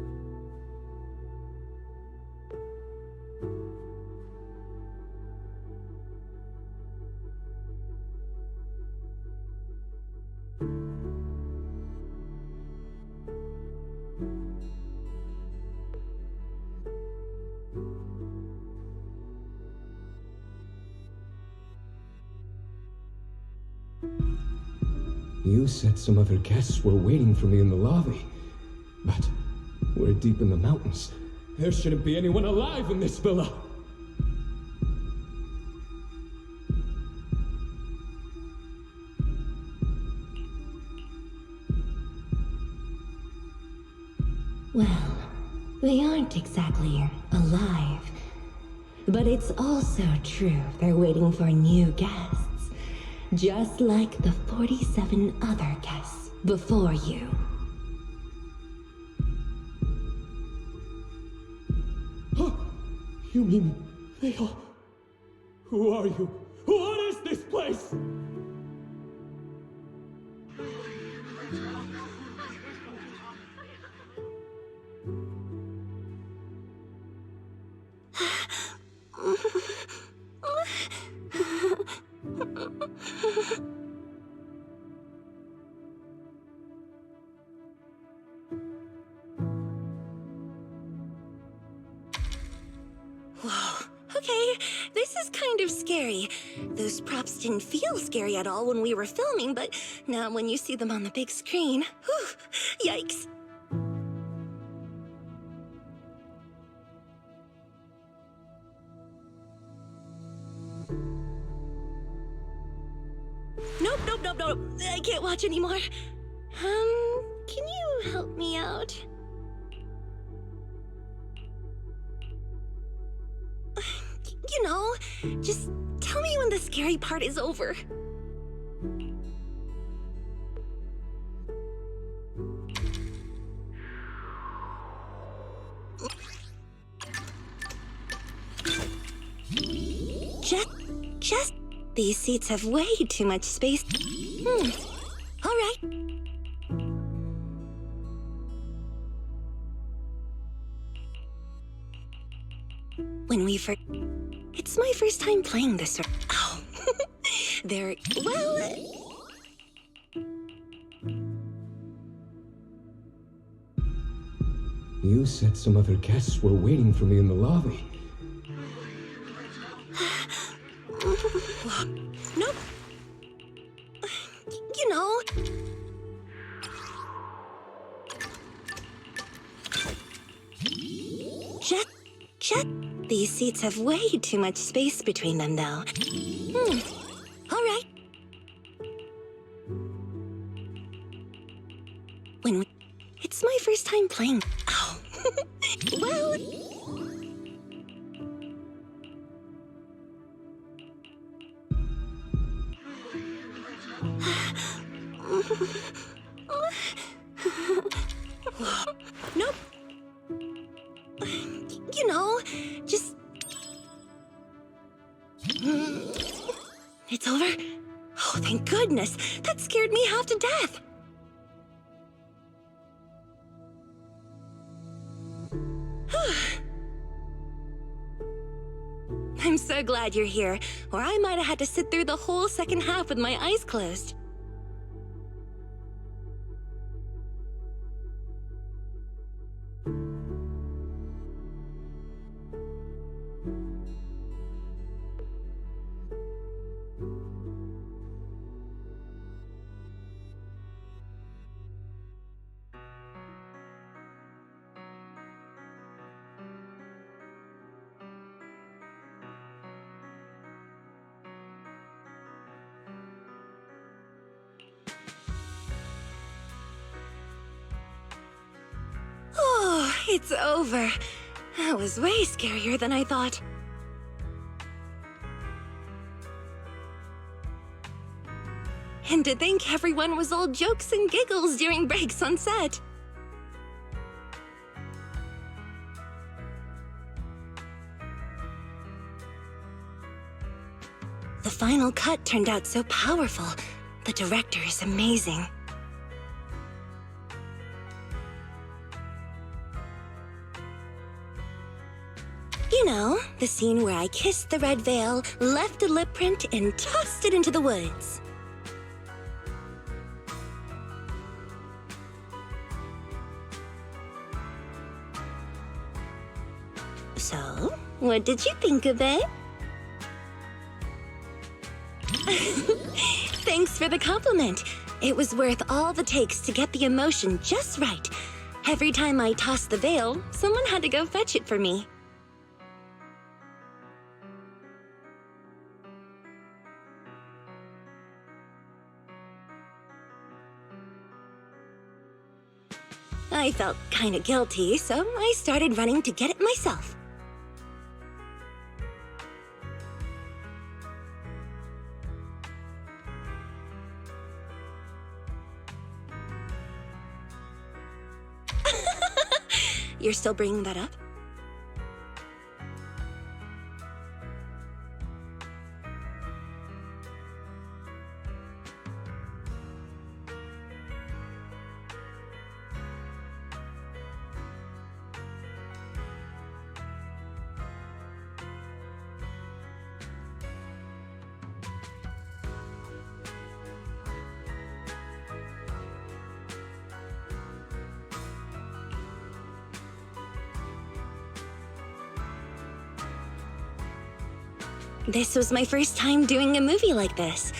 You said some other guests were waiting for me in the lobby. But we're deep in the mountains. There shouldn't be anyone alive in this villa. Well, they aren't exactly alive. But it's also true they're waiting for new guests. Just like the 47 other guests before you. You mean they all... Who are you? What is this place? of scary. Those props didn't feel scary at all when we were filming, but now when you see them on the big screen, whew, yikes. Nope. I can't watch anymore. Can you help me out? You know, just tell me when the scary part is over. Just, these seats have way too much space. All right. It's my first time playing this. Oh, You said some other guests were waiting for me in the lobby. Nope. You know. Just, these seats have way too much space between them, though. All right. It's my first time playing. Oh, well. Nope. You know, just... It's over? Oh, thank goodness. That scared me half to death. I'm so glad you're here, or I might have had to sit through the whole second half with my eyes closed. Oh, it's over. That was way scarier than I thought. And to think everyone was all jokes and giggles during breaks on set. The final cut turned out so powerful. The director is amazing. You know, the scene where I kissed the red veil, left a lip print, and tossed it into the woods. So, what did you think of it? Thanks for the compliment. It was worth all the takes to get the emotion just right. Every time I tossed the veil, someone had to go fetch it for me. I felt kinda guilty, so I started running to get it myself. You're still bringing that up? This was my first time doing a movie like this.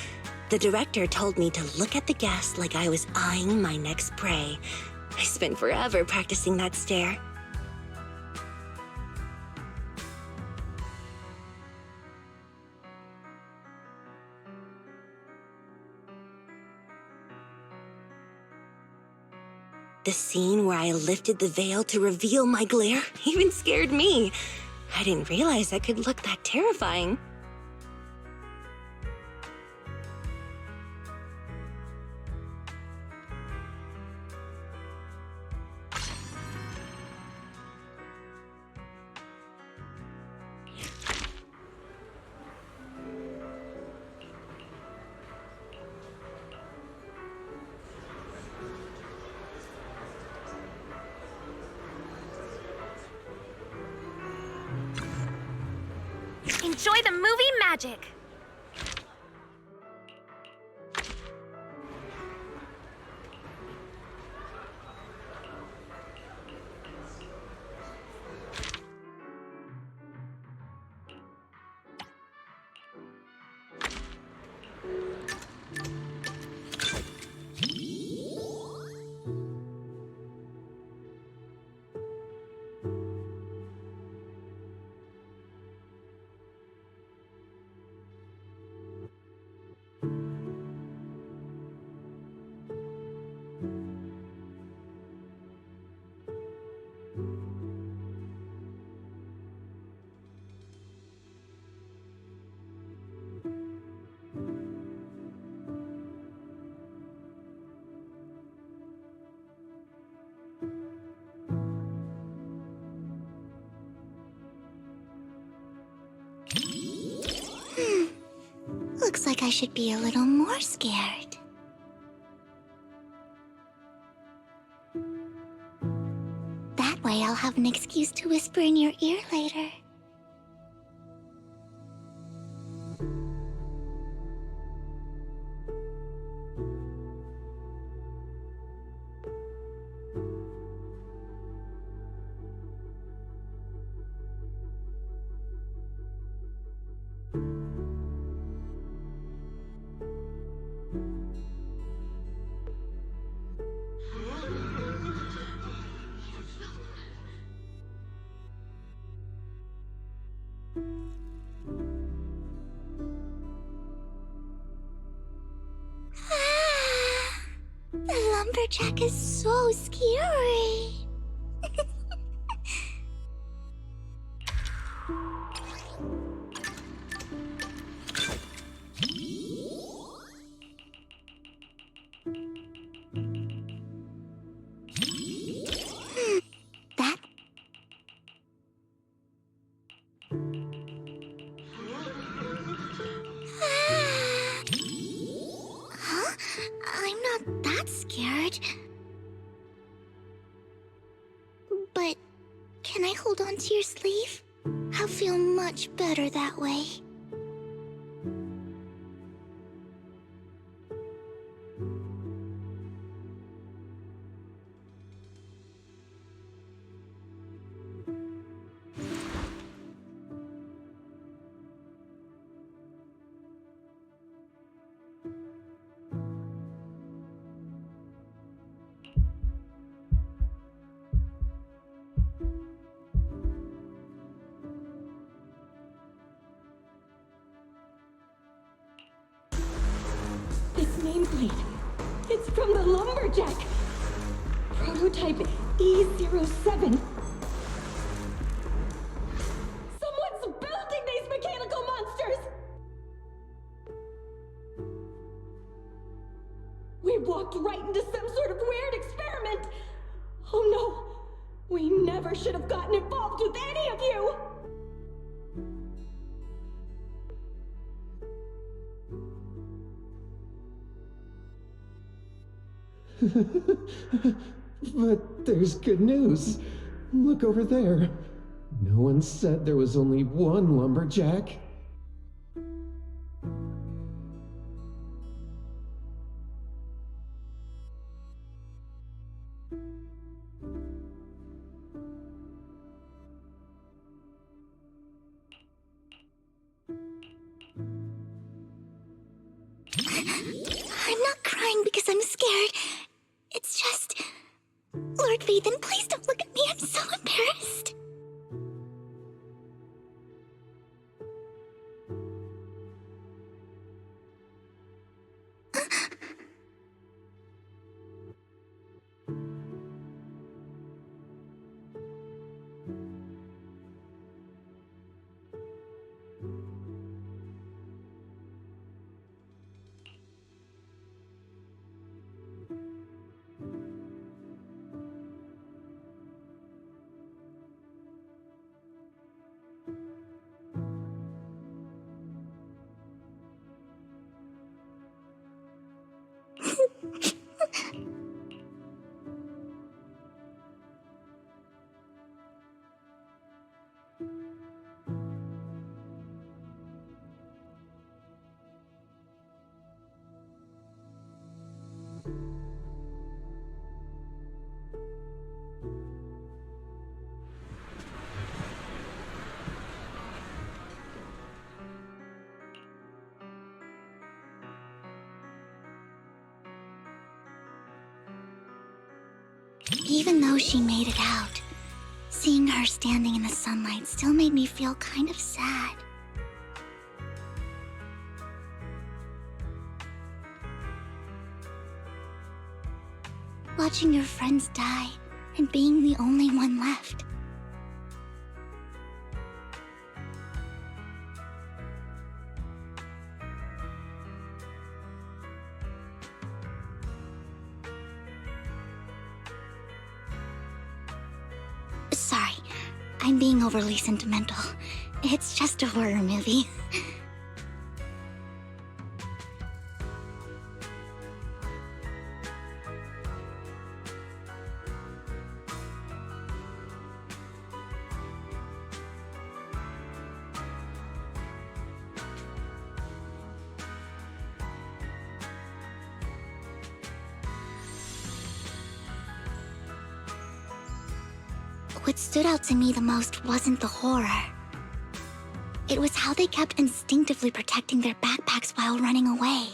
The director told me to look at the guest like I was eyeing my next prey. I spent forever practicing that stare. The scene where I lifted the veil to reveal my glare even scared me. I didn't realize I could look that terrifying. Enjoy the movie magic! Looks like I should be a little more scared. That way I'll have an excuse to whisper in your ear later. The lumberjack is so scary. That... Huh? I'm not that scared. But can I hold on to your sleeve? I'll feel much better that way. This nameplate, it's from the lumberjack. Prototype E07. Someone's building these mechanical monsters! We walked right into some sort of weird experiment. Oh no, we never should have gotten involved with any of you! But there's good news. Look over there. No one said there was only one lumberjack. I'm not crying because I'm scared. It's just... Lord Vathan, please don't look at me. I'm so embarrassed. Even though she made it out, seeing her standing in the sunlight still made me feel kind of sad. Watching your friends die and being the only one left. Sorry, I'm being overly sentimental. It's just a horror movie. What stood out to me the most wasn't the horror. It was how they kept instinctively protecting their backpacks while running away.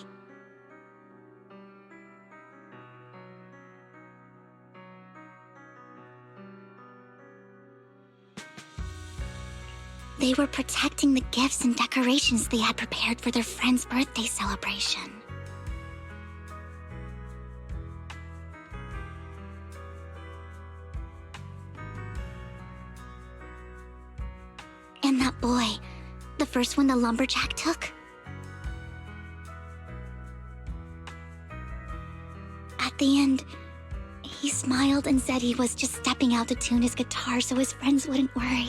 They were protecting the gifts and decorations they had prepared for their friend's birthday celebration. And that boy, the first one the lumberjack took. At the end, he smiled and said he was just stepping out to tune his guitar so his friends wouldn't worry.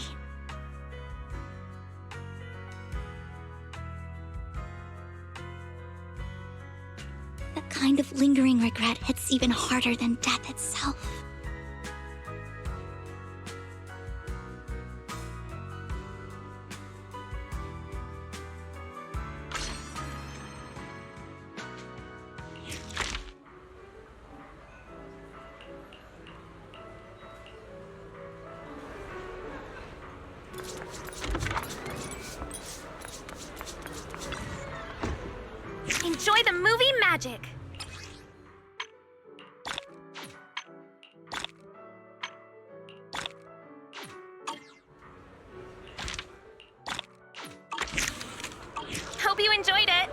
That kind of lingering regret hits even harder than death itself. Enjoy the movie magic! Hope you enjoyed it!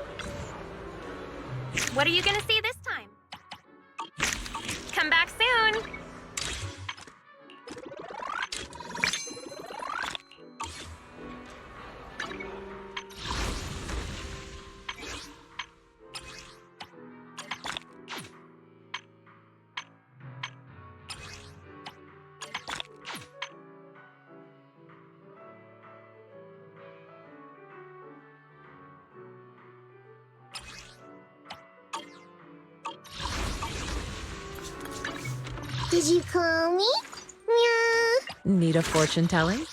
What are you gonna see this time? Come back soon! Did you call me? Meow. Need a fortune telling?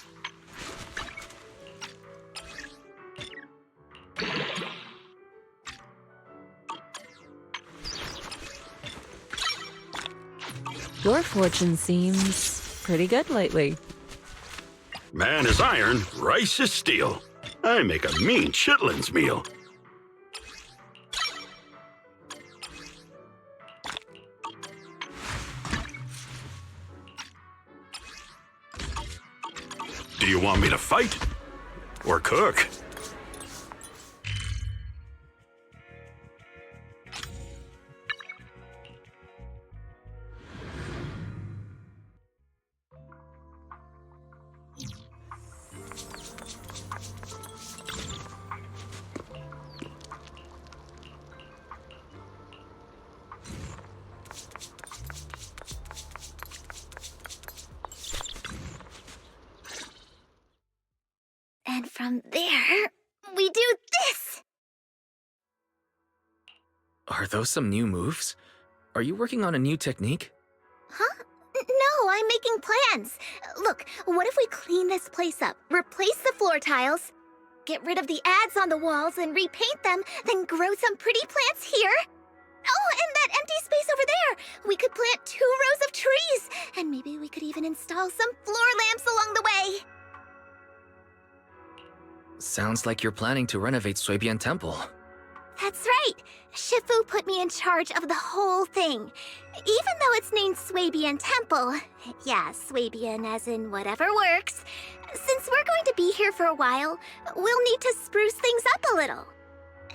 Your fortune seems pretty good lately. Man is iron, rice is steel. I make a mean chitlins meal. Do you want me to fight? Or cook? And from there, we do this! Are those some new moves? Are you working on a new technique? Huh? No, I'm making plans. Look, what if we clean this place up, replace the floor tiles, get rid of the ads on the walls and repaint them, then grow some pretty plants here? Oh, and that empty space over there! We could plant 2 rows of trees, and maybe we could even install some floor lamps along the way. Sounds like you're planning to renovate Suibian Temple. That's right! Shifu put me in charge of the whole thing. Even though it's named Suibian Temple. Yeah, Suibian as in whatever works. Since we're going to be here for a while, we'll need to spruce things up a little.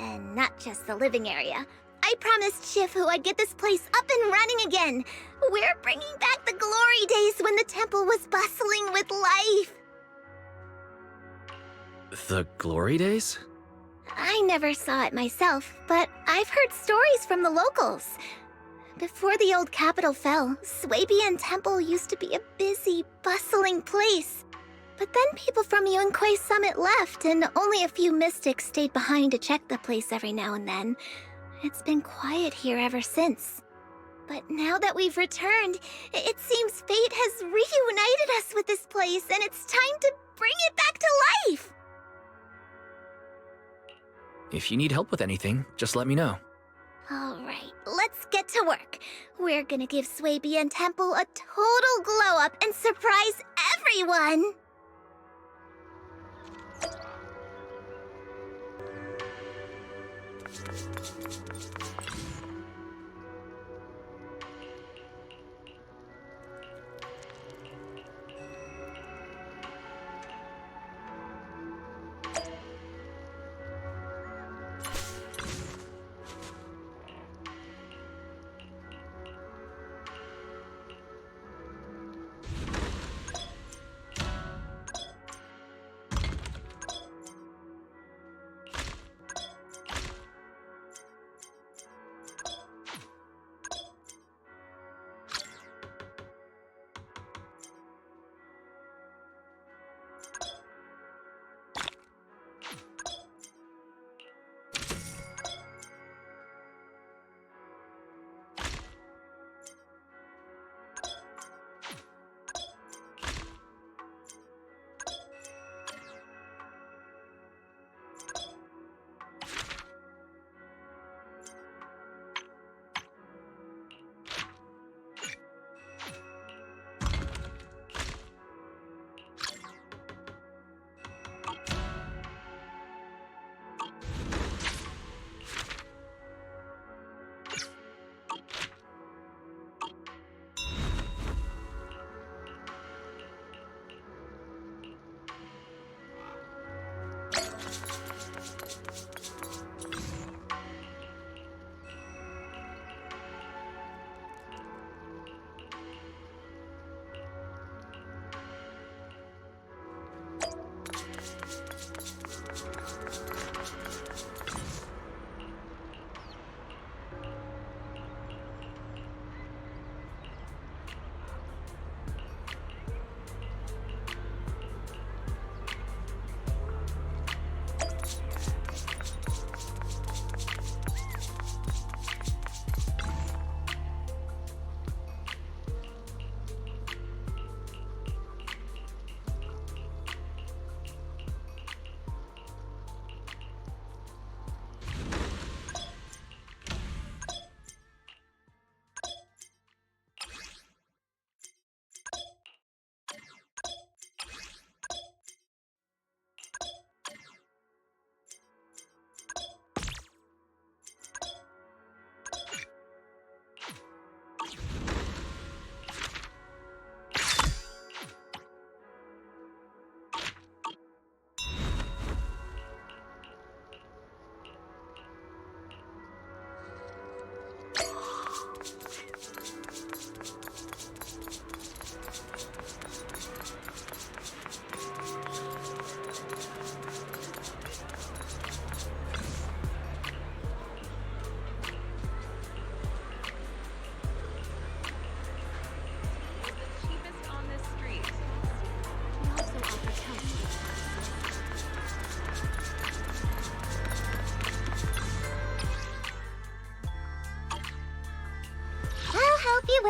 And not just the living area. I promised Shifu I'd get this place up and running again. We're bringing back the glory days when the temple was bustling with life. The glory days? I never saw it myself, but I've heard stories from the locals. Before the old capital fell, Suibian Temple used to be a busy, bustling place. But then people from Yunquei Summit left, and only a few mystics stayed behind to check the place every now and then. It's been quiet here ever since. But now that we've returned, it seems fate has reunited us with this place, and it's time to bring it back to life! If you need help with anything, just let me know. Alright, let's get to work. We're gonna give Suibian Temple a total glow-up and surprise everyone!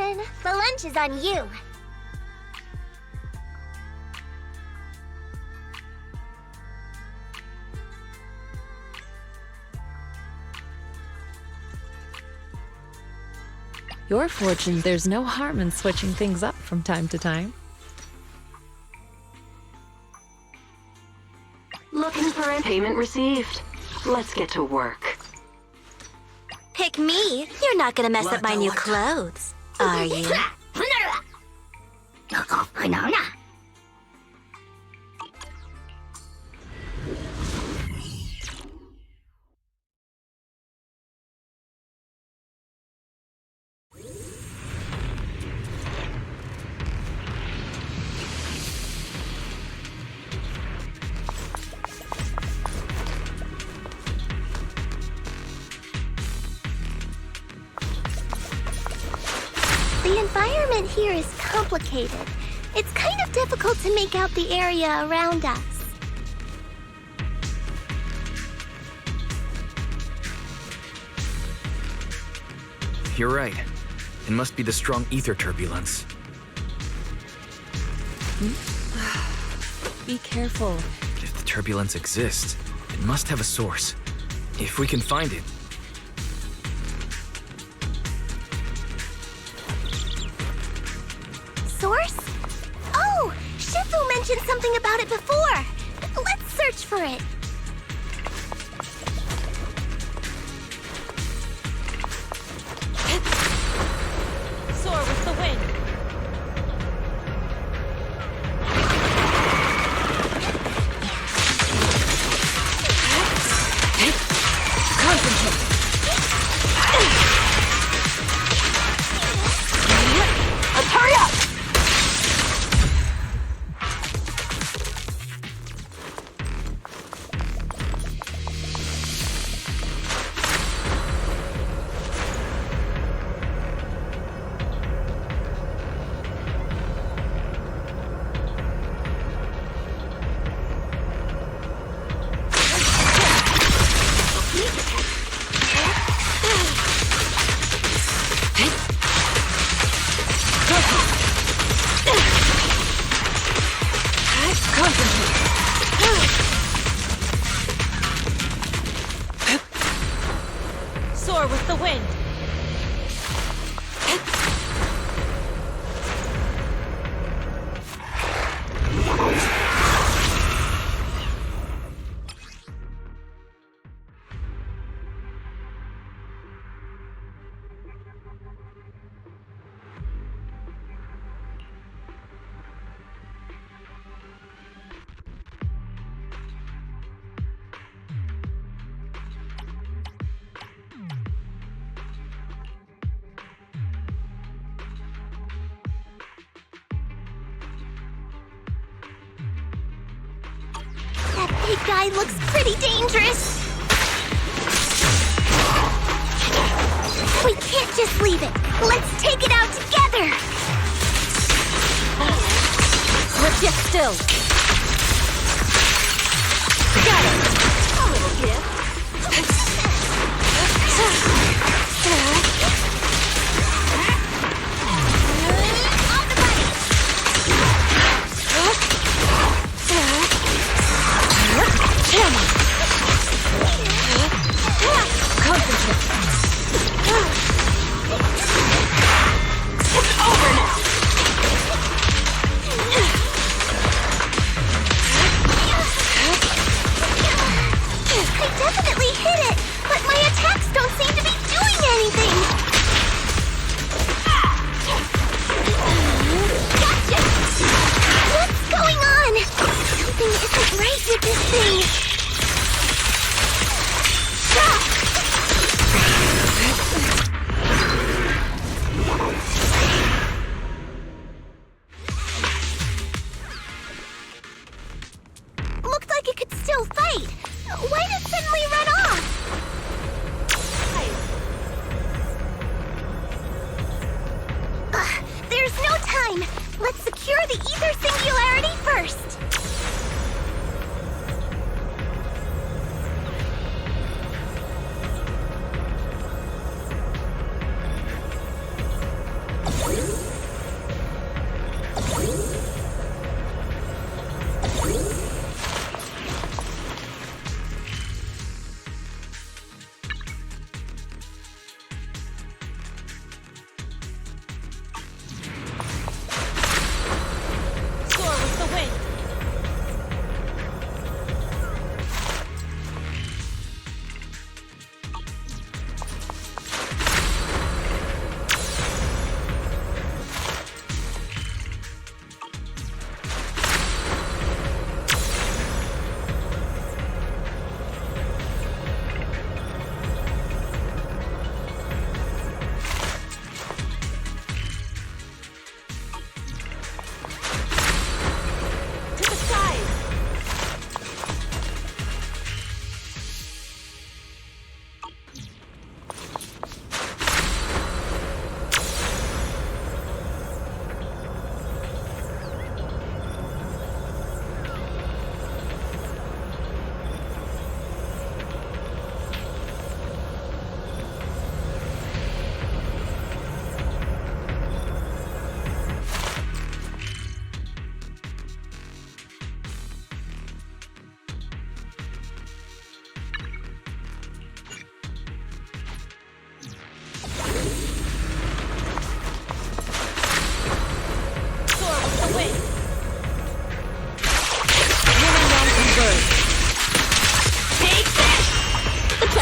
everyone. The lunch is on you. You're fortunate there's no harm in switching things up from time to time. Looking for a payment received. Let's get to work. Pick me. You're not gonna mess up my new clothes, are you? The environment here is complicated. It's kind of difficult to make out the area around us. You're right. It must be the strong ether turbulence. Be careful. But if the turbulence exists, it must have a source. If we can find it. Source? Oh, Shifu mentioned something about it before. Let's search for it. Soar with the wind. Concentrate. Let's hurry up! Soar with the wind. That big guy looks pretty dangerous. We can't just leave it. Let's take it out together. Sit still. Got it. A little gift. I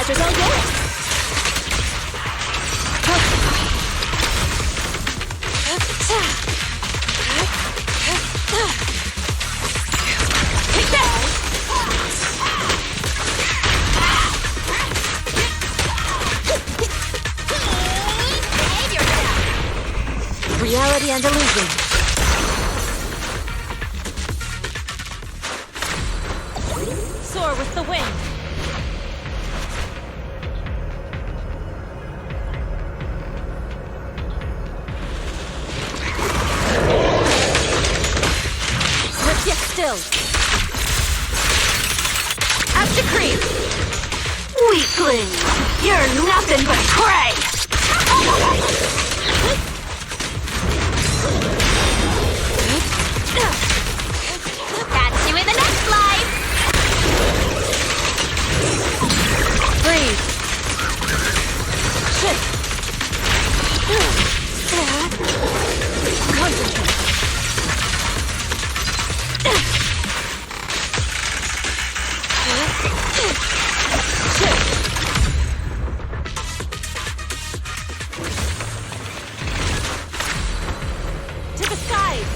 pleasure's all yours. Take that! Reality and illusion. Soar with the wind. Lift yet still. As decreed. Weakling, you're nothing but prey. Catch you in the next life! Breathe. Shift. Concentrate. Shift. To the side.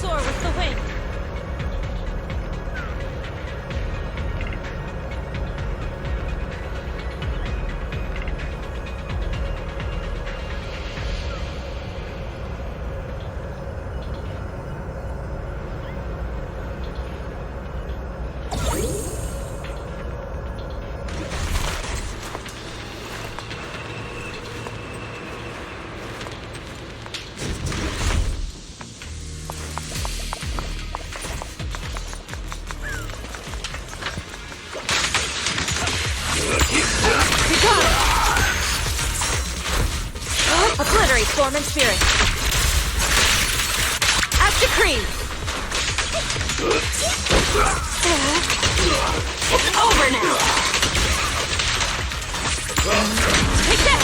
Soar with the wind. Obliterate form and spirit. As decreed. It's over now. Take that.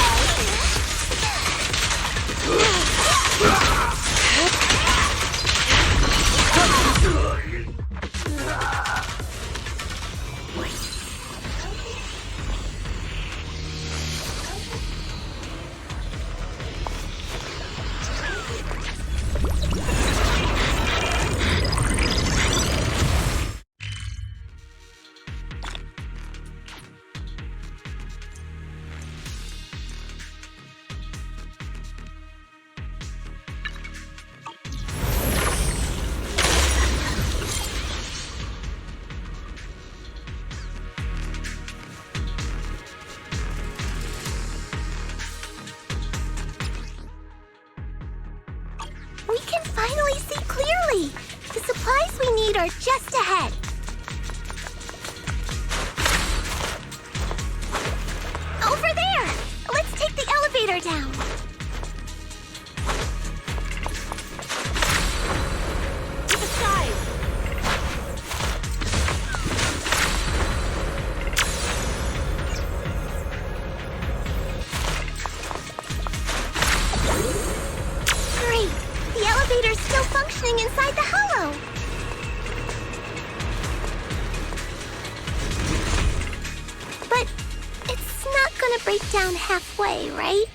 We can finally see clearly! The supplies we need are just ahead. Over there! Let's take the elevator down. To the side. Great! The elevator's still functioning inside the hollow. But it's not gonna break down halfway, right?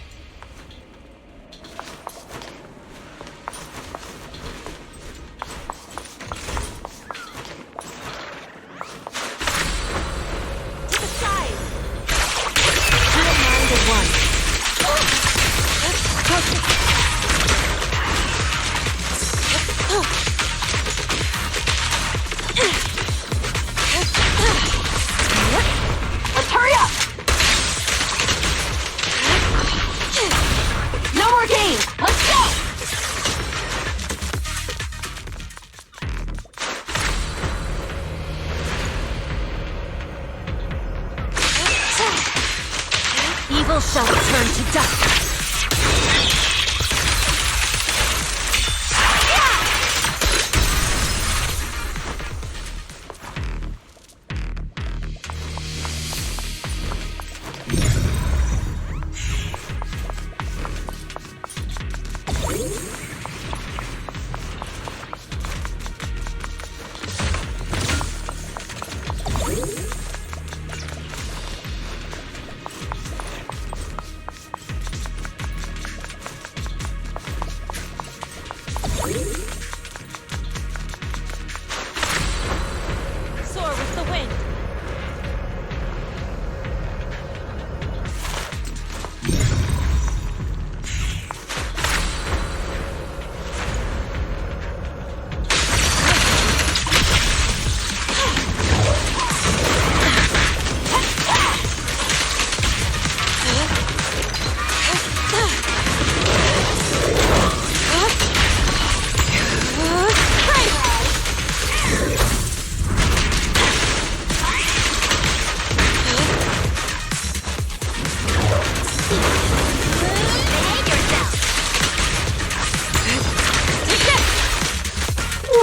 Evil shall turn to dust. Soar with the wind.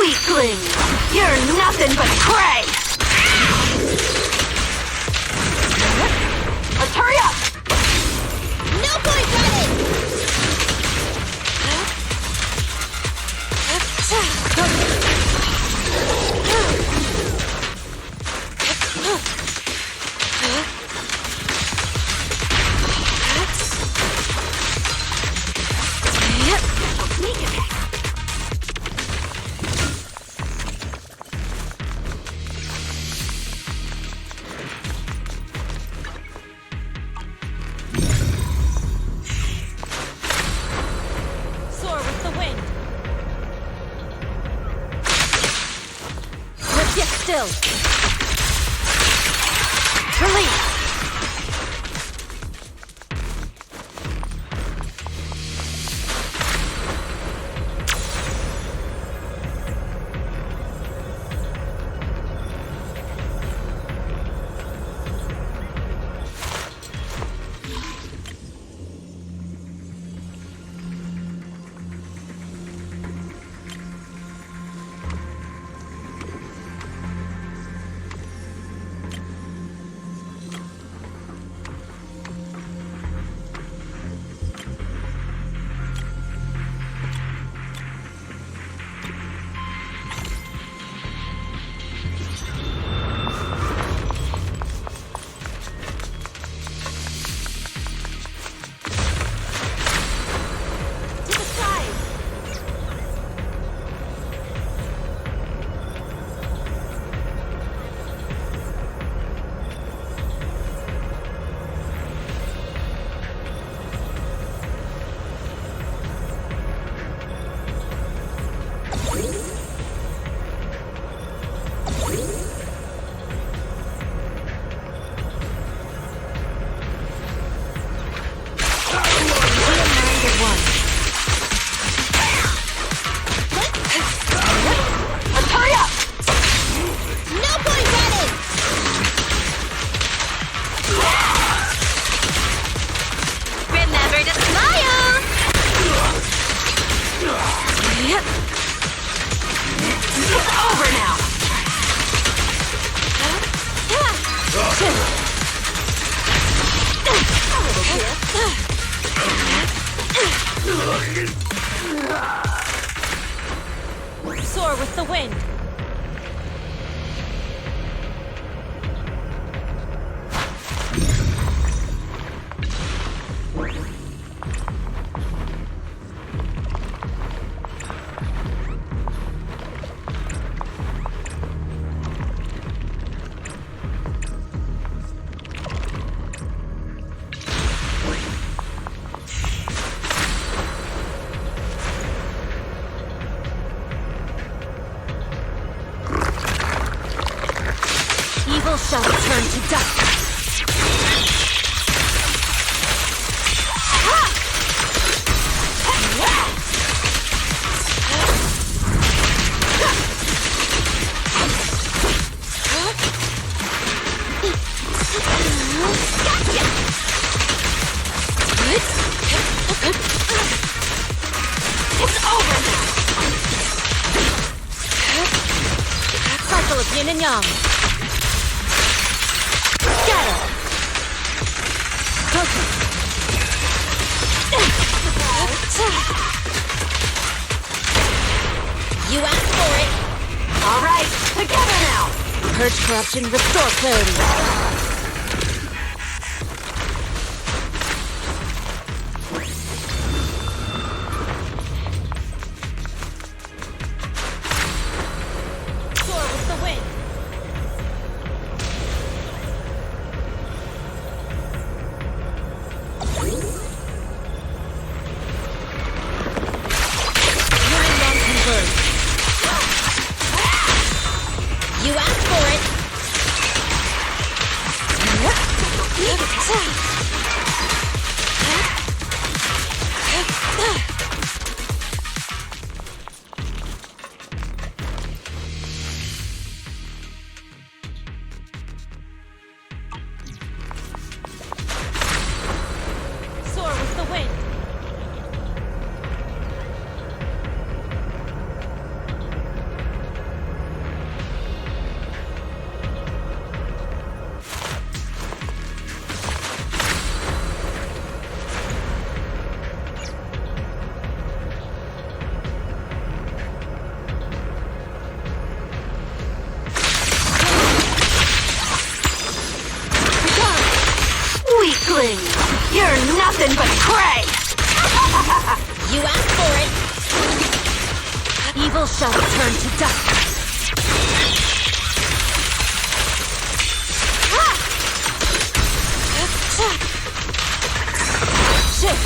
Weakling! You're nothing but prey! Let's hurry up! No point Soar with the wind. Let's get still. Release. Soar with the wind. Evil shall return to dust. and yang. Scatter. Okay. You asked for it. All right, together now. Purge corruption, restore clarity. Soar with the wind. You asked for it. Soar with the wind. Weakling! You're nothing but prey! You asked for it. Evil shall return to dust. Shift.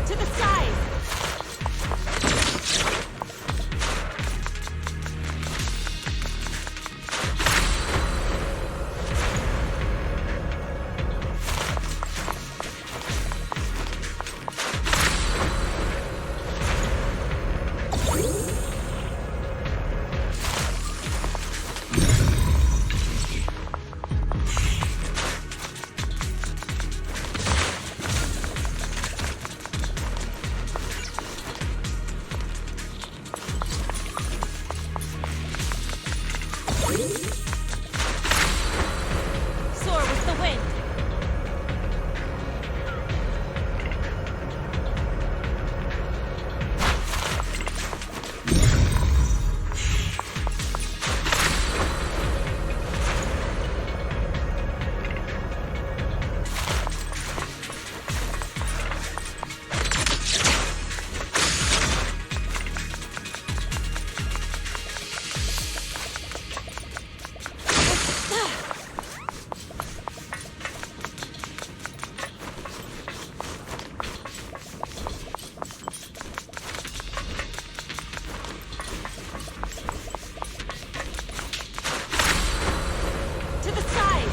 To the side. Soar with the wind. To the side.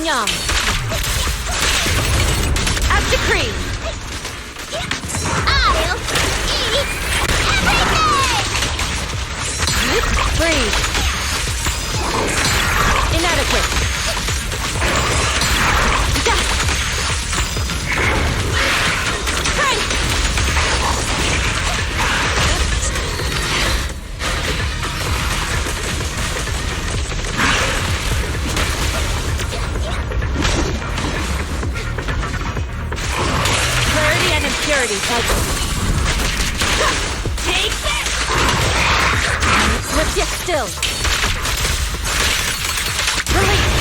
yum. As decreed. I'll eat everything! Breathe. Inadequate. Strength. Clarity and impurity puzzle. Take this! Swift yet still. Release!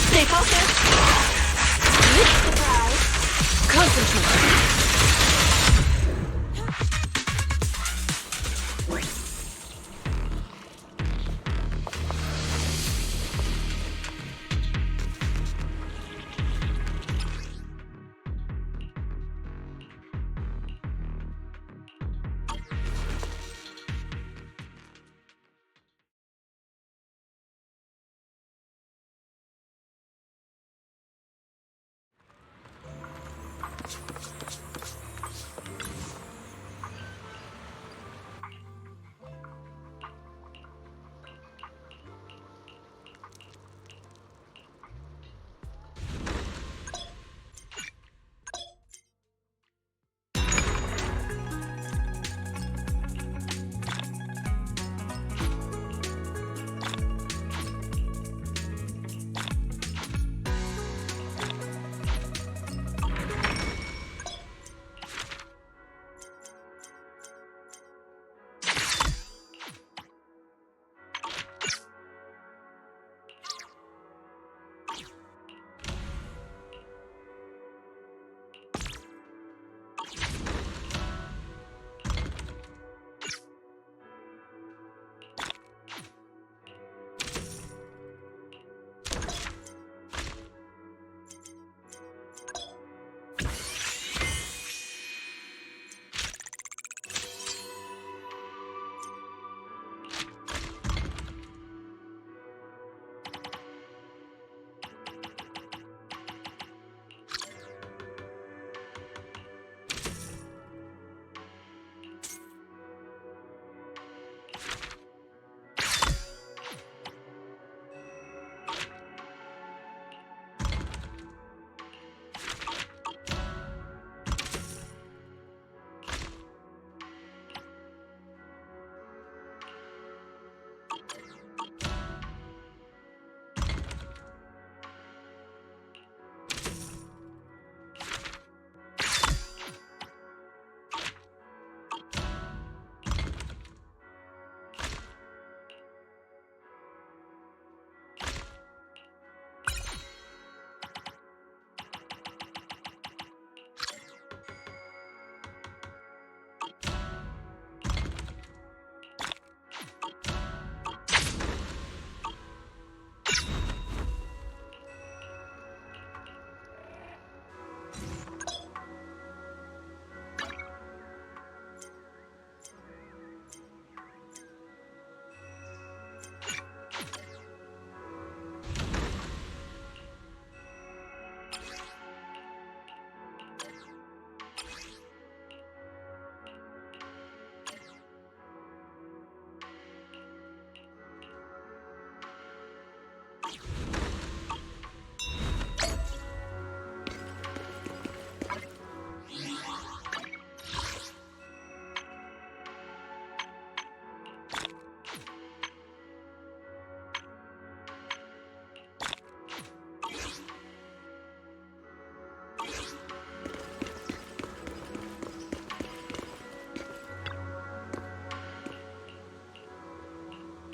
Stay focused. Surprise. Concentrate.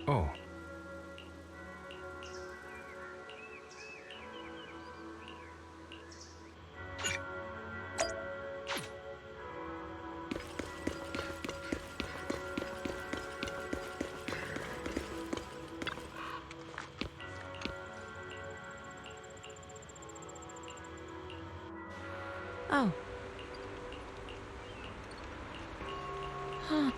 Oh. Oh. Huh.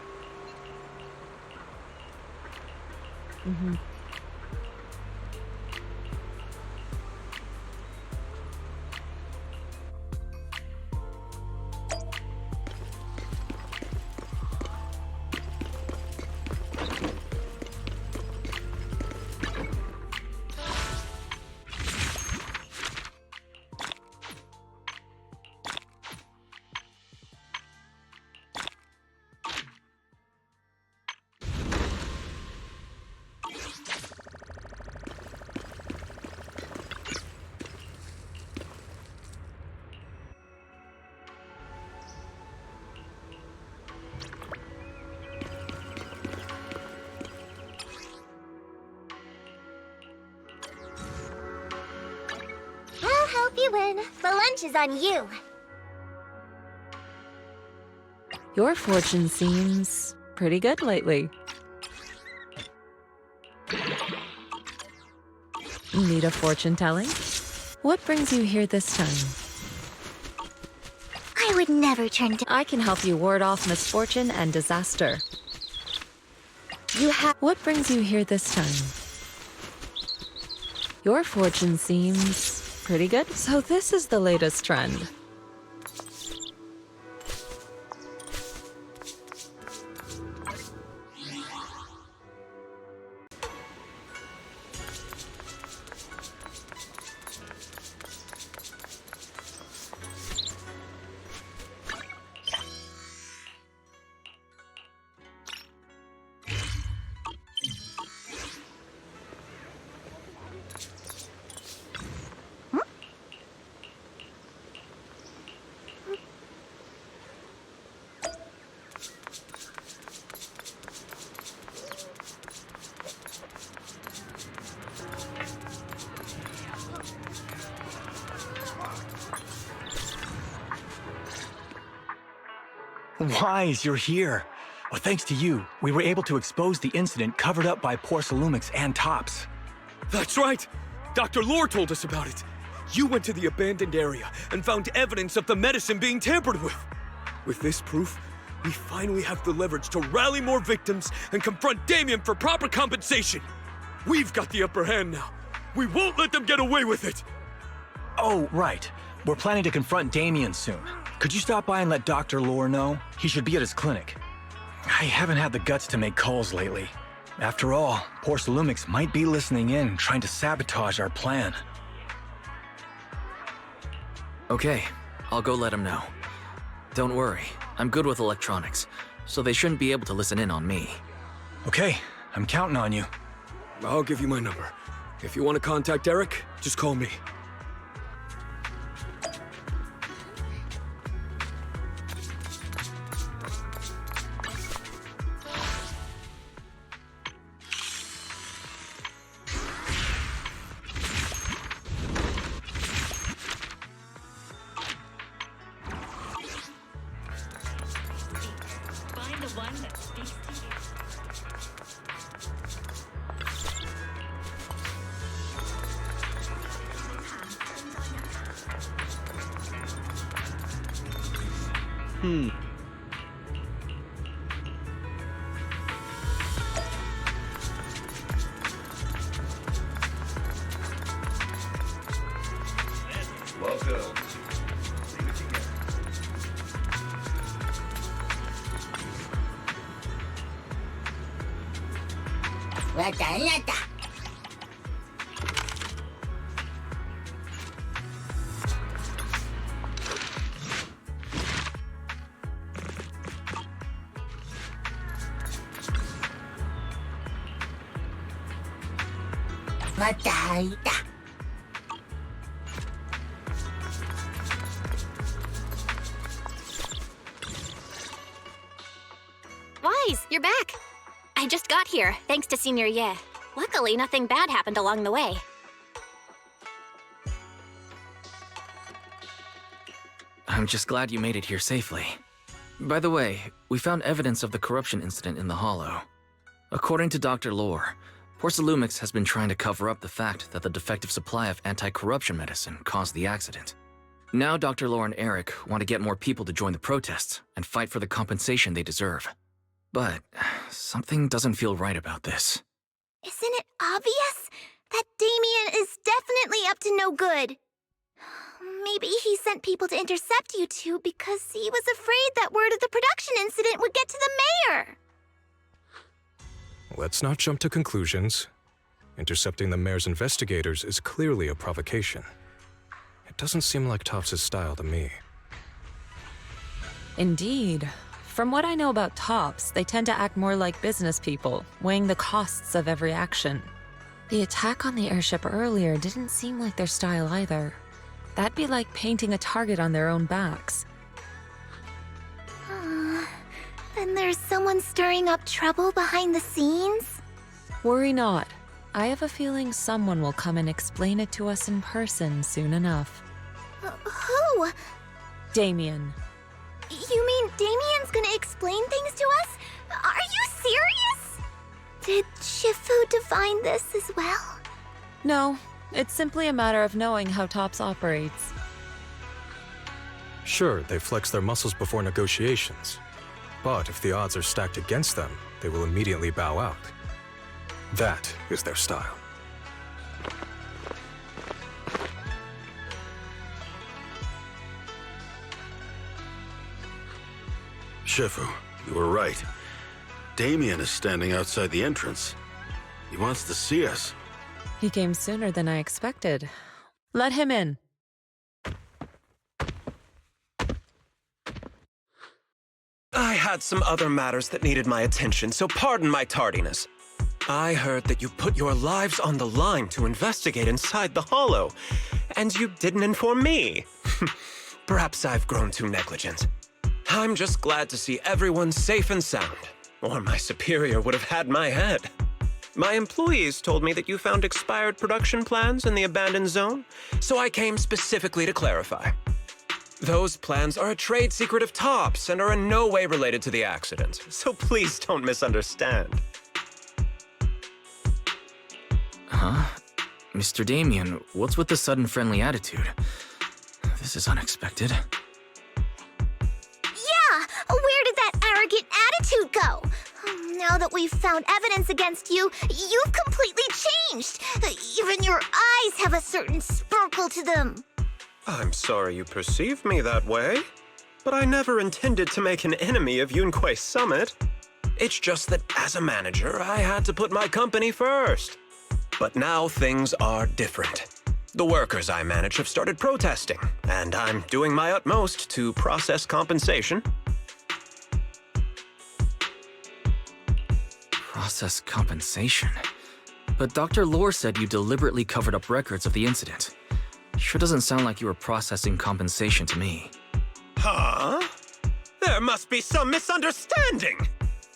I'll help you win. The lunch is on you. Your fortune seems pretty good lately. Need a fortune telling? What brings you here this time? I would never turn down. I can help you ward off misfortune and disaster. What brings you here this time? Your fortune seems pretty good. So this is the latest trend. Wise, you're here. Well, thanks to you, we were able to expose the incident covered up by Porcelumix and Tops. That's right! Dr. Lore told us about it. You went to the abandoned area and found evidence of the medicine being tampered with. With this proof, we finally have the leverage to rally more victims and confront Damien for proper compensation. We've got the upper hand now. We won't let them get away with it! Oh, right. We're planning to confront Damien soon. Could you stop by and let Dr. Lore know? He should be at his clinic. I haven't had the guts to make calls lately. After all, Porcelumix might be listening in, trying to sabotage our plan. Okay, I'll go let him know. Don't worry, I'm good with electronics, so they shouldn't be able to listen in on me. Okay, I'm counting on you. I'll give you my number. If you want to contact Eric, just call me. Welcome. Wise, you're back. I just got here, thanks to Senior Ye. Luckily, nothing bad happened along the way. I'm just glad you made it here safely. By the way, we found evidence of the corruption incident in the Hollow. According to Dr. Lore, Porcelumix has been trying to cover up the fact that the defective supply of anti-corruption medicine caused the accident. Now Dr. Lore and Eric want to get more people to join the protests and fight for the compensation they deserve. But something doesn't feel right about this. Isn't it obvious that Damien is definitely up to no good? Maybe he sent people to intercept you two because he was afraid that word of the production incident would get to the mayor. Let's not jump to conclusions. Intercepting the mayor's investigators is clearly a provocation. It doesn't seem like Topps' style to me. Indeed. From what I know about Topps, they tend to act more like business people, weighing the costs of every action. The attack on the airship earlier didn't seem like their style either. That'd be like painting a target on their own backs. Then there's someone stirring up trouble behind the scenes? Worry not. I have a feeling someone will come and explain it to us in person soon enough. Who? Damien. You mean Damien's gonna explain things to us? Are you serious? Did Shifu divine this as well? No, it's simply a matter of knowing how Topps operates. Sure, they flex their muscles before negotiations. But if the odds are stacked against them, they will immediately bow out. That is their style. Shifu, you were right. Damien is standing outside the entrance. He wants to see us. He came sooner than I expected. Let him in. I had some other matters that needed my attention, so pardon my tardiness. I heard that you put your lives on the line to investigate inside the Hollow, and you didn't inform me. Perhaps I've grown too negligent. I'm just glad to see everyone safe and sound, or my superior would have had my head. My employees told me that you found expired production plans in the abandoned zone, so I came specifically to clarify. Those plans are a trade secret of Topps and are in no way related to the accident, so please don't misunderstand. Huh? Mr. Damien, what's with the sudden friendly attitude? This is unexpected. Yeah! Where did that arrogant attitude go? Now that we've found evidence against you, you've completely changed. Even your eyes have a certain sparkle to them. I'm sorry you perceive me that way, but I never intended to make an enemy of Yunquei Summit. It's just that as a manager, I had to put my company first. But now things are different. The workers I manage have started protesting, and I'm doing my utmost to process compensation. Process compensation? But Dr. Lore said you deliberately covered up records of the incident. Sure doesn't sound like you were processing compensation to me. Huh? There must be some misunderstanding!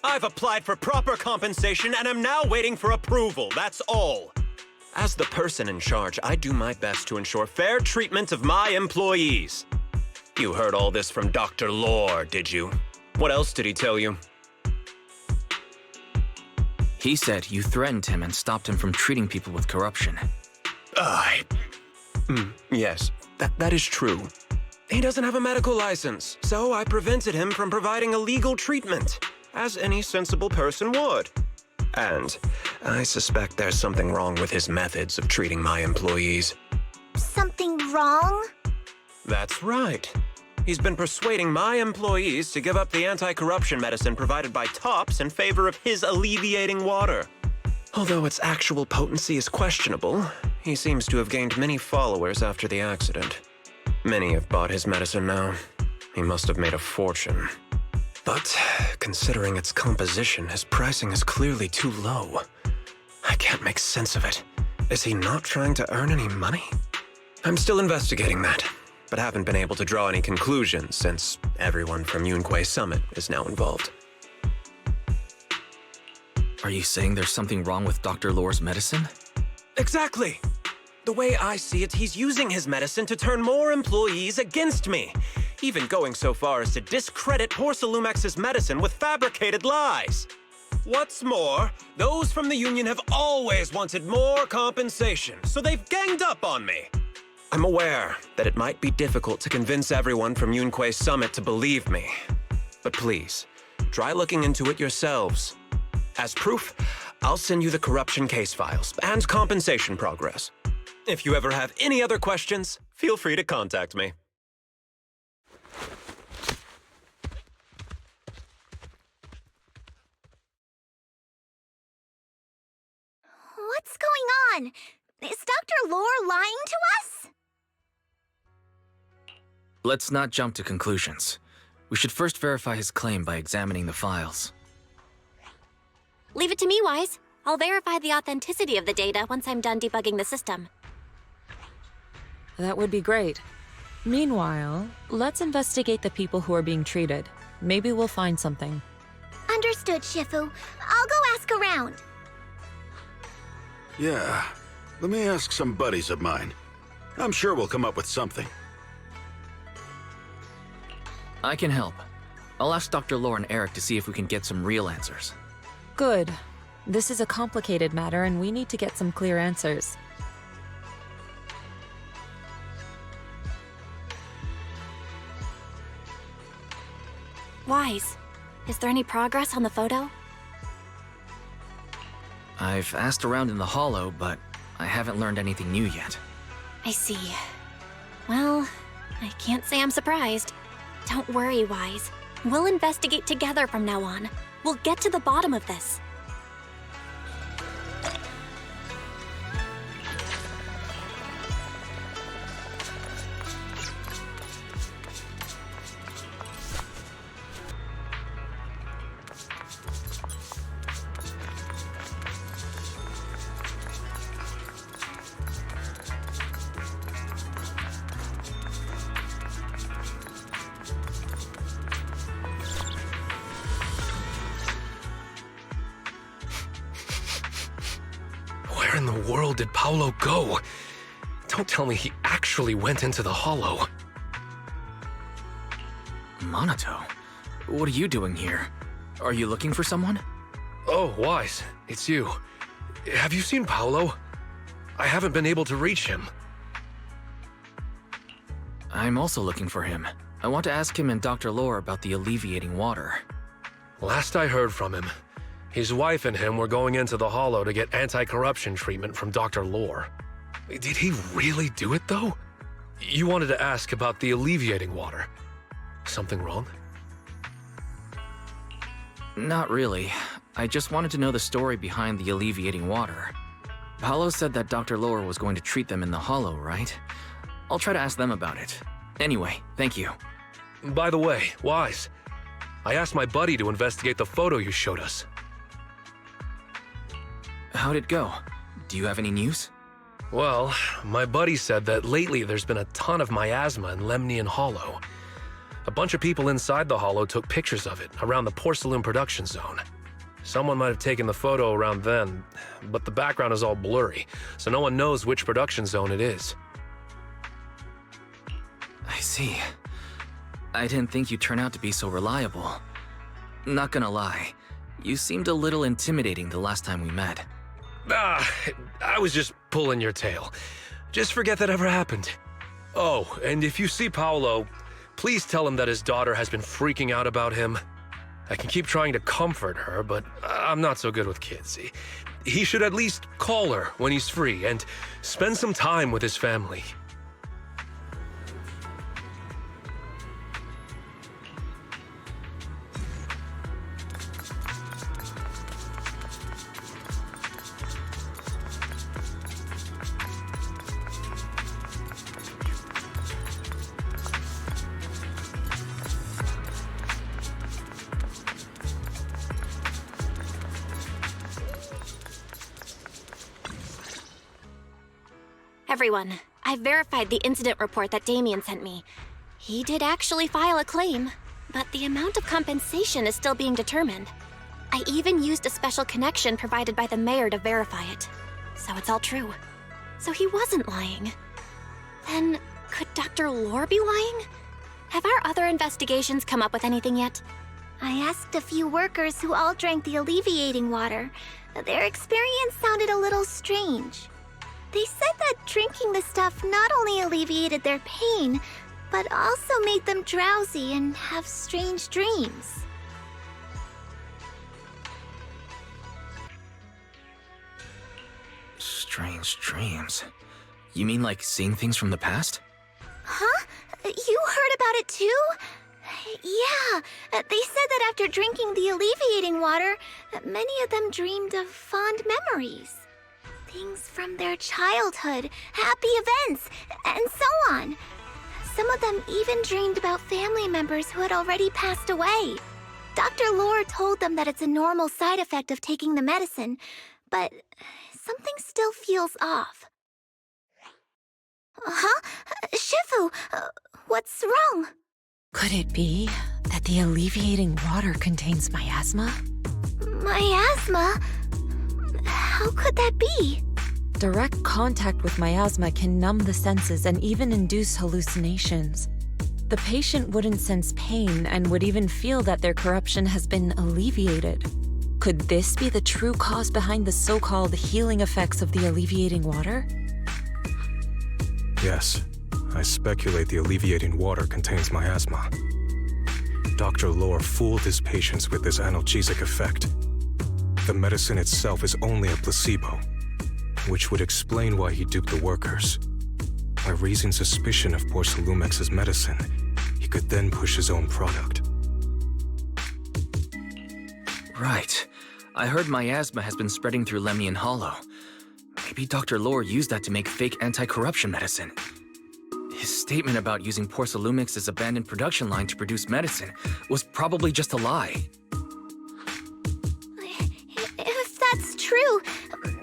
I've applied for proper compensation and am now waiting for approval, that's all. As the person in charge, I do my best to ensure fair treatment of my employees. You heard all this from Dr. Lore, did you? What else did he tell you? He said you threatened him and stopped him from treating people with corruption. Yes, that is true. He doesn't have a medical license, so I prevented him from providing illegal treatment, as any sensible person would. And I suspect there's something wrong with his methods of treating my employees. Something wrong? That's right. He's been persuading my employees to give up the anti-corruption medicine provided by Topps in favor of his alleviating water. Although its actual potency is questionable, he seems to have gained many followers after the accident. Many have bought his medicine now. He must have made a fortune. But considering its composition, his pricing is clearly too low. I can't make sense of it. Is he not trying to earn any money? I'm still investigating that, but haven't been able to draw any conclusions since everyone from Yunquei Summit is now involved. Are you saying there's something wrong with Dr. Lore's medicine? Exactly! The way I see it, he's using his medicine to turn more employees against me, even going so far as to discredit Porcelumex's medicine with fabricated lies. What's more, those from the union have always wanted more compensation, so they've ganged up on me. I'm aware that it might be difficult to convince everyone from Yunquei Summit to believe me, but please, try looking into it yourselves. As proof, I'll send you the corruption case files and compensation progress. If you ever have any other questions, feel free to contact me. What's going on? Is Dr. Lore lying to us? Let's not jump to conclusions. We should first verify his claim by examining the files. Leave it to me, Wise. I'll verify the authenticity of the data once I'm done debugging the system. That would be great. Meanwhile, let's investigate the people who are being treated. Maybe we'll find something. Understood, Shifu. I'll go ask around. Yeah, let me ask some buddies of mine. I'm sure we'll come up with something. I can help. I'll ask Dr. Lore and Eric to see if we can get some real answers. Good. This is a complicated matter and we need to get some clear answers. Wise, is there any progress on the photo? I've asked around in the Hollow, but I haven't learned anything new yet. I see. Well, I can't say I'm surprised. Don't worry, Wise. We'll investigate together from now on. We'll get to the bottom of this. Where in the world did Paolo go? Don't tell me he actually went into the Hollow. Monato, what are you doing here? Are you looking for someone? Oh, Wise, it's you. Have you seen Paolo? I haven't been able to reach him. I'm also looking for him. I want to ask him and Dr. Lore about the alleviating water. Last I heard from him, his wife and him were going into the Hollow to get anti-corruption treatment from Dr. Lore. Did he really do it, though? You wanted to ask about the alleviating water. Something wrong? Not really. I just wanted to know the story behind the alleviating water. Paolo said that Dr. Lore was going to treat them in the Hollow, right? I'll try to ask them about it. Anyway, thank you. By the way, Wise, I asked my buddy to investigate the photo you showed us. How'd it go? Do you have any news? Well, my buddy said that lately there's been a ton of miasma in Lemnian Hollow. A bunch of people inside the Hollow took pictures of it around the Porcelain production zone. Someone might have taken the photo around then, but the background is all blurry, so no one knows which production zone it is. I see. I didn't think you'd turn out to be so reliable. Not gonna lie, you seemed a little intimidating the last time we met. I was just pulling your tail. Just forget that ever happened. Oh, and if you see Paolo, please tell him that his daughter has been freaking out about him. I can keep trying to comfort her, but I'm not so good with kids. He should at least call her when he's free and spend some time with his family. Everyone, I've verified the incident report that Damien sent me. He did actually file a claim, but the amount of compensation is still being determined. I even used a special connection provided by the mayor to verify it. So it's all true. So he wasn't lying. Then, could Dr. Lore be lying? Have our other investigations come up with anything yet? I asked a few workers who all drank the alleviating water. Their experience sounded a little strange. They said that drinking the stuff not only alleviated their pain, but also made them drowsy and have strange dreams. Strange dreams. You mean like seeing things from the past? Huh? You heard about it too? Yeah, they said that after drinking the alleviating water, many of them dreamed of fond memories. Things from their childhood, happy events, and so on. Some of them even dreamed about family members who had already passed away. Dr. Lore told them that it's a normal side effect of taking the medicine, but something still feels off. Huh? Shifu, what's wrong? Could it be that the alleviating water contains miasma? Miasma? How could that be? Direct contact with miasma can numb the senses and even induce hallucinations. The patient wouldn't sense pain and would even feel that their corruption has been alleviated. Could this be the true cause behind the so-called healing effects of the alleviating water? Yes, I speculate the alleviating water contains miasma. Dr. Lore fooled his patients with this analgesic effect. The medicine itself is only a placebo, which would explain why he duped the workers. By raising suspicion of Porcelumex's medicine, he could then push his own product. Right. I heard miasma has been spreading through Lemnian Hollow. Maybe Dr. Lore used that to make fake anti-corruption medicine. His statement about using Porcelumex's abandoned production line to produce medicine was probably just a lie. If that's true,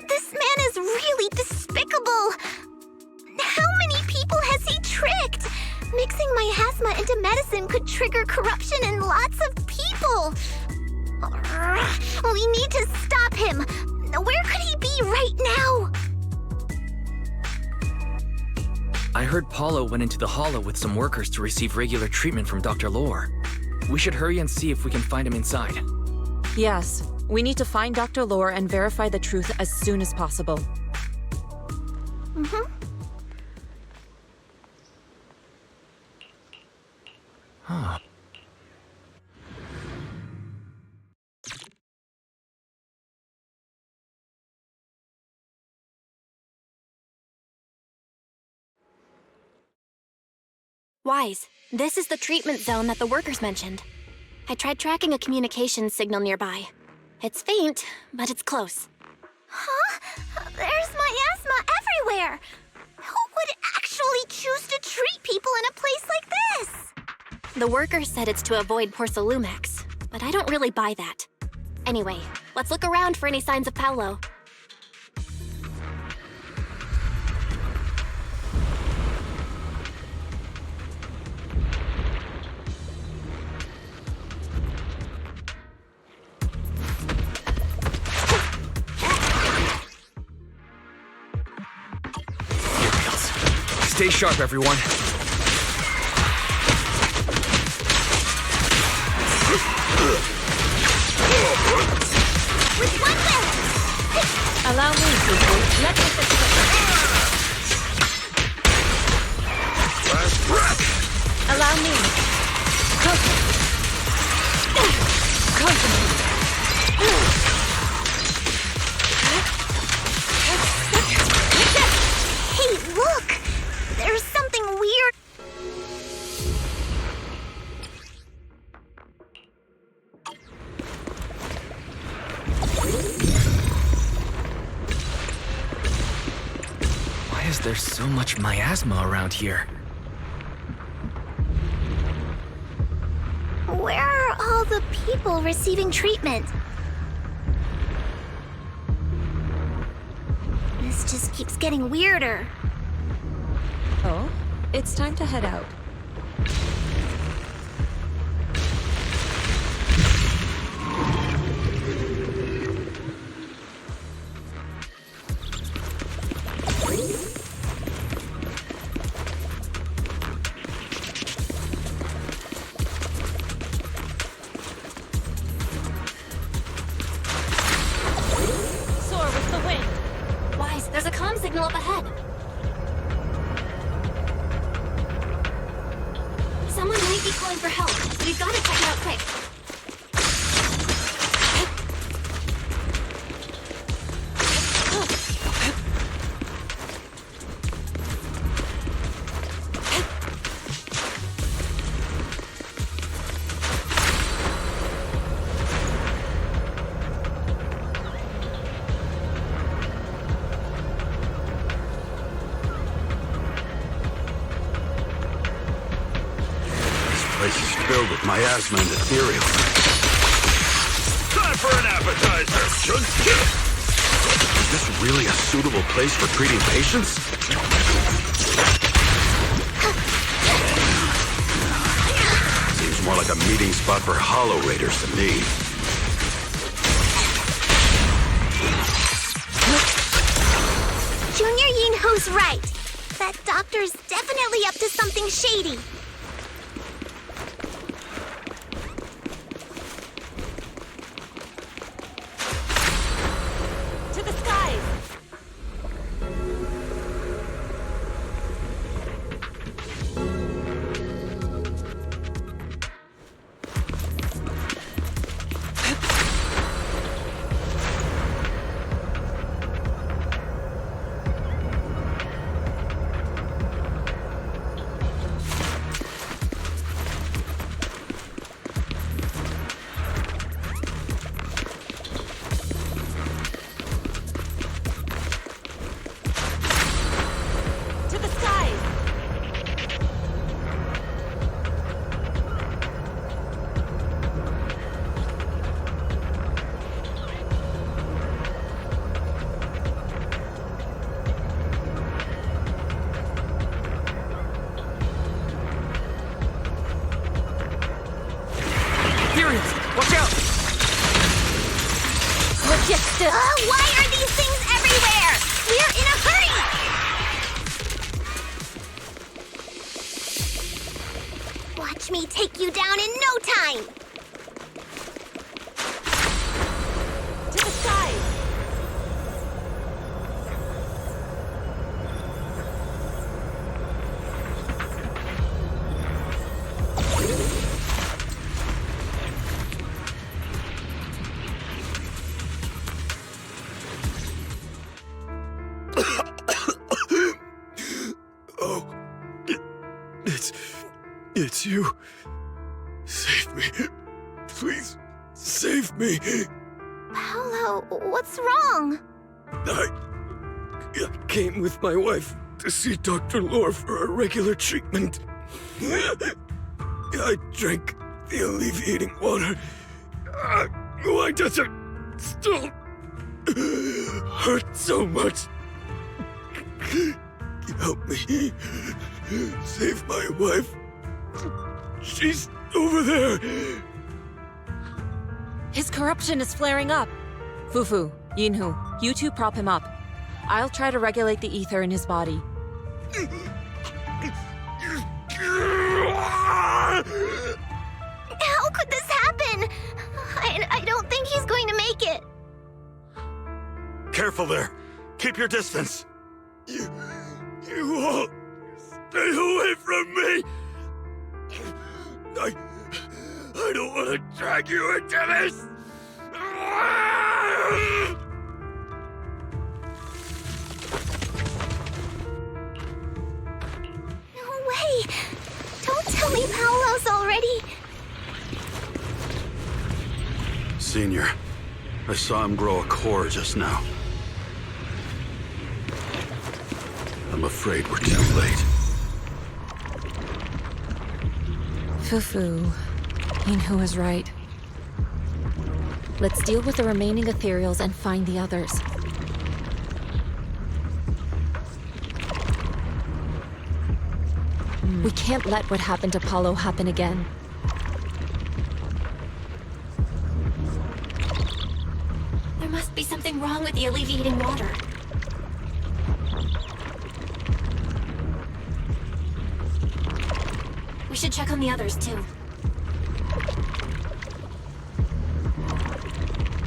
this man is really despicable. How many people has he tricked? Mixing miasma into medicine could trigger corruption in lots of people. We need to stop him. Where could he be right now? I heard Paulo went into the Hollow with some workers to receive regular treatment from Dr. Lore. We should hurry and see if we can find him inside. Yes, we need to find Dr. Lore and verify the truth as soon as possible. Huh. Wise, this is the treatment zone that the workers mentioned. I tried tracking a communications signal nearby. It's faint, but it's close. Huh? There's miasma everywhere! Who would actually choose to treat people in a place like this? The workers said it's to avoid Porcelumex, but I don't really buy that. Anyway, let's look around for any signs of Paulo. Stay sharp, everyone. With one will! Allow me, people. Let me fix it. Allow me. Hey, look! There's something weird. Why is there so much miasma around here? Where are all the people receiving treatment? This just keeps getting weirder. Oh, it's time to head out. Soar with the wind. Wise, there's a comm signal up ahead. Someone might be calling for help. We've got to check it out quick. place is filled with miasma and ethereal. Time for an appetizer, Chunky! Is this really a suitable place for treating patients? Seems more like a meeting spot for Hollow Raiders to me. Junior Yinho's right. That doctor's definitely up to something shady. To the skies! Why are these things everywhere? We're in a hurry! Watch me take you down in no time! To the skies! It's you. Save me. Please, save me. Paolo, what's wrong? I came with my wife to see Dr. Lore for a regular treatment. I drank the alleviating water. Why does it still hurt so much? Help me. Save my wife. She's over there. His corruption is flaring up. Fufu, Yinhu, you two prop him up. I'll try to regulate the ether in his body. How could this happen? I don't think he's going to make it. Careful there. Keep your distance. You all stay away from me. I don't want to drag you into this. No way. Don't tell me Paolo's already. Senior, I saw him grow a core just now. I'm afraid we're too late. Fufu, Yinhu is right. Let's deal with the remaining ethereals and find the others. We can't let what happened to Paolo happen again. There must be something wrong with the alleviating water. We should check on the others, too.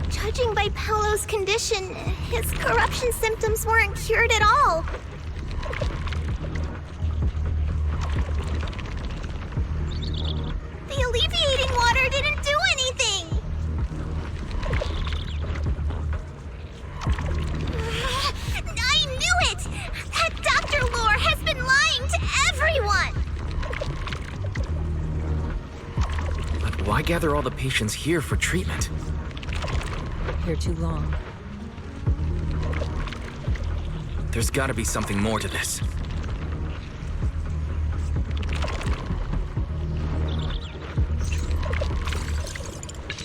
Judging by Paolo's condition, his corruption symptoms weren't cured at all. The alleviating water didn't do anything! I knew it! That Dr. Lore has been lying to everyone! But why gather all the patients here for treatment? Here too long. There's gotta be something more to this.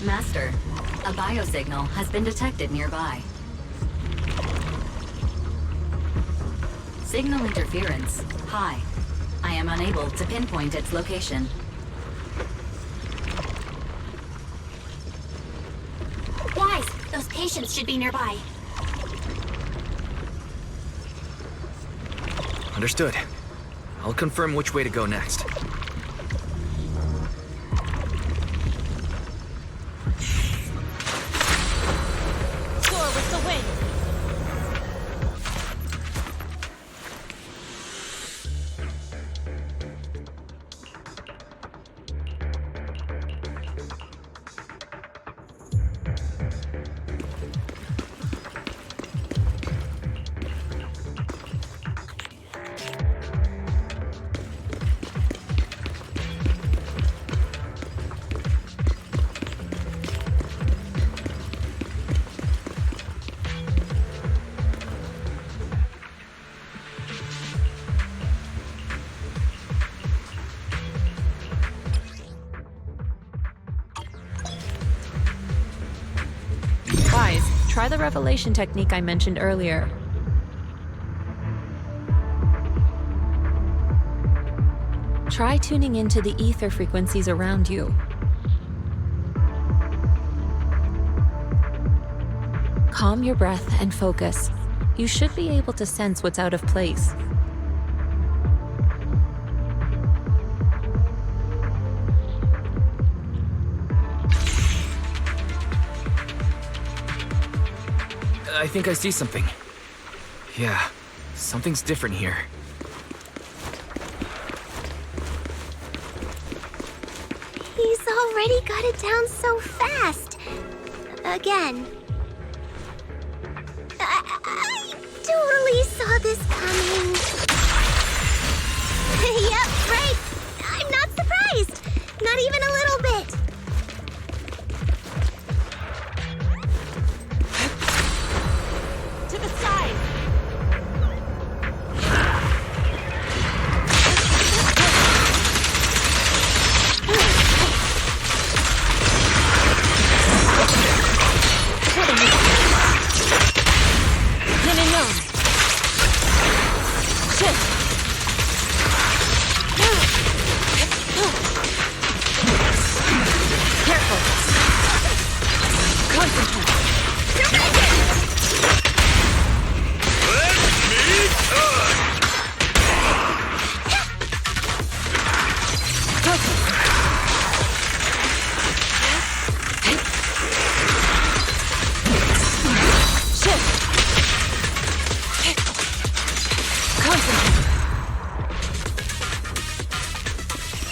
Master, a biosignal has been detected nearby. Signal interference high. I am unable to pinpoint its location. Wise, those patients should be nearby. Understood. I'll confirm which way to go next. Soar with the wind! Try the revelation technique I mentioned earlier. Try tuning into the ether frequencies around you. Calm your breath and focus. You should be able to sense what's out of place. I think I see something. Yeah, something's different here. He's already got it down so fast. Again. I totally saw this coming. Yep, right. I'm not surprised. Not even a little bit. To the side! Hanging on. Shift. Careful. Concentrate.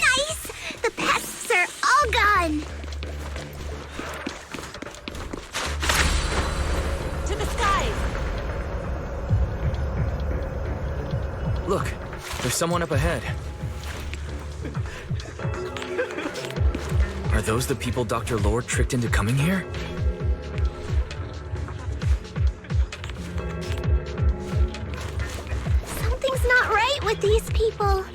Nice! The pests are all gone. To the sky! Look, there's someone up ahead. Are those the people Dr. Lord tricked into coming here? Something's not right with these people.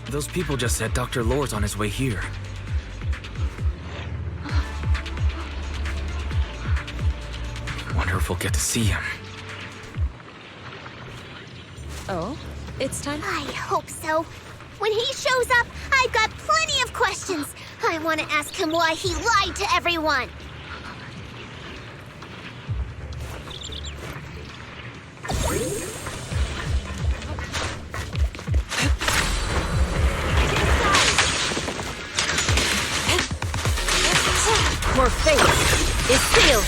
Those people just said Dr. Lord's on his way here. Wonder if we'll get to see him. Oh, it's time? I hope so. When he shows up, I've got plenty of questions. I want to ask him why he lied to everyone. More faith is sealed!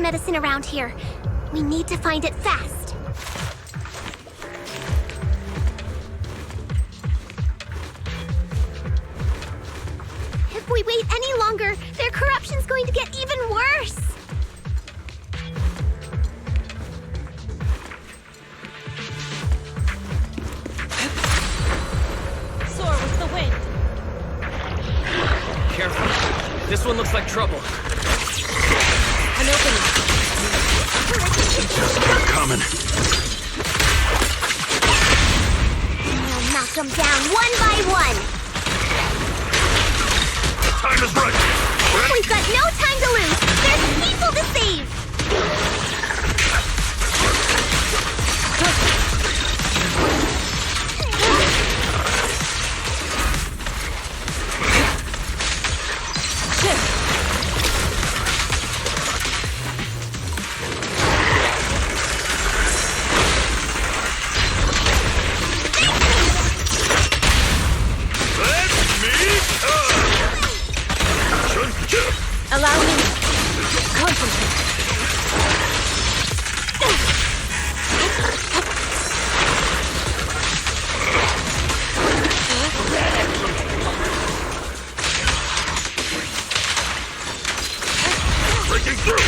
medicine around here. We need to find it fast. If we wait any longer, their corruption's going to get even worse. Soar with the wind. Careful. This one looks like trouble. An opening. Just kept coming. We'll knock them down one by one. Time is right. We've got no time to lose. There's people to save. Allow me. Concentrate. Breaking through.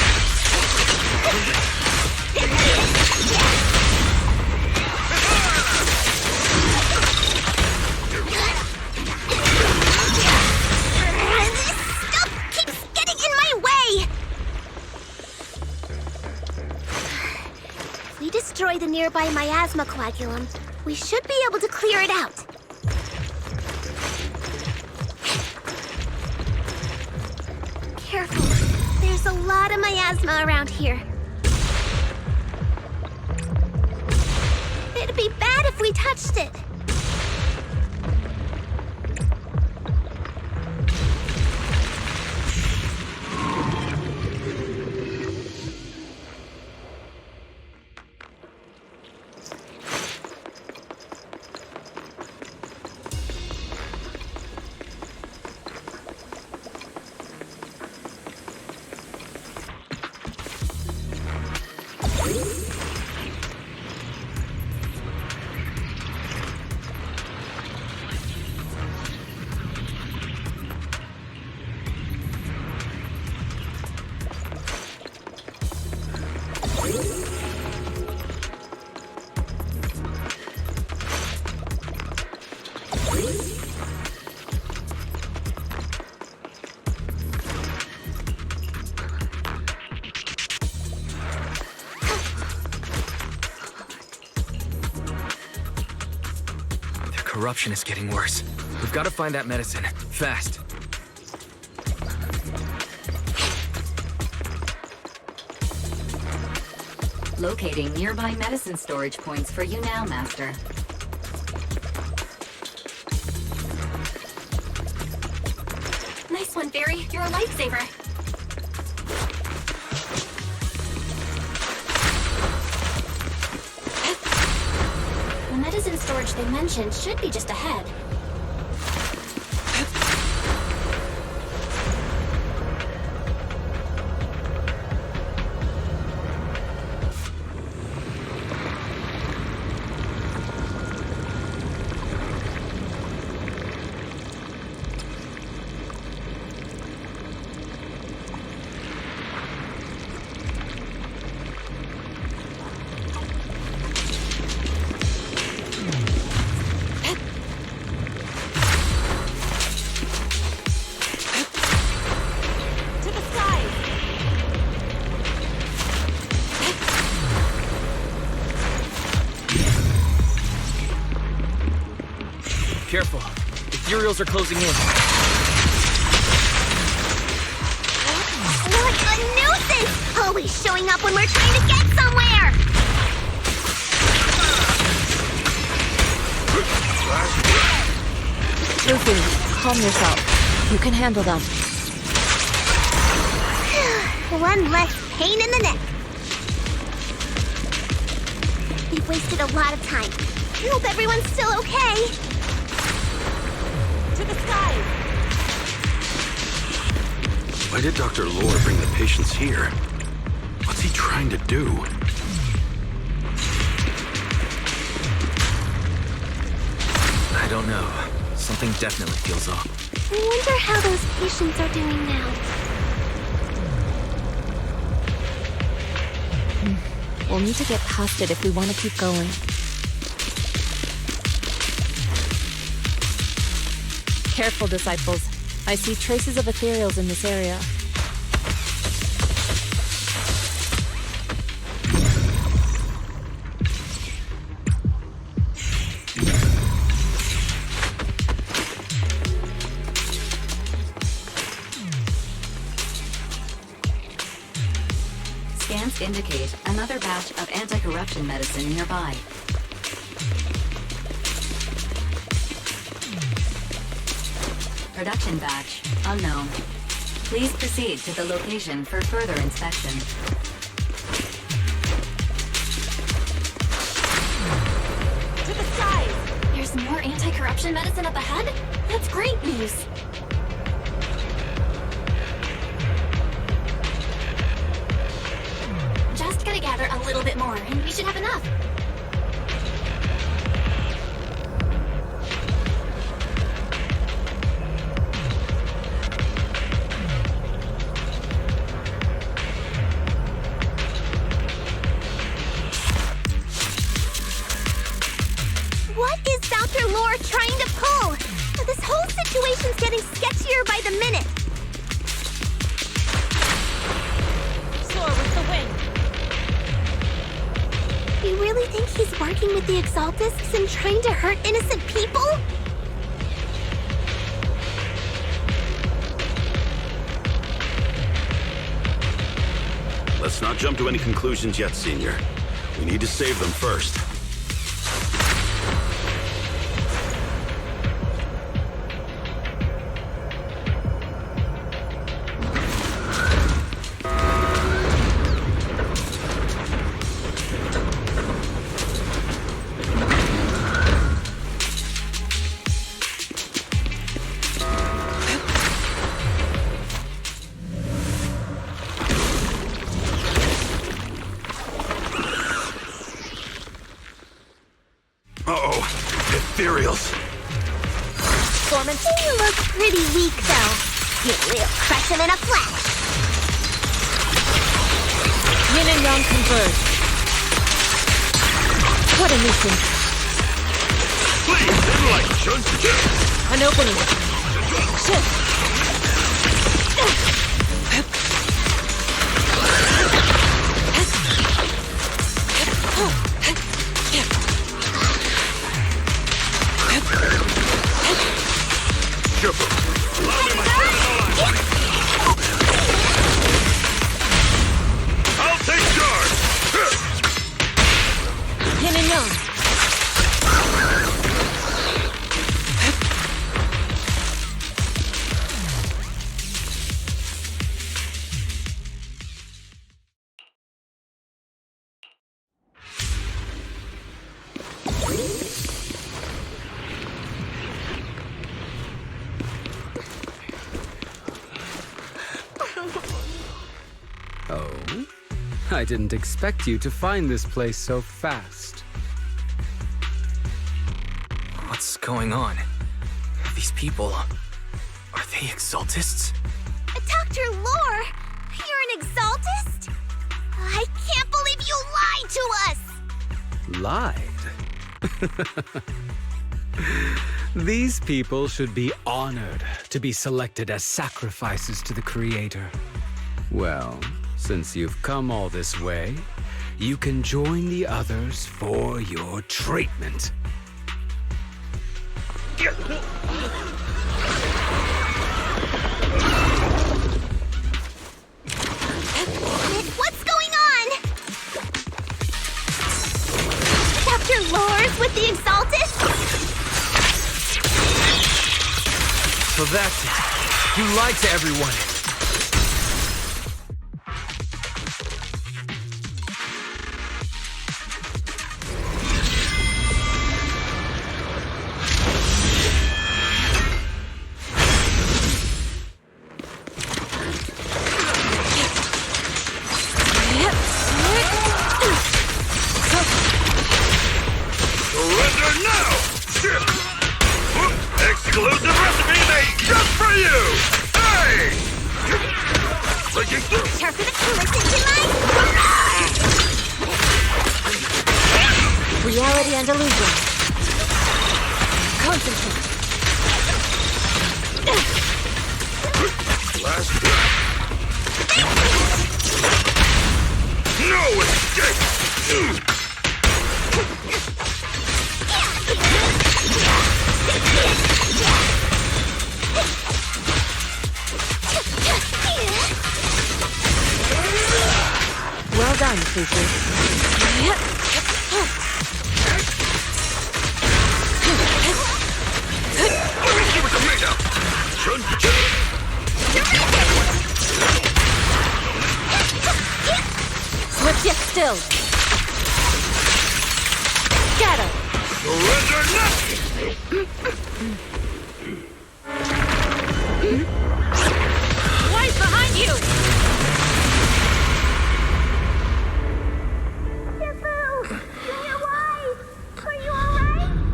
Destroy the nearby miasma coagulum, we should be able to clear it out. Careful. There's a lot of miasma around here. It'd be bad if we touched it. Corruption is getting worse. We've got to find that medicine. Fast. Locating nearby medicine storage points for you now, Master. Nice one, Barry. You're a lifesaver. The medicine storage they mentioned should be just ahead. Careful. Ethereals are closing in. What a nuisance! Always showing up when we're trying to get somewhere! Luffy, calm yourself. You can handle them. One less pain in the neck. We've wasted a lot of time. I hope everyone's still okay. To the sky! Why did Dr. Lore bring the patients here? he trying to do? I don't know. Something definitely feels off. I wonder how those patients are doing now. We'll need to get past it if we want to keep going. Careful, disciples. I see traces of ethereals in this area. Scans indicate another batch of anti-corruption medicine nearby. Production batch unknown. Please proceed to the location for further inspection. To the side! There's more anti-corruption medicine up ahead? That's great news. Just gotta gather a little bit more, and we should have enough. What is Dr. Lore trying to pull? This whole situation's getting sketchier by the minute. Soar with the wind. You really think he's working with the Exaltists and trying to hurt innocent people? Let's not jump to any conclusions yet, Senior. We need to save them first. Uh-oh, ethereals. Foreman, you look pretty weak, though. You'd real crush him in a flash. Yin and Yang converge. What a nuisance. Please, enlighten. An opening. Shift. I'll take charge. Yin and Yang. Oh? I didn't expect you to find this place so fast. What's going on? These people... Are they Exaltists? Dr. Lore, you're an Exaltist? I can't believe you lied to us! Lied? These people should be honored to be selected as sacrifices to the Creator. Well, since you've come all this way, you can join the others for your treatment. What's going on? Dr. Lore's with the Exaltists? So that's it. You lied to everyone. Steady and illusion. Concentrate. Last breath. No escape! Well done, creature. Swift yet still. Scatter. Surrender not! Wise behind you!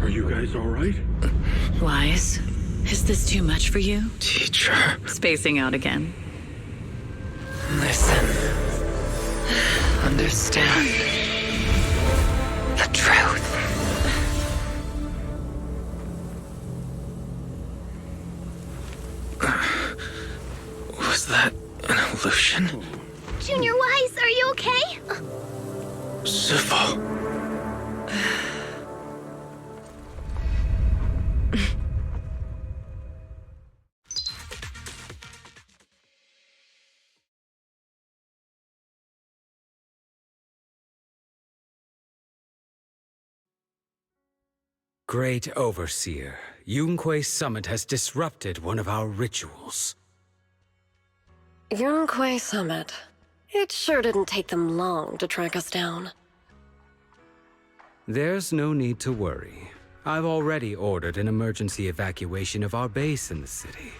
Are you guys alright? Wise, is this too much for you? Teacher. Spacing out again. Listen. Understand. The truth. Was that an illusion? Junior Wise, are you okay? Sifu. Great Overseer, Yunquei Summit has disrupted one of our rituals. Yunquei Summit. It sure didn't take them long to track us down. There's no need to worry. I've already ordered an emergency evacuation of our base in the city.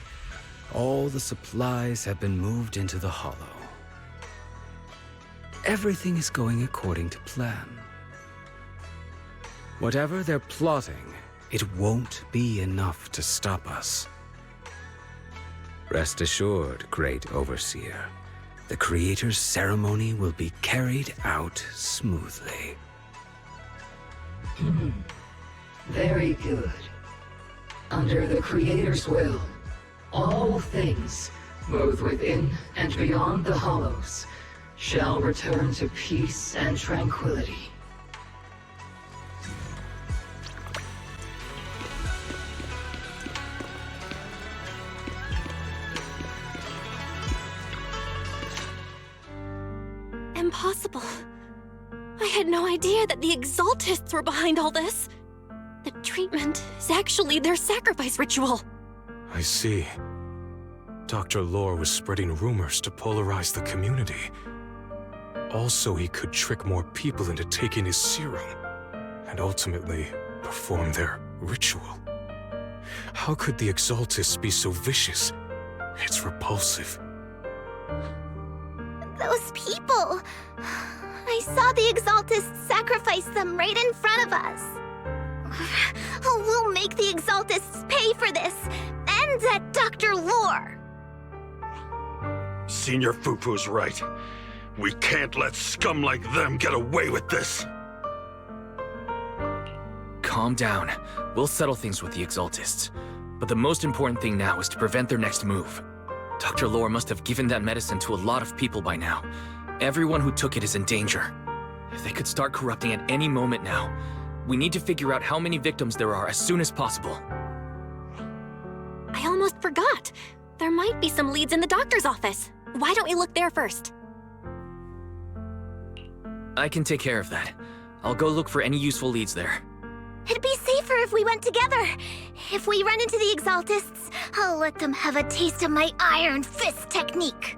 All the supplies have been moved into the Hollow. Everything is going according to plan. Whatever they're plotting, it won't be enough to stop us. Rest assured, Great Overseer, the Creator's ceremony will be carried out smoothly. Very good. Under the Creator's will, all things, both within and beyond the Hollows, shall return to peace and tranquility. Impossible. I had no idea that the Exaltists were behind all this. The treatment is actually their sacrifice ritual. I see. Dr. Lore was spreading rumors to polarize the community. Also, he could trick more people into taking his serum, and ultimately perform their ritual. How could the Exaltists be so vicious? It's repulsive. Those people! I saw the Exaltists sacrifice them right in front of us. We'll make the Exaltists pay for this, and that Dr. Lore! Senior Fufu's right. We can't let scum like them get away with this. Calm down. We'll settle things with the Exaltists. But the most important thing now is to prevent their next move. Dr. Lore must have given that medicine to a lot of people by now. Everyone who took it is in danger. They could start corrupting at any moment now. We need to figure out how many victims there are as soon as possible. I almost forgot. There might be some leads in the doctor's office. Why don't we look there first? I can take care of that. I'll go look for any useful leads there. It'd be safer if we went together. If we run into the Exaltists, I'll let them have a taste of my Iron Fist technique.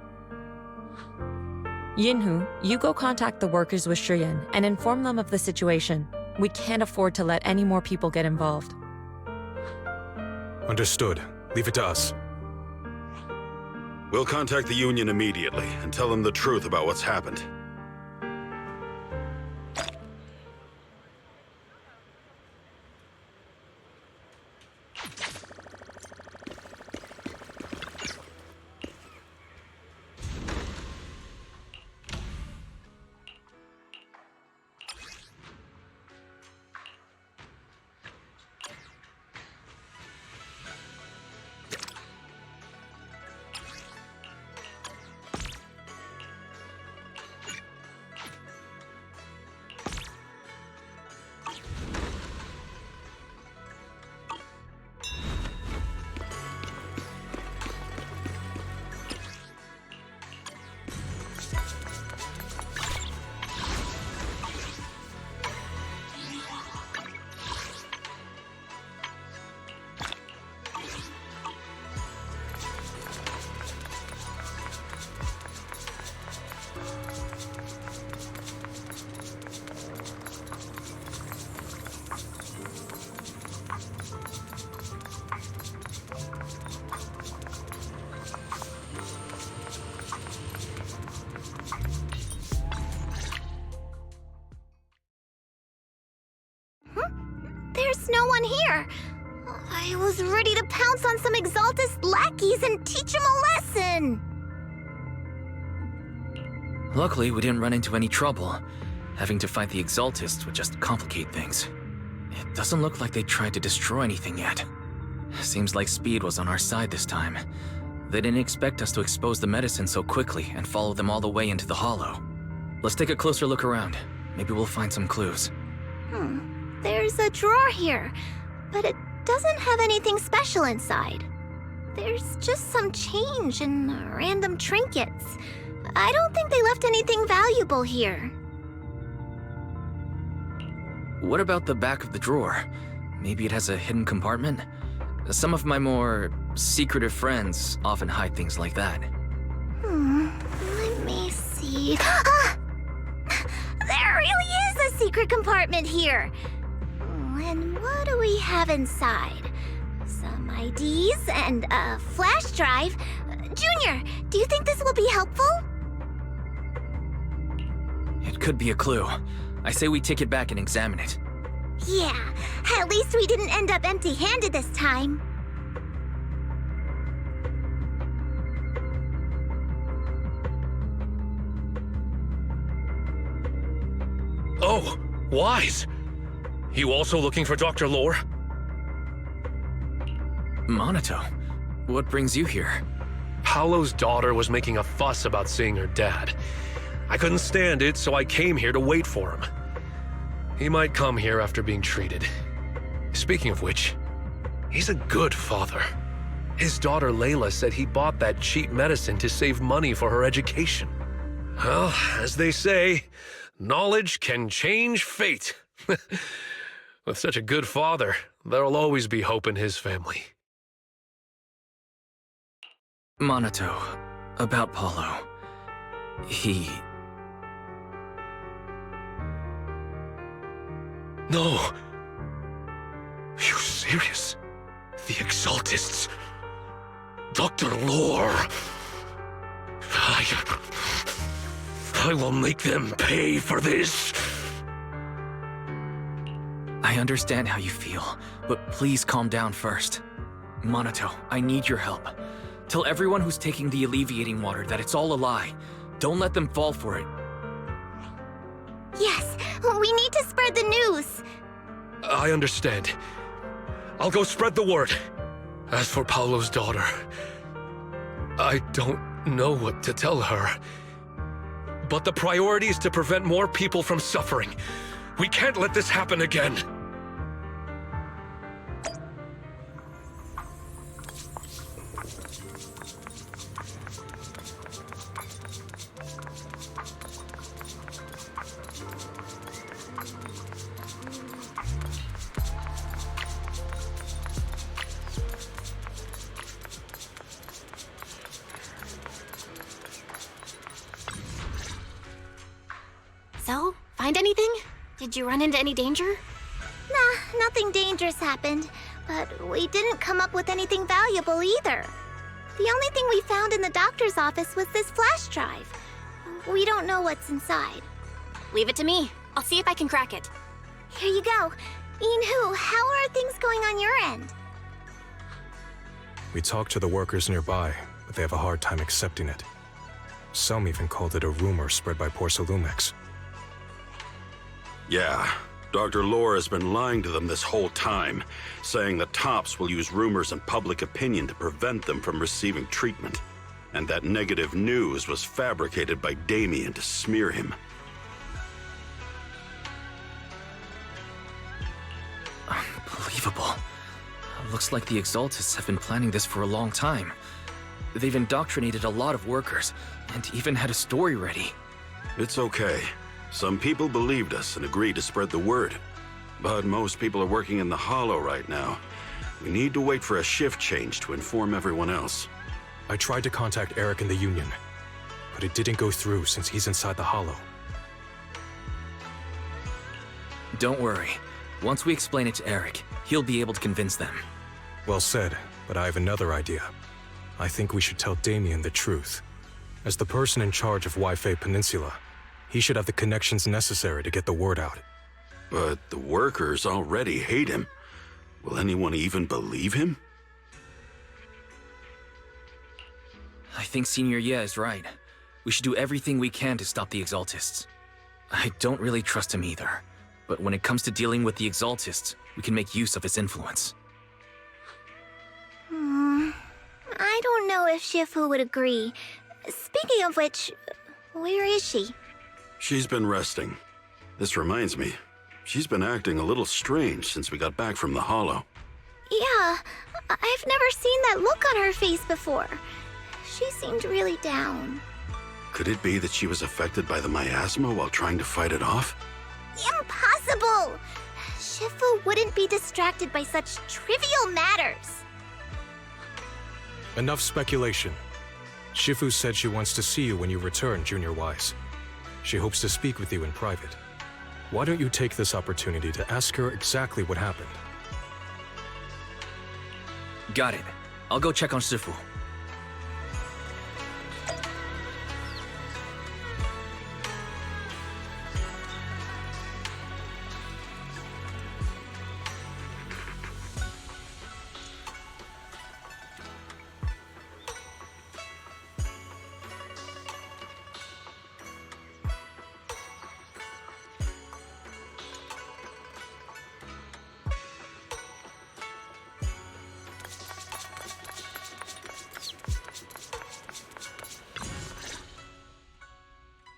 Yinhu, you go contact the workers with Shiyan and inform them of the situation. We can't afford to let any more people get involved. Understood. Leave it to us. We'll contact the Union immediately and tell them the truth about what's happened. there's no one here. I was ready to pounce on some Exaltus lackeys and teach them a lesson. Luckily, we didn't run into any trouble. Having to fight the Exaltists would just complicate things. It doesn't look like they tried to destroy anything yet. Seems like Speed was on our side this time. They didn't expect us to expose the medicine so quickly and follow them all the way into the Hollow. Let's take a closer look around. Maybe we'll find some clues. There's a drawer here, but it doesn't have anything special inside. There's just some change and random trinkets. I don't think they left anything valuable here. What about the back of the drawer? Maybe it has a hidden compartment? Some of my more secretive friends often hide things like that. Let me see. Ah! There really is a secret compartment here. And what do we have inside? Some IDs and a flash drive. Junior, do you think this will be helpful? It could be a clue. I say we take it back and examine it. Yeah, at least we didn't end up empty-handed this time. Oh, Wise! You also looking for Dr. Lore? Monato, what brings you here? Paolo's daughter was making a fuss about seeing her dad. I couldn't stand it, so I came here to wait for him. He might come here after being treated. Speaking of which, he's a good father. His daughter Layla said he bought that cheap medicine to save money for her education. Well, as they say, knowledge can change fate. With such a good father, there'll always be hope in his family. Monato, about Paolo. He... No! You serious? The Exaltists? Dr. Lore? I will make them pay for this! I understand how you feel, but please calm down first. Monato, I need your help. Tell everyone who's taking the alleviating water that it's all a lie. Don't let them fall for it. Yes, we need to spread the news. I understand. I'll go spread the word. As for Paolo's daughter, I don't know what to tell her. But the priority is to prevent more people from suffering. We can't let this happen again. So, find anything? Did you run into any danger? Nah, nothing dangerous happened, but we didn't come up with anything valuable either. The only thing we found in the doctor's office was this flash drive. We don't know what's inside. Leave it to me. I'll see if I can crack it. Here you go. Inhu, how are things going on your end? We talked to the workers nearby, but they have a hard time accepting it. Some even called it a rumor spread by Porsalumex. Yeah, Dr. Lore has been lying to them this whole time, saying that Tops will use rumors and public opinion to prevent them from receiving treatment, and that negative news was fabricated by Damien to smear him. Unbelievable. Looks like the Exaltists have been planning this for a long time. They've indoctrinated a lot of workers, and even had a story ready. It's okay. Some people believed us and agreed to spread the word. But most people are working in the Hollow right now. We need to wait for a shift change to inform everyone else. I tried to contact Eric in the Union, but it didn't go through since he's inside the Hollow. Don't worry. Once we explain it to Eric, he'll be able to convince them. Well said, but I have another idea. I think we should tell Damien the truth. As the person in charge of Wi-Fi Peninsula, he should have the connections necessary to get the word out. But the workers already hate him. Will anyone even believe him? I think Senior Ye is right. We should do everything we can to stop the Exaltists. I don't really trust him either, but when it comes to dealing with the Exaltists, we can make use of his influence. I don't know if Shifu would agree. Speaking of which, where is she? She's been resting. This reminds me, she's been acting a little strange since we got back from the Hollow. Yeah, I've never seen that look on her face before. She seemed really down. Could it be that she was affected by the miasma while trying to fight it off? Impossible! Shifu wouldn't be distracted by such trivial matters. Enough speculation. Shifu said she wants to see you when you return, Junior Wise. She hopes to speak with you in private. Why don't you take this opportunity to ask her exactly what happened? Got it. I'll go check on Shifu.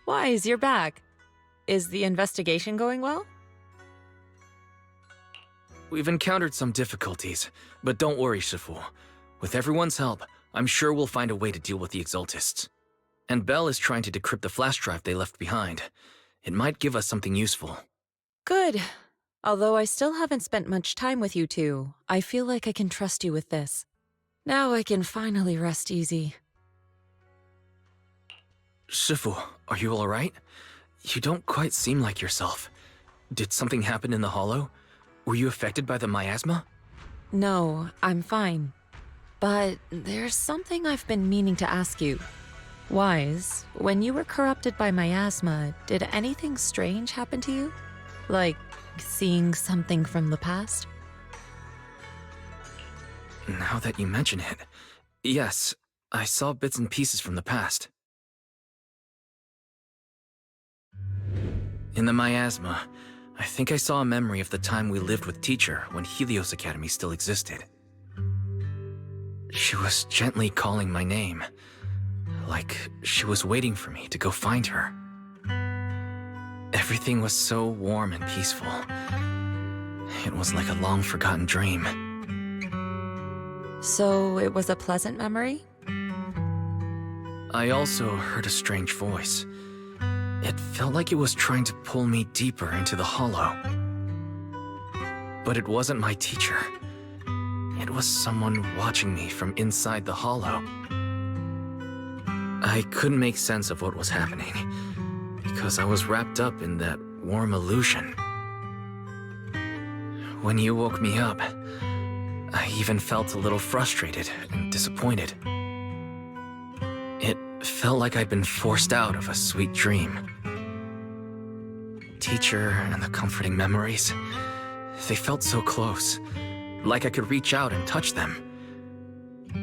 Wise, you're back. Is the investigation going well? We've encountered some difficulties, but don't worry, Shifu. With everyone's help, I'm sure we'll find a way to deal with the Exaltists. And Belle is trying to decrypt the flash drive they left behind. It might give us something useful. Good. Although I still haven't spent much time with you two, I feel like I can trust you with this. Now I can finally rest easy. Shifu, are you alright? You don't quite seem like yourself. Did something happen in the Hollow? Were you affected by the miasma? No, I'm fine. But there's something I've been meaning to ask you. Wise, when you were corrupted by miasma, did anything strange happen to you? Like seeing something from the past? Now that you mention it, yes, I saw bits and pieces from the past. In the miasma, I think I saw a memory of the time we lived with Teacher when Helios Academy still existed. She was gently calling my name, like she was waiting for me to go find her. Everything was so warm and peaceful. It was like a long-forgotten dream. So it was a pleasant memory? I also heard a strange voice. It felt like it was trying to pull me deeper into the Hollow. But it wasn't my teacher. It was someone watching me from inside the Hollow. I couldn't make sense of what was happening, because I was wrapped up in that warm illusion. When you woke me up, I even felt a little frustrated and disappointed. It felt like I'd been forced out of a sweet dream. Teacher and the comforting memories, they felt so close, like I could reach out and touch them.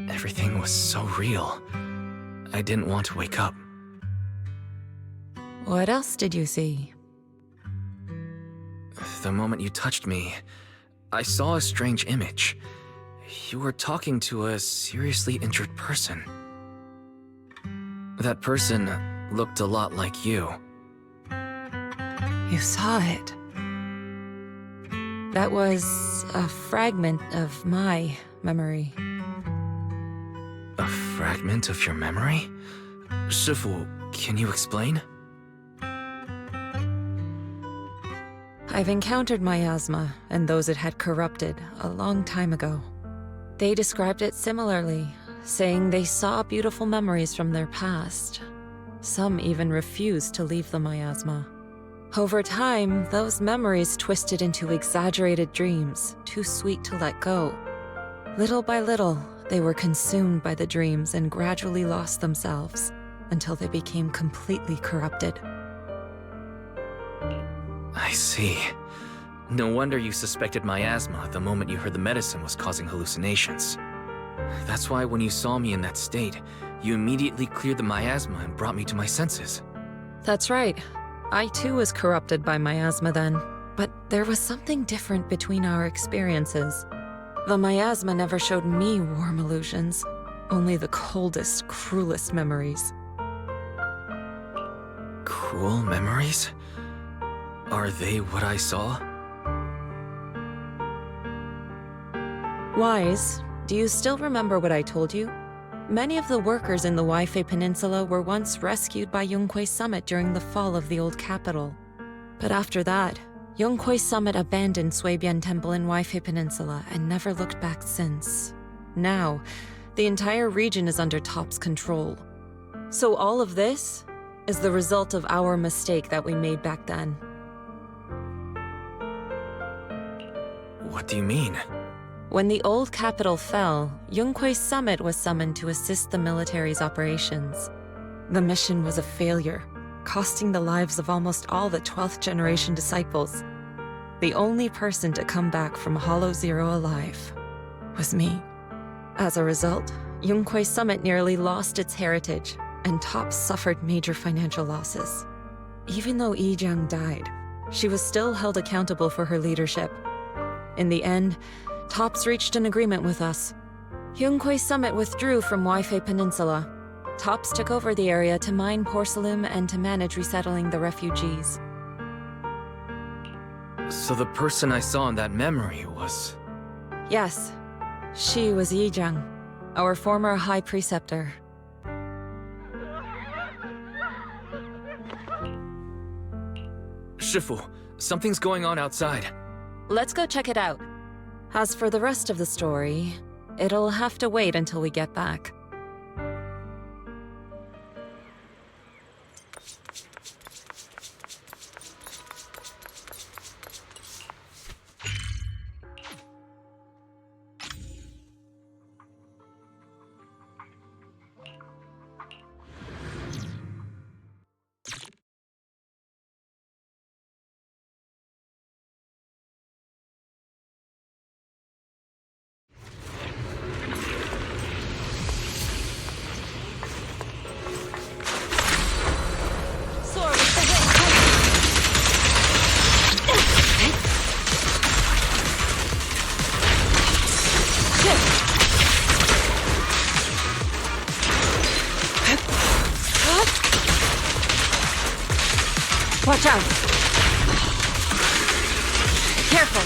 Everything was so real. I didn't want to wake up. What else did you see? The moment you touched me, I saw a strange image. You were talking to a seriously injured person. That person looked a lot like you. You saw it. That was a fragment of my memory. A fragment of your memory? Shifu, can you explain? I've encountered miasma and those it had corrupted a long time ago. They described it similarly, saying they saw beautiful memories from their past. Some even refused to leave the miasma. Over time, those memories twisted into exaggerated dreams, too sweet to let go. Little by little, they were consumed by the dreams and gradually lost themselves, until they became completely corrupted. I see. No wonder you suspected miasma the moment you heard the medicine was causing hallucinations. That's why when you saw me in that state, you immediately cleared the miasma and brought me to my senses. That's right. I too was corrupted by miasma then, but there was something different between our experiences. The miasma never showed me warm illusions, only the coldest, cruelest memories. Cruel memories? Are they what I saw? Wise, do you still remember what I told you? Many of the workers in the Waifei Peninsula were once rescued by Yunquei Summit during the fall of the old capital. But after that, Yunquei Summit abandoned Suibian Temple in Waifei Peninsula and never looked back since. Now, the entire region is under Top's control. So all of this is the result of our mistake that we made back then. What do you mean? When the old capital fell, Yunquei Summit was summoned to assist the military's operations. The mission was a failure, costing the lives of almost all the 12th generation disciples. The only person to come back from Hollow Zero alive was me. As a result, Yunquei Summit nearly lost its heritage, and Top suffered major financial losses. Even though Yi Jiang died, she was still held accountable for her leadership. In the end, Tops reached an agreement with us. Yunquei Summit withdrew from Waifei Peninsula. Tops took over the area to mine porcelain and to manage resettling the refugees. So the person I saw in that memory was... Yes, she was Yi Jiang, our former High Preceptor. Shifu, something's going on outside. Let's go check it out. As for the rest of the story, it'll have to wait until we get back. Watch out! Careful!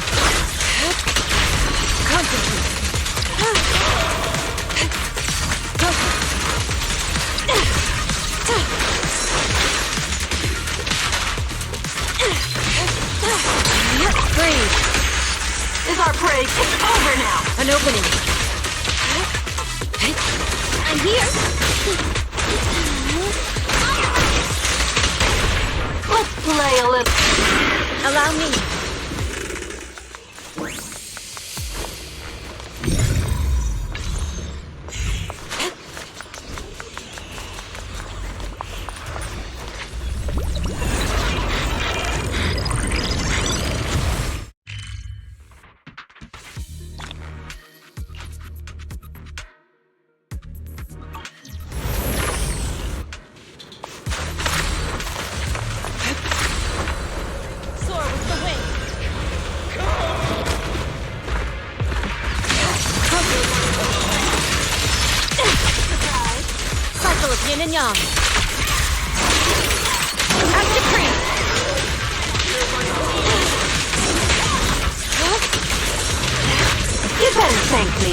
Concentrate! Breathe! Is our prey taken over now? An opening! I'm here! Let's play a little. Allow me. Yin and Yang. Active creep. You better thank me.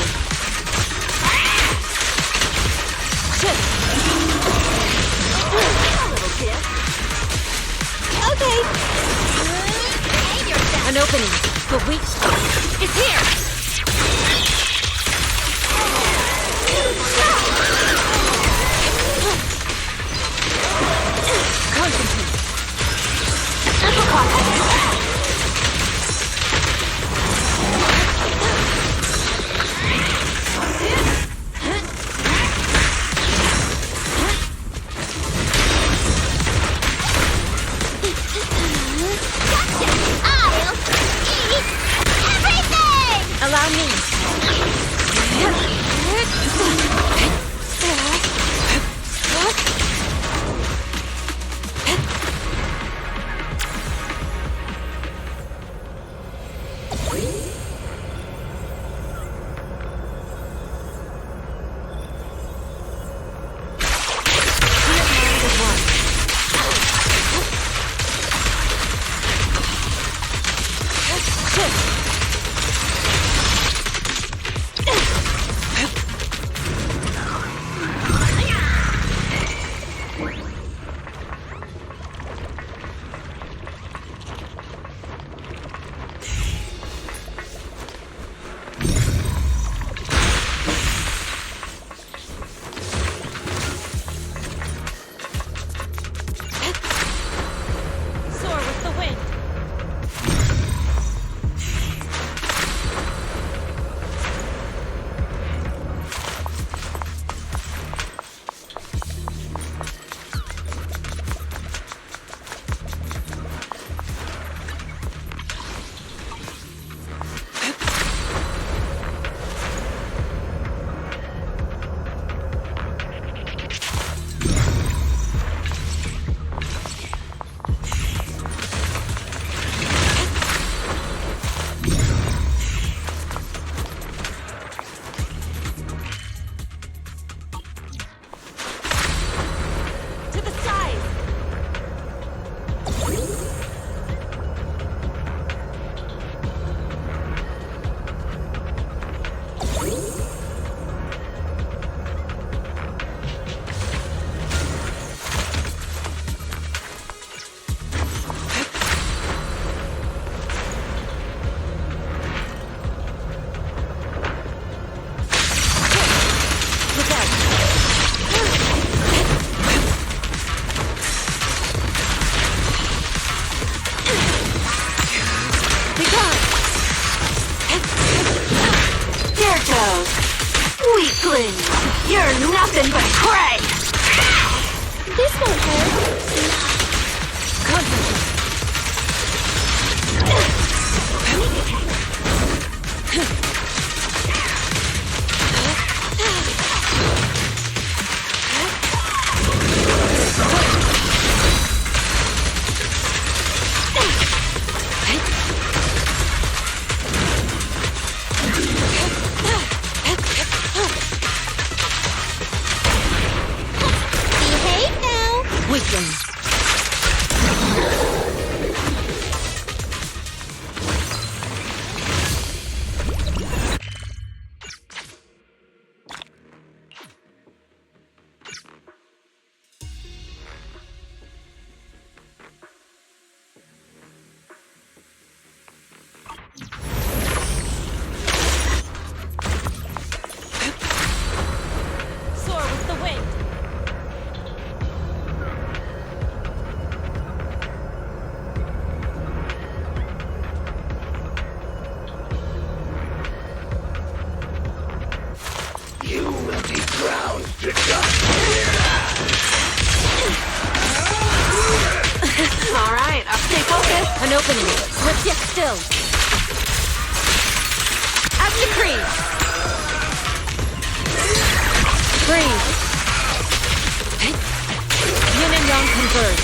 Okay. An opening. The weak spot. It's here. Concentrate. I'll eat Weakling! You're nothing but prey! This won't hurt. Concentrate. Behave now! Weakling. Soar with the wind. You will be ground to dust. All right, I'll stay focused. An opening. Let's get still. Action freeze. Freeze. Yin and Yang converge.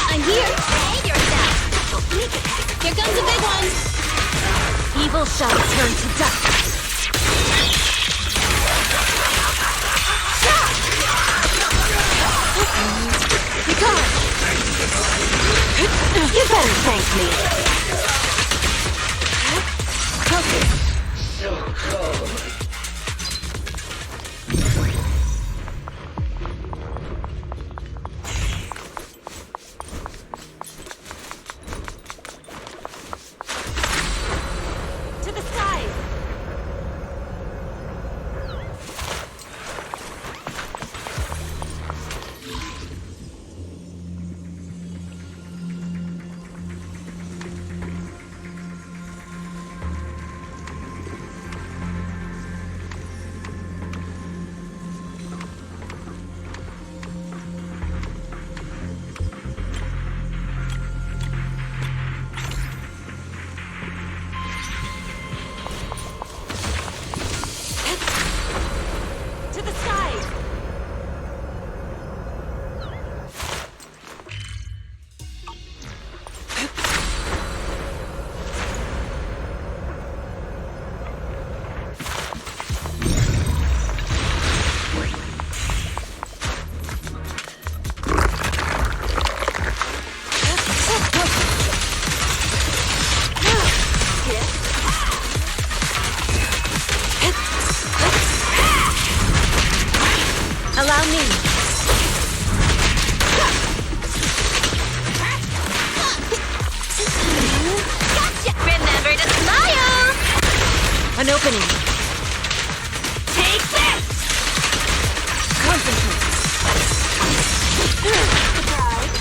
I'm here! Behave yourself! Here comes a big one! Evil shall turn to dust. You better thank me. So cold. To the side. An opening. Take this! Concentrate. Surprise.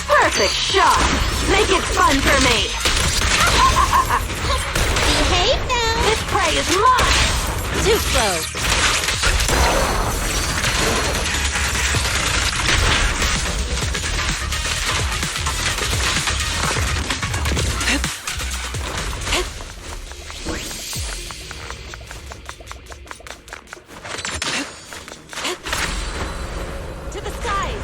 Perfect shot! Make it fun for me! Behave now! This prey is mine! Too slow! To the skies!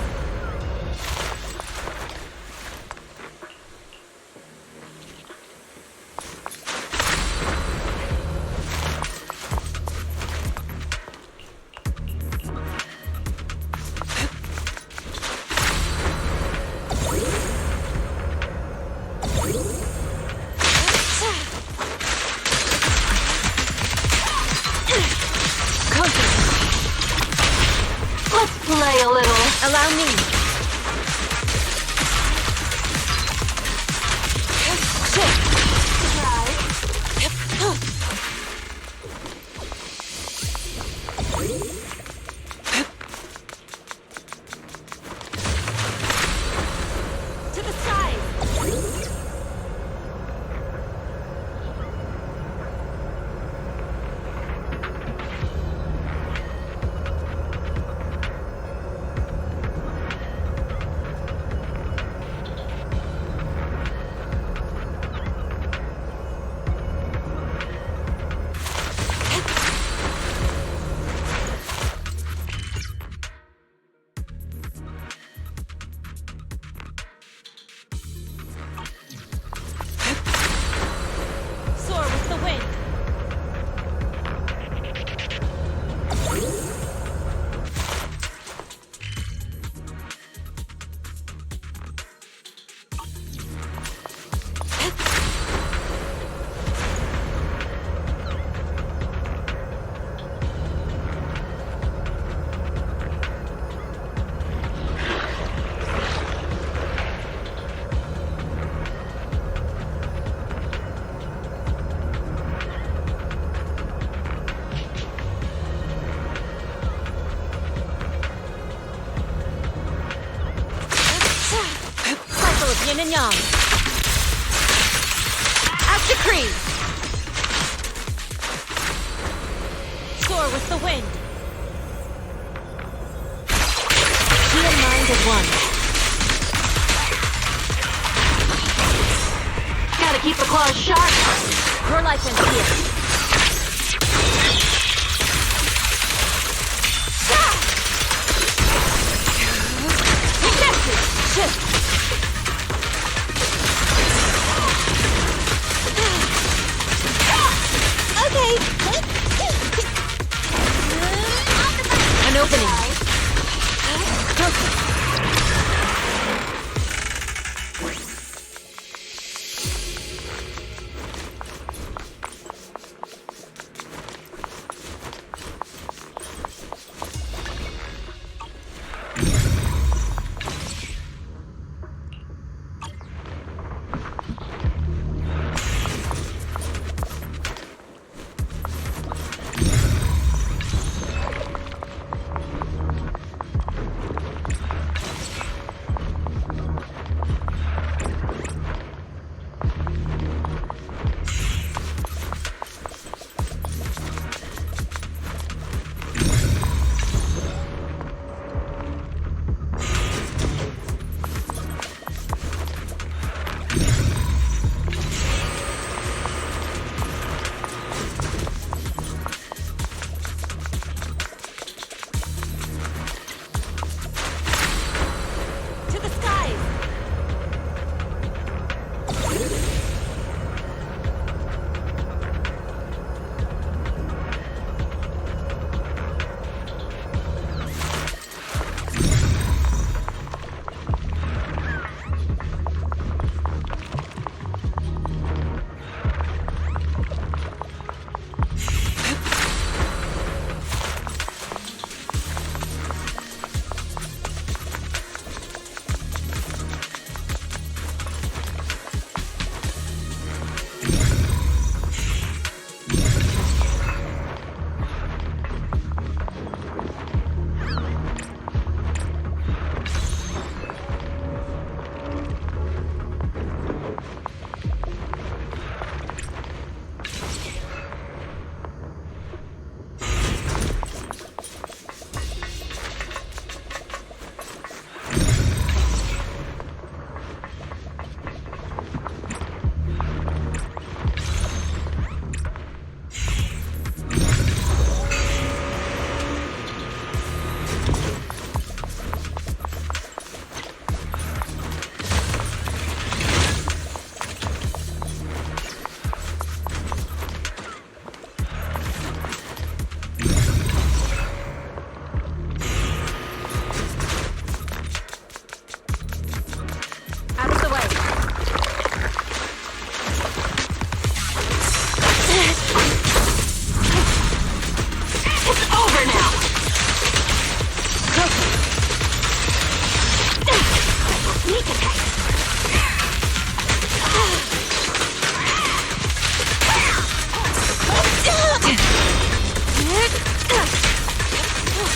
Let's play a little. Allow me. To the side. Soar with the wind. Cycle of yin and yang. As decreed. Soar with the wind. She and mind as one. Gotta keep the claws sharp. Your life ends here. Shift. Okay. An opening. Perfect.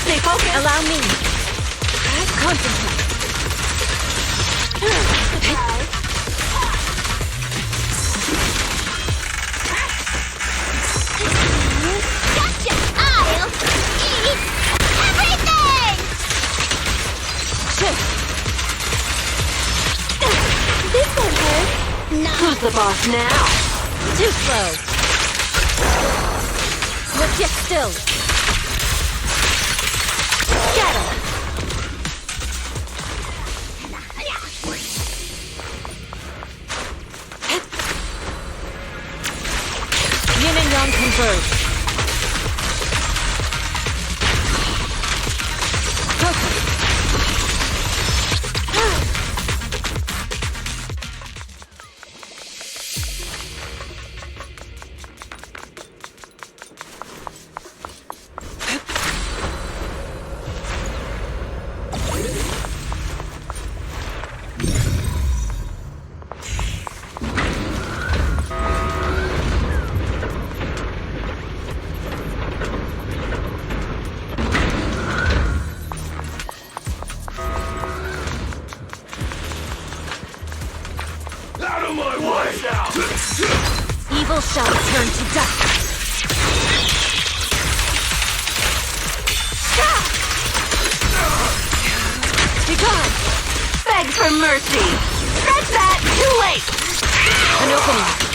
Stay focused. Allow me. Concentrate. Gotcha! I'll eat everything! Shit. This won't hurt. Who's the boss now? Too slow. Let's get still. Scatter. Yin and Yang converge. Evil shall turn to dust. Be gone! Beg for mercy! That's that! Too late! An opening.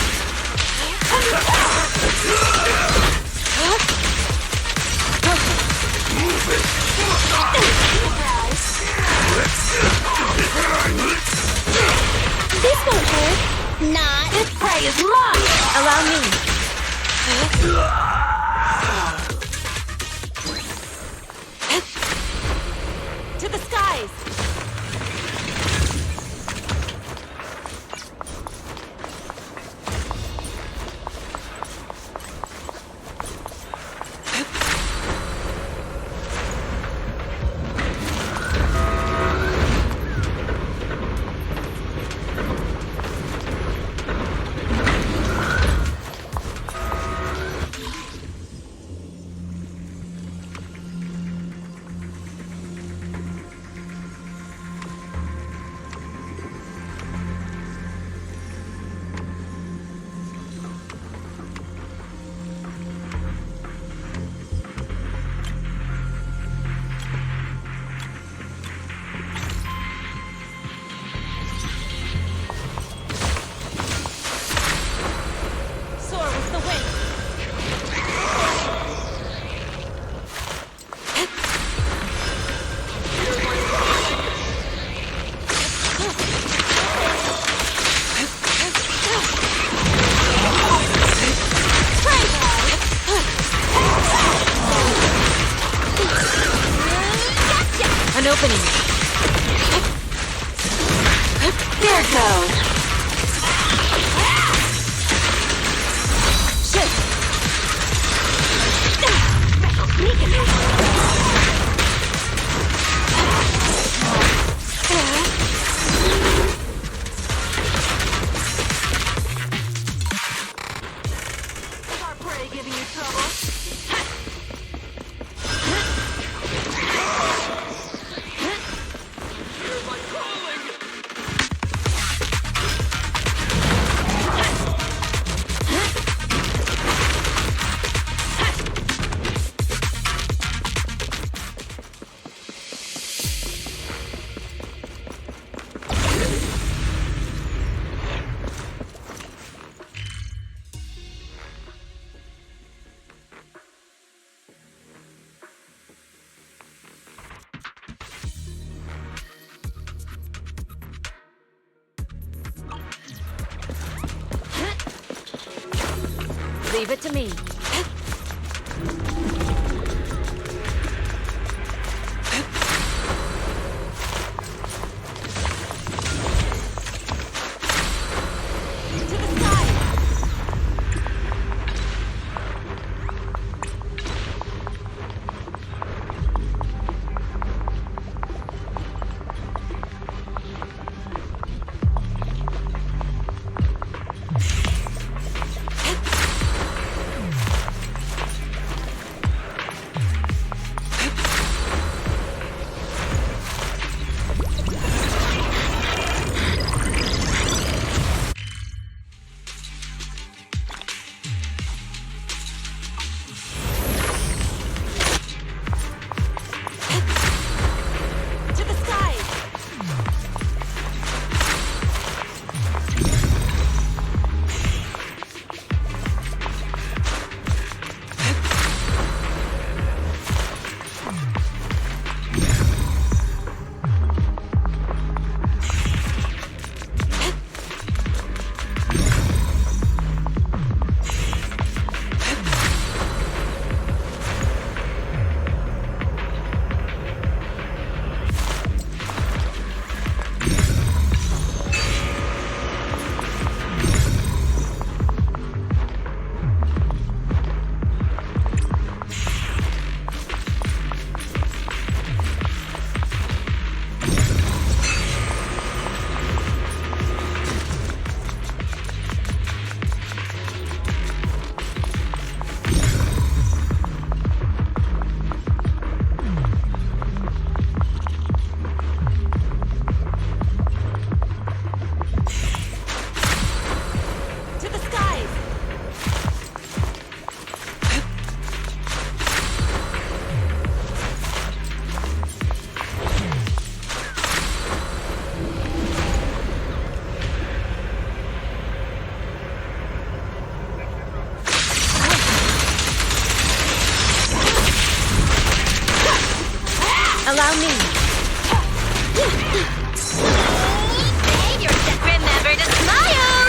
This won't hurt. Not. This prey is mine! Allow me. To the skies! An opening. There it goes. Shit. Our prey giving you trouble. Leave it to me. Allow me. Hey, remember to smile!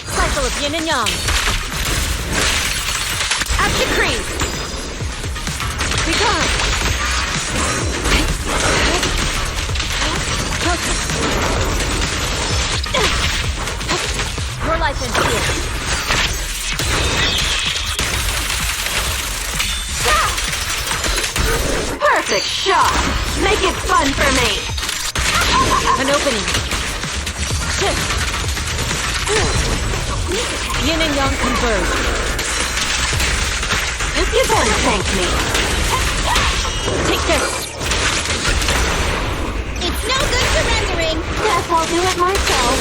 Cycle of yin and yang. At decree. Begone. Your life ends here. Perfect shot! Make it fun for me! An opening. Shift. Yin and yang converge. You better thank me. Take this. It's no good surrendering. Guess I'll do it myself.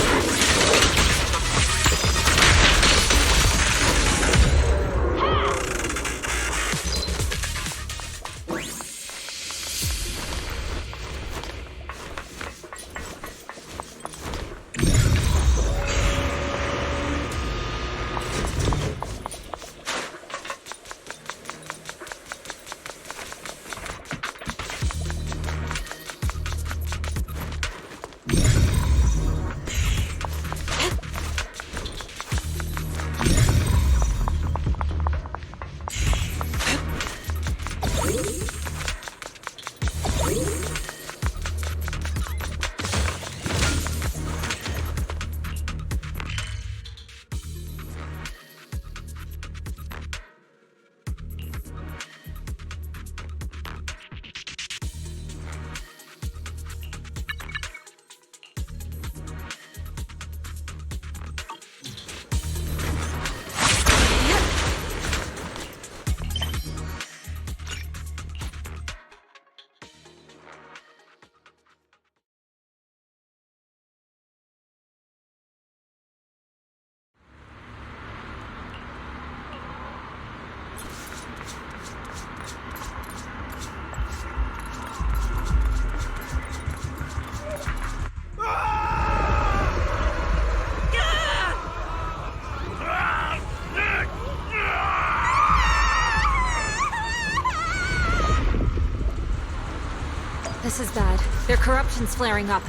This is bad. Their corruption's flaring up.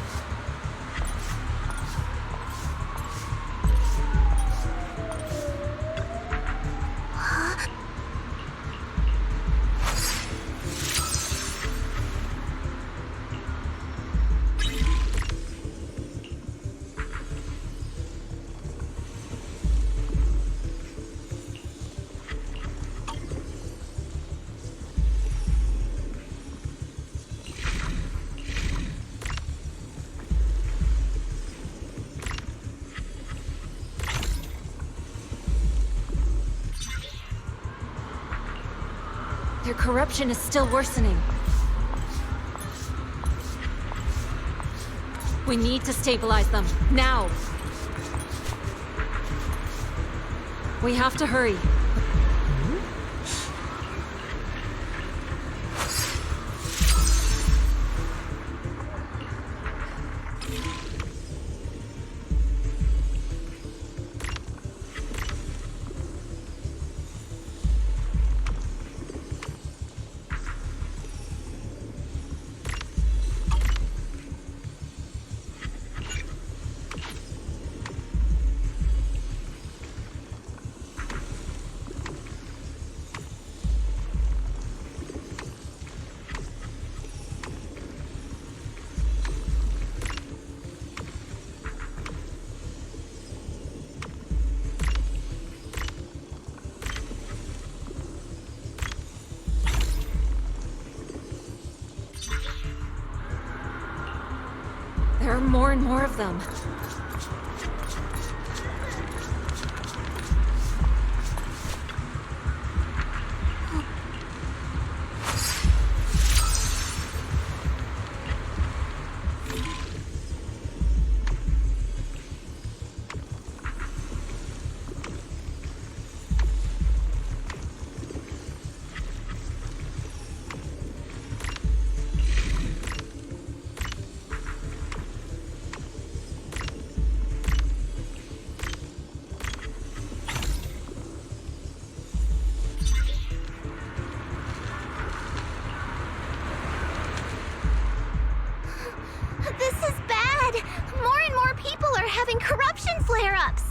Their corruption is still worsening. We need to stabilize them, now! We have to hurry. There are more and more of them. having corruption flare-ups.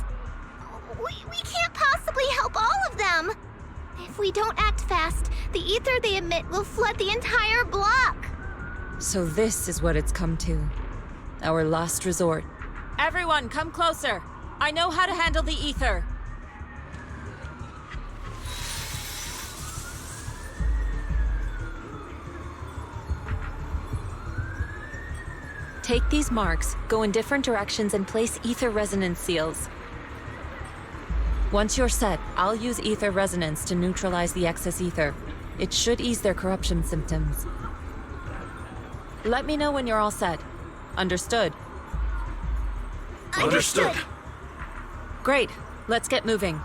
We can't possibly help all of them. If we don't act fast, the ether they emit will flood the entire block. So this is what it's come to. Our last resort. Everyone, come closer. I know how to handle the ether. Take these marks, go in different directions, and place ether resonance seals. Once you're set, I'll use ether resonance to neutralize the excess ether. It should ease their corruption symptoms. Let me know when you're all set. Understood? Understood. Great. Let's get moving.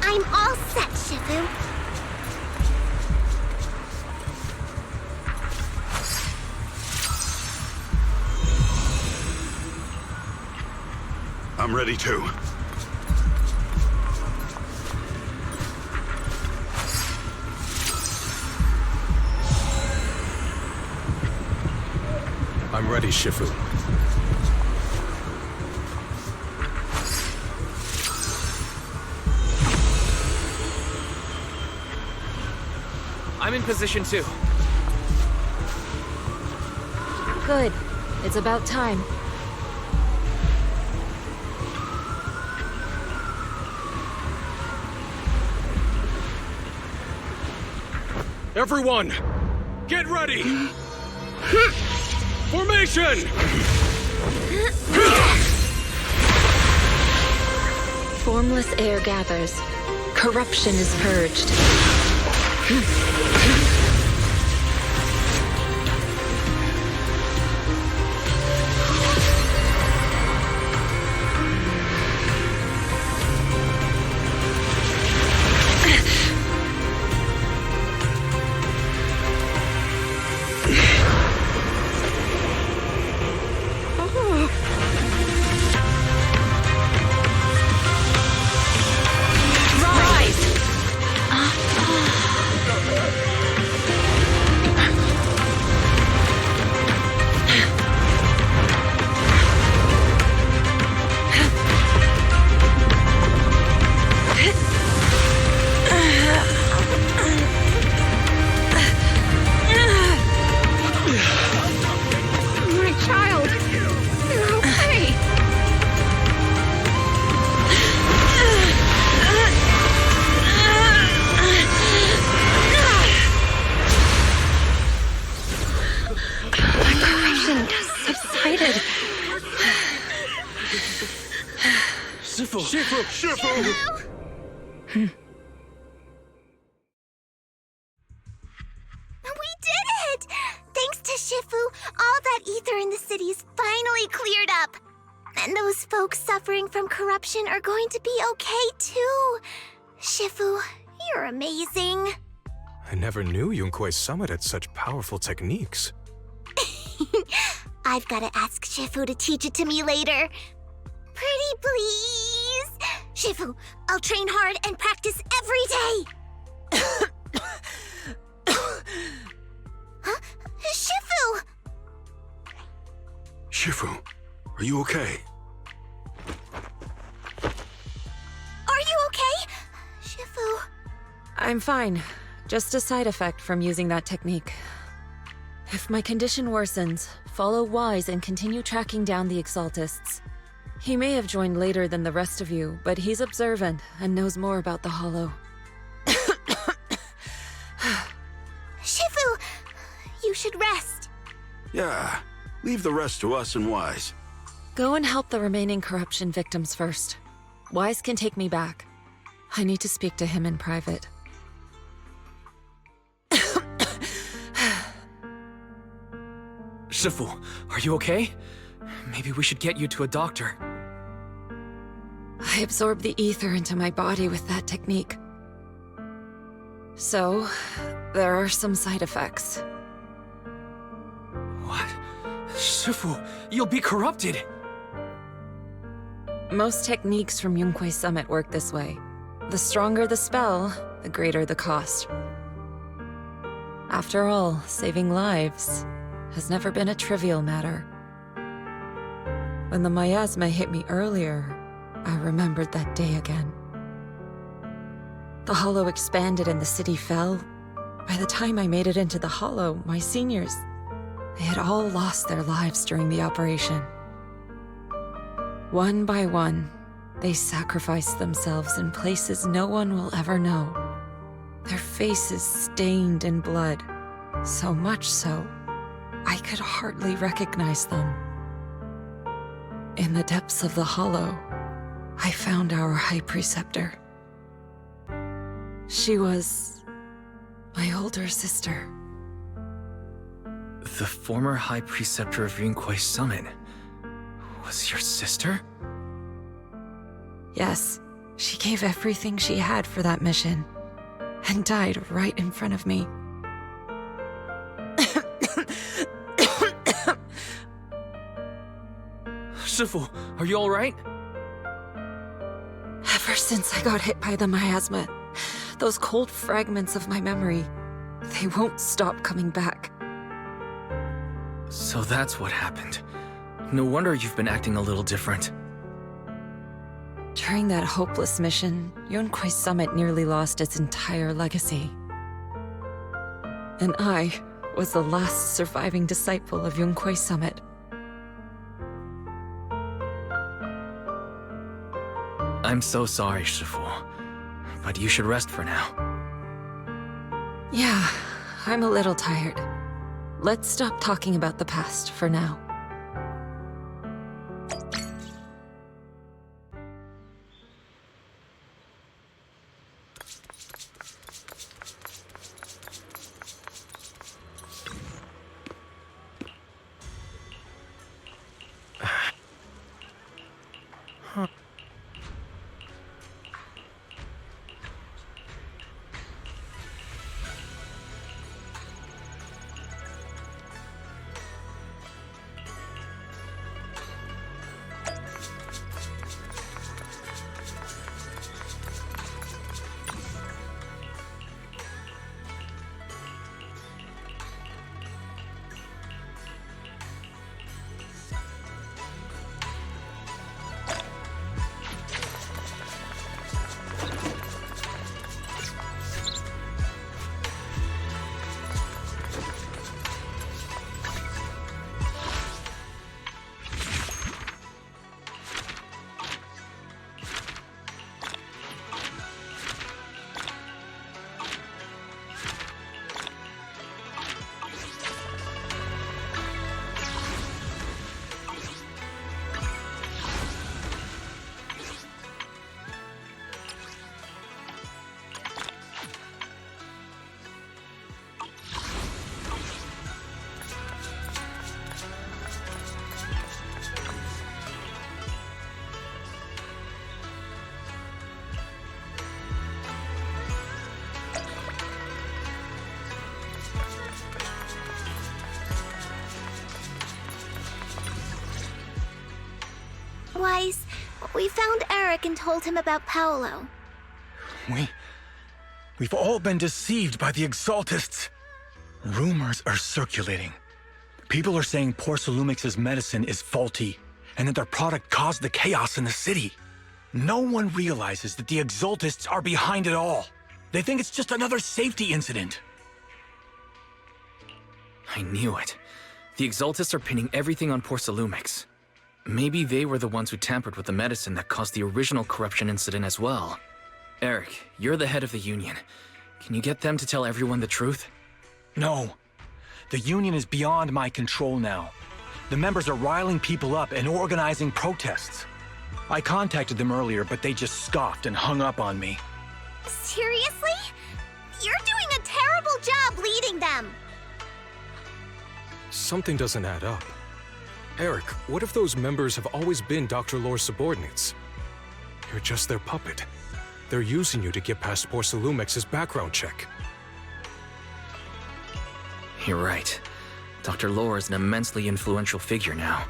I'm all set, Shifu. I'm ready too. I'm ready, Shifu. I'm in position too. Good. It's about time. Everyone, get ready! Formation! Formless air gathers. Corruption is purged. We did it! Thanks to Shifu, all that ether in the city is finally cleared up. And those folks suffering from corruption are going to be okay too. Shifu, you're amazing. I never knew Yunkui's summit had such powerful techniques. I've got to ask Shifu to teach it to me later. Pretty please? Shifu, I'll train hard and practice every day. Huh? Shifu! Shifu, are you okay? Are you okay? Shifu. I'm fine. Just a side effect from using that technique. If my condition worsens, follow Wise and continue tracking down the Exaltists. He may have joined later than the rest of you, but he's observant and knows more about the Hollow. Shifu, you should rest. Yeah, leave the rest to us and Wise. Go and help the remaining corruption victims first. Wise can take me back. I need to speak to him in private. Shifu, are you okay? Maybe we should get you to a doctor. I absorbed the ether into my body with that technique. So, there are some side effects. What? Shifu, you'll be corrupted! Most techniques from Yunquei Summit work this way. The stronger the spell, the greater the cost. After all, saving lives has never been a trivial matter. When the miasma hit me earlier, I remembered that day again. The hollow expanded and the city fell. By the time I made it into the hollow, my seniors, they had all lost their lives during the operation. One by one, they sacrificed themselves in places no one will ever know. Their faces stained in blood, so much so, I could hardly recognize them. In the depths of the hollow, I found our High Preceptor. She was my older sister. The former High Preceptor of Yunquei Summit was your sister? Yes, she gave everything she had for that mission, and died right in front of me. Shifu, are you alright? Ever since I got hit by the miasma, those cold fragments of my memory, they won't stop coming back. So that's what happened. No wonder you've been acting a little different. During that hopeless mission, Yunquei Summit nearly lost its entire legacy. And I was the last surviving disciple of Yunquei Summit. I'm so sorry, Shifu, but you should rest for now. Yeah, I'm a little tired. Let's stop talking about the past for now. Wise, we found Eric and told him about Paolo. We've all been deceived by the Exaltists. Rumors are circulating. People are saying Porcelumix's medicine is faulty, and that their product caused the chaos in the city. No one realizes that the Exaltists are behind it all. They think it's just another safety incident. I knew it. The Exaltists are pinning everything on Porcelumix. Maybe they were the ones who tampered with the medicine that caused the original corruption incident as well. Eric, you're the head of the Union. Can you get them to tell everyone the truth? No. The Union is beyond my control now. The members are riling people up and organizing protests. I contacted them earlier, but they just scoffed and hung up on me. Seriously? You're doing a terrible job leading them! Something doesn't add up. Eric, what if those members have always been Dr. Lore's subordinates? You're just their puppet. They're using you to get past Porcelumix's background check. You're right. Dr. Lore is an immensely influential figure now.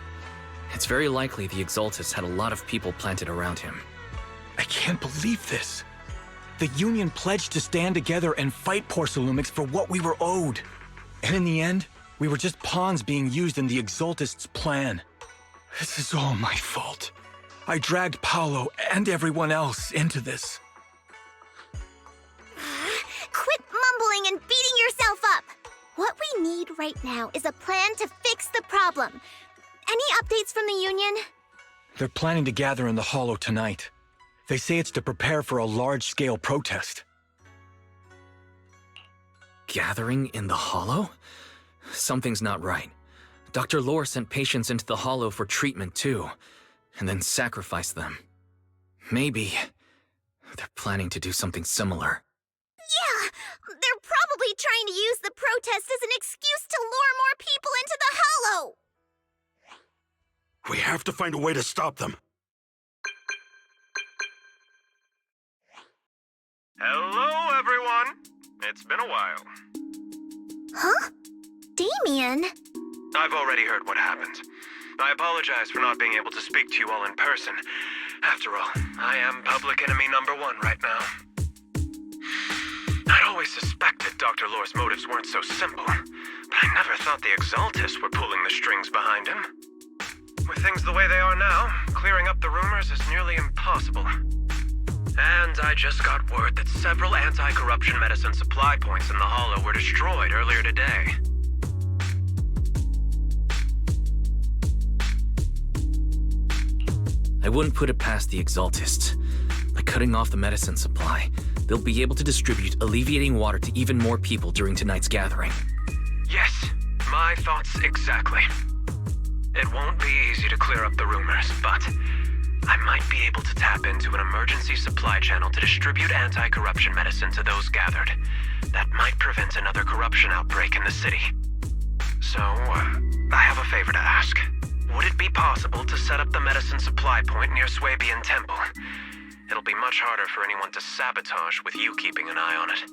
It's very likely the Exaltus had a lot of people planted around him. I can't believe this. The Union pledged to stand together and fight Porcelumix for what we were owed. And in the end, we were just pawns being used in the Exaltists' plan. This is all my fault. I dragged Paolo and everyone else into this. Quit mumbling and beating yourself up! What we need right now is a plan to fix the problem. Any updates from the Union? They're planning to gather in the Hollow tonight. They say it's to prepare for a large-scale protest. Gathering in the Hollow? Something's not right. Dr. Lore sent patients into the Hollow for treatment too, and then sacrificed them. Maybe they're planning to do something similar. Yeah! They're probably trying to use the protest as an excuse to lure more people into the Hollow! We have to find a way to stop them. Hello, everyone. It's been a while. Huh? Damien? I've already heard what happened. I apologize for not being able to speak to you all in person. After all, I am public enemy #1 right now. I'd always suspected Dr. Lore's motives weren't so simple, but I never thought the Exaltists were pulling the strings behind him. With things the way they are now, clearing up the rumors is nearly impossible. And I just got word that several anti-corruption medicine supply points in the Hollow were destroyed earlier today. I wouldn't put it past the Exaltists. By cutting off the medicine supply, they'll be able to distribute alleviating water to even more people during tonight's gathering. Yes, my thoughts exactly. It won't be easy to clear up the rumors, but I might be able to tap into an emergency supply channel to distribute anti-corruption medicine to those gathered. That might prevent another corruption outbreak in the city. So, I have a favor to ask. Would it be possible to set up the medicine supply point near Swabian Temple? It'll be much harder for anyone to sabotage with you keeping an eye on it.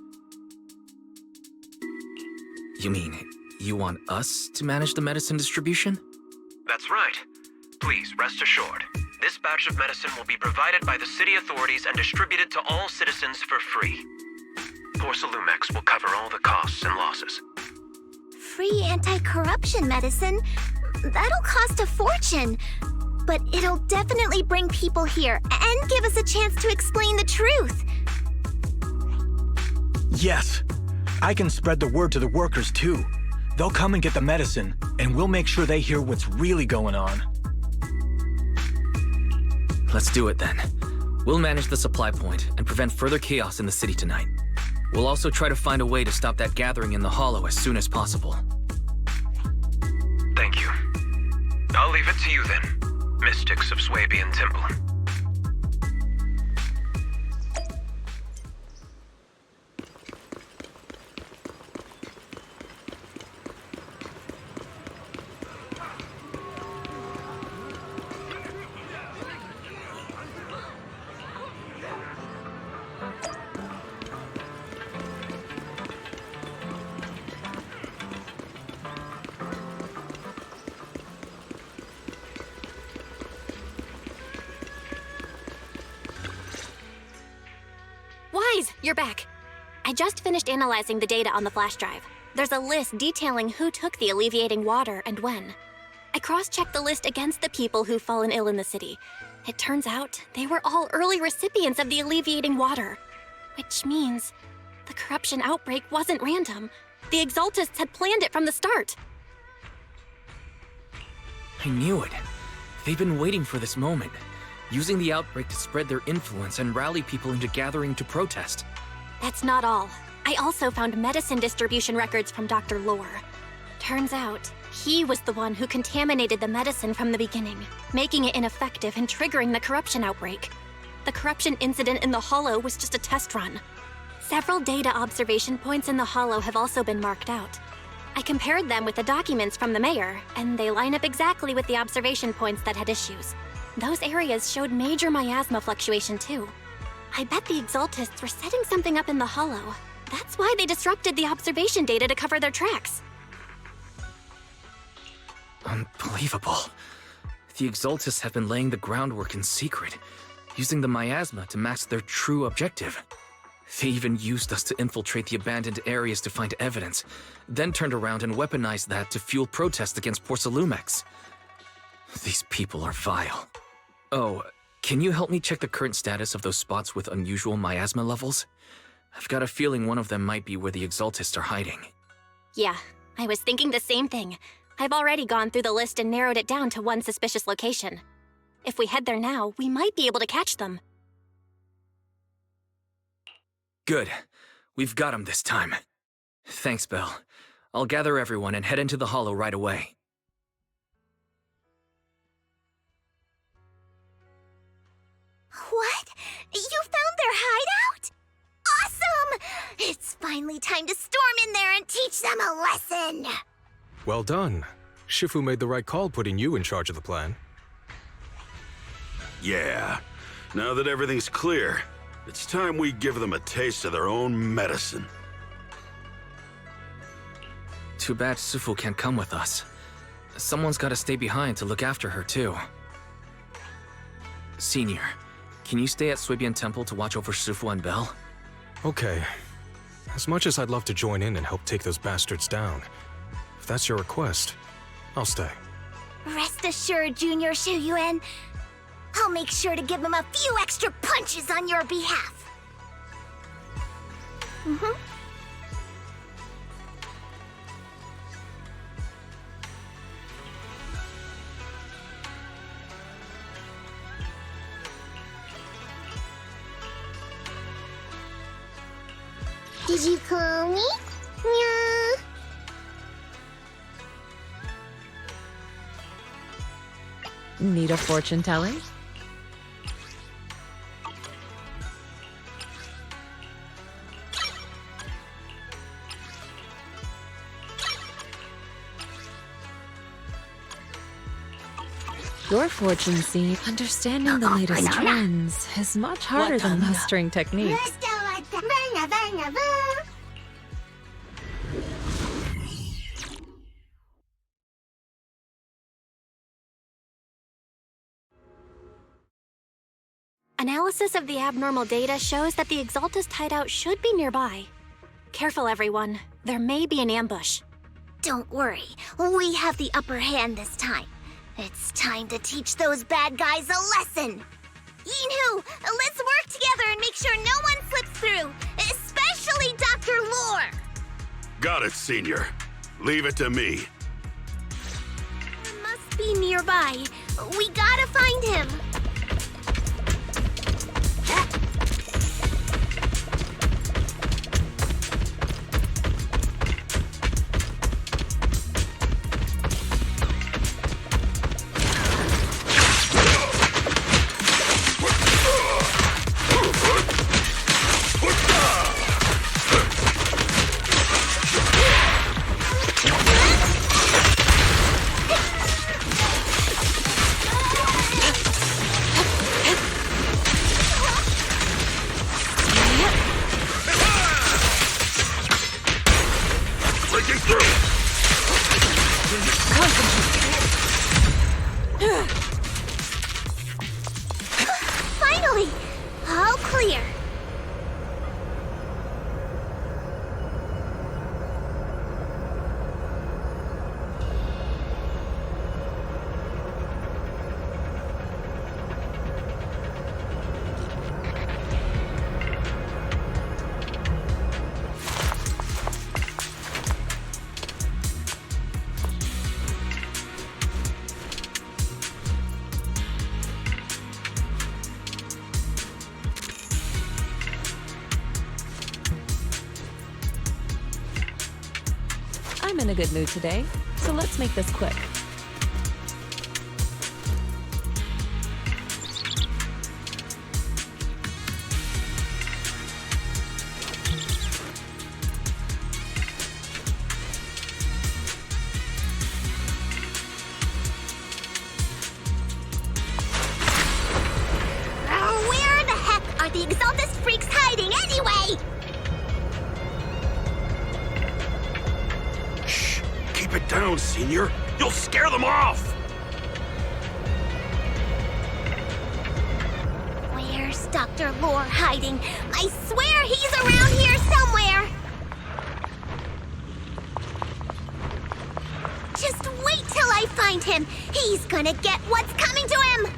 You mean, you want us to manage the medicine distribution? That's right. Please, rest assured. This batch of medicine will be provided by the city authorities and distributed to all citizens for free. Porcelumix will cover all the costs and losses. Free anti-corruption medicine? That'll cost a fortune. But it'll definitely bring people here and give us a chance to explain the truth. Yes. I can spread the word to the workers too. They'll come and get the medicine, and we'll make sure they hear what's really going on. Let's do it then. We'll manage the supply point and prevent further chaos in the city tonight. We'll also try to find a way to stop that gathering in the Hollow as soon as possible. Thank you. I'll leave it to you then, mystics of Swabian Temple. You're back. I just finished analyzing the data on the flash drive. There's a list detailing who took the alleviating water and when. I cross-checked the list against the people who've fallen ill in the city. It turns out they were all early recipients of the alleviating water. Which means the corruption outbreak wasn't random. The Exaltists had planned it from the start. I knew it. They've been waiting for this moment, using the outbreak to spread their influence and rally people into gathering to protest. That's not all. I also found medicine distribution records from Dr. Lore. Turns out, he was the one who contaminated the medicine from the beginning, making it ineffective and triggering the corruption outbreak. The corruption incident in the Hollow was just a test run. Several data observation points in the Hollow have also been marked out. I compared them with the documents from the mayor, and they line up exactly with the observation points that had issues. Those areas showed major miasma fluctuation too. I bet the Exaltists were setting something up in the Hollow. That's why they disrupted the observation data to cover their tracks. Unbelievable. The Exaltists have been laying the groundwork in secret, using the miasma to mask their true objective. They even used us to infiltrate the abandoned areas to find evidence, then turned around and weaponized that to fuel protests against Porsalumex. These people are vile. Oh, can you help me check the current status of those spots with unusual miasma levels? I've got a feeling one of them might be where the Exaltists are hiding. Yeah, I was thinking the same thing. I've already gone through the list and narrowed it down to one suspicious location. If we head there now, we might be able to catch them. Good. We've got him this time. Thanks, Belle. I'll gather everyone and head into the Hollow right away. What? You found their hideout? Awesome! It's finally time to storm in there and teach them a lesson! Well done. Shifu made the right call putting you in charge of the plan. Yeah. Now that everything's clear, it's time we give them a taste of their own medicine. Too bad Sufu can't come with us. Someone's gotta stay behind to look after her, too. Senior, can you stay at Suibian Temple to watch over Sufu and Belle? Okay. As much as I'd love to join in and help take those bastards down, if that's your request, I'll stay. Rest assured, Junior Shuyuan. I'll make sure to give them a few extra punches on your behalf. Did you call me? Yeah. Need a fortune teller? Your fortune seems understanding the latest trends is much harder than mastering techniques. Analysis of the abnormal data shows that the Exaltist hideout should be nearby. Careful, everyone. There may be an ambush. Don't worry, we have the upper hand this time. It's time to teach those bad guys a lesson. Yinhu, let's work together and make sure no one slips through, especially Dr. Lore. Got it, Senior. Leave it to me. He must be nearby. We gotta find him. Finally! All clear. I'm in a good mood today, so let's make this quick. Where the heck are the Exaltist freaks hiding anyway? Keep it down, Senior. You'll scare them off! Where's Dr. Lore hiding? I swear he's around here somewhere! Just wait till I find him! He's gonna get what's coming to him!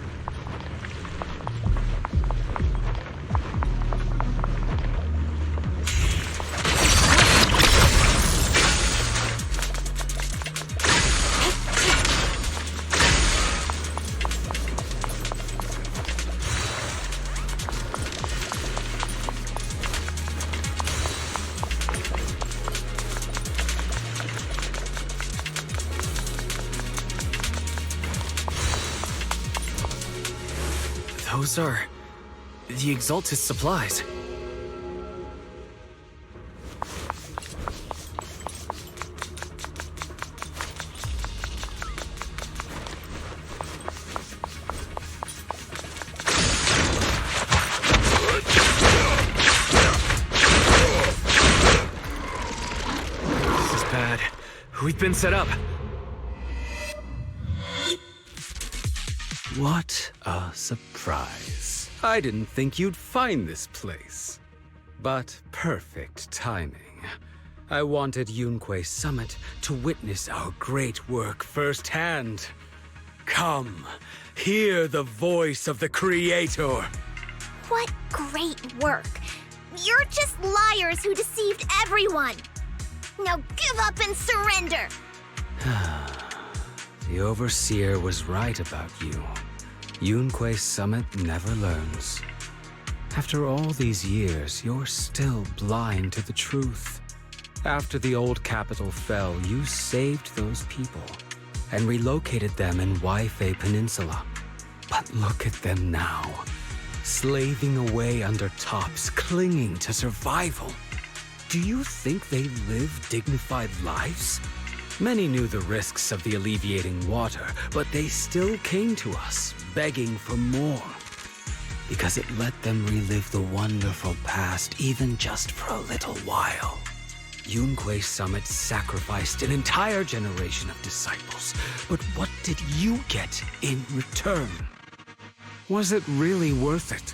Those are the Exaltus supplies. This is bad. We've been set up. What a surprise. I didn't think you'd find this place. But perfect timing. I wanted Yunque Summit to witness our great work firsthand. Come, hear the voice of the Creator. What great work! You're just liars who deceived everyone! Now give up and surrender! The Overseer was right about you. Yunque Summit never learns. After all these years, you're still blind to the truth. After the old capital fell, you saved those people and relocated them in Waifei Peninsula. But look at them now, slaving away under tops, clinging to survival. Do you think they live dignified lives? Many knew the risks of the alleviating water, but they still came to us, begging for more. Because it let them relive the wonderful past, even just for a little while. Yunque Summit sacrificed an entire generation of disciples, but what did you get in return? Was it really worth it?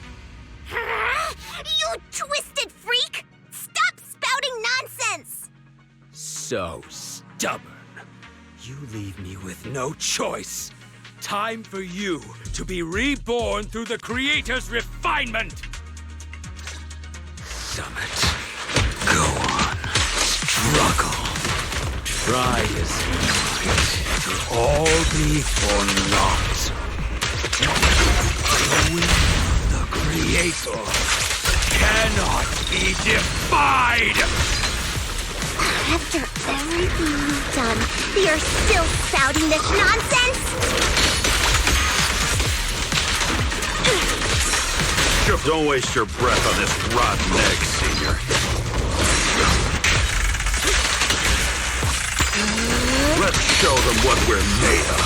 You twisted freak! Stop spouting nonsense! So stubborn. You leave me with no choice. Time for you to be reborn through the Creator's refinement! Summit, go on. Struggle. Try as you might. It'll all be for naught. The will of the Creator cannot be defied! After everything you've done, you're still spouting this nonsense? Don't waste your breath on this rotten egg, Senior. Let's show them what we're made of.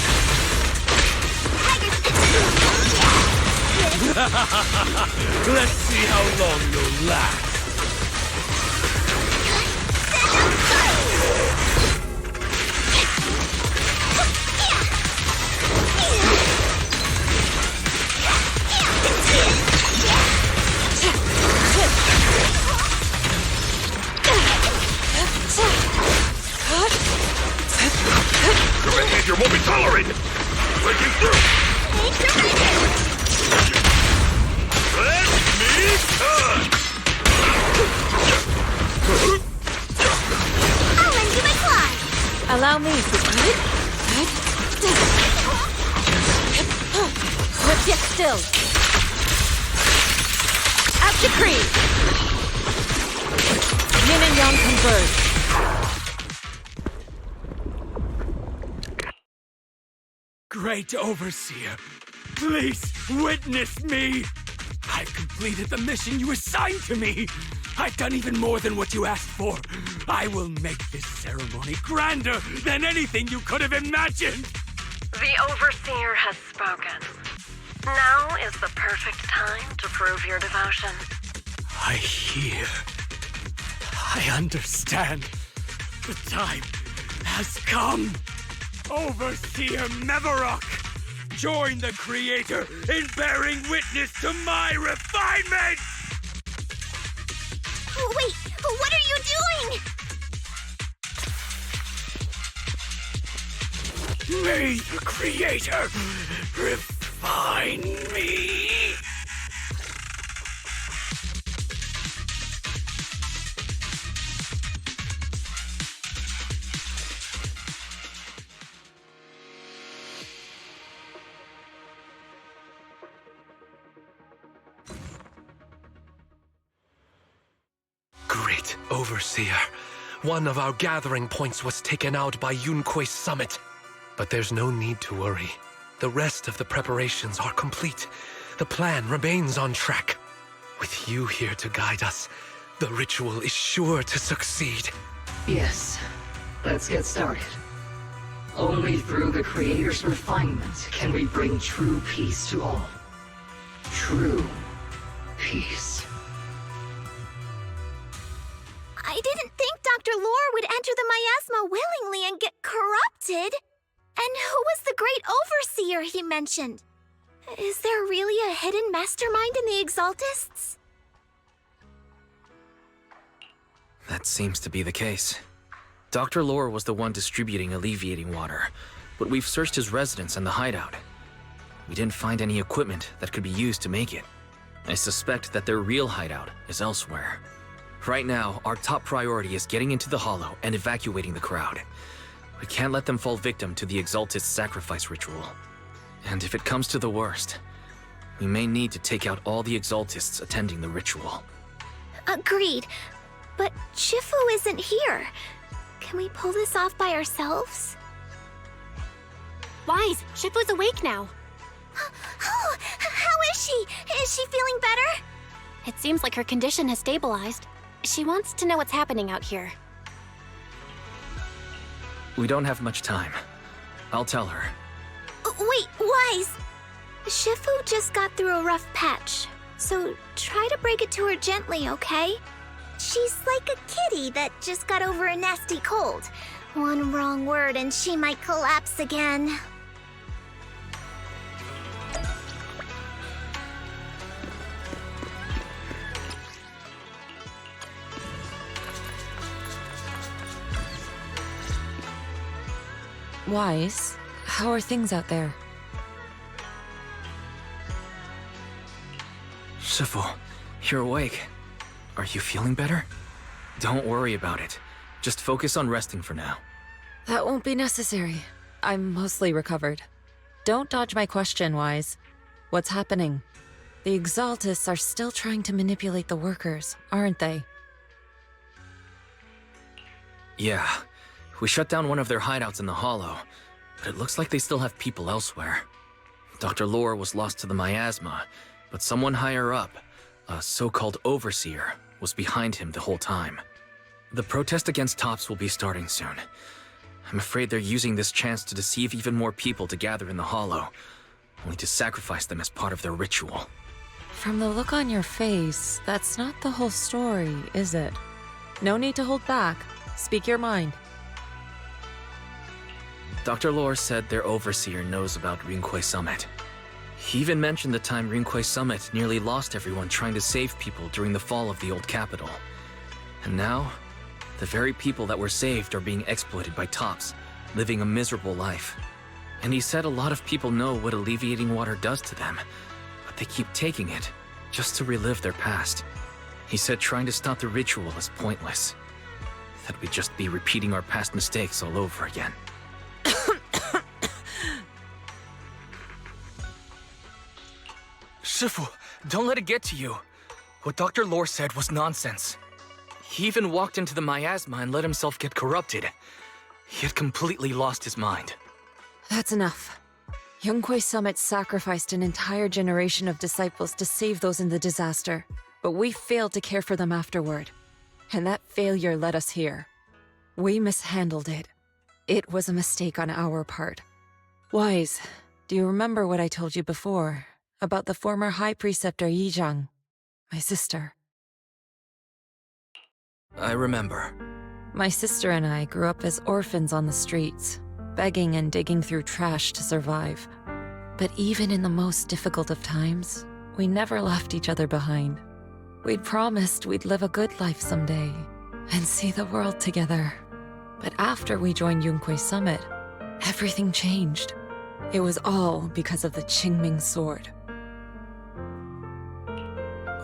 Let's see how long you'll last. Your behavior won't be tolerated! Breaking through! Let me cut! I'll lend you my claw! Allow me to... Hold yet still. At the creed. Yin and Yang converge. Great Overseer, please witness me! I've completed the mission you assigned to me! I've done even more than what you asked for! I will make this ceremony grander than anything you could have imagined! The Overseer has spoken. Now is the perfect time to prove your devotion. I hear. I understand. The time has come. Overseer Mevarok! Join the Creator in bearing witness to my refinement! Wait, what are you doing? May the Creator refine me! Great Overseer. One of our gathering points was taken out by Yunque's summit. But there's no need to worry. The rest of the preparations are complete. The plan remains on track. With you here to guide us, the ritual is sure to succeed. Yes, let's get started. Only through the Creator's refinement can we bring true peace to all. True peace. I didn't think Dr. Lore would enter the miasma willingly and get corrupted. And who was the great overseer he mentioned? Is there really a hidden mastermind in the Exaltists? That seems to be the case. Dr. Lore was the one distributing alleviating water, but we've searched his residence and the hideout. We didn't find any equipment that could be used to make it. I suspect that their real hideout is elsewhere. Right now, our top priority is getting into the Hollow and evacuating the crowd. We can't let them fall victim to the Exaltist sacrifice ritual. And if it comes to the worst, we may need to take out all the Exaltists attending the ritual. Agreed. But Shifu isn't here. Can we pull this off by ourselves? Wise, Shifu's awake now. Oh, how is she? Is she feeling better? It seems like her condition has stabilized. She wants to know what's happening out here. We don't have much time. I'll tell her. Wait, Wise! Shifu just got through a rough patch, so try to break it to her gently, okay? She's like a kitty that just got over a nasty cold. One wrong word and she might collapse again. Wise, how are things out there? Shifu, you're awake. Are you feeling better? Don't worry about it. Just focus on resting for now. That won't be necessary. I'm mostly recovered. Don't dodge my question, Wise. What's happening? The Exaltists are still trying to manipulate the workers, aren't they? Yeah. We shut down one of their hideouts in the Hollow, but it looks like they still have people elsewhere. Dr. Lore was lost to the miasma, but someone higher up, a so-called overseer, was behind him the whole time. The protest against Tops will be starting soon. I'm afraid they're using this chance to deceive even more people to gather in the Hollow, only to sacrifice them as part of their ritual. From the look on your face, that's not the whole story, is it? No need to hold back. Speak your mind. Dr. Lore said their overseer knows about Rinqué Summit. He even mentioned the time Rinqué Summit nearly lost everyone trying to save people during the fall of the old capital. And now, the very people that were saved are being exploited by Tops, living a miserable life. And he said a lot of people know what alleviating water does to them, but they keep taking it just to relive their past. He said trying to stop the ritual is pointless, that we'd just be repeating our past mistakes all over again. Shifu, don't let it get to you. What Dr. Lore said was nonsense. He even walked into the miasma and let himself get corrupted. He had completely lost his mind. That's enough. Yunque's Summit sacrificed an entire generation of disciples to save those in the disaster, but we failed to care for them afterward. And that failure led us here. We mishandled it. It was a mistake on our part. Wise, do you remember what I told you before about the former High Preceptor Yizhang, my sister? I remember. My sister and I grew up as orphans on the streets. begging and digging through trash to survive. But even in the most difficult of times, we never left each other behind. We'd promised we'd live a good life someday and see the world together. But after we joined Yunquay Summit, everything changed. It was all because of the Qingming sword.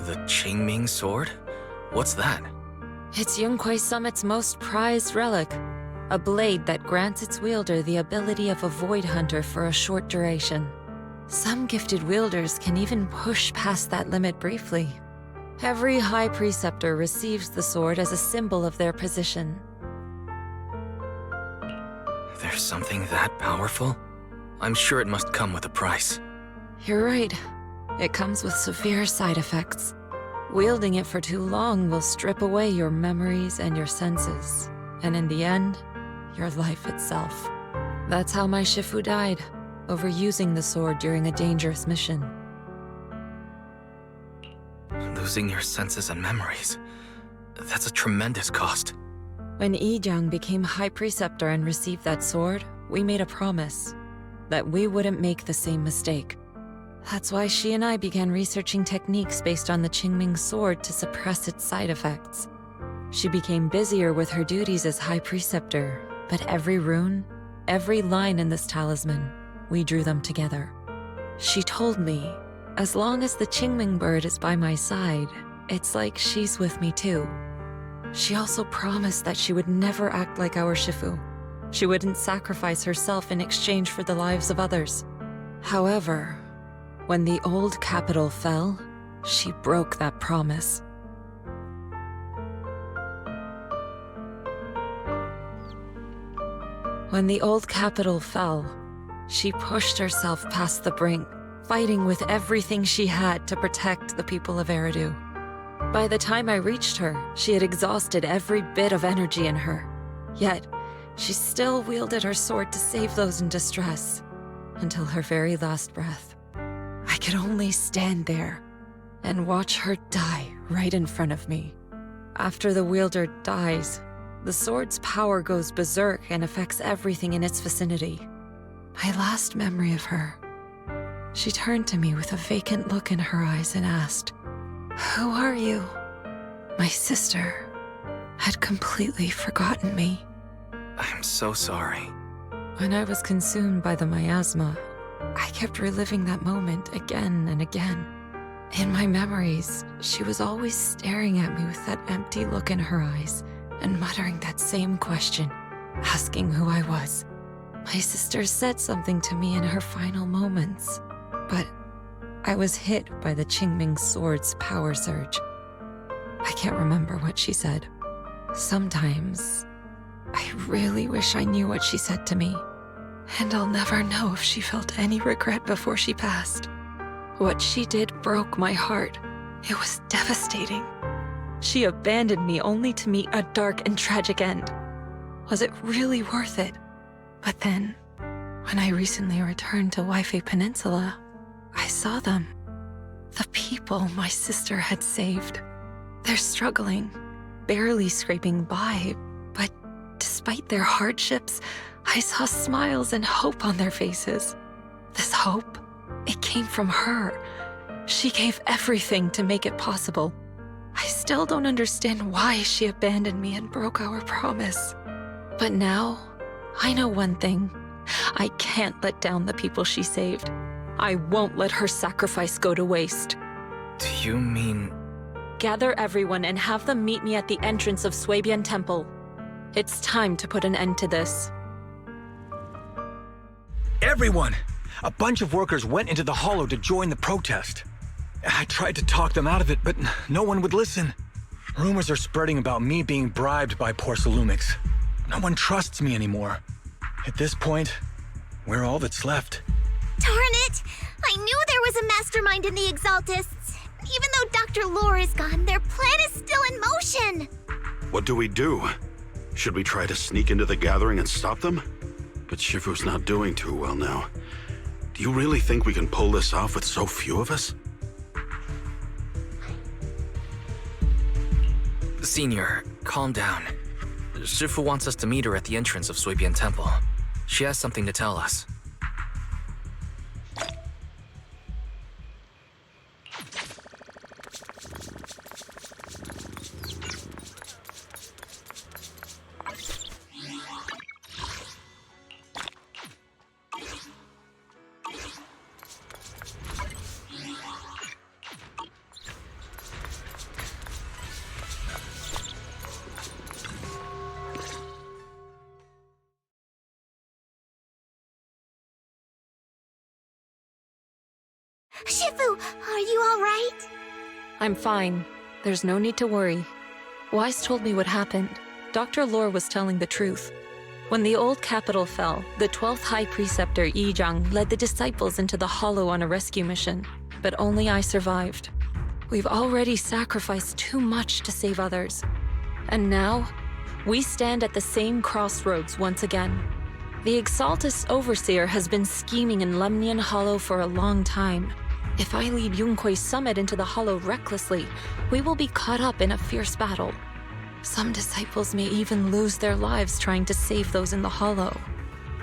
The Qingming sword? What's that? It's Yunquay Summit's most prized relic, a blade that grants its wielder the ability of a void hunter for a short duration. Some gifted wielders can even push past that limit briefly. Every High Preceptor receives the sword as a symbol of their position. There's something that powerful? I'm sure it must come with a price. You're right. It comes with severe side effects. Wielding it for too long will strip away your memories and your senses, and in the end, your life itself. That's how my Shifu died, overusing the sword during a dangerous mission. Losing your senses and memories. That's a tremendous cost. When Yijiang became High Preceptor and received that sword, we made a promise that we wouldn't make the same mistake. That's why she and I began researching techniques based on the Qingming sword to suppress its side effects. She became busier with her duties as High Preceptor, but every rune, every line in this talisman, we drew them together. She told me, as long as the Qingming bird is by my side, it's like she's with me too. She also promised that she would never act like our Shifu. She wouldn't sacrifice herself in exchange for the lives of others. However, when the old capital fell, she broke that promise. When the old capital fell, she pushed herself past the brink, fighting with everything she had to protect the people of Eridu. By the time I reached her, she had exhausted every bit of energy in her. Yet, she still wielded her sword to save those in distress, until her very last breath. I could only stand there and watch her die right in front of me. After the wielder dies, the sword's power goes berserk and affects everything in its vicinity. My last memory of her, she turned to me with a vacant look in her eyes and asked, "Who are you?" My sister had completely forgotten me. I'm so sorry. When I was consumed by the miasma, I kept reliving that moment again and again. In my memories, she was always staring at me with that empty look in her eyes and muttering that same question, asking who I was. My sister said something to me in her final moments, but I was hit by the Qingming sword's power surge. I can't remember what she said. Sometimes, I really wish I knew what she said to me. And I'll never know if she felt any regret before she passed. What she did broke my heart. It was devastating. She abandoned me only to meet a dark and tragic end. Was it really worth it? But then, when I recently returned to Waifei Peninsula, I saw them. The people my sister had saved. They're struggling, barely scraping by, but despite their hardships, I saw smiles and hope on their faces. This hope, it came from her. She gave everything to make it possible. I still don't understand why she abandoned me and broke our promise. But now, I know one thing. I can't let down the people she saved. I won't let her sacrifice go to waste. Do you mean... Gather everyone and have them meet me at the entrance of Suibian Temple. It's time to put an end to this. Everyone! A bunch of workers went into the hollow to join the protest. I tried to talk them out of it, but no one would listen. Rumors are spreading about me being bribed by Lumix. No one trusts me anymore. At this point, we're all that's left. Darn it! I knew there was a mastermind in the Exaltists. Even though Dr. Lore is gone, their plan is still in motion. What do we do? Should we try to sneak into the gathering and stop them? But Shifu's not doing too well now. Do you really think we can pull this off with so few of us? Senior, calm down. Shifu wants us to meet her at the entrance of Suibian Temple. She has something to tell us. Shifu, are you alright? I'm fine. There's no need to worry. Wise told me what happened. Dr. Lore was telling the truth. When the old capital fell, the 12th High Preceptor Yi Zhang led the disciples into the Hollow on a rescue mission, but only I survived. We've already sacrificed too much to save others. And now, we stand at the same crossroads once again. The Exaltus Overseer has been scheming in Lemnian Hollow for a long time. If I lead Yunkui's summit into the Hollow recklessly, we will be caught up in a fierce battle. Some disciples may even lose their lives trying to save those in the Hollow.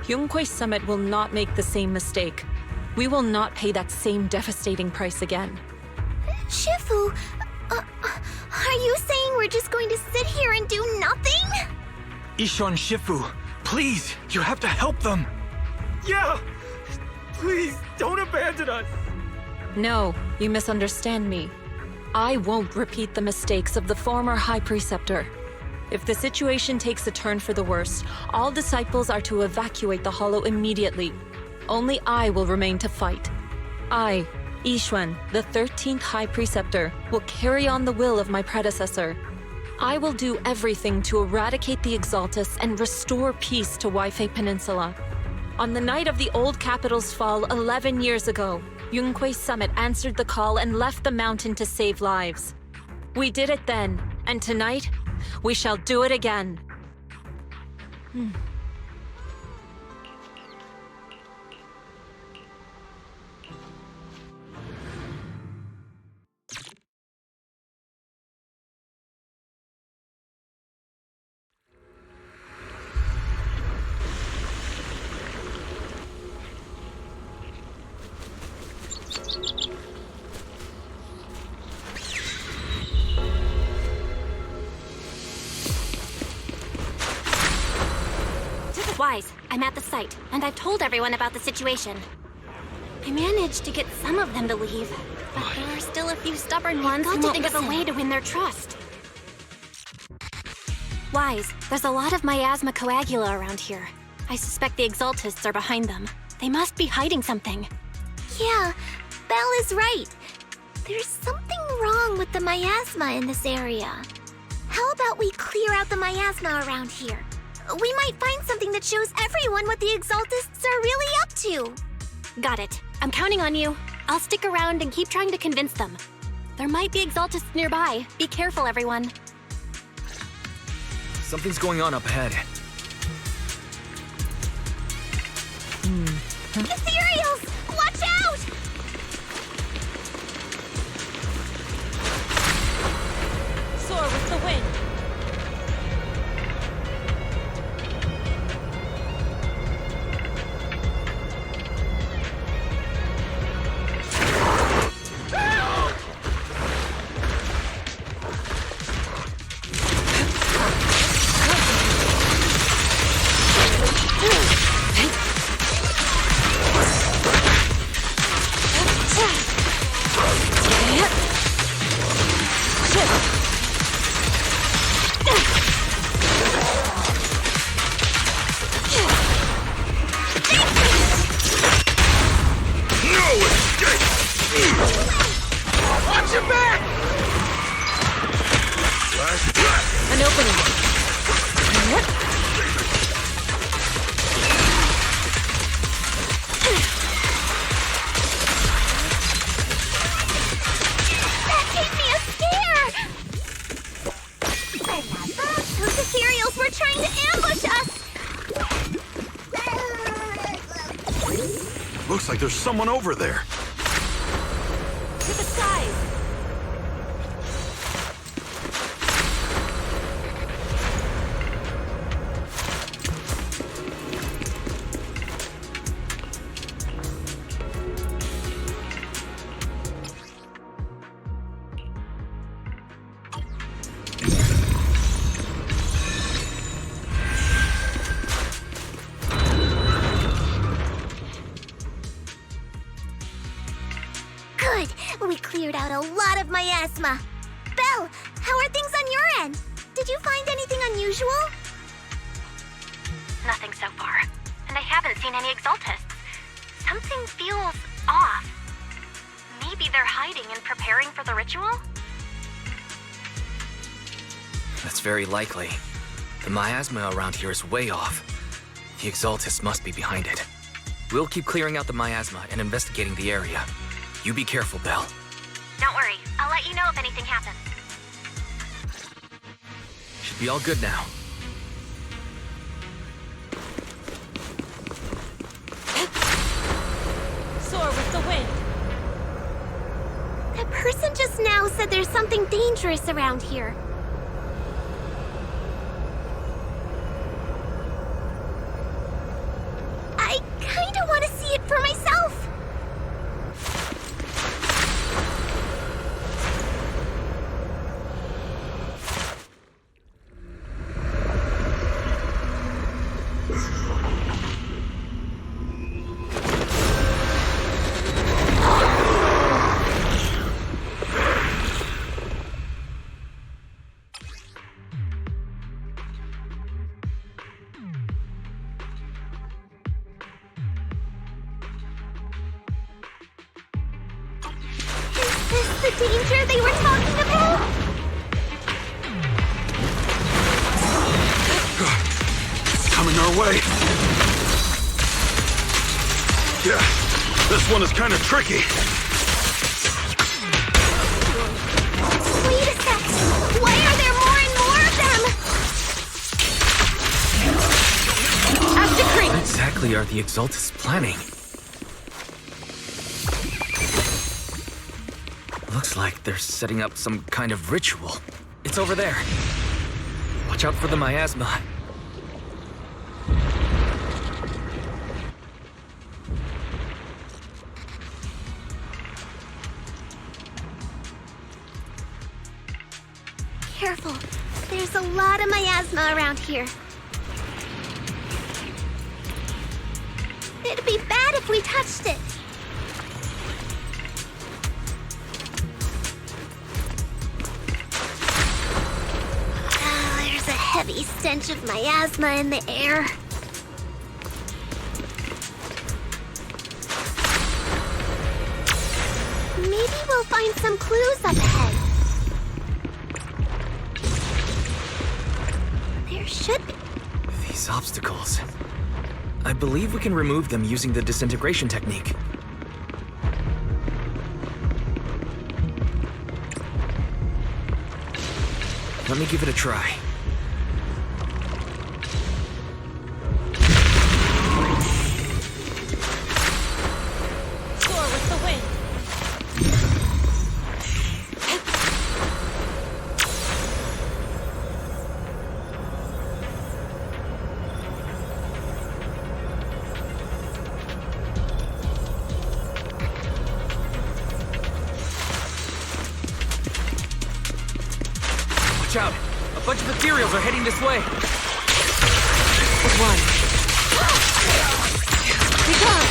Yunkui's summit will not make the same mistake. We will not pay that same devastating price again. Shifu, are you saying we're just going to sit here and do nothing? Isho and Shifu, please, you have to help them. Yeah! Please, don't abandon us! No, you misunderstand me. I won't repeat the mistakes of the former High Preceptor. If the situation takes a turn for the worse, all disciples are to evacuate the Hollow immediately. Only I will remain to fight. I, Yixuan, the 13th High Preceptor, will carry on the will of my predecessor. I will do everything to eradicate the Exaltus and restore peace to Weifei Peninsula. On the night of the old capital's fall 11 years ago, Yunkui's summit answered the call and left the mountain to save lives. We did it then, and tonight, we shall do it again. Wise, I'm at the site, and I've told everyone about the situation. I managed to get some of them to leave, but there are still a few stubborn ones who won't think of a way to win their trust. Wise, there's a lot of miasma coagula around here. I suspect the Exaltists are behind them. They must be hiding something. Yeah, Belle is right. There's something wrong with the miasma in this area. How about we clear out the miasma around here? We might find something that shows everyone what the Exaltists are really up to. Got it. I'm counting on you. I'll stick around and keep trying to convince them. There might be Exaltists nearby. Be careful, everyone. Something's going on up ahead. Ethereals! Watch out! Soar with the wind. Looks like there's someone over there. To the skies! cleared out a lot of miasma. Belle, how are things on your end? Did you find anything unusual? Nothing so far. And I haven't seen any Exaltists. Something feels off. Maybe they're hiding and preparing for the ritual? That's very likely. The miasma around here is way off. The Exaltists must be behind it. We'll keep clearing out the miasma and investigating the area. You be careful, Belle. Don't worry. I'll let you know if anything happens. Should be all good now. Soar with the wind. That person just now said there's something dangerous around here. I kinda want to see it for myself. The danger they were talking about? It's coming our way. Yeah, this one is kind of tricky. Wait a sec. Why are there more and more of them? As decreed. What exactly are the Exaltists planning? Looks like they're setting up some kind of ritual. It's over there. Watch out for the miasma. Careful. There's a lot of miasma around here. It'd be bad if we touched it. There's a heavy stench of miasma in the air. Maybe we'll find some clues up ahead. There should be. These obstacles. I believe we can remove them using the disintegration technique. Let me give it a try. Soar with the wind. Watch out! A bunch of ethereals are heading this way! One. Be gone!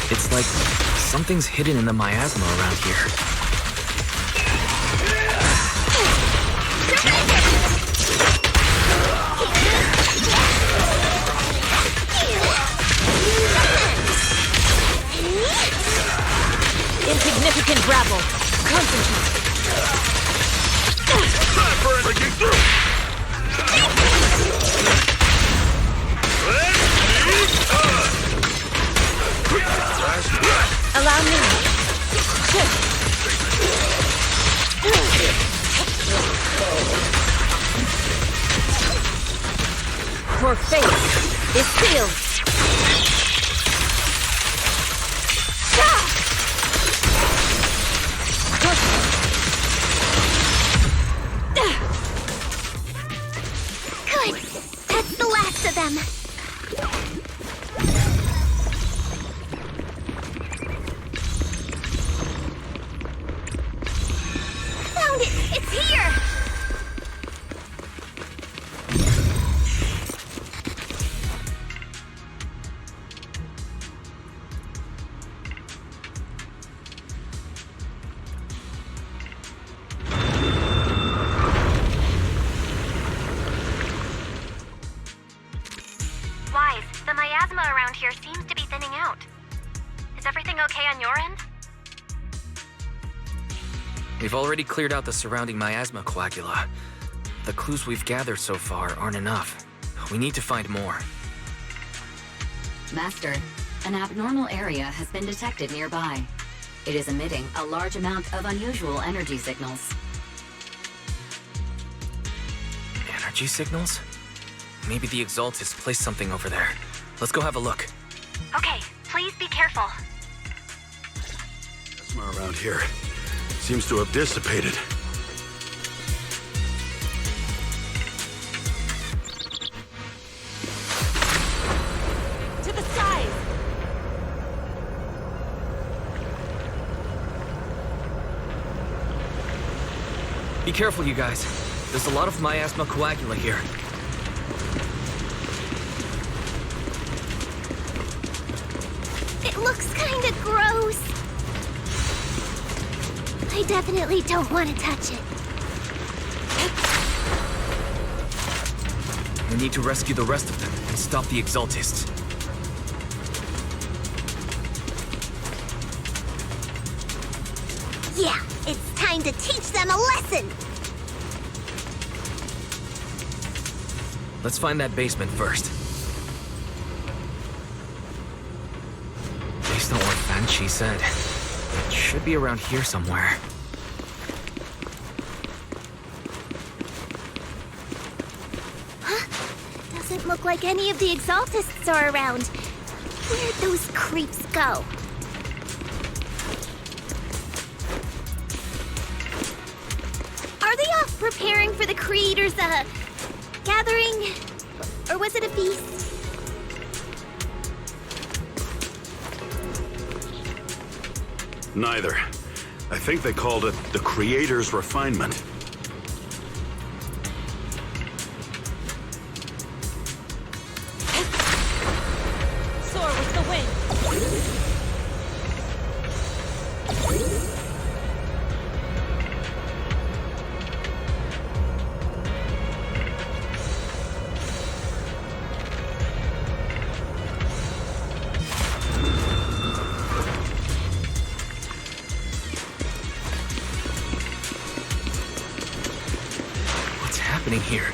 It's like something's hidden in the miasma around here. Insignificant rabble. Concentrate. Breaking through! Allow me. Shift. Your fate is sealed. Good. That's the last of them. Found it! It's here! on your end? We've already cleared out the surrounding miasma coagula. The clues we've gathered so far aren't enough. We need to find more. Master, an abnormal area has been detected nearby. It is emitting a large amount of unusual energy signals. Energy signals? Maybe the Exaltist placed something over there. Let's go have a look. Okay, please be careful. Plasma around here seems to have dissipated. To the side! Be careful, you guys. There's a lot of miasma coagula here. It looks kinda gross. I definitely don't want to touch it. We need to rescue the rest of them and stop the Exaltists. Yeah, it's time to teach them a lesson. Let's find that basement first. Based on what Banshee said, it should be around here somewhere. Doesn't look like any of the Exaltists are around. Where'd those creeps go? Are they off preparing for the Creator's, gathering? Or was it a feast? Neither. I think they called it the Creator's Refinement. Soar with the wind! What's happening here?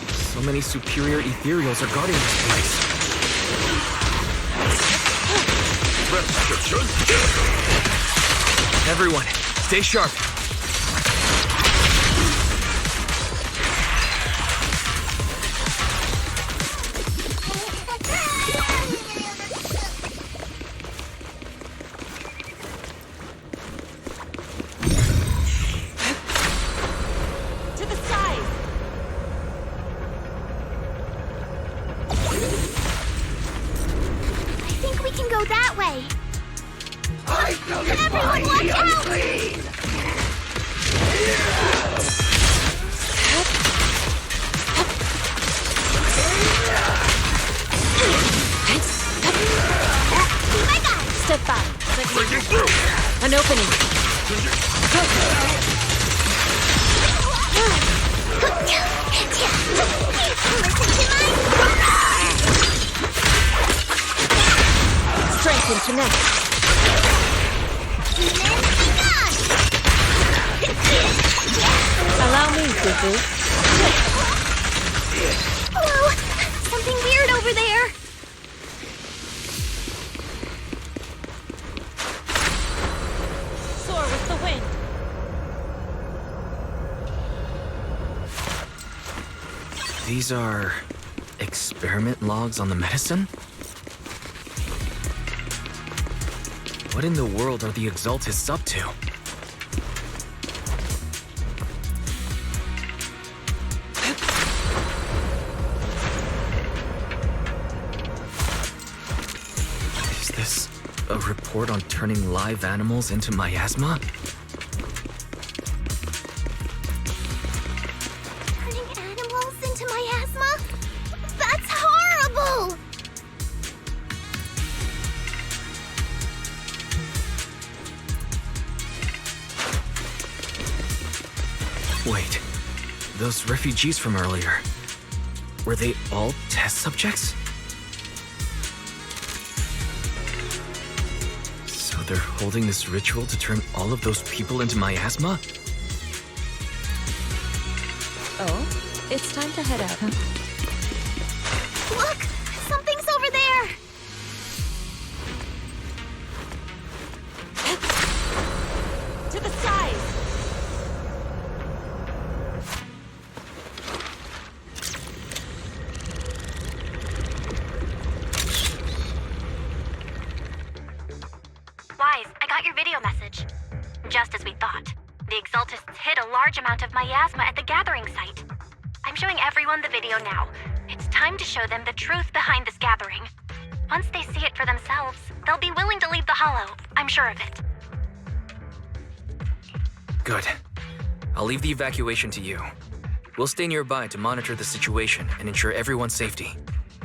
So many superior ethereals are guarding this place. Everyone, stay sharp. To the side! I think we can go that way. Everyone, watch out! Step back. Breaking through! An opening. Strength and connect. Allow me, Fufu. Whoa! Something weird over there! Soar with the wind. These are experiment logs on the medicine? What in the world are the Exaltists up to? Is this a report on turning live animals into miasma? Turning animals into miasma? That's horrible! Wait, those refugees from earlier, were they all test subjects? So they're holding this ritual to turn all of those people into miasma? Oh, it's time to head out, huh? Look! Something's over there! To the side! Wise, I got your video message. Just as we thought. The Exaltists hid a large amount of miasma at the gathering site. I'm showing everyone the video now. It's time to show them the truth behind this gathering. Once they see it for themselves, they'll be willing to leave the Hollow. I'm sure of it. Good. I'll leave the evacuation to you. We'll stay nearby to monitor the situation and ensure everyone's safety.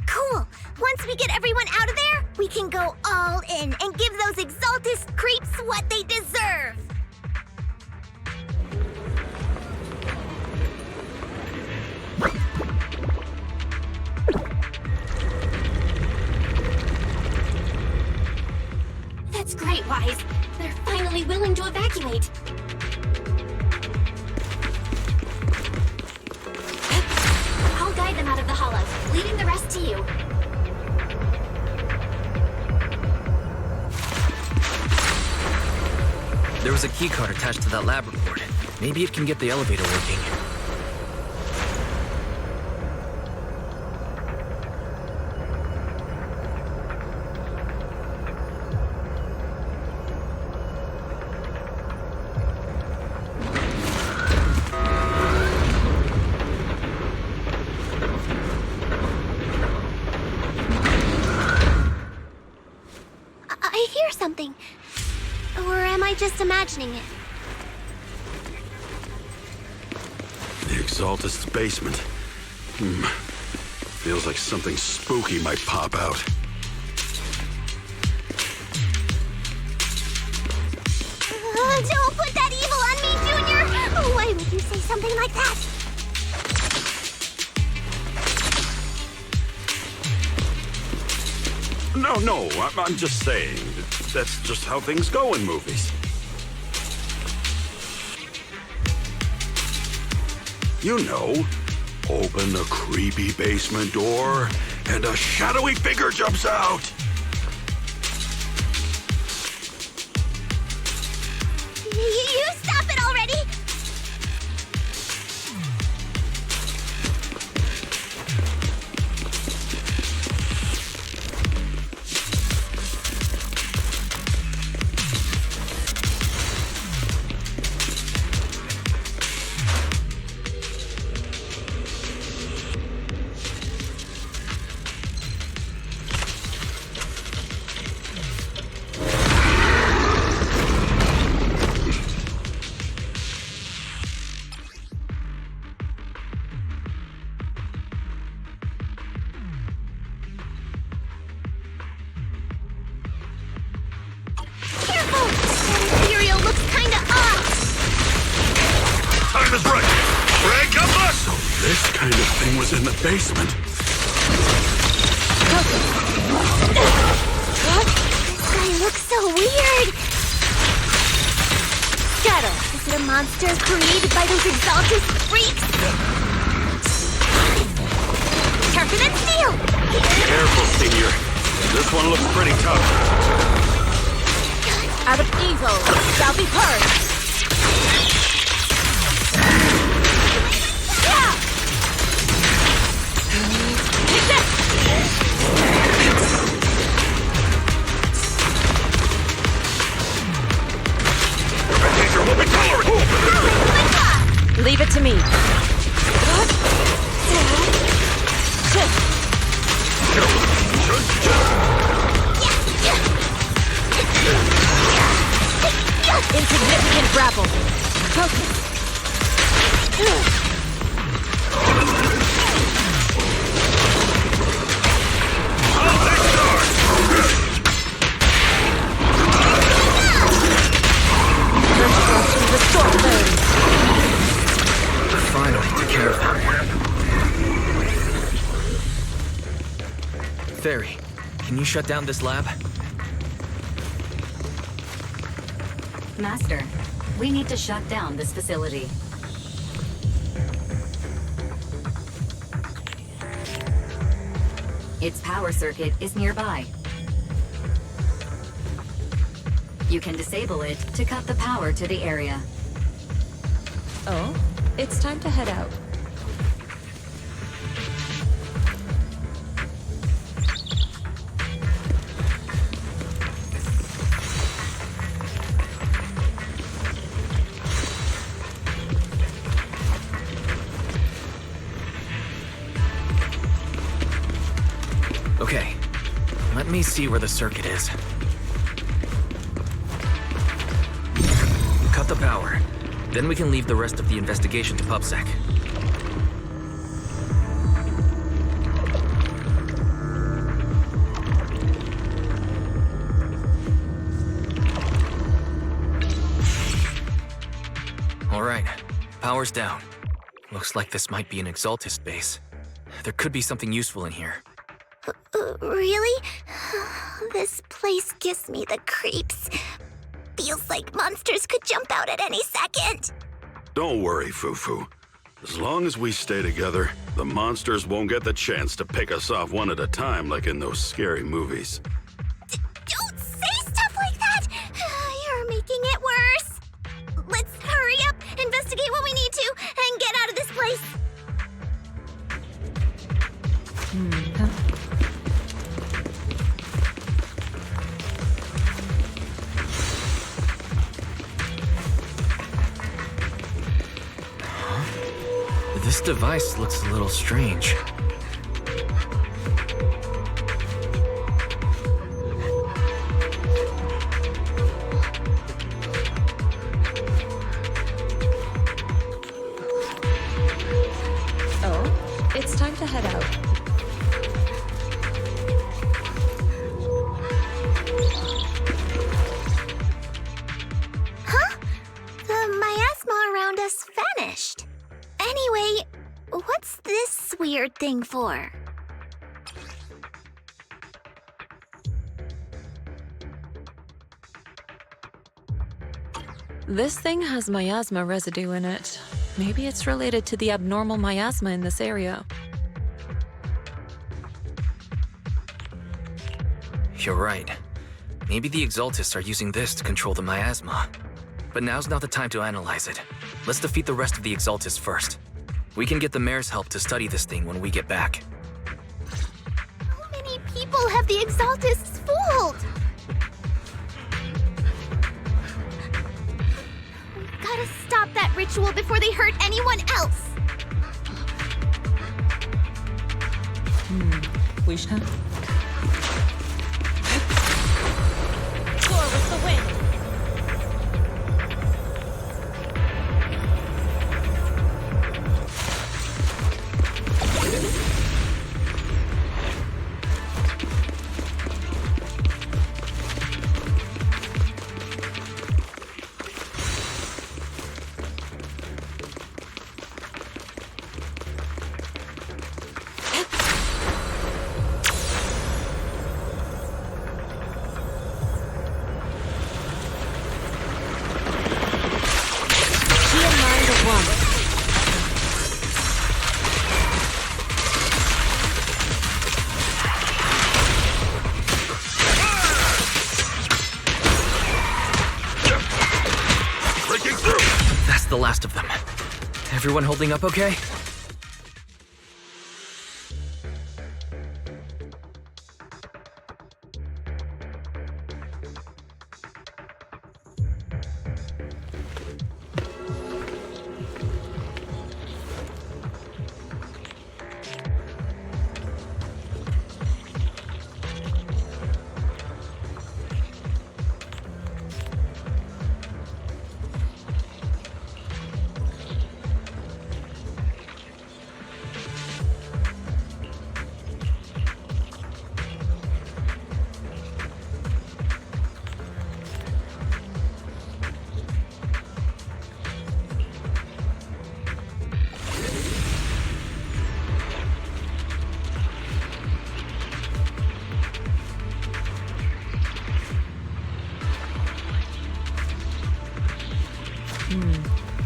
Cool! Once we get everyone out of there, we can go all in and give those Exaltist creeps what they deserve! That's great, Wise. They're finally willing to evacuate. I'll guide them out of the Hollow, leaving the rest to you. There was a keycard attached to that lab report. Maybe it can get the elevator working. I hear something. Or am I just imagining it? The Exaltist's basement. Feels like something spooky might pop out. Don't put that evil on me, Junior! Why would you say something like that? No, I'm just saying. That's just how things go in movies. You know, open the creepy basement door, and a shadowy figure jumps out. You stop it already! Time is right. Break up us! So this kind of thing was in the basement. This guy looks so weird! Shadow, is it a monster created by those Exaltist freaks? Tougher than steel! Careful, Senior. This one looks pretty tough. Out of evil shall be purged. Leave it to me. Insignificant grapple. Focus. Restore clarity. Finally, took care of them. Fairy, can you shut down this lab? Master, we need to shut down this facility. Its power circuit is nearby. You can disable it to cut the power to the area. Oh, it's time to head out. Okay, let me see where the circuit is. Cut the power. Then we can leave the rest of the investigation to PubSec. All right, power's down. Looks like this might be an Exaltist base. There could be something useful in here. Really? This place gives me the creeps. Feels like monsters could jump out at any second. Don't worry, Fufu. As long as we stay together, the monsters won't get the chance to pick us off one at a time like in those scary movies. Don't say stuff like that! You're making it worse. Let's hurry up, investigate what we need to, and get out of this place. This device looks a little strange. Oh, it's time to head out. Huh? The miasma around us vanished. Anyway, what's this weird thing for? This thing has miasma residue in it. Maybe it's related to the abnormal miasma in this area. You're right. Maybe the Exaltists are using this to control the miasma. But now's not the time to analyze it. Let's defeat the rest of the Exaltists first. We can get the mayor's help to study this thing when we get back. How many people have the Exaltists fooled? We've gotta stop that ritual before they hurt anyone else. We should. Soar with the wind. That's the last of them. Everyone holding up okay?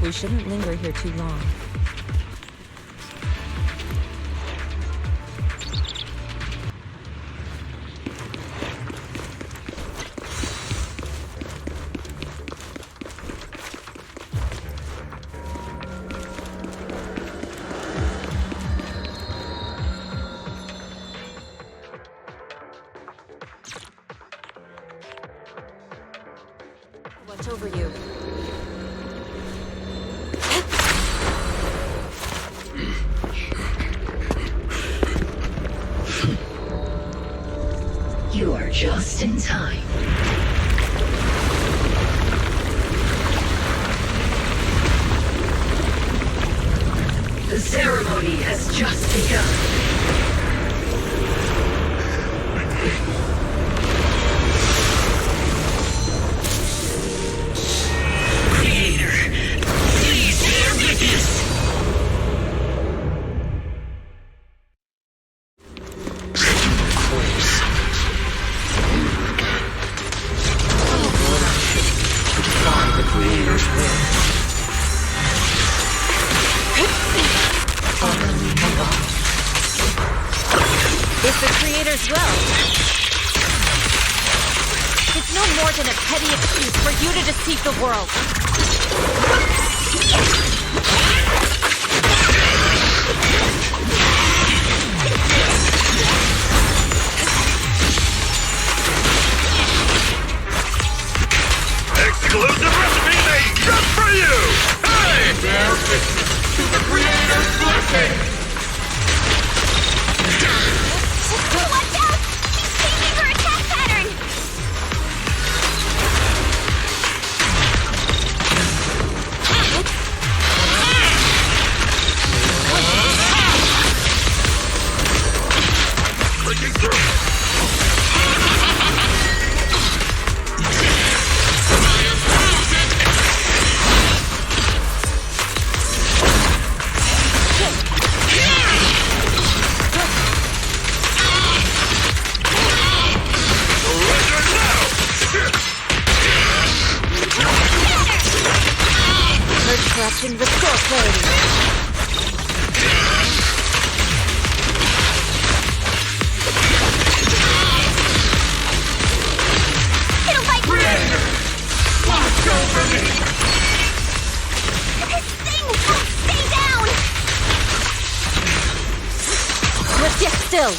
We shouldn't linger here too long. Watch over you. You are just in time. The ceremony has just begun. It's the Creator's will. It's no more than a petty excuse for you to deceive the world. Exclusive recipe made just for you! Hey! To the Creator's blessing! Watch out! She's changing her attack pattern! Breaking through! Corruption, restore clarity. It'll bite me! Watch over me! This thing won't stay down! Let's get still.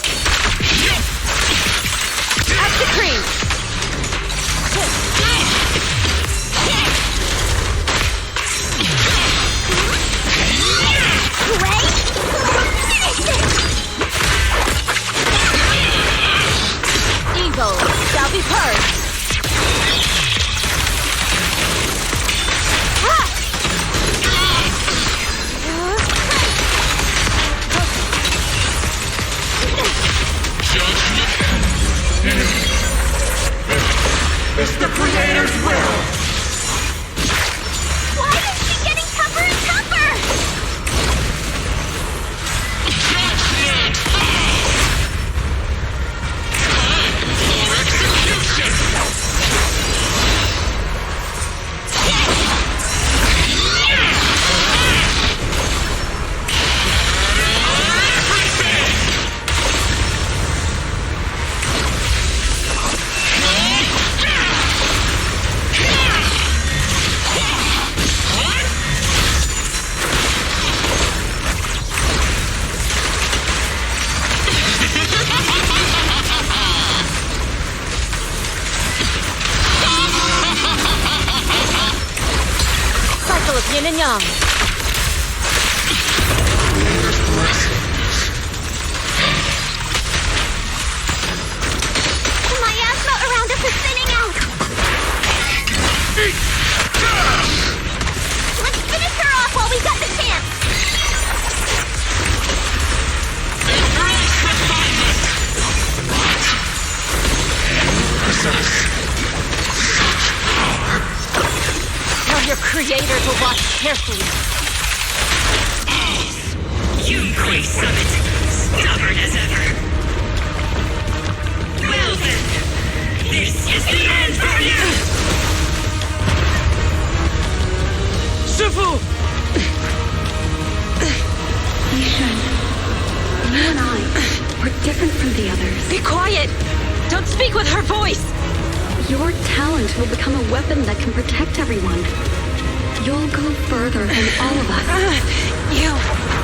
As decreed. Evil shall be purged. It's the Creator's will! Why is she getting tougher and tougher? Judgment! Time for execution! Cycle of yin and yang. The miasma around us is thinning out! Let's finish her off while we've got the chance! Tell your Creator to watch carefully. Yunquei Summit, stubborn as ever. Well then, this is the end for you! Speak with her voice! Your talent will become a weapon that can protect everyone. You'll go further than all of us.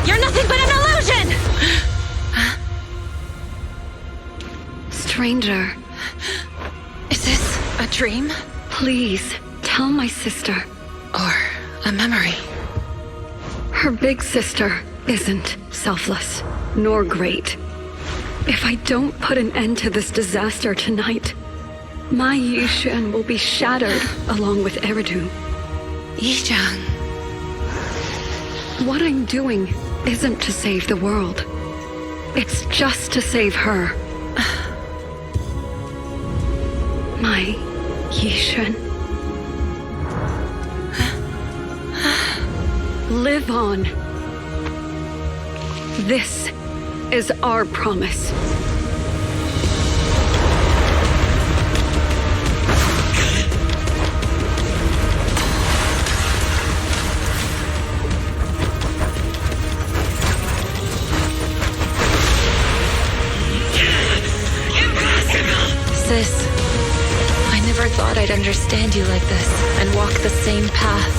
You're nothing but an illusion! Stranger. Is this a dream? Please, tell my sister. Or a memory? Her big sister isn't selfless, nor great. If I don't put an end to this disaster tonight, my Yixuan will be shattered along with Eridu. Yixuan. What I'm doing isn't to save the world. It's just to save her. My Yixuan. Live on. This is our promise. Sis, I never thought I'd understand you like this and walk the same path.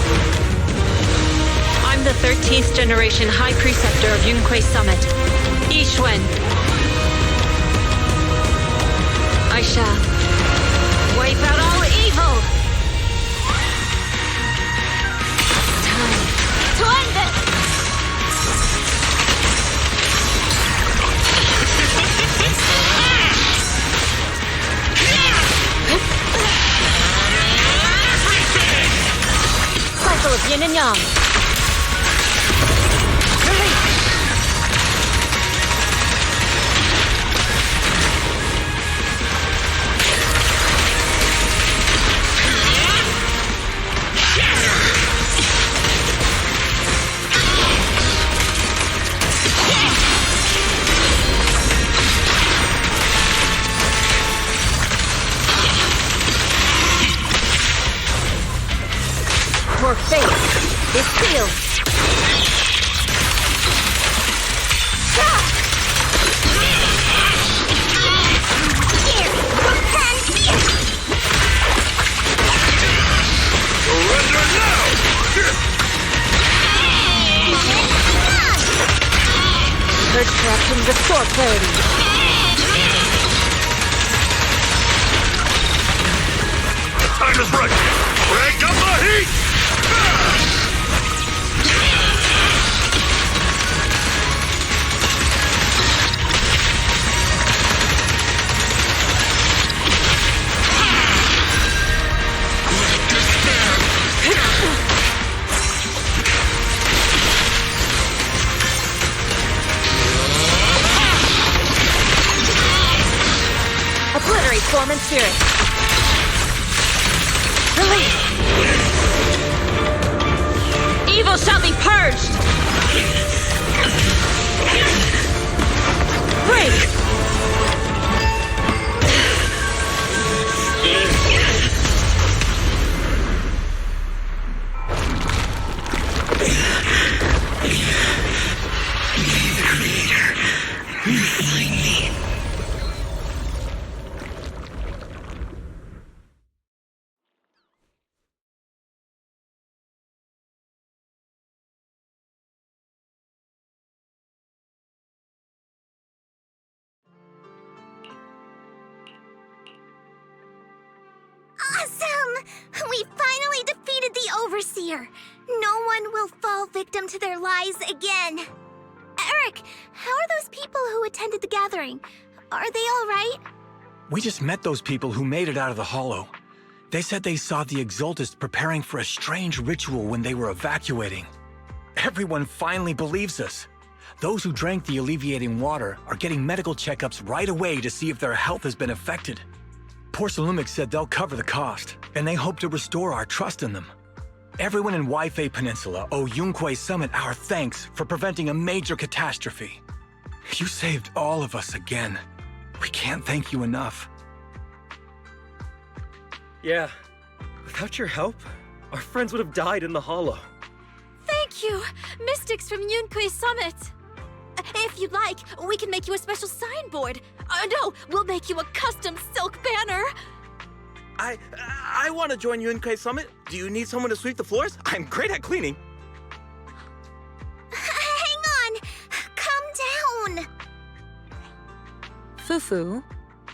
I'm the 13th generation High Preceptor of Yunquei Summit, Yixuan. I shall wipe out all evil. It's time to end this! Cycle of yin and yang. Your fate is sealed. Surrender now! Purge corruption, restore clarity. The time is right! Crank up the heat! Obliterate form and spirit. Release! Evil shall be purged! Break! Awesome! We finally defeated the Overseer. No one will fall victim to their lies again. Eric, how are those people who attended the gathering? Are they all right? We just met those people who made it out of the Hollow. They said they saw the Exaltists preparing for a strange ritual when they were evacuating. Everyone finally believes us. Those who drank the alleviating water are getting medical checkups right away to see if their health has been affected. Porcelumix said they'll cover the cost, and they hope to restore our trust in them. Everyone in Waifei Peninsula owe Yunquei Summit our thanks for preventing a major catastrophe. You saved all of us again. We can't thank you enough. Yeah. Without your help, our friends would have died in the Hollow. Thank you, Mystics from Yunquei Summit. If you'd like, we can make you a special signboard. No, we'll make you a custom silk banner. I want to join Yunquei Summit. Do you need someone to sweep the floors? I'm great at cleaning. Hang on! Calm down! Fufu,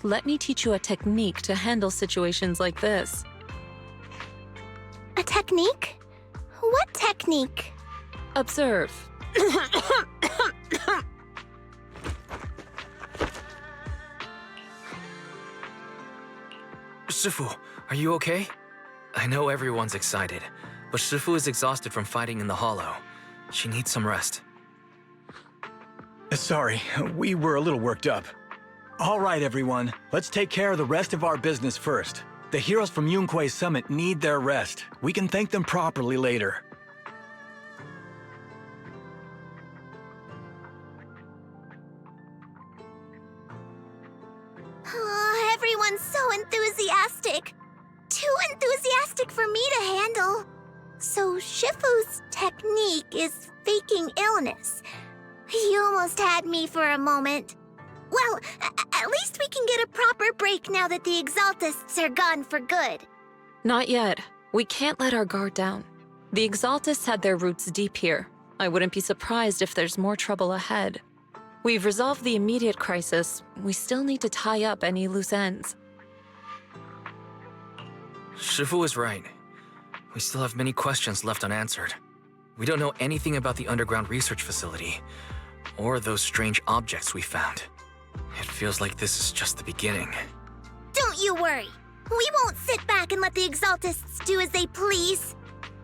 let me teach you a technique to handle situations like this. A technique? What technique? Observe. Shifu, are you okay? I know everyone's excited, but Shifu is exhausted from fighting in the hollow. She needs some rest. Sorry, we were a little worked up. All right, everyone, let's take care of the rest of our business first. The heroes from Yunquei Summit need their rest. We can thank them properly later. Oh, everyone's so enthusiastic. Too enthusiastic for me to handle. So Shifu's technique is faking illness. He almost had me for a moment. Well, at least we can get a proper break now that the Exaltists are gone for good. Not yet. We can't let our guard down. The Exaltists had their roots deep here. I wouldn't be surprised if there's more trouble ahead. We've resolved the immediate crisis. We still need to tie up any loose ends. Shifu is right. We still have many questions left unanswered. We don't know anything about the underground research facility, or those strange objects we found. It feels like this is just the beginning. Don't you worry. We won't sit back and let the Exaltists do as they please.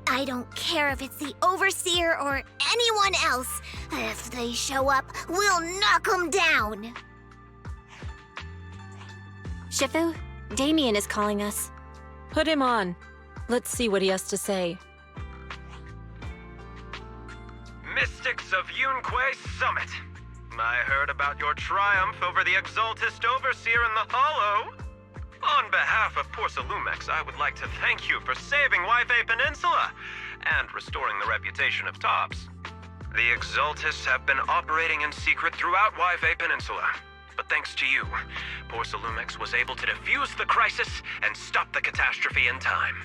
I don't care if it's the Overseer or anyone else. If they show up, we'll knock them down. Shifu, Damien is calling us. Put him on. Let's see what he has to say. Mystics of Yunquei Summit. I heard about your triumph over the Exaltist Overseer in the Hollow. On behalf of Porsalumex, I would like to thank you for saving Yunquei Peninsula and restoring the reputation of Tops. The Exaltists have been operating in secret throughout Yunquei Peninsula, but thanks to you, Porsalumex was able to defuse the crisis and stop the catastrophe in time.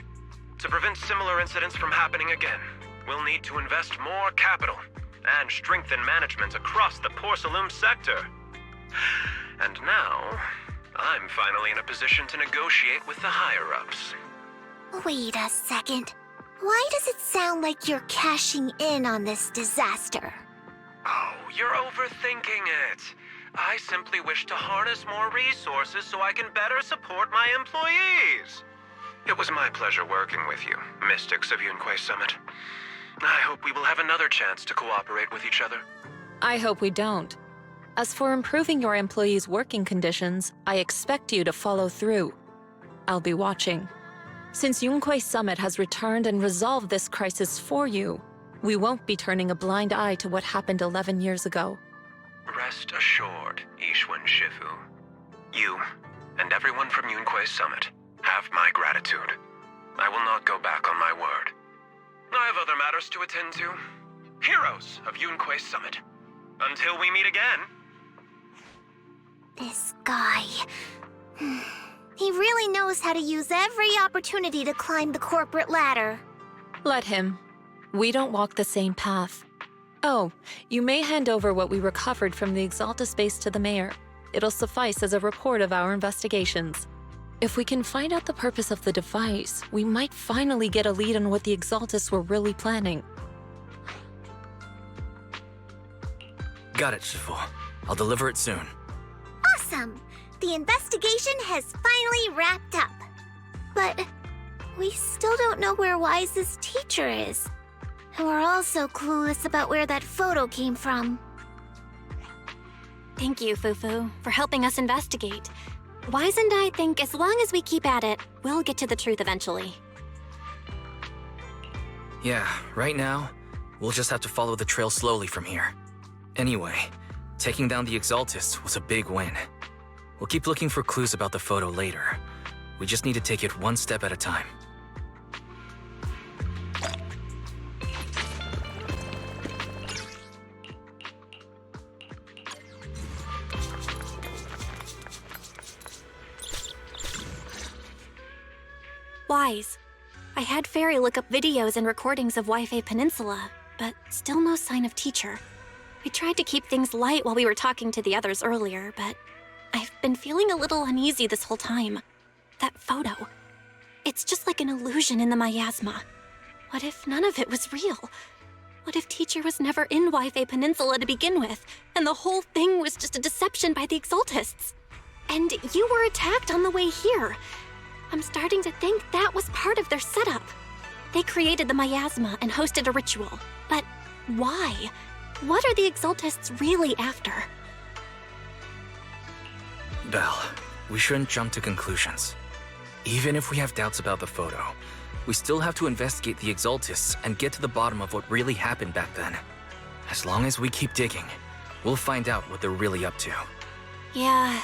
To prevent similar incidents from happening again, we'll need to invest more capital and strengthen management across the Porsalume sector. And now, I'm finally in a position to negotiate with the higher-ups. Wait a second. Why does it sound like you're cashing in on this disaster? Oh, you're overthinking it. I simply wish to harness more resources so I can better support my employees. It was my pleasure working with you, Mystics of Yunquei Summit. I hope we will have another chance to cooperate with each other. I hope we don't. As for improving your employees' working conditions, I expect you to follow through. I'll be watching. Since Yunquei Summit has returned and resolved this crisis for you, we won't be turning a blind eye to what happened 11 years ago. Rest assured, Ishwan Shifu. You, and everyone from Yunquei Summit, have my gratitude. I will not go back on my word. I have other matters to attend to. Heroes of Yunquei Summit. Until we meet again. This guy... He really knows how to use every opportunity to climb the corporate ladder. Let him. We don't walk the same path. Oh, you may hand over what we recovered from the Exalta space to the mayor. It'll suffice as a report of our investigations. If we can find out the purpose of the device, we might finally get a lead on what the Exaltists were really planning. Got it, Shifu. I'll deliver it soon. Awesome! The investigation has finally wrapped up. But we still don't know where Wise's teacher is. And we're also clueless about where that photo came from. Thank you, Fufu, for helping us investigate. Wise and I think as long as we keep at it, we'll get to the truth eventually. Yeah, right now, we'll just have to follow the trail slowly from here. Anyway, taking down the Exaltists was a big win. We'll keep looking for clues about the photo later. We just need to take it one step at a time. wise. I had Fairy look up videos and recordings of Wi-Fi Peninsula, but still no sign of Teacher. I tried to keep things light while we were talking to the others earlier, but I've been feeling a little uneasy this whole time. That photo. It's just like an illusion in the miasma. What if none of it was real? What if Teacher was never in Wi-Fi Peninsula to begin with, and the whole thing was just a deception by the Exaltists? And you were attacked on the way here. I'm starting to think that was part of their setup. They created the miasma and hosted a ritual. But why? What are the Exaltists really after? Belle, we shouldn't jump to conclusions. Even if we have doubts about the photo, we still have to investigate the Exaltists and get to the bottom of what really happened back then. As long as we keep digging, we'll find out what they're really up to. Yeah,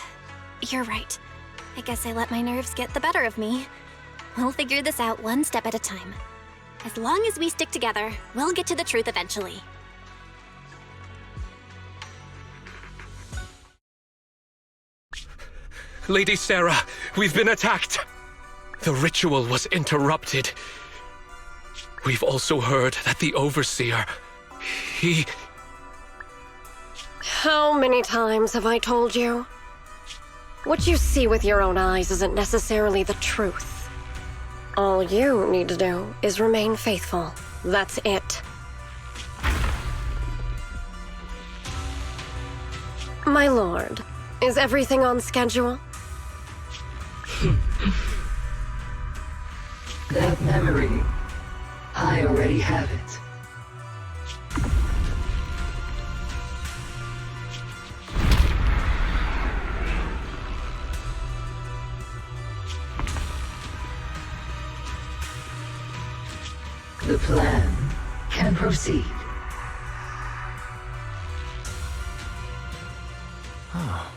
you're right. I guess I let my nerves get the better of me. We'll figure this out one step at a time. As long as we stick together, we'll get to the truth eventually. Lady Sarah, we've been attacked. The ritual was interrupted. We've also heard that the Overseer, he... How many times have I told you? What you see with your own eyes isn't necessarily the truth. All you need to do is remain faithful. That's it. My lord, is everything on schedule? That memory, I already have it. The plan can proceed. Oh.